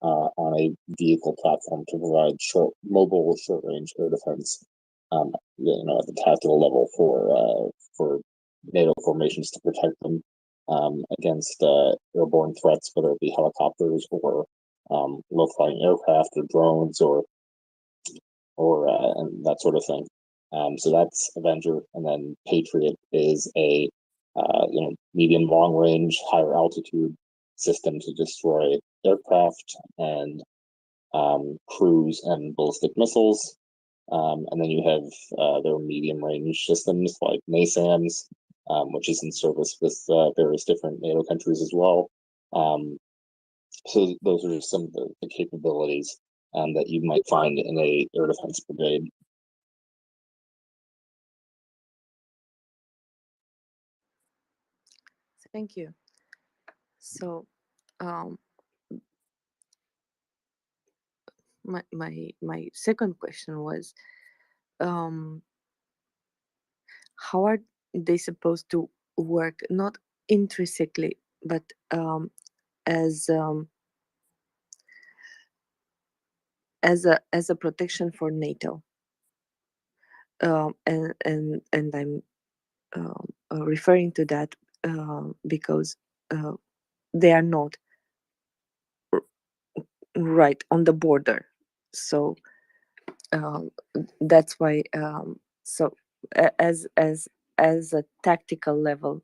on a vehicle platform to provide mobile short range air defense. At the tactical level for NATO formations to protect them against airborne threats, whether it be helicopters or low-flying aircraft or drones or and that sort of thing. So that's Avenger, and then Patriot is a medium long range, higher altitude system to destroy aircraft and cruise and ballistic missiles. And then you have their medium range systems like NASAMS, which is in service with various different NATO countries as well. So those are some of the capabilities that you might find in a air defense brigade. Thank you. So, my second question was, how are they supposed to work, not intrinsically, but as a protection for NATO? And I'm referring to that because they are not right on the border. So that's why. So as a tactical level,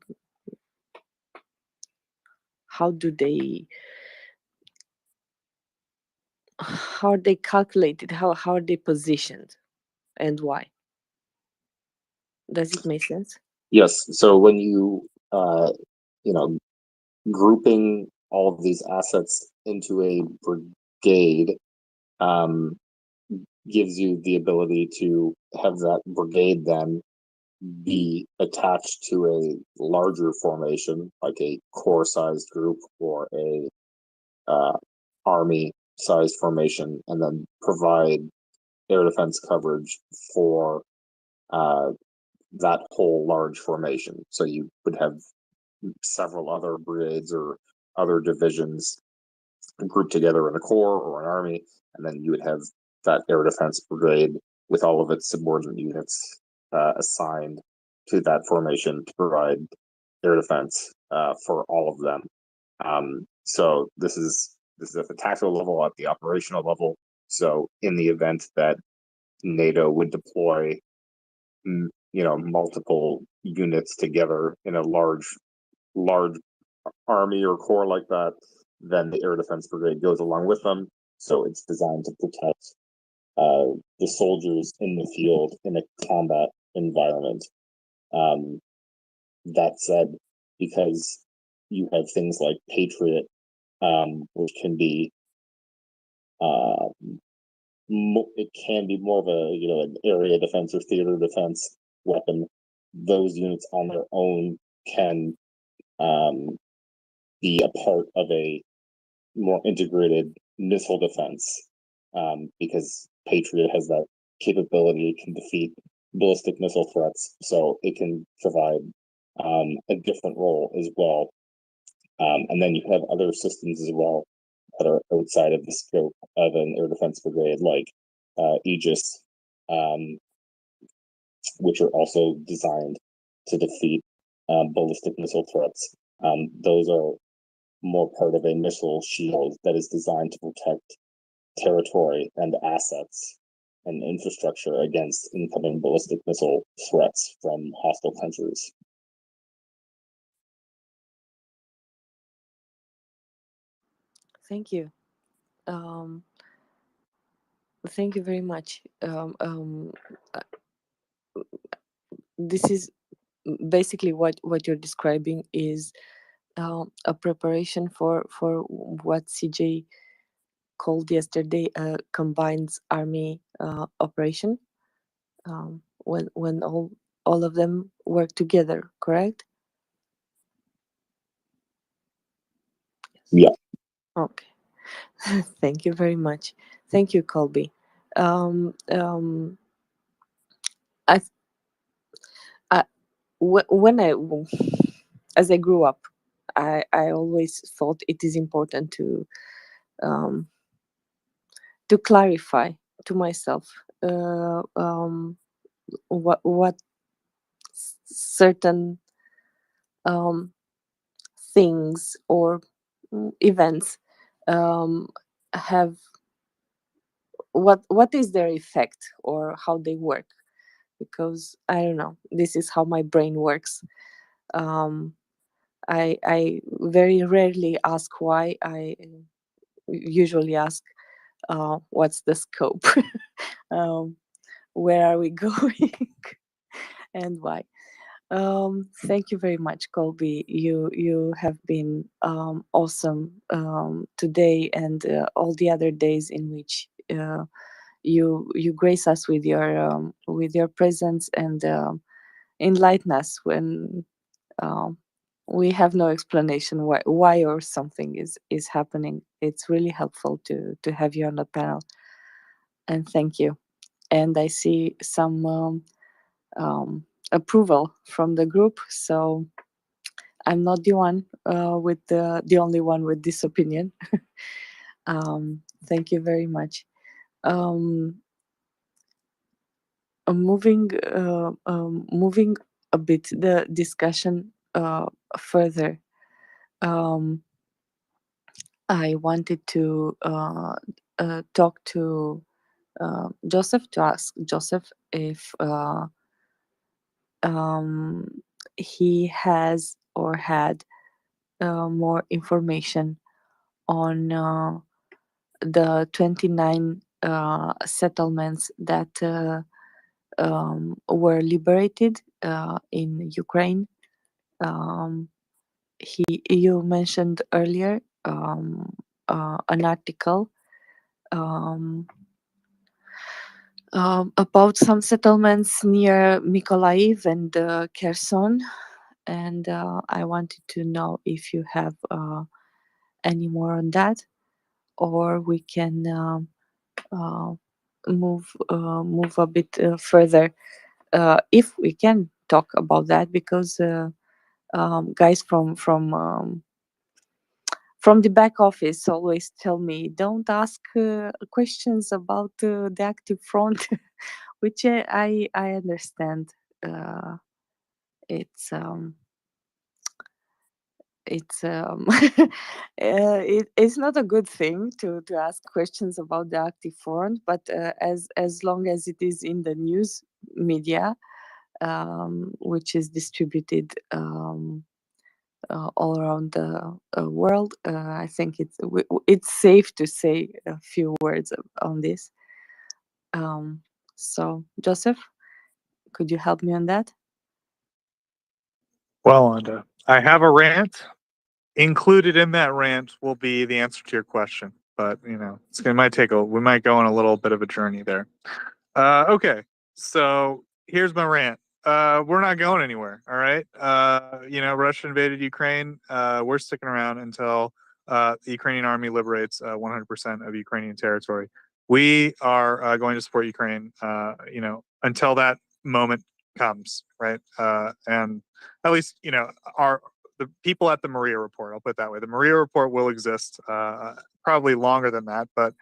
how do they how are they calculated? How are they positioned, and why? Does it make sense? Yes. So when you know, grouping all of these assets into a brigade gives you the ability to have that brigade then be attached to a larger formation, like a corps-sized group or a army-sized formation, and then provide air defense coverage for that whole large formation. So you would have several other brigades or other divisions grouped together in a corps or an army, and then you would have that air defense brigade with all of its subordinate units assigned to that formation to provide air defense for all of them. So this is at the tactical level, at the operational level. So in the event that NATO would deploy, multiple units together in a large army or corps like that, then the air defense brigade goes along with them. So it's designed to protect the soldiers in the field in a combat environment. That said, because you have things like Patriot, which can be it can be more of a an area defense or theater defense weapon. Those units on their own can be a part of a more integrated missile defense, because Patriot has that capability. It can defeat ballistic missile threats, so it can provide a different role as well. And then you have other systems as well that are outside of the scope of an air defense brigade, like Aegis, which are also designed to defeat ballistic missile threats. Those are more part of a missile shield that is designed to protect territory and assets and infrastructure against incoming ballistic missile threats from hostile countries. Thank you. Thank you very much. This is basically what you're describing is a preparation for what CJ called yesterday a combined army operation, when all of them work together, correct? Yeah. Okay. Thank you very much. Thank you, Colby. I, when as I grew up, I always thought it is important to clarify to myself what certain things or events have, what is their effect or how they work, because I don't know, this is how my brain works. I very rarely ask why. I usually ask what's the scope, where are we going, and why. Thank you very much, Colby. You have been awesome today and all the other days in which you grace us with your presence and enlighten us when we have no explanation why or something is happening. It's really helpful to have you on the panel, and thank you. And I see some approval from the group, so I'm not the one with the only one with this opinion. Thank you very much. Moving a bit the discussion further. I wanted to talk to Joseph, to ask Joseph if he has or had more information on the 29 settlements that were liberated in Ukraine. You mentioned earlier an article about some settlements near Mykolaiv and Kherson, and I wanted to know if you have any more on that, or we can move a bit further if we can talk about that, because guys from the back office always tell me don't ask questions about the active front, which I understand. It's it's not a good thing to ask questions about the active front, but as long as it is in the news media, which is distributed all around the world, I think it's safe to say a few words on this. So, Joseph, could you help me on that? Well, and I have a rant. Included in that rant will be the answer to your question, but you know, we might go on a little bit of a journey there. Okay, so here's my rant. We're not going anywhere. All right. You know, Russia invaded Ukraine. We're sticking around until the Ukrainian army liberates 100% of Ukrainian territory. We are going to support Ukraine. You know, until that moment comes, right? And at least you know the people at the MriyaReport. I'll put it that way. The MriyaReport will exist probably longer than that, but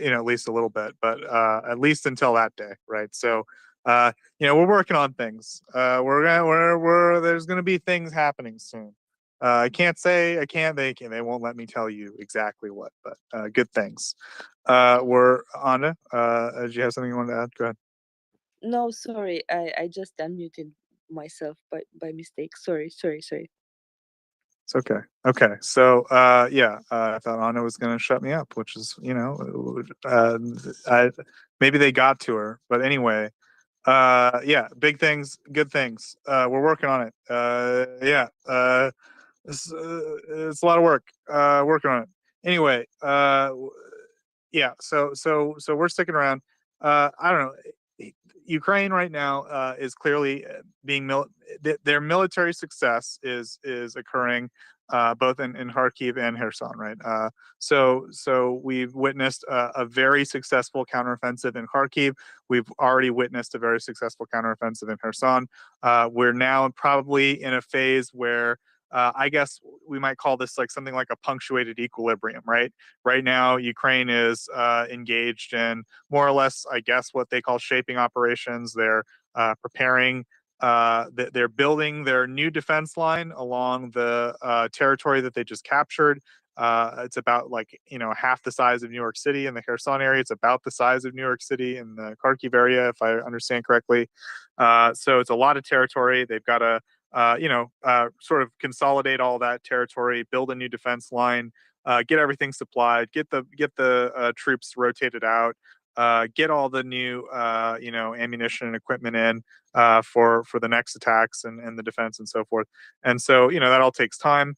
you know, at least a little bit, but at least until that day, right? So, you know, we're working on things. There's gonna be things happening soon. I can't say they won't let me tell you exactly what, but good things. We're Anna. Did you have something you wanted to add? Go ahead. No, sorry, I just unmuted myself by mistake. Sorry. It's okay. Okay. So, yeah, I thought Anna was going to shut me up, which is, you know, maybe they got to her, but anyway, yeah, big things, good things. We're working on it. Yeah, it's a lot of work. Working on it. Anyway, yeah. So we're sticking around. I don't know. Ukraine right now is clearly being their military success is occurring both in Kharkiv and Kherson, right? So we've witnessed a very successful counteroffensive in Kharkiv. We've already witnessed a very successful counteroffensive in Kherson. We're now probably in a phase where I guess we might call this like something like a punctuated equilibrium, right? Right now, Ukraine is engaged in more or less, I guess, what they call shaping operations. They're preparing. They're building their new defense line along the territory that they just captured. It's about like half the size of New York City in the Kherson area. It's about the size of New York City in the Kharkiv area, if I understand correctly. So it's a lot of territory. They've got to sort of consolidate all that territory, build a new defense line, get everything supplied, get the troops rotated out, get all the new ammunition and equipment in for the next attacks and the defense and so forth. And so that all takes time.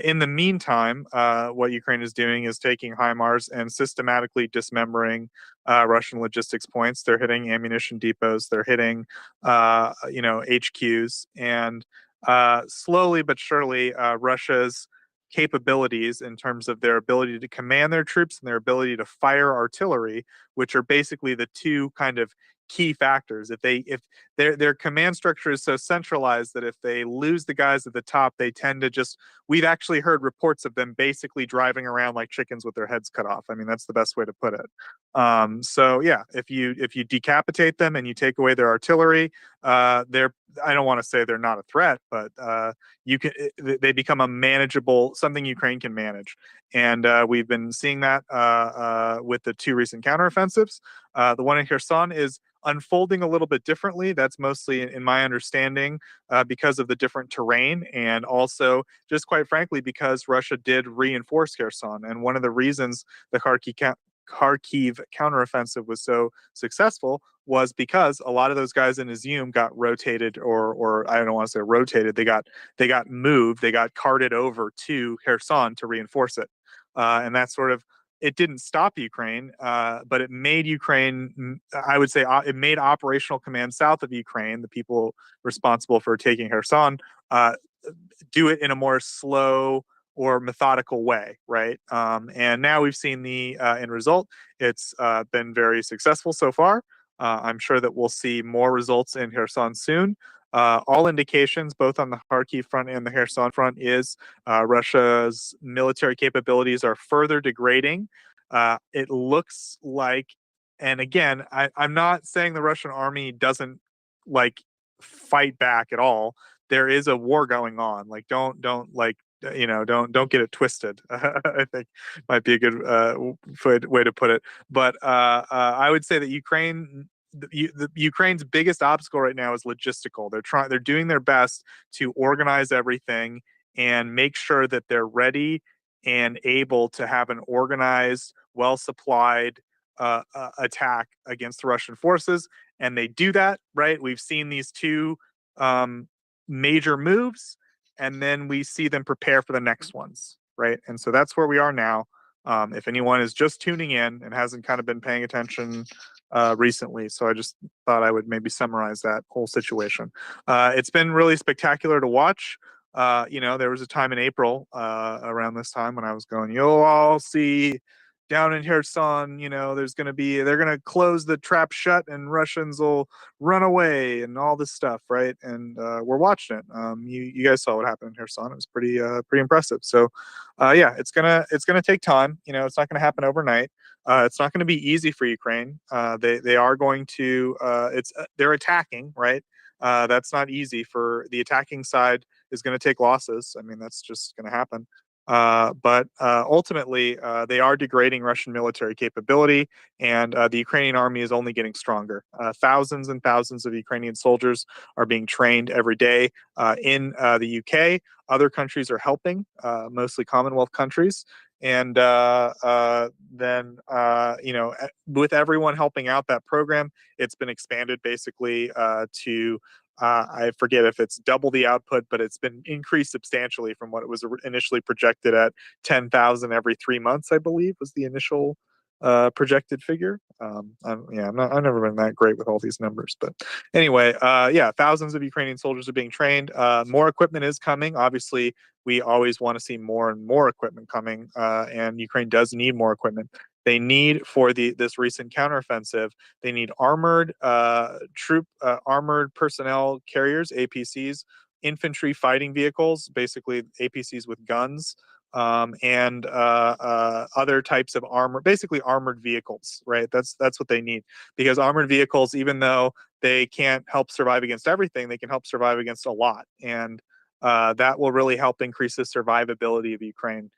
In the meantime, what Ukraine is doing is taking HIMARS and systematically dismembering Russian logistics points. They're hitting ammunition depots. They're hitting HQs, and slowly but surely, Russia's capabilities in terms of their ability to command their troops and their ability to fire artillery, which are basically the two kind of key factors. If their command structure is so centralized that if they lose the guys at the top, they tend to we've actually heard reports of them basically driving around like chickens with their heads cut off. I mean, that's the best way to put it. So yeah, if you decapitate them and you take away their artillery, I don't want to say they're not a threat, but they become a manageable, something Ukraine can manage. And we've been seeing that with the two recent counteroffensives. The one in Kherson is unfolding a little bit differently. That's mostly, in my understanding, because of the different terrain, and also, just quite frankly, because Russia did reinforce Kherson. And one of the reasons the Kharkiv counteroffensive was so successful was because a lot of those guys in Izium got rotated, or I don't want to say rotated. They got moved. They got carted over to Kherson to reinforce it, and that sort of, it didn't stop Ukraine, but it made Ukraine, I would say, it made operational command south of Ukraine, the people responsible for taking Kherson, do it in a more slow or methodical way, right? And now we've seen the end result. It's been very successful so far. I'm sure that we'll see more results in Kherson soon. All indications, both on the Kharkiv front and the Kherson front, is Russia's military capabilities are further degrading. It looks like, and again, I'm not saying the Russian army doesn't like fight back at all. There is a war going on. Like, don't like, don't get it twisted. I think might be a good way to put it. But I would say that Ukraine's biggest obstacle right now is logistical. They're doing their best to organize everything and make sure that they're ready and able to have an organized, well supplied attack against the Russian forces. And they do that, right? We've seen these two major moves, and then we see them prepare for the next ones, right? And so that's where we are now. If anyone is just tuning in and hasn't kind of been paying attention recently, so I just thought I would maybe summarize that whole situation. It's been really spectacular to watch. There was a time in April around this time when I was going, you'll all see down in Kherson, they're going to close the trap shut and Russians will run away and all this stuff, right? And we're watching it. You guys saw what happened in Kherson. It was pretty impressive. So it's gonna take time. It's not going to happen overnight. It's not going to be easy for Ukraine. They are going to they're attacking, right? That's not easy. For the attacking side is going to take losses. I mean, that's just going to happen. But ultimately, they are degrading Russian military capability, and the Ukrainian army is only getting stronger. Thousands and thousands of Ukrainian soldiers are being trained every day in the UK. Other countries are helping, mostly Commonwealth countries. And then, with everyone helping out that program, it's been expanded basically to I forget if it's double the output, but it's been increased substantially from what it was initially projected at 10,000 every 3 months, I believe, was the initial projected figure. I've never been that great with all these numbers, but anyway, thousands of Ukrainian soldiers are being trained. More equipment is coming. Obviously, we always want to see more and more equipment coming, and Ukraine does need more equipment. They need, for this recent counteroffensive, they need armored armored personnel carriers, APCs, infantry fighting vehicles, basically APCs with guns, and other types of armor, basically armored vehicles, right? That's what they need, because armored vehicles, even though they can't help survive against everything, they can help survive against a lot, and that will really help increase the survivability of Ukrainian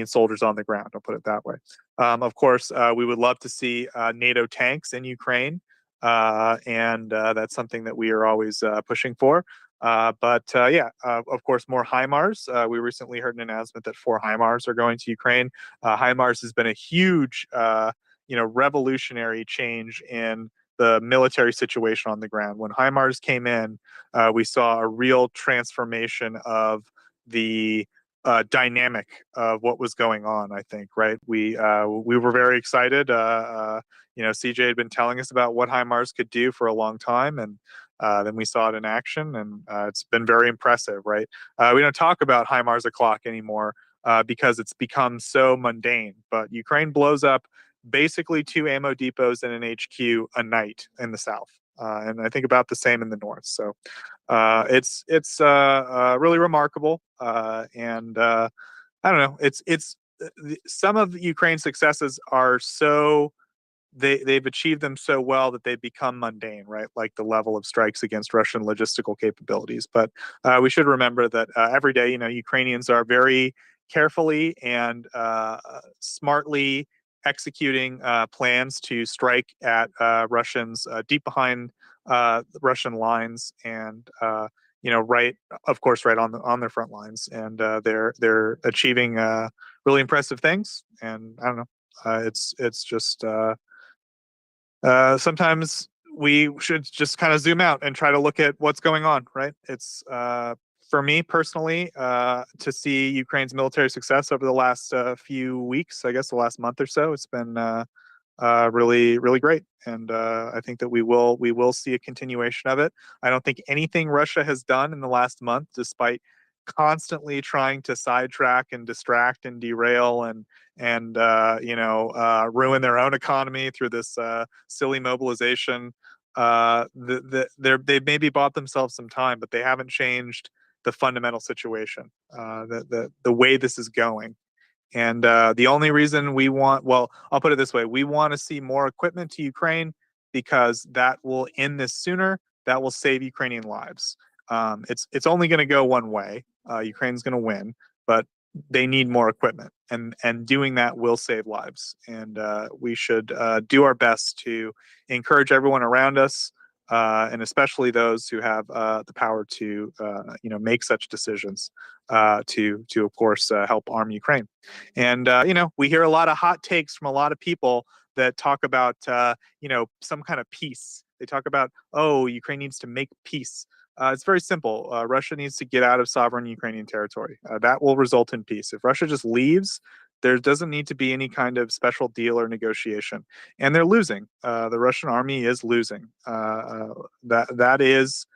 soldiers on the ground. I'll put it that way. Of course, we would love to see NATO tanks in Ukraine, and that's something that we are always pushing for. Of course, more HIMARS. We recently heard an announcement that 4 HIMARS are going to Ukraine. HIMARS has been a huge, revolutionary change in the military situation on the ground. When HIMARS came in, we saw a real transformation of the dynamic of what was going on. I think, right? We were very excited. CJ had been telling us about what HIMARS could do for a long time, and then we saw it in action, and it's been very impressive, right? We don't talk about HIMARS o'clock anymore because it's become so mundane. But Ukraine blows up basically 2 ammo depots and an HQ a night in the south, and I think about the same in the north. So it's really remarkable, and I don't know. It's some of Ukraine's successes are so they've achieved them so well that they've become mundane, right? Like the level of strikes against Russian logistical capabilities. But we should remember that every day, Ukrainians are very carefully and smartly executing plans to strike at Russians deep behind Russian lines, and right, of course, right on their front lines, and they're achieving really impressive things. And I don't know, it's just sometimes we should just kind of zoom out and try to look at what's going on, right? It's for me personally, to see Ukraine's military success over the last few weeks, I guess the last month or so, it's been really, really great. And I think that we will see a continuation of it. I don't think anything Russia has done in the last month, despite constantly trying to sidetrack and distract and derail and ruin their own economy through this silly mobilization. They've maybe bought themselves some time, but they haven't changed the fundamental situation, the way this is going. And the only reason well, I'll put it this way: we want to see more equipment to Ukraine because that will end this sooner. That will save Ukrainian lives. It's only going to go one way. Ukraine's going to win, but they need more equipment, and doing that will save lives. And we should do our best to encourage everyone around us, and especially those who have the power to make such decisions, to of course help arm Ukraine. And we hear a lot of hot takes from a lot of people that talk about some kind of peace. They talk about, oh, Ukraine needs to make peace. It's very simple. Russia needs to get out of sovereign Ukrainian territory. That will result in peace. If Russia just leaves, there doesn't need to be any kind of special deal or negotiation. And they're losing. The Russian army is losing. That is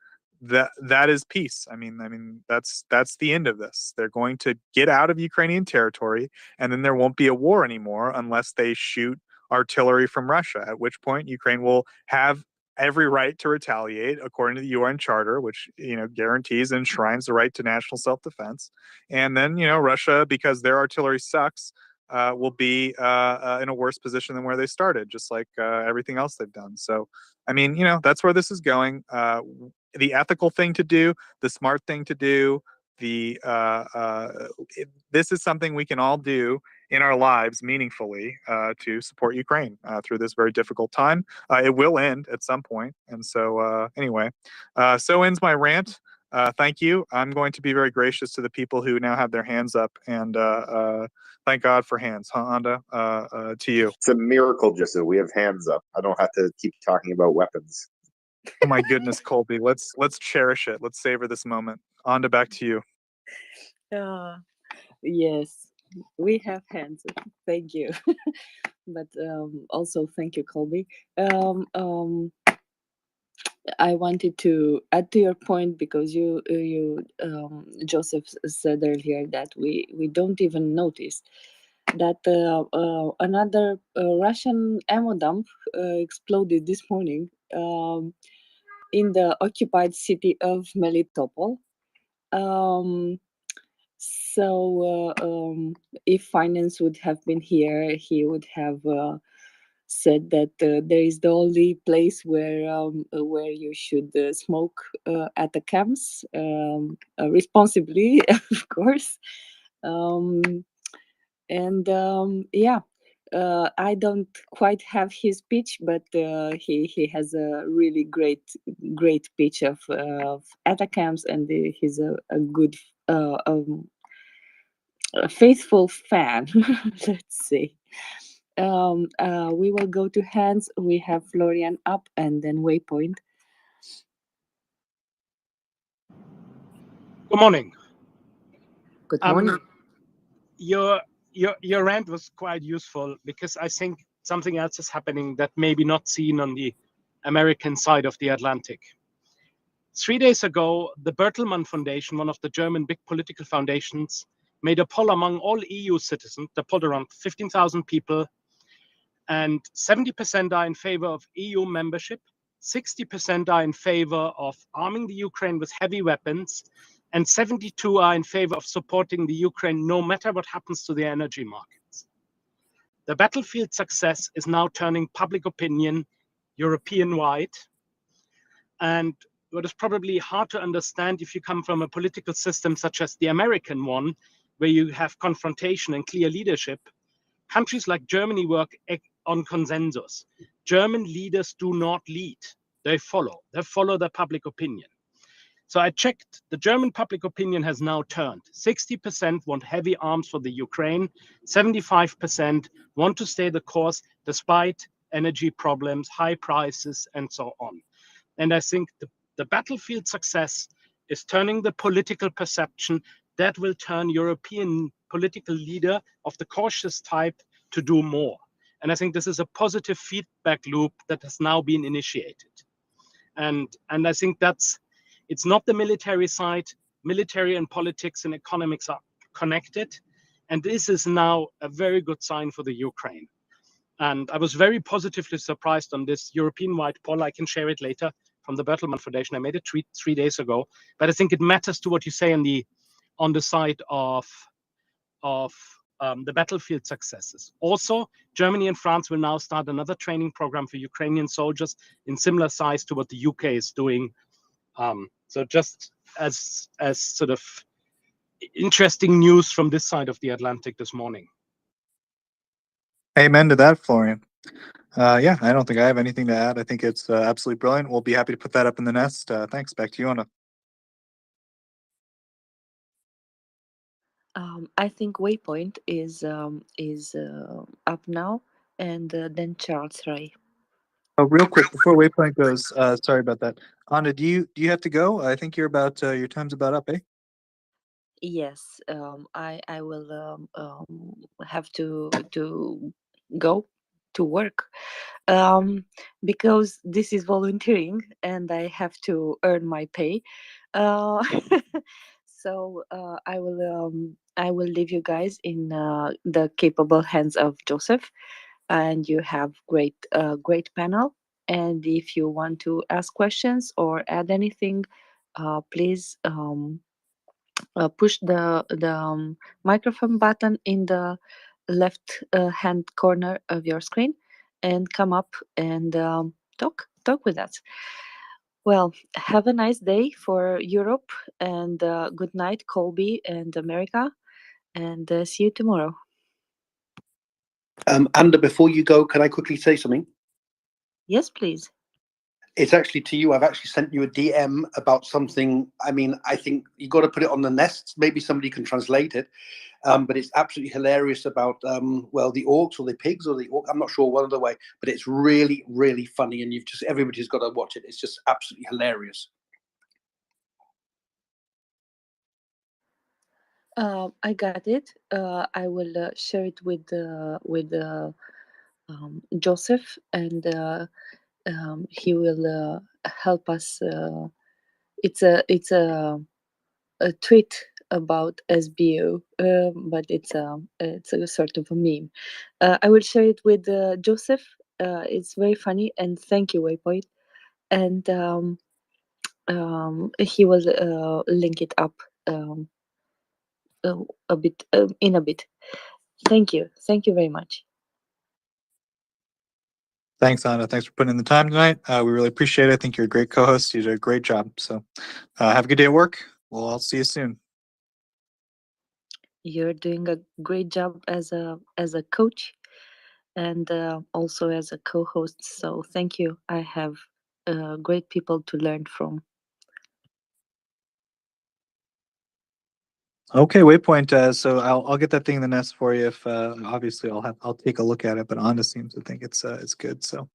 peace. I mean that's the end of this. They're going to get out of Ukrainian territory, and then there won't be a war anymore unless they shoot artillery from Russia. At which point Ukraine will have every right to retaliate according to the UN Charter, which guarantees and enshrines the right to national self-defense. And then Russia, because their artillery sucks, will be in a worse position than where they started, just like everything else they've done. So, I mean, that's where this is going. The ethical thing to do, the smart thing to do, this is something we can all do in our lives meaningfully to support Ukraine through this very difficult time. It will end at some point. And so anyway, so ends my rant. Thank you. I'm going to be very gracious to the people who now have their hands up, and thank God for hands. Huh, Anda? To you. It's a miracle just that we have hands up. I don't have to keep talking about weapons. Oh my goodness, Colby. Let's cherish it. Let's savor this moment. Anda, back to you. Yes, we have hands. Thank you. But also thank you, Colby. I wanted to add to your point, because you Joseph said earlier that we don't even notice that another Russian ammo dump exploded this morning in the occupied city of Melitopol. If Finance would have been here, he would have said that there is the only place where you should smoke at the camps, responsibly, of course. I don't quite have his pitch, but he has a really great pitch of at the camps, and he's a good a faithful fan. Let's say. We will go to hands. We have Florian up, and then Waypoint. Good morning. Good morning. Your rant was quite useful, because I think something else is happening that may be not seen on the American side of the Atlantic. 3 days ago, the Bertelsmann Foundation, one of the German big political foundations, made a poll among all EU citizens. They polled around 15,000 people, and 70% are in favor of EU membership, 60% are in favor of arming the Ukraine with heavy weapons, and 72% are in favor of supporting the Ukraine no matter what happens to the energy markets. The battlefield success is now turning public opinion European-wide, and what is probably hard to understand if you come from a political system such as the American one, where you have confrontation and clear leadership, countries like Germany work on consensus. German leaders do not lead. They follow the public opinion. So I checked, the German public opinion has now turned. 60% want heavy arms for the Ukraine, 75% want to stay the course despite energy problems, high prices, and so on. And I think the battlefield success is turning the political perception that will turn European political leader of the cautious type to do more. And I think this is a positive feedback loop that has now been initiated. And I think it's not the military side. Military and politics and economics are connected. And this is now a very good sign for the Ukraine. And I was very positively surprised on this European-wide poll. I can share it later from the Bertelsmann Foundation. I made a tweet 3 days ago, but I think it matters to what you say on the side of the battlefield successes. Also, Germany and France will now start another training program for Ukrainian soldiers in similar size to what the UK is doing. So just as sort of interesting news from this side of the Atlantic this morning. Amen to that, Florian. Yeah, I don't think I have anything to add. I think it's absolutely brilliant. We'll be happy to put that up in the nest. Thanks. Back to you, Anna. I think Waypoint is up now, and then Charles Ray. Oh, real quick before Waypoint goes, sorry about that. Anna, do you have to go? I think you're about your time's about up, eh? Yes, I will have to go to work because this is volunteering and I have to earn my pay. So I will leave you guys in the capable hands of Joseph, and you have great panel. And if you want to ask questions or add anything, please push the microphone button in the left hand corner of your screen and come up and talk with us. Well, have a nice day for Europe, and good night, Colby and America, and see you tomorrow. Amanda, before you go, can I quickly say something? Yes, please. It's actually to you. I've actually sent you a DM about something. I mean, I think you got to put it on the nest. Maybe somebody can translate it. But it's absolutely hilarious about, well, the orcs or the pigs or the orc. I'm not sure one other way, but it's really, really funny. And everybody's got to watch it. It's just absolutely hilarious. I got it. I will share it with Joseph, and he will help us. It's a tweet about SBO, but it's a sort of a meme. I will share it with Joseph. It's very funny, and thank you, Waypoint. And he will link it up a bit in a bit. Thank you very much. Thanks, Anna. Thanks for putting in the time tonight. We really appreciate it. I think you're a great co-host. You did a great job. So have a good day at work. We'll all see you soon. You're doing a great job as a coach, and also as a co-host. So thank you. I have great people to learn from. Okay, Waypoint. So I'll get that thing in the nest for you. If obviously I'll take a look at it, but Anna seems to think it's good. So,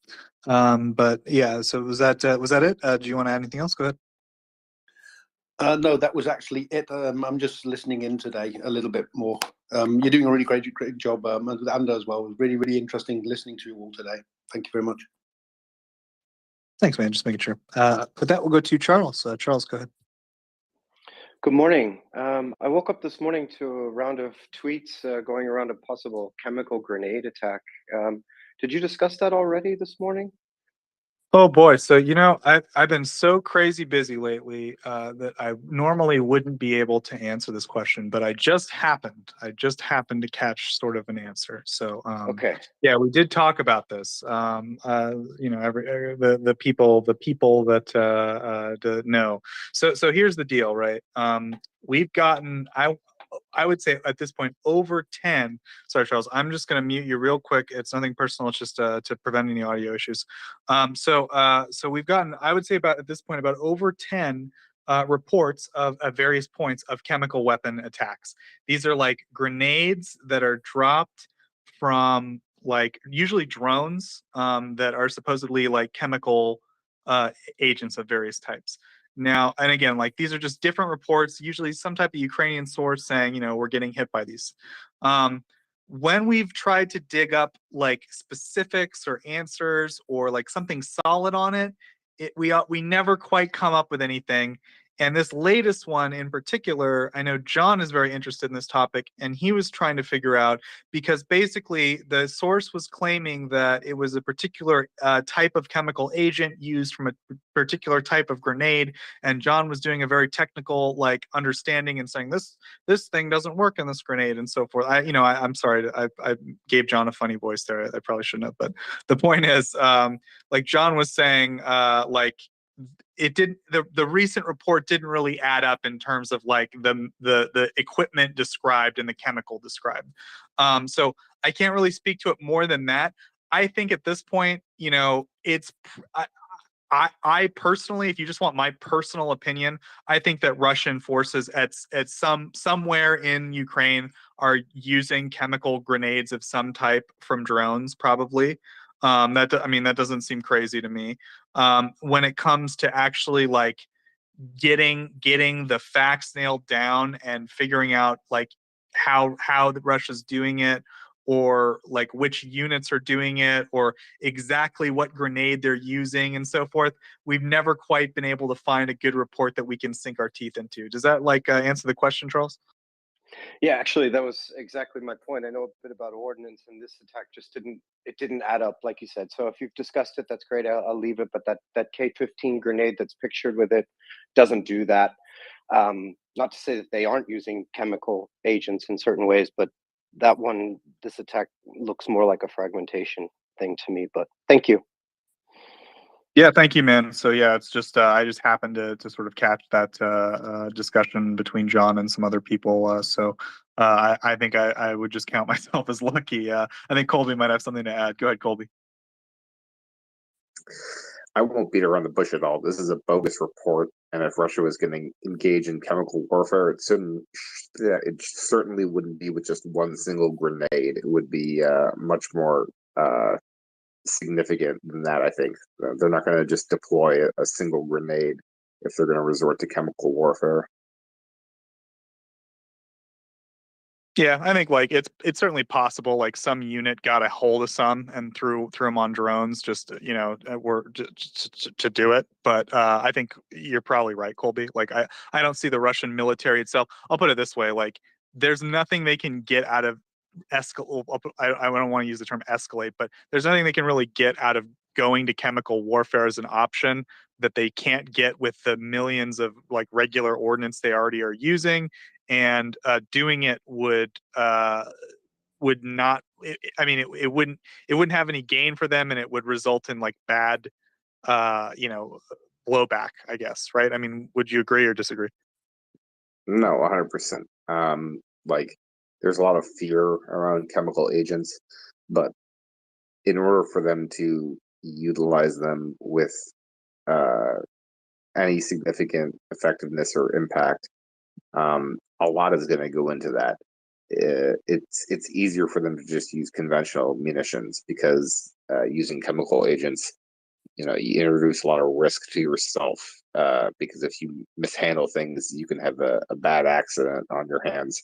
but yeah. So was that it? Do you want to add anything else? Go ahead. No, that was actually it. I'm just listening in today a little bit more. You're doing a really great job, with Anda as well. It was really, really interesting listening to you all today. Thank you very much. Thanks, man. Just making sure. With that, we'll go to Charles. Charles, go ahead. Good morning. I woke up this morning to a round of tweets going around a possible chemical grenade attack. Did you discuss that already this morning? Oh boy, so I've been so crazy busy lately that I normally wouldn't be able to answer this question, but I just happened to catch sort of an answer. So Okay. yeah, we did talk about this. The people that know. So here's the deal, right? I would say at this point over 10. Sorry, Charles. I'm just going to mute you real quick. It's nothing personal. It's just to prevent any audio issues. So we've gotten, I would say about at this point about over 10 reports of at various points of chemical weapon attacks. These are like grenades that are dropped from like usually drones that are supposedly like chemical agents of various types. Now, and again, like these are just different reports, usually some type of Ukrainian source saying, you know, we're getting hit by these. When we've tried to dig up like specifics or answers or like something solid on it, we never quite come up with anything. And this latest one in particular, I know John is very interested in this topic, and he was trying to figure out because basically the source was claiming that it was a particular type of chemical agent used from a particular type of grenade, and John was doing a very technical like understanding and saying this thing doesn't work in this grenade and so forth. I'm sorry, I gave John a funny voice there. I probably shouldn't have, but the point is, like John was saying, like it didn't the recent report didn't really add up in terms of like the equipment described and the chemical described. So I can't really speak to it more than that. I think at this point, you know, it's I personally, if you just want my personal opinion, I think that Russian forces at somewhere in Ukraine are using chemical grenades of some type from drones, probably. That doesn't seem crazy to me. When it comes to actually like getting the facts nailed down and figuring out like how Russia's doing it, or like which units are doing it, or exactly what grenade they're using and so forth, we've never quite been able to find a good report that we can sink our teeth into. Does that like answer the question, Charles? Yeah, actually, that was exactly my point. I know a bit about ordnance, and this attack just didn't add up, like you said. So if you've discussed it, that's great. I'll leave it. But that K-15 grenade that's pictured with it doesn't do that. Not to say that they aren't using chemical agents in certain ways, but that one, this attack looks more like a fragmentation thing to me. But thank you. Yeah, thank you, man. So yeah, it's just I just happened to sort of catch that discussion between John and some other people. I think I would just count myself as lucky. I think Colby might have something to add. Go ahead, Colby. I won't beat around the bush at all. This is a bogus report, and if Russia was going to engage in chemical warfare, it certainly wouldn't be with just one single grenade. It would be much more significant than that. I think they're not going to just deploy a single grenade if they're going to resort to chemical warfare. Yeah, I think like it's certainly possible. Like some unit got a hold of some and threw them on drones, just to do it. But I think you're probably right, Colby. Like I don't see the Russian military itself. I'll put it this way: like there's nothing they can get out of escalate. I don't want to use the term escalate, but there's nothing they can really get out of going to chemical warfare as an option that they can't get with the millions of like regular ordnance they already are using. And doing it would not. It wouldn't have any gain for them, and it would result in like bad, blowback. I guess, right? I mean, would you agree or disagree? No, 100%. Like, there's a lot of fear around chemical agents, but in order for them to utilize them with any significant effectiveness or impact, a lot is going to go into that. It's easier for them to just use conventional munitions because using chemical agents, you introduce a lot of risk to yourself because if you mishandle things, you can have a bad accident on your hands.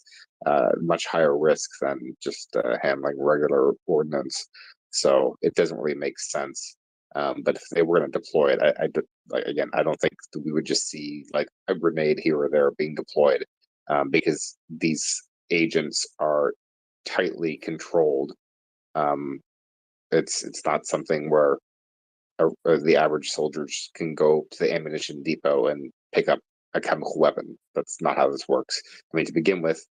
Much higher risk than just handling regular ordnance. So it doesn't really make sense. But if they were going to deploy it, I don't think that we would just see like a grenade here or there being deployed because these agents are tightly controlled. It's not something where the average soldiers can go to the ammunition depot and pick up a chemical weapon. That's not how this works. I mean, to begin with,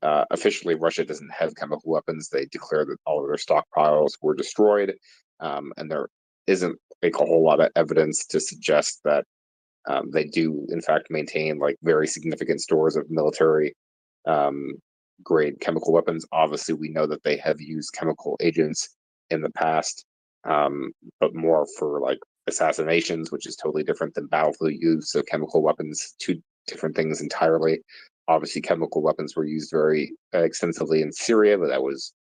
officially, Russia doesn't have chemical weapons. They declare that all of their stockpiles were destroyed, and there isn't like a whole lot of evidence to suggest that they do, in fact, maintain like very significant stores of military grade chemical weapons. Obviously, we know that they have used chemical agents in the past, but more for like assassinations, which is totally different than battlefield use. So chemical weapons, two different things entirely. Obviously, chemical weapons were used very extensively in Syria, but that was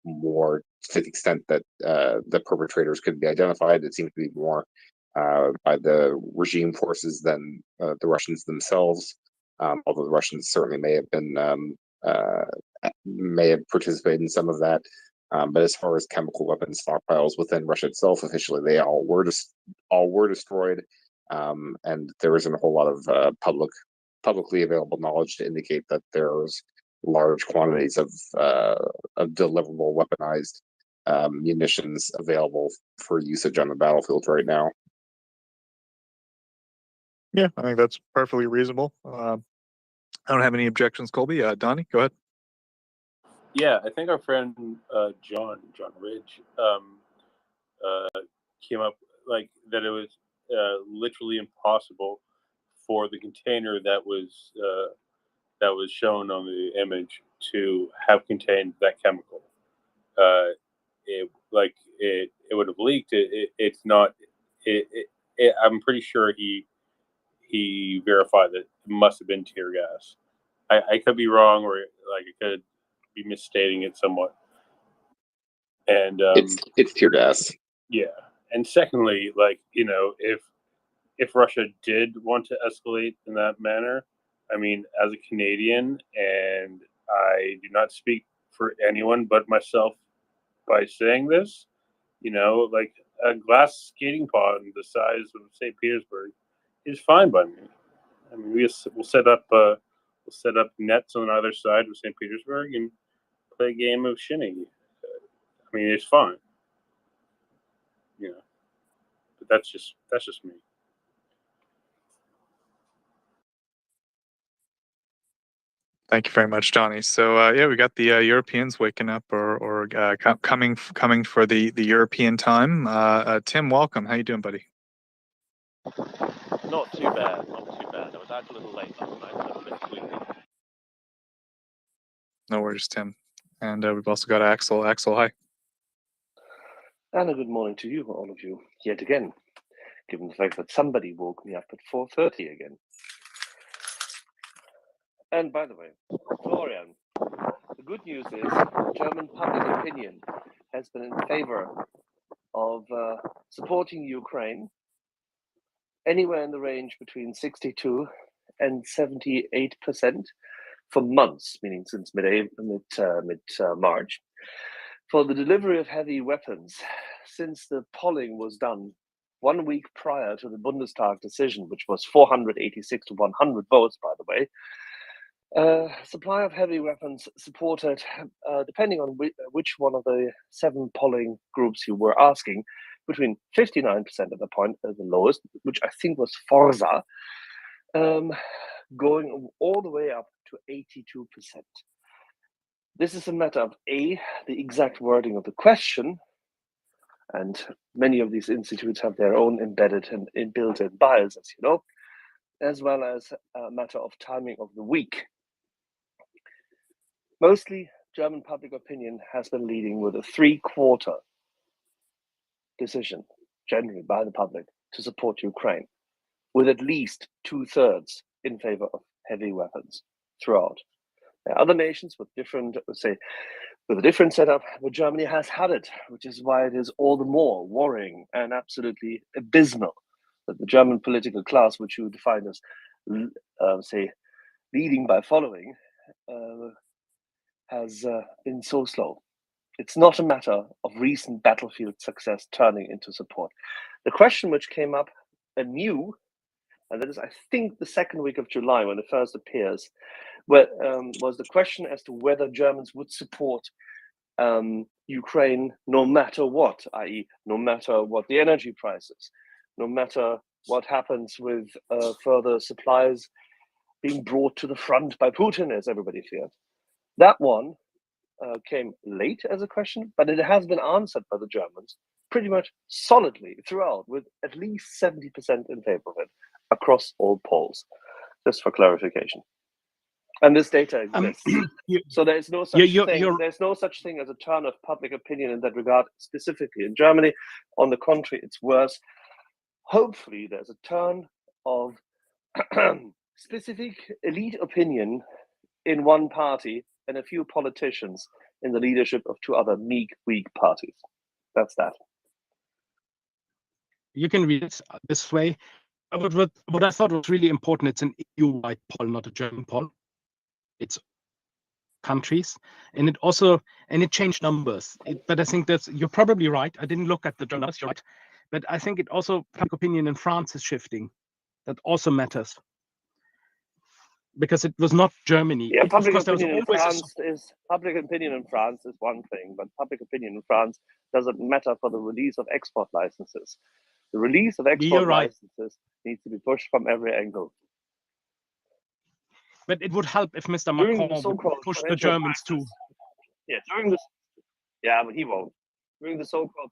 more to the extent that the perpetrators could be identified. It seemed to be more by the regime forces than the Russians themselves. Although the Russians certainly may have been may have participated in some of that. But as far as chemical weapons stockpiles within Russia itself, officially they all were destroyed, and there isn't a whole lot of publicly available knowledge to indicate that there's large quantities of deliverable weaponized munitions available for usage on the battlefield right now. Yeah, I think that's perfectly reasonable. I don't have any objections, Colby. Donnie, go ahead. Yeah, I think our friend John Ridge came up like that. It was literally impossible for the container that was shown on the image to have contained that chemical. It would have leaked. It's not. I'm pretty sure he verified that it must have been tear gas. I could be wrong, or like I could be misstating it somewhat. And it's tear gas. Yeah. And secondly, like, you know, if Russia did want to escalate in that manner, I mean, as a Canadian, and I do not speak for anyone but myself by saying this, you know, like a glass skating pond the size of St. Petersburg is fine by me. I mean, we'll set up nets on either side of St. Petersburg and play a game of shinny. I mean, it's fine. You know, but that's just me. Thank you very much, Donnie. So yeah, we got the Europeans waking up or coming for the European time. Tim, welcome. How you doing, buddy? Not too bad. I was out a little late last night, so I'm a bit sleepy. No worries, Tim. And we've also got Axel. Axel, hi. And a good morning to you, all of you, yet again, given the fact that somebody woke me up at 4:30 again. And by the way, Florian, the good news is German public opinion has been in favor of supporting Ukraine anywhere in the range between 62 and 78% for months, meaning since mid-March, for the delivery of heavy weapons, since the polling was done 1 week prior to the Bundestag decision, which was 486 to 100 votes, by the way. Supply of heavy weapons supported, depending on which one of the 7 polling groups you were asking, between 59% at the point as the lowest, which I think was Forza, going all the way up to 82%. This is a matter of the exact wording of the question, and many of these institutes have their own embedded and built-in bias, as you know, as well as a matter of timing of the week. Mostly, German public opinion has been leading with a 3/4 decision, generally by the public, to support Ukraine, with at least 2/3 in favor of heavy weapons throughout. There are other nations with different, with a different setup, but Germany has had it, which is why it is all the more worrying and absolutely abysmal that the German political class, which you define as, leading by following, has been so slow. It's not a matter of recent battlefield success turning into support. The question which came up anew, and that is, I think, the second week of July when it first appears, was the question as to whether Germans would support Ukraine no matter what, i.e., no matter what the energy prices, no matter what happens with further supplies being brought to the front by Putin, as everybody feared. That one came late as a question, but it has been answered by the Germans pretty much solidly throughout, with at least 70% in favor of it across all polls, just for clarification. And this data Um, exists. you, So there is no such thing. you're There's no such thing as a turn of public opinion in that regard, specifically in Germany. On the contrary, it's worse. Hopefully, there's a turn of specific elite opinion in one party and a few politicians in the leadership of two other meek, weak parties. That's that. you can read it this way. What I thought was really important, it's an EU-wide poll, not a German poll. It's countries, and it changed numbers. But I think you're probably right. I didn't look at the numbers, you're right. But I think it also, public opinion in France is shifting. That also matters. Because it was not Germany. Yeah, Of public course, there was opinion in always France is one thing, but public opinion in France doesn't matter for the release of export licenses. The release of You're export right. licenses needs to be pushed from every angle. But it would help if Mr. During Macron the would so-called push the financial Germans too. crisis, but he won't. During the so-called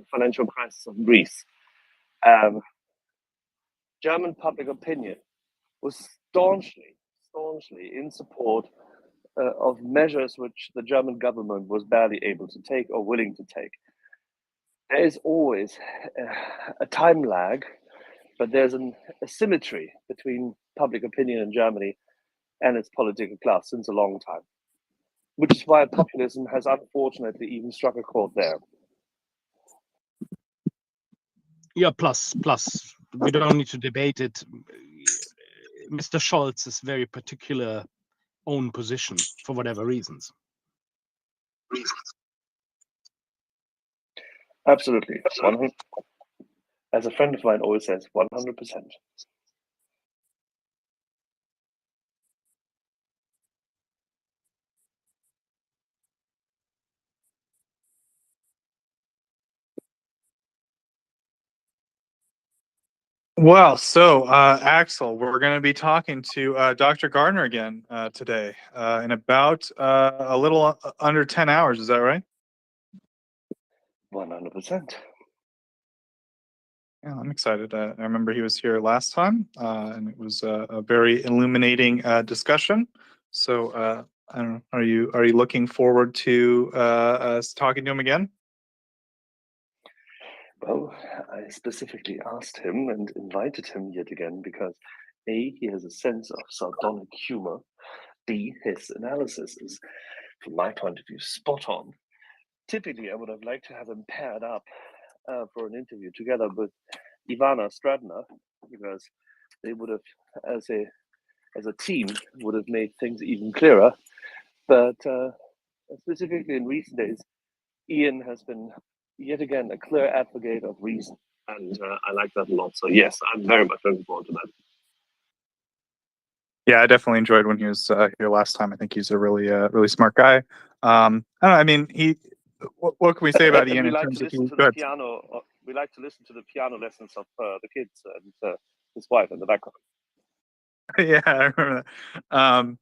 financial crisis of Greece, German public opinion was staunchly in support of measures which the German government was barely able to take or willing to take. There is always a time lag, but there's a symmetry between public opinion in Germany and its political class since a long time, which is why populism has unfortunately even struck a chord there. Yeah, plus, we don't need to debate it. Mr. Scholz's very particular own position for whatever reasons. Absolutely. As a friend of mine always says, 100%. Well, so Axel, we're going to be talking to Dr. Gardner again today in about a little under 10 hours. Is that right? 100%. Yeah, I'm excited. I remember he was here last time, and it was a very illuminating discussion. So I don't know. Are you looking forward to us talking to him again? Well, I specifically asked him and invited him yet again because A, he has a sense of sardonic humor. B, his analysis is, from my point of view, spot on. Typically, I would have liked to have him paired up for an interview together with Ivana Stradner, because they would have, as a team, would have made things even clearer. But specifically in recent days, Ian has been yet again a clear advocate of reason, and I like that a lot. So yes, I'm very much looking forward to that. Yeah, I definitely enjoyed when he was here last time. I think he's a really smart guy. I don't know. I mean, what can we say about And Ian we in like terms to of listen he's to the good? piano. We like to listen to the piano lessons of the kids and his wife in the background. Yeah, I remember that.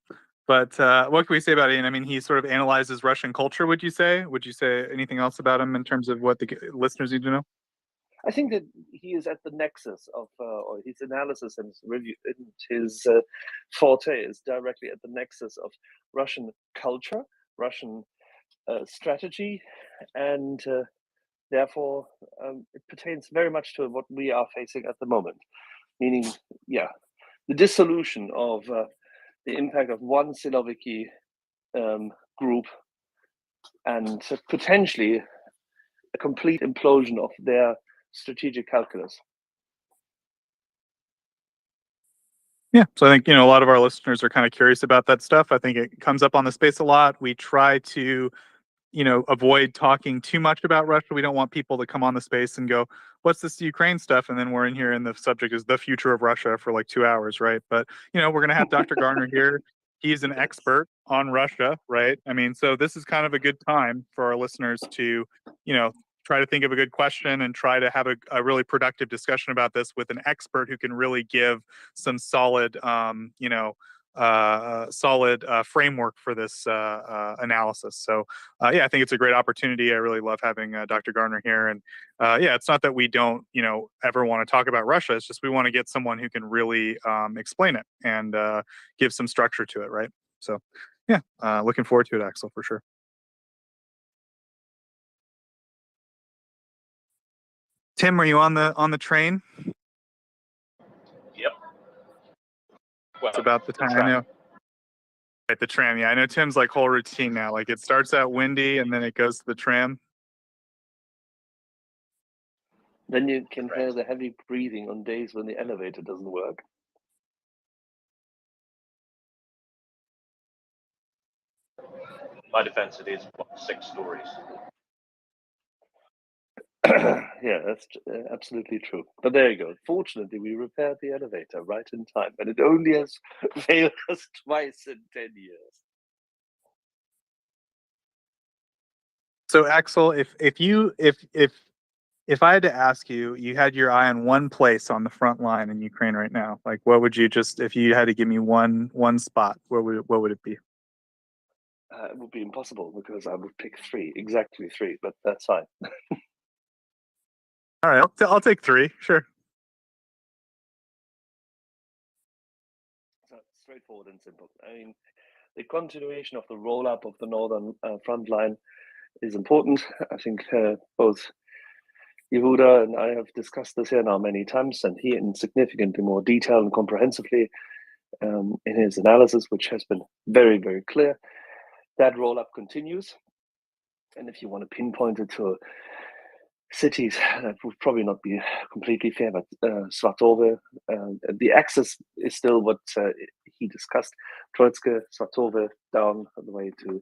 But what can we say about Ian? I mean, he sort of analyzes Russian culture. Would you say? Would you say anything else about him in terms of what the listeners need to know? I think that he is at the nexus of, or his analysis and his review, and his forte is directly at the nexus of Russian culture, Russian strategy, and therefore it pertains very much to what we are facing at the moment. Meaning, yeah, the dissolution of the impact of one Siloviki group and potentially a complete implosion of their strategic calculus. Yeah, so I think a lot of our listeners are kind of curious about that stuff. I think it comes up on the space a lot. We try to avoid talking too much about Russia. We don't want people to come on the space and go, what's this Ukraine stuff? And then we're in here and the subject is the future of Russia for like 2 hours, right? But, we're going to have Dr. Gardner here. He's an expert on Russia, right? I mean, so this is kind of a good time for our listeners to, try to think of a good question and try to have a really productive discussion about this with an expert who can really give some solid, solid framework for this analysis. So yeah, I think it's a great opportunity. I really love having Dr. Gardner here. And yeah, it's not that we don't, ever want to talk about Russia. It's just we want to get someone who can really explain it and give some structure to it, right? So, yeah, looking forward to it, Axel, for sure. Tim, are you on the train? Yep. Well, It's about the time. I tram. know. At the tram, yeah. I know Tim's like whole routine now. Like it starts out windy and then it goes to the tram. Then you can hear the heavy breathing on days when the elevator doesn't work. My defense, it is what, 6 stories. Yeah, that's absolutely true. But there you go. Fortunately, we repaired the elevator right in time, and it only has failed us twice in 10 years. So Axel, if I had to ask you, you had your eye on one place on the front line in Ukraine right now, like what would you just, if you had to give me one spot, what would it be? It would be impossible because I would pick 3, exactly 3, but that's fine. All right, I'll take 3, sure. So straightforward and simple. I mean, the continuation of the roll-up of the northern front line is important. I think both Yehuda and I have discussed this here now many times, and he in significantly more detail and comprehensively in his analysis, which has been very, very clear. That roll-up continues. And if you want to pinpoint it to cities, that would probably not be completely fair, but Svatove, the axis is still what he discussed. Troitske, Svatove, down the way to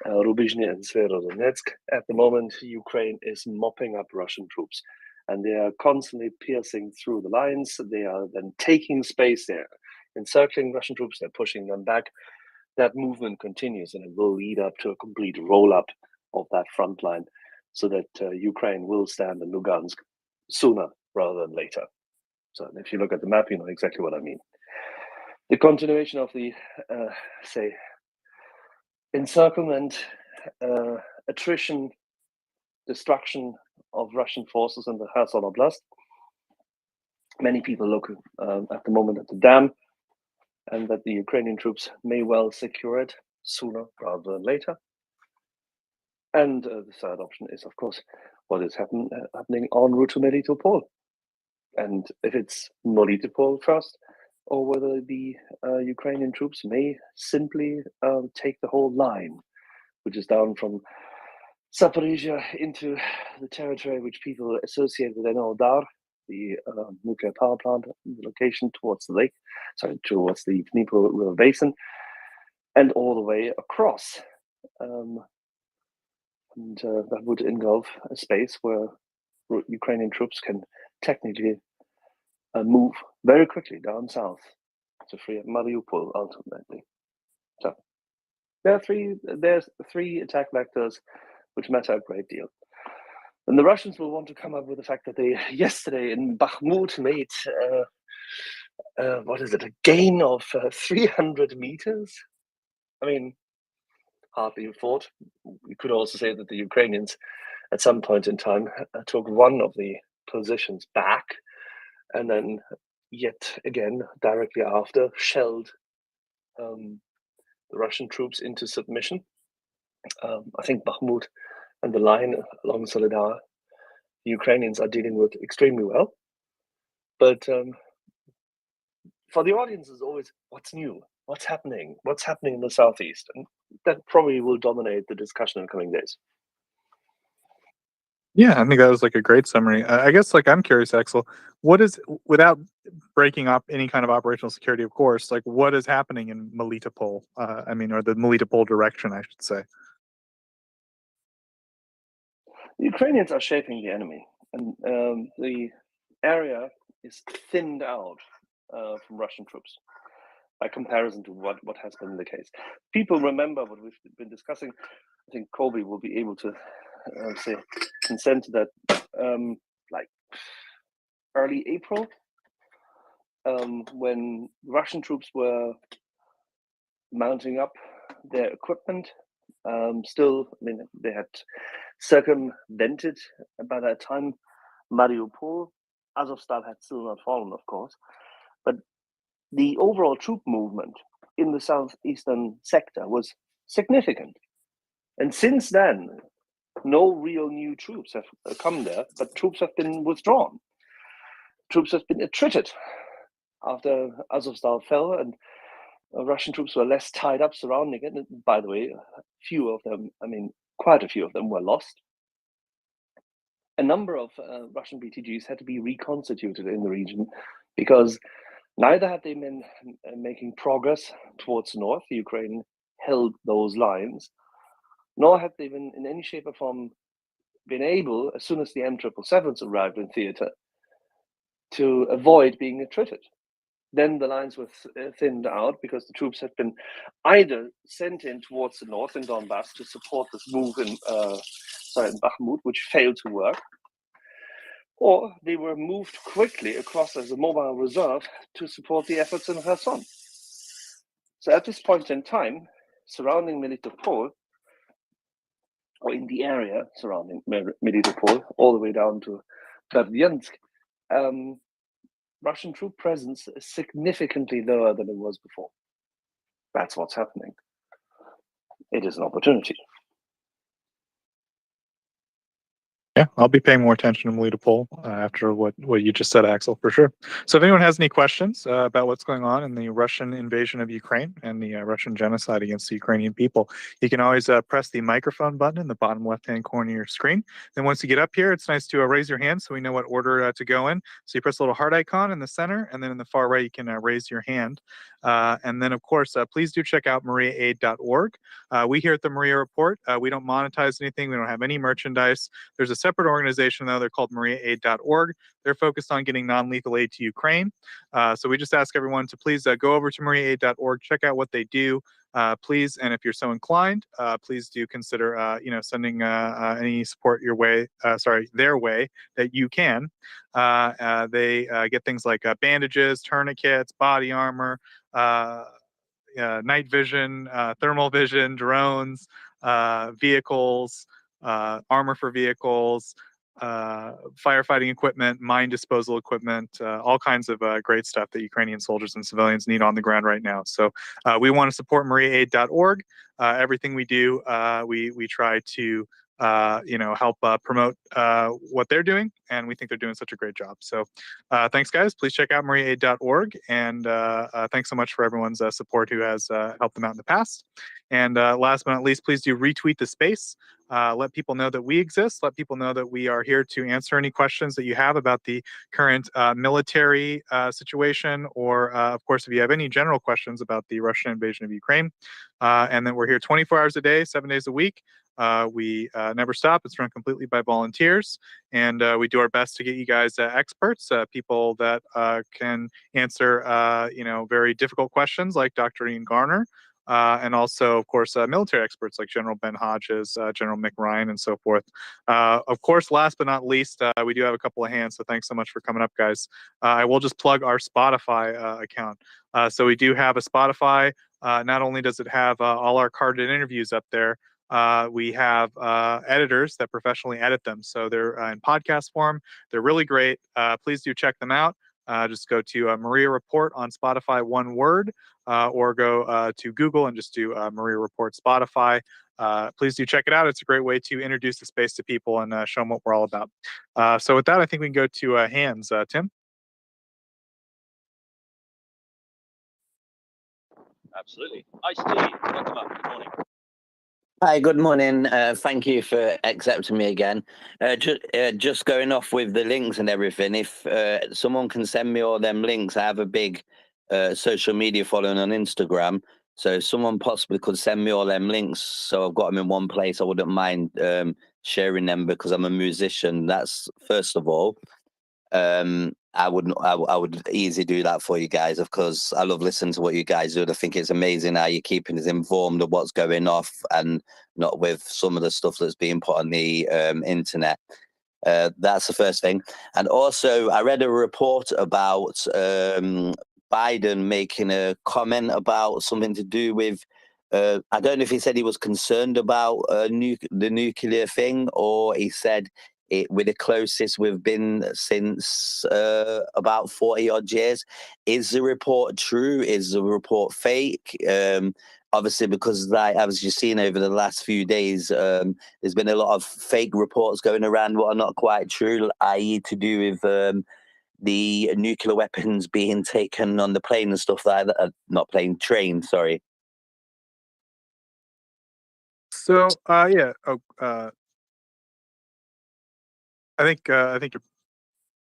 Rubizhny and Severodonetsk. At the moment, Ukraine is mopping up Russian troops, and they are constantly piercing through the lines. They are then taking space. They're encircling Russian troops. They're pushing them back. That movement continues, and it will lead up to a complete roll-up of that front line, so that Ukraine will stand in Lugansk sooner rather than later. So if you look at the map, you know exactly what I mean. The continuation of the, say, encirclement, attrition, destruction of Russian forces in the Kherson Oblast. Many people look at the moment at the dam, and that the Ukrainian troops may well secure it sooner rather than later. And the third option is, of course, what is happening en route to Melitopol. And if it's Melitopol first, or whether the Ukrainian troops may simply take the whole line, which is down from Zaporizhia into the territory which people associate with Enerhodar, the nuclear power plant, the location towards the lake, towards the Dnipro River Basin, and all the way across. And that would engulf a space where Ukrainian troops can technically move very quickly down south to free up Mariupol ultimately. So there's 3 attack vectors which matter a great deal. And the Russians will want to come up with the fact that they yesterday in Bakhmut made a gain of 300 meters. I mean, hardly a fought. We could also say that the Ukrainians at some point in time took one of the positions back, and then yet again, directly after, shelled the Russian troops into submission. I think Bakhmut and the line along Solidar, the Ukrainians are dealing with extremely well. But for the audience is always, what's new? What's happening? What's happening in the southeast? And that probably will dominate the discussion in the coming days. Yeah, I think that was like a great summary. I guess like I'm curious, Axel, what is, without breaking up any kind of operational security, of course, like what is happening in Melitopol? Or the Melitopol direction, I should say. The Ukrainians are shaping the enemy, and the area is thinned out from Russian troops by comparison to what has been the case. People remember what we've been discussing. I think Colby will be able to say consent to that, like early April, when Russian troops were mounting up their equipment. They had circumvented by that time Mariupol. Azovstal had still not fallen, of course, but the overall troop movement in the southeastern sector was significant. And since then, no real new troops have come there, but troops have been withdrawn. Troops have been attrited after Azovstal fell, and Russian troops were less tied up surrounding it. And by the way, few of them, I mean, quite a few of them were lost. A number of Russian BTGs had to be reconstituted in the region because neither had they been making progress towards the north. Ukraine held those lines, nor had they been in any shape or form been able, as soon as the M777s arrived in theater, to avoid being attrited. Then the lines were thinned out because the troops had been either sent in towards the north in Donbass to support this move in Bakhmut, which failed to work, or they were moved quickly across as a mobile reserve to support the efforts in Kherson. So at this point in time, surrounding Melitopol, or in the area surrounding Melitopol, all the way down to Berdyansk, Russian troop presence is significantly lower than it was before. That's what's happening. It is an opportunity. Yeah, I'll be paying more attention to Melitopol after what you just said, Axel, for sure. So if anyone has any questions about what's going on in the Russian invasion of Ukraine and the Russian genocide against the Ukrainian people, you can always press the microphone button in the bottom left-hand corner of your screen. Then once you get up here, it's nice to raise your hand so we know what order to go in. So you press the little heart icon in the center, and then in the far right, you can raise your hand. And then, of course, please do check out MriyaAid.org. We here at the Maria Report, we don't monetize anything. We don't have any merchandise. There's a separate organization, though. They're called MriyaAid.org. They're focused on getting non-lethal aid to Ukraine. So we just ask everyone to please go over to MriyaAid.org, check out what they do. Please, and if you're so inclined, please do consider, sending any support their way that you can. They get things like bandages, tourniquets, body armor, night vision, thermal vision, drones, vehicles, armor for vehicles, firefighting equipment, mine disposal equipment, all kinds of great stuff that Ukrainian soldiers and civilians need on the ground right now. So we want to support MriyaAid.org. Everything we do, we try to help promote what they're doing, and we think they're doing such a great job. So thanks, guys. Please check out MriyaAid.org, and thanks so much for everyone's support who has helped them out in the past. And last but not least, please do retweet the space. Let people know that we exist. Let people know that we are here to answer any questions that you have about the current military situation, or of course, if you have any general questions about the Russian invasion of Ukraine. And then we're here 24 hours a day, 7 days a week. We never stop. It's run completely by volunteers, and we do our best to get you guys experts, people that can answer very difficult questions like Dr. Ian Garner. And also, of course, military experts like General Ben Hodges, General Mick Ryan, and so forth. Of course, last but not least, we do have a couple of hands, so thanks so much for coming up, guys. I will just plug our Spotify account. So we do have a Spotify. Not only does it have all our carded interviews up there, we have editors that professionally edit them. So they're in podcast form. They're really great. Please do check them out. Just go to MriyaReport on Spotify, one word, or go to Google and just do MriyaReport Spotify. Please do check it out. It's a great way to introduce the space to people and show them what we're all about. So with that, I think we can go to hands. Tim? Absolutely. Hi, Steve. Welcome up. Good morning. Hi, good morning. Thank you for accepting me again. Just going off with the links and everything, if someone can send me all them links, I have a big social media following on Instagram. So if someone possibly could send me all them links, so I've got them in one place, I wouldn't mind sharing them because I'm a musician. That's first of all. I would easily do that for you guys, of course. I love listening to what you guys do. I think it's amazing how you're keeping us informed of what's going off and not with some of the stuff that's being put on the internet. That's the first thing. And also, I read a report about Biden making a comment about something to do with, I don't know if he said he was concerned about the nuclear thing, or he said we're the closest we've been since about 40 odd years. Is the report true? Is the report fake? Obviously, because like as you've seen over the last few days, there's been a lot of fake reports going around what are not quite true, i.e. to do with the nuclear weapons being taken on the plane and stuff like that. Not plane, train, sorry. So yeah, I think you're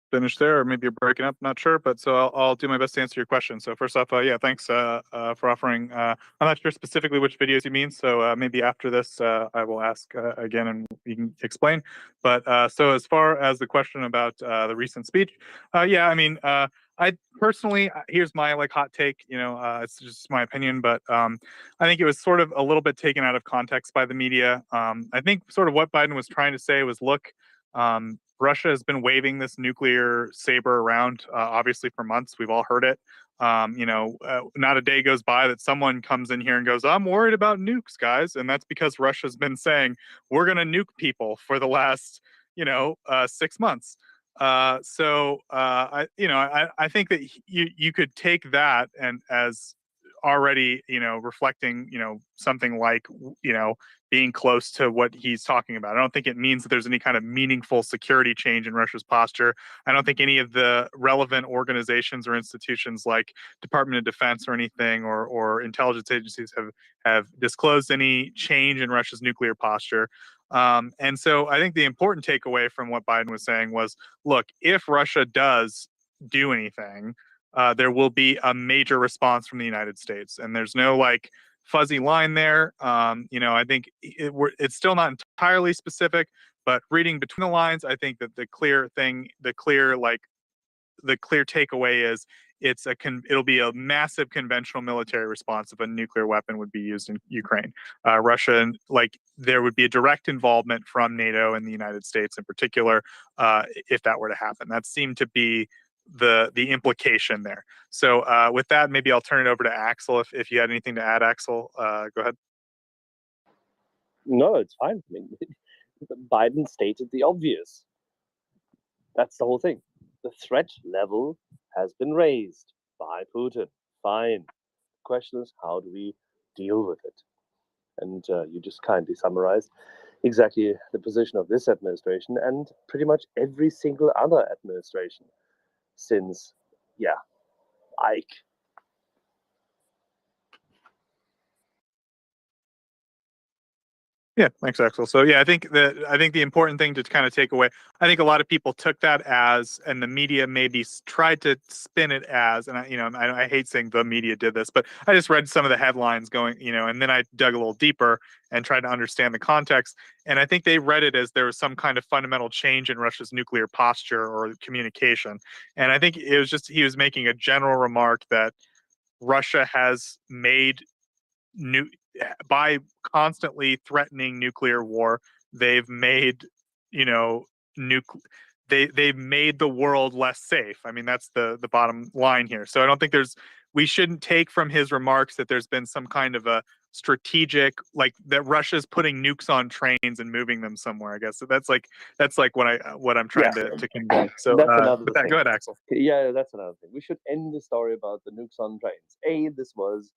finished there, or maybe you're breaking up. Not sure, but so I'll do my best to answer your question. So first off, yeah, thanks for offering. I'm not sure specifically which videos you mean, so maybe after this I will ask again and you can explain. But so as far as the question about the recent speech, yeah, I mean, I personally, here's my like hot take. You know, it's just my opinion, but I think it was sort of a little bit taken out of context by the media. I think sort of what Biden was trying to say was, look. Russia has been waving this nuclear saber around, obviously, for months. We've all heard it. Not a day goes by that someone comes in here and goes, I'm worried about nukes, guys. And that's because Russia's been saying, we're going to nuke people for the last, 6 months. I think that you could take that and as already, reflecting, something like, being close to what he's talking about. I don't think it means that there's any kind of meaningful security change in Russia's posture. I don't think any of the relevant organizations or institutions like Department of Defense or anything or intelligence agencies have disclosed any change in Russia's nuclear posture. And so I think the important takeaway from what Biden was saying was, look, if Russia does do anything, there will be a major response from the United States. And there's no like fuzzy line there. I think it's still not entirely specific, but reading between the lines, I think that the clear takeaway is it'll be a massive conventional military response if a nuclear weapon would be used in Ukraine. Russia, there would be a direct involvement from NATO and the United States in particular if that were to happen. That seemed to be the implication there. So with that, maybe I'll turn it over to Axel if you had anything to add. Axel, go ahead. No, it's fine. I mean, Biden stated the obvious. That's the whole thing. The threat level has been raised by Putin. Fine. The question is, how do we deal with it? And you just kindly summarized exactly the position of this administration and pretty much every single other administration since, Ike. Yeah, thanks, Axel. So yeah, I think the important thing to kind of take away, I think a lot of people took that as, and the media maybe tried to spin it as, and I hate saying the media did this, but I just read some of the headlines going, and then I dug a little deeper and tried to understand the context. And I think they read it as there was some kind of fundamental change in Russia's nuclear posture or communication. And I think it was just, he was making a general remark that Russia has made by constantly threatening nuclear war, they've made, they've made the world less safe. I mean, that's the bottom line here. So I don't think we shouldn't take from his remarks that there's been some kind of a strategic, like that Russia's putting nukes on trains and moving them somewhere, I guess. So that's like what I'm trying to convey. So that's another with that, thing. go ahead, Axel. Yeah, that's another thing. We should end the story about the nukes on trains. This was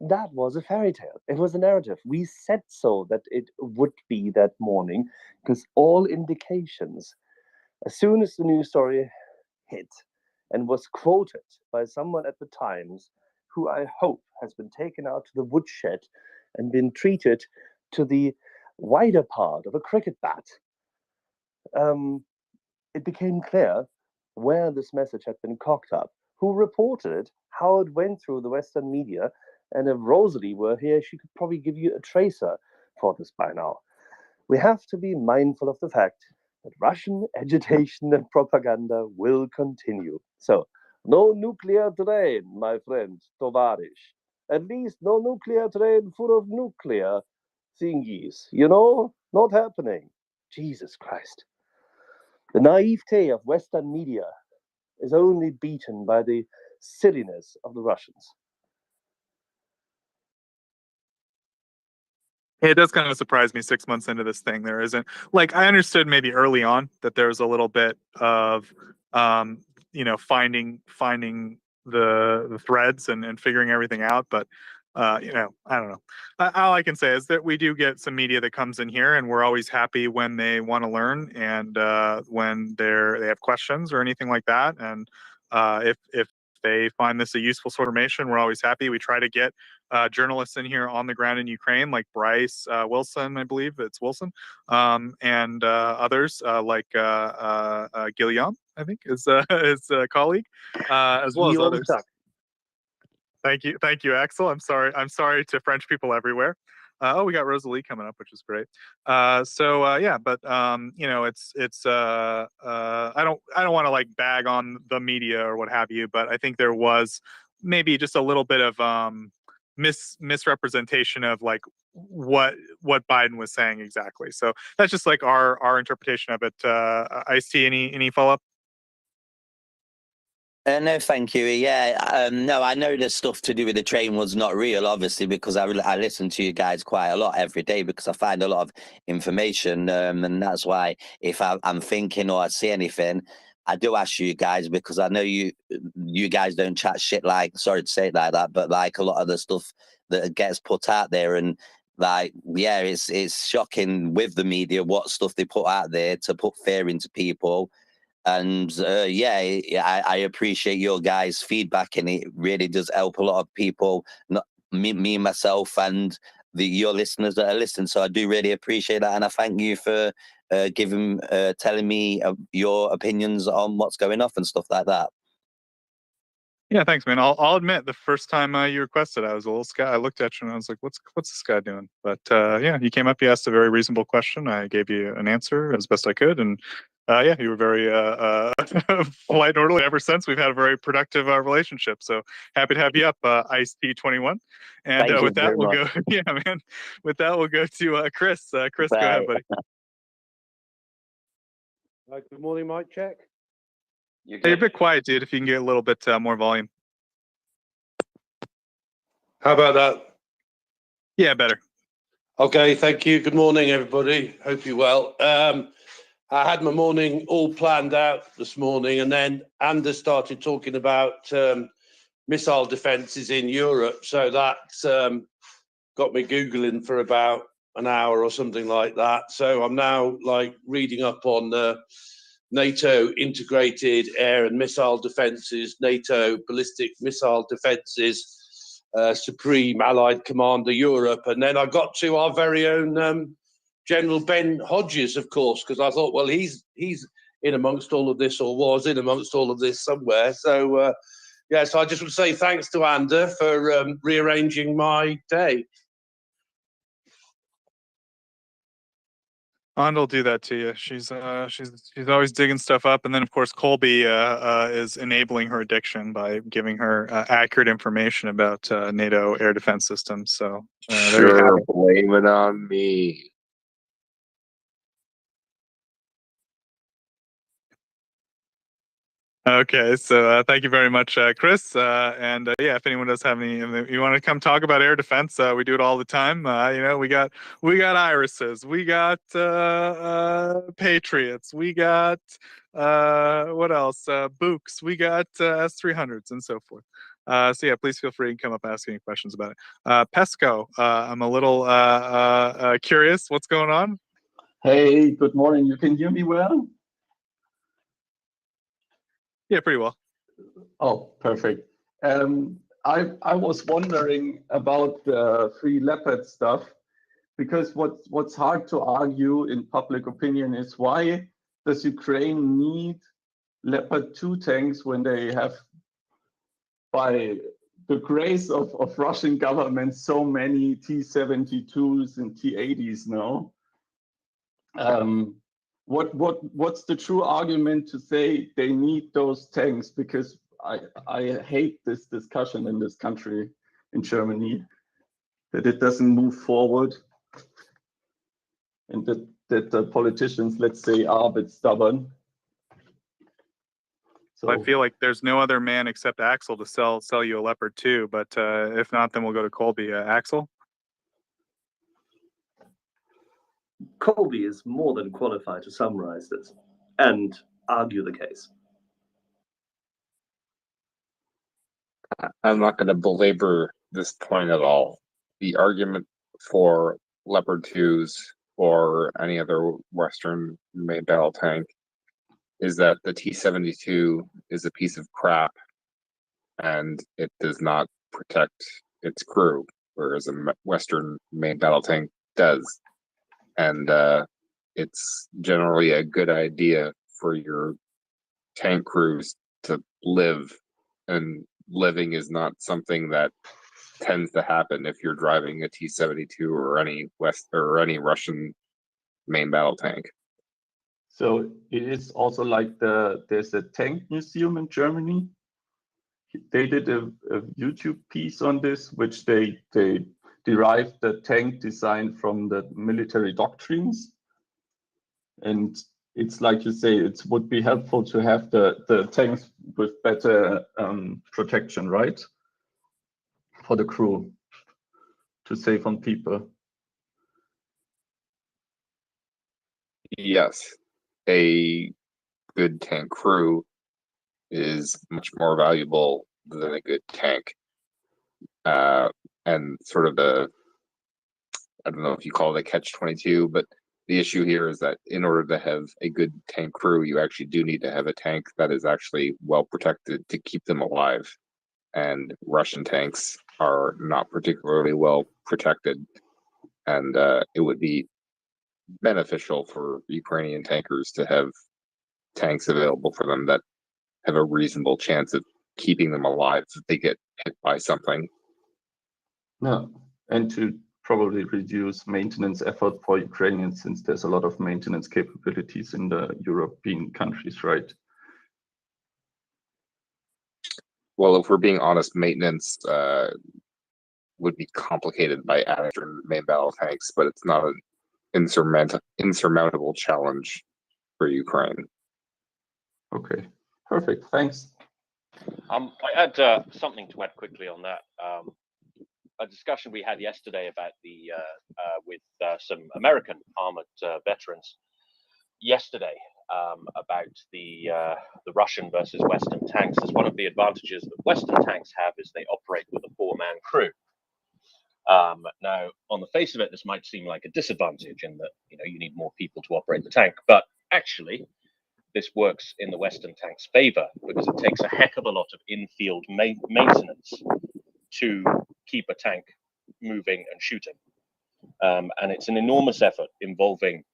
that was a fairy tale. It was a narrative. We said so that it would be that morning because all indications, as soon as the news story hit and was quoted by someone at the Times, who I hope has been taken out to the woodshed and been treated to the wider part of a cricket bat, it became clear where this message had been cocked up, who reported it, how it went through the Western media. And if Rosalie were here, she could probably give you a tracer for this by now. We have to be mindful of the fact that Russian agitation and propaganda will continue. So, no nuclear train, my friend, tovarish. At least no nuclear train full of nuclear thingies. Not happening. Jesus Christ. The naivete of Western media is only beaten by the silliness of the Russians. It does kind of surprise me 6 months into this thing. There isn't, like, I understood maybe early on that there was a little bit of, finding the threads and figuring everything out. But, I don't know. All I can say is that we do get some media that comes in here, and we're always happy when they want to learn and when they have questions or anything like that. And if they find this a useful sort of information, we're always happy. We try to get journalists in here on the ground in Ukraine, like Bryce Wilson, I believe it's Wilson, and others like Guillaume, I think is his colleague, as well as Guillaume others. Duck. Thank you, Axel. I'm sorry to French people everywhere. We got Rosalie coming up, which is great. Yeah, but it's I don't want to like bag on the media or what have you, but I think there was maybe just a little bit of misrepresentation of like what Biden was saying exactly. So that's just like our interpretation of it. Ice-T, any follow up? No, thank you. Yeah, no, I know the stuff to do with the train was not real, obviously, because I listen to you guys quite a lot every day because I find a lot of information, and that's why if I'm thinking or I see anything, I do ask you guys because I know you guys don't chat shit like, sorry to say it like that, but like a lot of the stuff that gets put out there, and like, yeah, it's shocking with the media what stuff they put out there to put fear into people. And I appreciate your guys' feedback, and it really does help a lot of people, not me myself, and your listeners that are listening. So I do really appreciate that, and I thank you for telling me your opinions on what's going off and stuff like that. Yeah, thanks, man. I'll admit, the first time you requested, I was a little scared. I looked at you and I was like, "What's this guy doing?" But yeah, you came up, you asked a very reasonable question. I gave you an answer as best I could, and yeah, you were very polite and orderly. Ever since, we've had a very productive relationship. So happy to have you up, Ice-T21. And Thank with you that, very we'll much. go. Yeah, man. With that, we'll go to Chris. Chris, go ahead, buddy. Good morning, mic check. You're a bit quiet, dude. If you can get a little bit more volume. How about that? Yeah, better. Okay, thank you. Good morning, everybody. Hope you're well. I had my morning all planned out this morning, and then Anders started talking about missile defences in Europe. So that got me Googling for about an hour or something like that. So I'm now like reading up on NATO integrated air and missile defences, NATO ballistic missile defences, Supreme Allied Commander Europe. And then I got to our very own General Ben Hodges, of course, because I thought, well, he's in amongst all of this, or was in amongst all of this somewhere. So, yeah, so I just want to say thanks to Ander for rearranging my day. Anna will do that to you. She's always digging stuff up, and then of course Colby is enabling her addiction by giving her accurate information about NATO air defense systems. So there you have it. Blame it on me. Okay, so thank you very much, Chris. And yeah, if anyone does have any, you want to come talk about air defense, we do it all the time. We got irises, we got Patriots, we got what else? Books, we got S300s, and so forth. So yeah, please feel free to come up and ask any questions about it. Pesco, I'm a little curious. What's going on? Hey, good morning. You can hear me well? Yeah, pretty well. Oh, perfect. I was wondering about the free Leopard stuff, because what's hard to argue in public opinion is, why does Ukraine need Leopard 2 tanks when they have, by the grace of Russian government, so many T-72s and T-80s now? What's the true argument to say they need those tanks? Because I hate this discussion in this country, in Germany, that it doesn't move forward, and that the politicians, let's say, are a bit stubborn. So I feel like there's no other man except Axel to sell you a Leopard 2, but if not, then we'll go to Colby. Axel? Colby is more than qualified to summarize this and argue the case. I'm not going to belabor this point at all. The argument for Leopard 2s or any other Western made battle tank is that the T-72 is a piece of crap and it does not protect its crew, whereas a Western made battle tank does. And it's generally a good idea for your tank crews to live, and living is not something that tends to happen if you're driving a T-72 or any Russian main battle tank. So it is also like there's a tank museum in Germany. They did a YouTube piece on this, which they derived the tank design from the military doctrines. And it's like you say, it would be helpful to have the tanks with better protection, right? For the crew, to save on people. Yes, a good tank crew is much more valuable than a good tank. And sort of I don't know if you call it a catch-22, but the issue here is that in order to have a good tank crew, you actually do need to have a tank that is actually well protected to keep them alive. And Russian tanks are not particularly well protected. And it would be beneficial for Ukrainian tankers to have tanks available for them that have a reasonable chance of keeping them alive if they get hit by something. No, and to probably reduce maintenance effort for Ukrainians, since there's a lot of maintenance capabilities in the European countries, right? Well, if we're being honest, maintenance would be complicated by adding main battle tanks, but it's not an insurmountable challenge for Ukraine. Okay, perfect. Thanks. I had something to add quickly on that. A discussion we had yesterday about with some American armored veterans yesterday about the Russian versus Western tanks. As one of the advantages that Western tanks have is they operate with a 4-man crew. Now, on the face of it, this might seem like a disadvantage in that you need more people to operate the tank, but actually, this works in the Western tank's favor because it takes a heck of a lot of in-field maintenance to keep a tank moving and shooting, and it's an enormous effort involving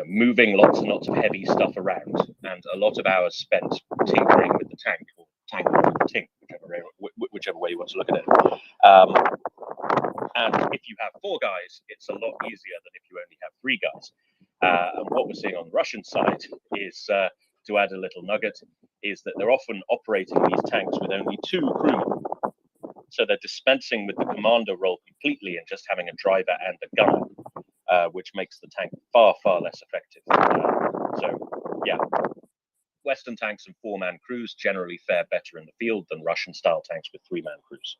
moving lots and lots of heavy stuff around, and a lot of hours spent tinkering with the tank, or tank tink, whichever way you want to look at it. And if you have 4 guys, it's a lot easier than if you only have 3 guys. And what we're seeing on the Russian side is, to add a little nugget, is that they're often operating these tanks with only 2 crewmen. So they're dispensing with the commander role completely and just having a driver and a gunner, which makes the tank far, far less effective. So, yeah, Western tanks and 4-man crews generally fare better in the field than Russian-style tanks with 3-man crews.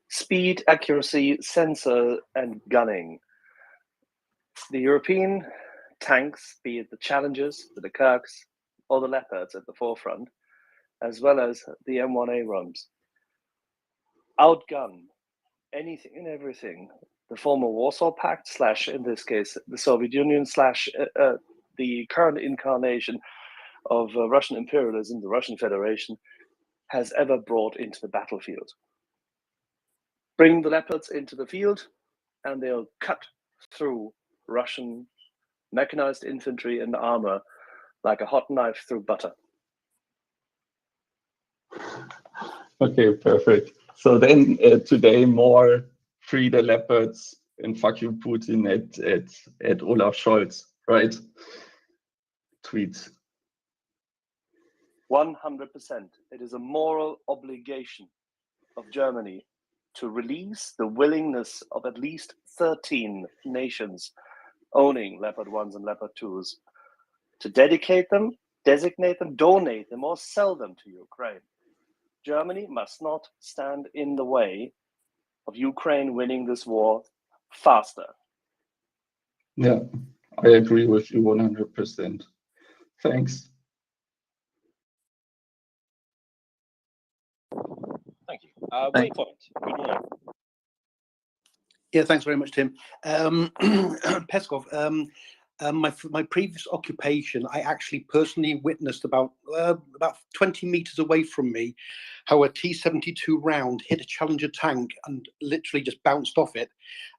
Speed, accuracy, sensor, and gunning. The European tanks, be it the Challengers, the Kirks, or the Leopards at the forefront, as well as the M1 Abrams, outgun anything and everything the former Warsaw Pact / in this case the Soviet Union / the current incarnation of Russian imperialism, the Russian Federation, has ever brought into the battlefield. Bring the Leopards into the field and they'll cut through Russian mechanized infantry and armor like a hot knife through butter. Okay, perfect. So then today more free the Leopards and fuck you Putin at Olaf Scholz, right? Tweets. 100%. It is a moral obligation of Germany to release the willingness of at least 13 nations owning Leopard 1s and Leopard 2s to dedicate them, designate them, donate them, or sell them to Ukraine. Germany must not stand in the way of Ukraine winning this war faster. Yeah, I agree with you 100%. Thanks. Thank you. Waypoint, good morning. Yeah, thanks very much, Tim. Peskov, my previous occupation, I actually personally witnessed about 20 meters away from me how a T-72 round hit a Challenger tank and literally just bounced off it,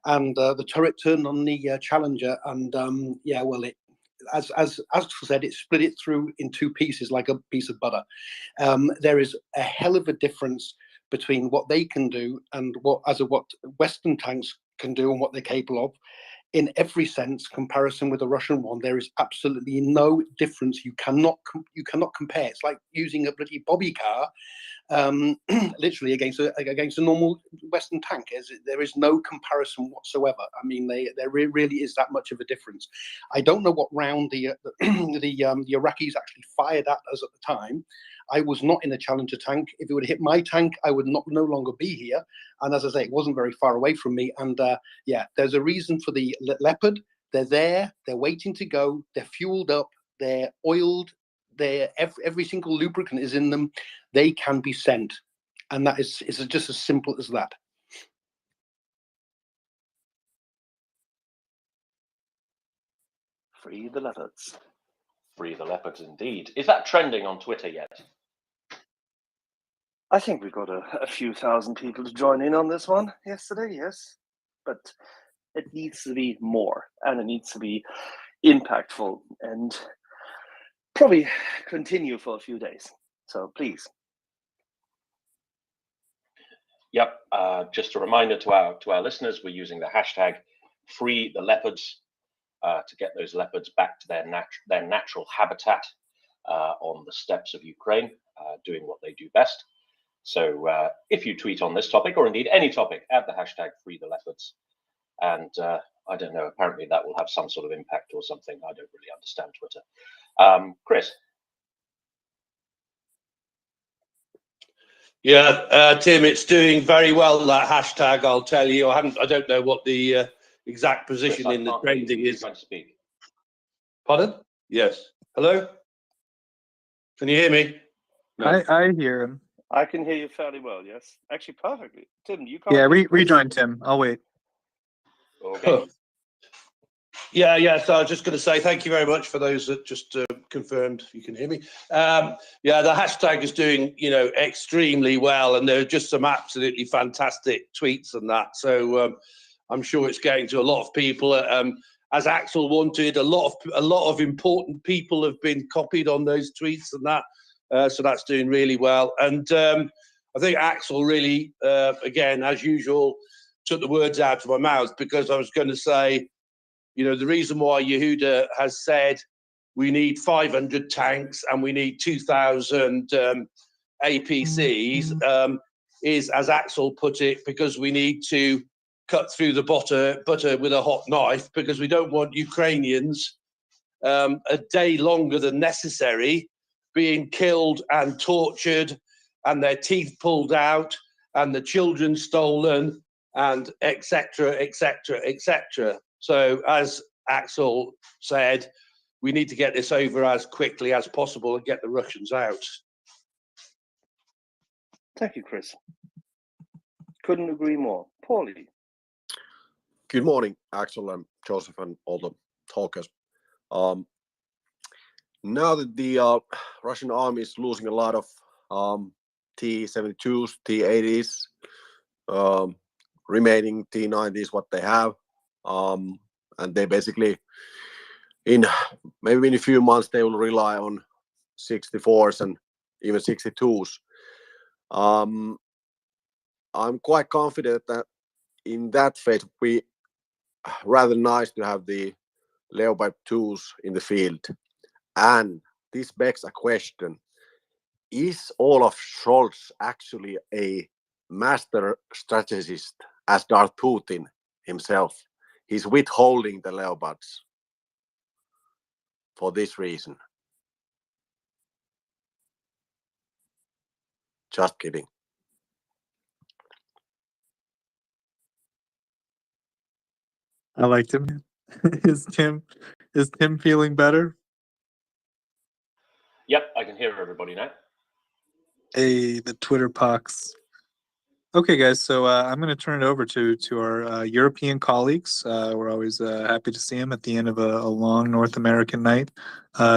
and the turret turned on the Challenger, and yeah, well, it, as Axel said, it split it through in two pieces like a piece of butter. There is a hell of a difference between what they can do and what Western tanks can do and what they're capable of. In every sense, comparison with the Russian one, there is absolutely no difference. You cannot compare. It's like using a bloody bobby car, literally against a normal Western tank. There is no comparison whatsoever. I mean, there really is that much of a difference. I don't know what round the Iraqis actually fired at us at the time. I was not in a Challenger tank. If it would have hit my tank, I would no longer be here. And as I say, it wasn't very far away from me. And yeah, there's a reason for the Leopard. They're there. They're waiting to go. They're fueled up. They're oiled. Every single lubricant is in them. They can be sent. And that is just as simple as that. Free the Leopards. Free the Leopards, indeed. Is that trending on Twitter yet? I think we got a few thousand people to join in on this one yesterday, yes. But it needs to be more, and it needs to be impactful, and probably continue for a few days. So please. Yep. Just a reminder to our listeners, we're using the hashtag Free the Leopards to get those leopards back to their natural habitat on the steppes of Ukraine, doing what they do best. So if you tweet on this topic, or indeed any topic, add the hashtag Free the Leopards. And I don't know, apparently that will have some sort of impact or something. I don't really understand Twitter. Chris. Yeah, Tim, it's doing very well, that hashtag, I'll tell you. I don't know what the exact position Chris, in the trending is. Trying to speak. Pardon? Yes. Hello? Can you hear me? No. I hear him. I can hear you fairly well, yes. Actually, perfectly. Tim, you can't Yeah, hear Chris? rejoin Tim. I'll wait. Okay. Yeah. So I was just going to say thank you very much for those that just confirmed you can hear me. Yeah, the hashtag is doing, extremely well, and there are just some absolutely fantastic tweets and that. So I'm sure it's getting to a lot of people. As Axel wanted, a lot of important people have been copied on those tweets and that. So that's doing really well. And I think Axel really, again, as usual, took the words out of my mouth, because I was going to say, the reason why Yehuda has said we need 500 tanks and we need 2,000 APCs is, as Axel put it, because we need to cut through the butter with a hot knife, because we don't want Ukrainians a day longer than necessary being killed and tortured and their teeth pulled out and the children stolen and etc. So as Axel said, we need to get this over as quickly as possible and get the Russians out. Thank you, Chris. Couldn't agree more. Paulie. Good morning, Axel and Joseph and all the talkers. Now that the Russian army is losing a lot of T-72s, T-80s, remaining T-90s, what they have, and they basically, maybe in a few months, they will rely on 64s and even 62s. I'm quite confident that in that phase, we rather nice to have the Leopard 2s in the field. And this begs a question: is Olaf Scholz actually a master strategist, as Darth Putin himself? He's withholding the Leopards for this reason. Just kidding. I liked him. Is Tim feeling better? Yep, I can hear everybody now. Hey, the Twitter pox. Okay, guys. So I'm going to turn it over to our European colleagues. We're always happy to see them at the end of a long North American night.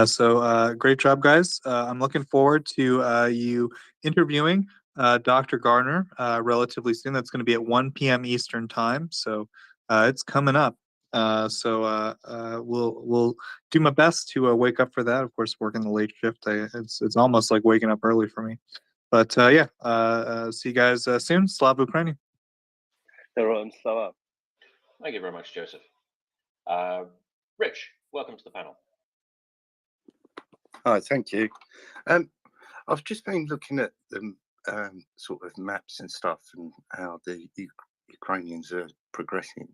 So great job, guys. I'm looking forward to you interviewing Dr. Garner relatively soon. That's going to be at 1 p.m. Eastern time. So it's coming up. We'll do my best to wake up for that. Of course, working the late shift, it's almost like waking up early for me. But yeah, see you guys soon. Slava Ukraini. Slava. Thank you very much, Joseph. Rich, welcome to the panel. Hi, thank you. I've just been looking at the sort of maps and stuff and how the Ukrainians are progressing.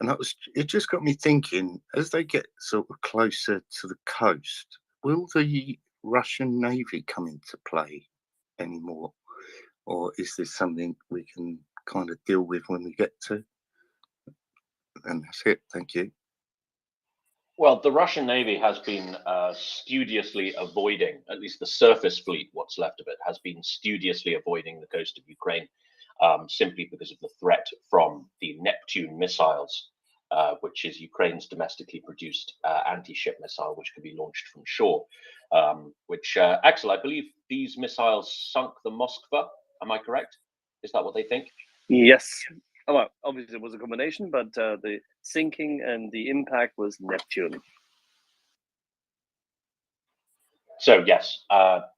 And it just got me thinking, as they get sort of closer to the coast, will the Russian Navy come into play anymore? Or is this something we can kind of deal with when we get to? And that's it. Thank you. Well, the Russian Navy has been studiously avoiding, at least the surface fleet, what's left of it, has been studiously avoiding the coast of Ukraine, simply because of the threat from the Neptune missiles, which is Ukraine's domestically produced anti-ship missile, which can be launched from shore. Axel, I believe these missiles sunk the Moskva. Am I correct? Is that what they think? Yes. Well, obviously it was a combination, but the sinking and the impact was Neptune. So yes,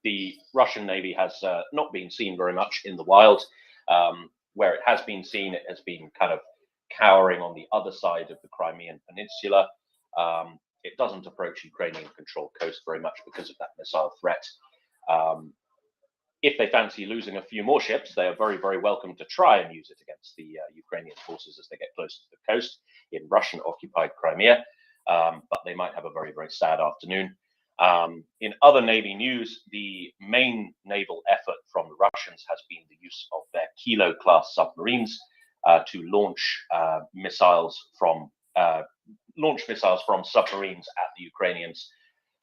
the Russian Navy has not been seen very much in the wild. Where it has been seen, it has been kind of cowering on the other side of the Crimean Peninsula. It doesn't approach Ukrainian-controlled coast very much because of that missile threat. If they fancy losing a few more ships, they are very, very welcome to try and use it against the Ukrainian forces as they get closer to the coast in Russian-occupied Crimea. But they might have a very, very sad afternoon. In other Navy news, the main naval effort from the Russians has been the use of their Kilo-class submarines to launch missiles from submarines at the Ukrainians.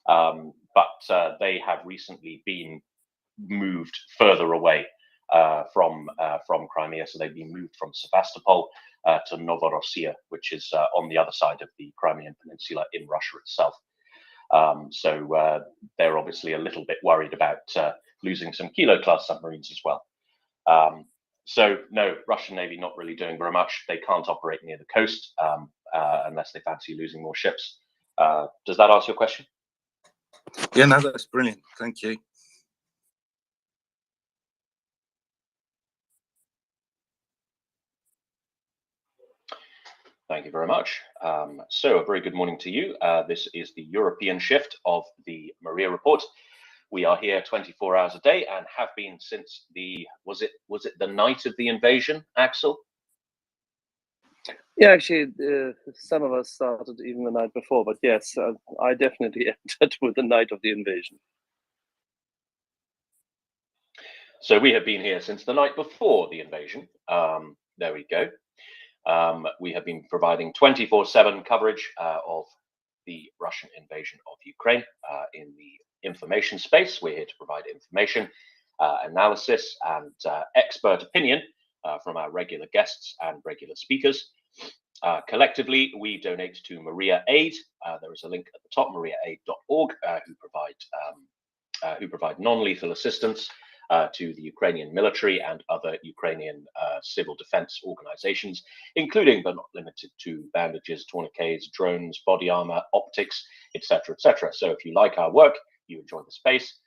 But they have recently been moved further away from Crimea, so they've been moved from Sevastopol to Novorossiya, which is on the other side of the Crimean Peninsula in Russia itself. So they're obviously a little bit worried about losing some Kilo-class submarines as well. So no, Russian Navy not really doing very much. They can't operate near the coast unless they fancy losing more ships. Does that answer your question? Yeah, no, that's brilliant. Thank you. Thank you very much. So a very good morning to you. This is the European shift of the Maria Report. We are here 24 hours a day and have been since was it the night of the invasion, Axel? Yeah, actually, some of us started even the night before, but yes, I definitely entered with the night of the invasion. So we have been here since the night before the invasion. There we go. We have been providing 24/7 coverage of the Russian invasion of Ukraine in the information space. We're here to provide information, analysis, and expert opinion from our regular guests and regular speakers. Collectively, we donate to Maria Aid. There is a link at the top, MriyaAid.org, who provide non-lethal assistance to the Ukrainian military and other Ukrainian civil defense organizations, including but not limited to bandages, tourniquets, drones, body armor, optics, etc., etc. So if you like our work, you enjoy the space,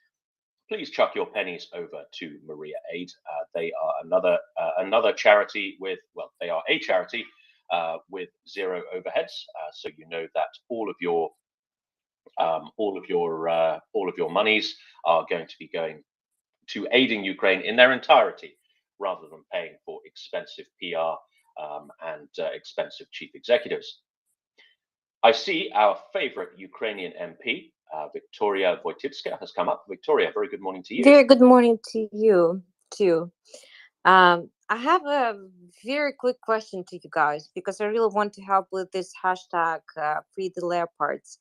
please chuck your pennies over to Maria Aid. They are another charity with, well, they are a charity with zero overheads. So you know that all of your monies are going to be going to aiding Ukraine in their entirety, rather than paying for expensive PR and expensive chief executives. I see our favorite Ukrainian MP, Victoria Wojtycka, has come up. Victoria, very good morning to you. Very good morning to you too. I have a very quick question to you guys because I really want to help with this hashtag free the leopards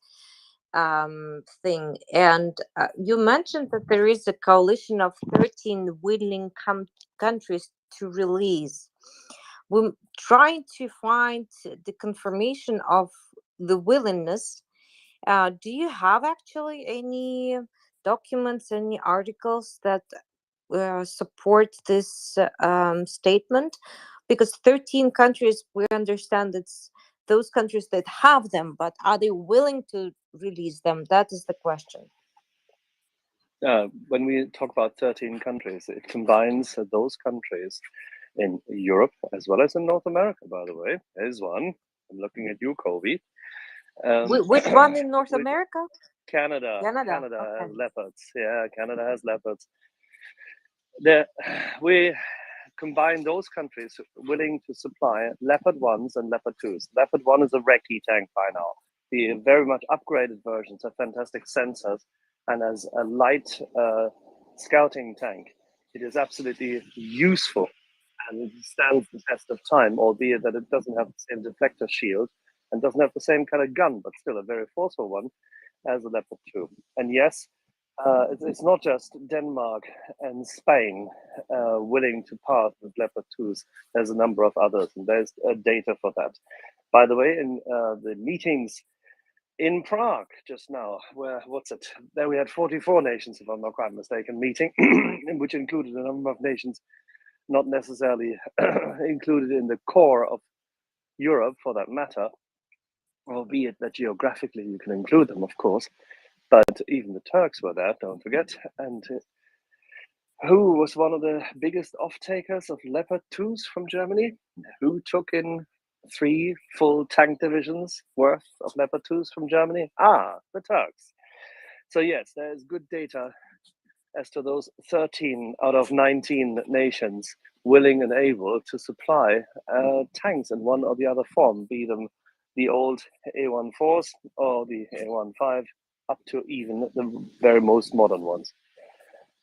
thing. And you mentioned that there is a coalition of 13 willing countries to release. We're trying to find the confirmation of the willingness. Do you have actually any documents, any articles that support this statement? Because 13 countries, we understand it's those countries that have them, but are they willing to release them? That is the question. When we talk about 13 countries, it combines those countries in Europe as well as in North America, by the way. There's one. I'm looking at you, Kobe. Which one in North America? Canada. Canada. Canada Okay. has leopards. Yeah, Canada has leopards. We combine those countries willing to supply Leopard 1s and Leopard 2s. Leopard 1 is a recce tank by now. The very much upgraded versions have fantastic sensors and as a light scouting tank, it is absolutely useful and it stands the test of time, albeit that it doesn't have the same deflector shield and doesn't have the same kind of gun, but still a very forceful one as a Leopard 2. And yes, it's not just Denmark and Spain willing to part with Leopard 2s. There's a number of others, and there's data for that. By the way, in the meetings in Prague just now, there we had 44 nations, if I'm not quite mistaken, meeting, which included a number of nations not necessarily included in the core of Europe, for that matter, albeit that geographically you can include them, of course. But even the Turks were there, don't forget. And who was one of the biggest off-takers of Leopard 2s from Germany? Who took in 3 full tank divisions worth of Leopard 2s from Germany? The Turks. So yes, there's good data as to those 13 out of 19 nations willing and able to supply tanks in one or the other form, be them the old A14s or the A15, up to even the very most modern ones.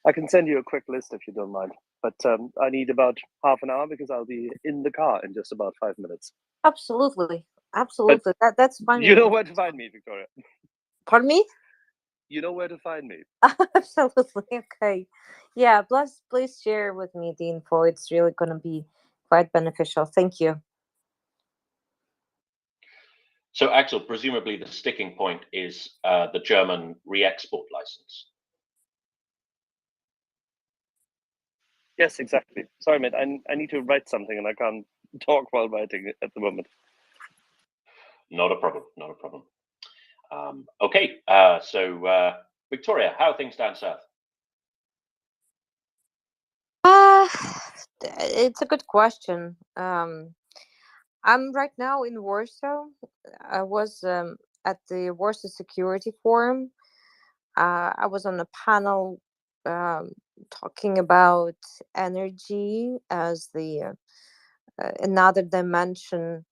I can send you a quick list if you don't mind, but I need about half an hour because I'll be in the car in just about 5 minutes. Absolutely. Absolutely. That's fine. You know where to find me, Victoria. Pardon me? You know where to find me. Absolutely. Okay. Yeah, please share with me the info. It's really going to be quite beneficial. Thank you. So, Axel, presumably the sticking point is the German re-export license. Yes, exactly. Sorry, mate. I need to write something and I can't talk while writing at the moment. Not a problem. Not a problem. Okay. So, Victoria, how are things down south? It's a good question. I'm right now in Warsaw. I was at the Warsaw Security Forum. I was on a panel talking about energy as the another dimension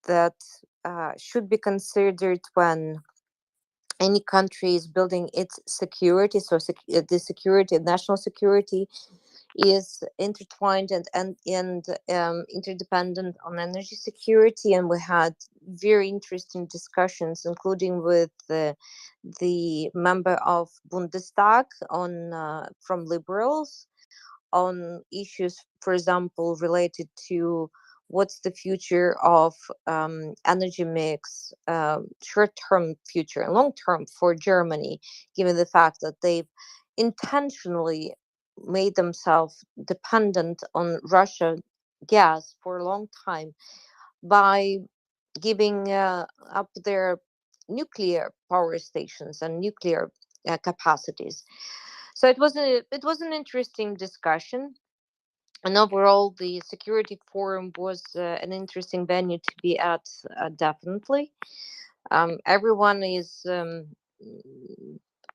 that should be considered when any country is building its security. So the security, national security, is intertwined and interdependent on energy security. And we had very interesting discussions, including with the member of Bundestag from Liberals on issues, for example, related to what's the future of energy mix, short-term future and long-term for Germany, given the fact that they've intentionally made themselves dependent on Russian gas for a long time by giving up their nuclear power stations and nuclear capacities. So it was an interesting discussion, and overall the security forum was an interesting venue to be at. Definitely, everyone is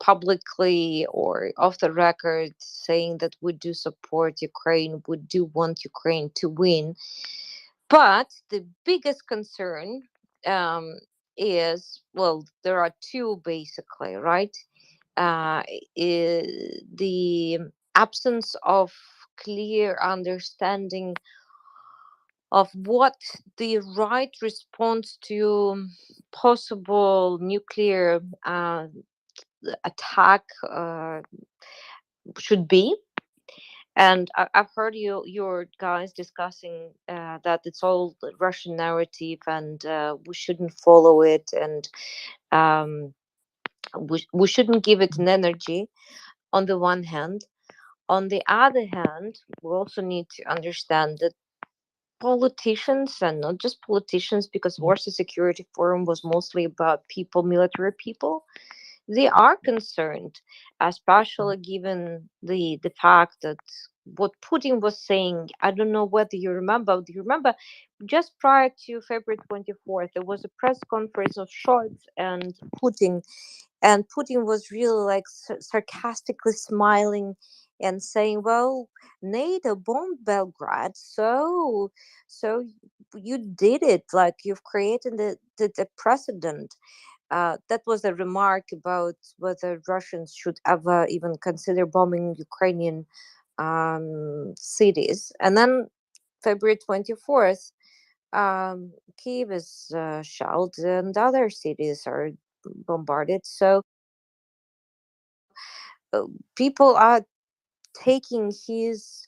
publicly or off the record saying that we do support Ukraine, we do want Ukraine to win. But the biggest concern is, well, there are two basically, right? The absence of clear understanding of what the right response to possible nuclear attack should be. And I've heard your guys discussing that it's all the Russian narrative, and we shouldn't follow it, and we shouldn't give it an energy. On the one hand, on the other hand, we also need to understand that politicians, and not just politicians, because Warsaw Security Forum was mostly about people, military people, they are concerned, especially given the fact that what Putin was saying. I don't know whether you remember. Do you remember just prior to February 24th, there was a press conference of Scholz and Putin was really like sarcastically smiling and saying, "Well, NATO bombed Belgrade, so you did it. Like you've created the precedent." That was a remark about whether Russians should ever even consider bombing Ukrainian cities. And then February 24th, Kiev is shelled and other cities are bombarded. So people are taking his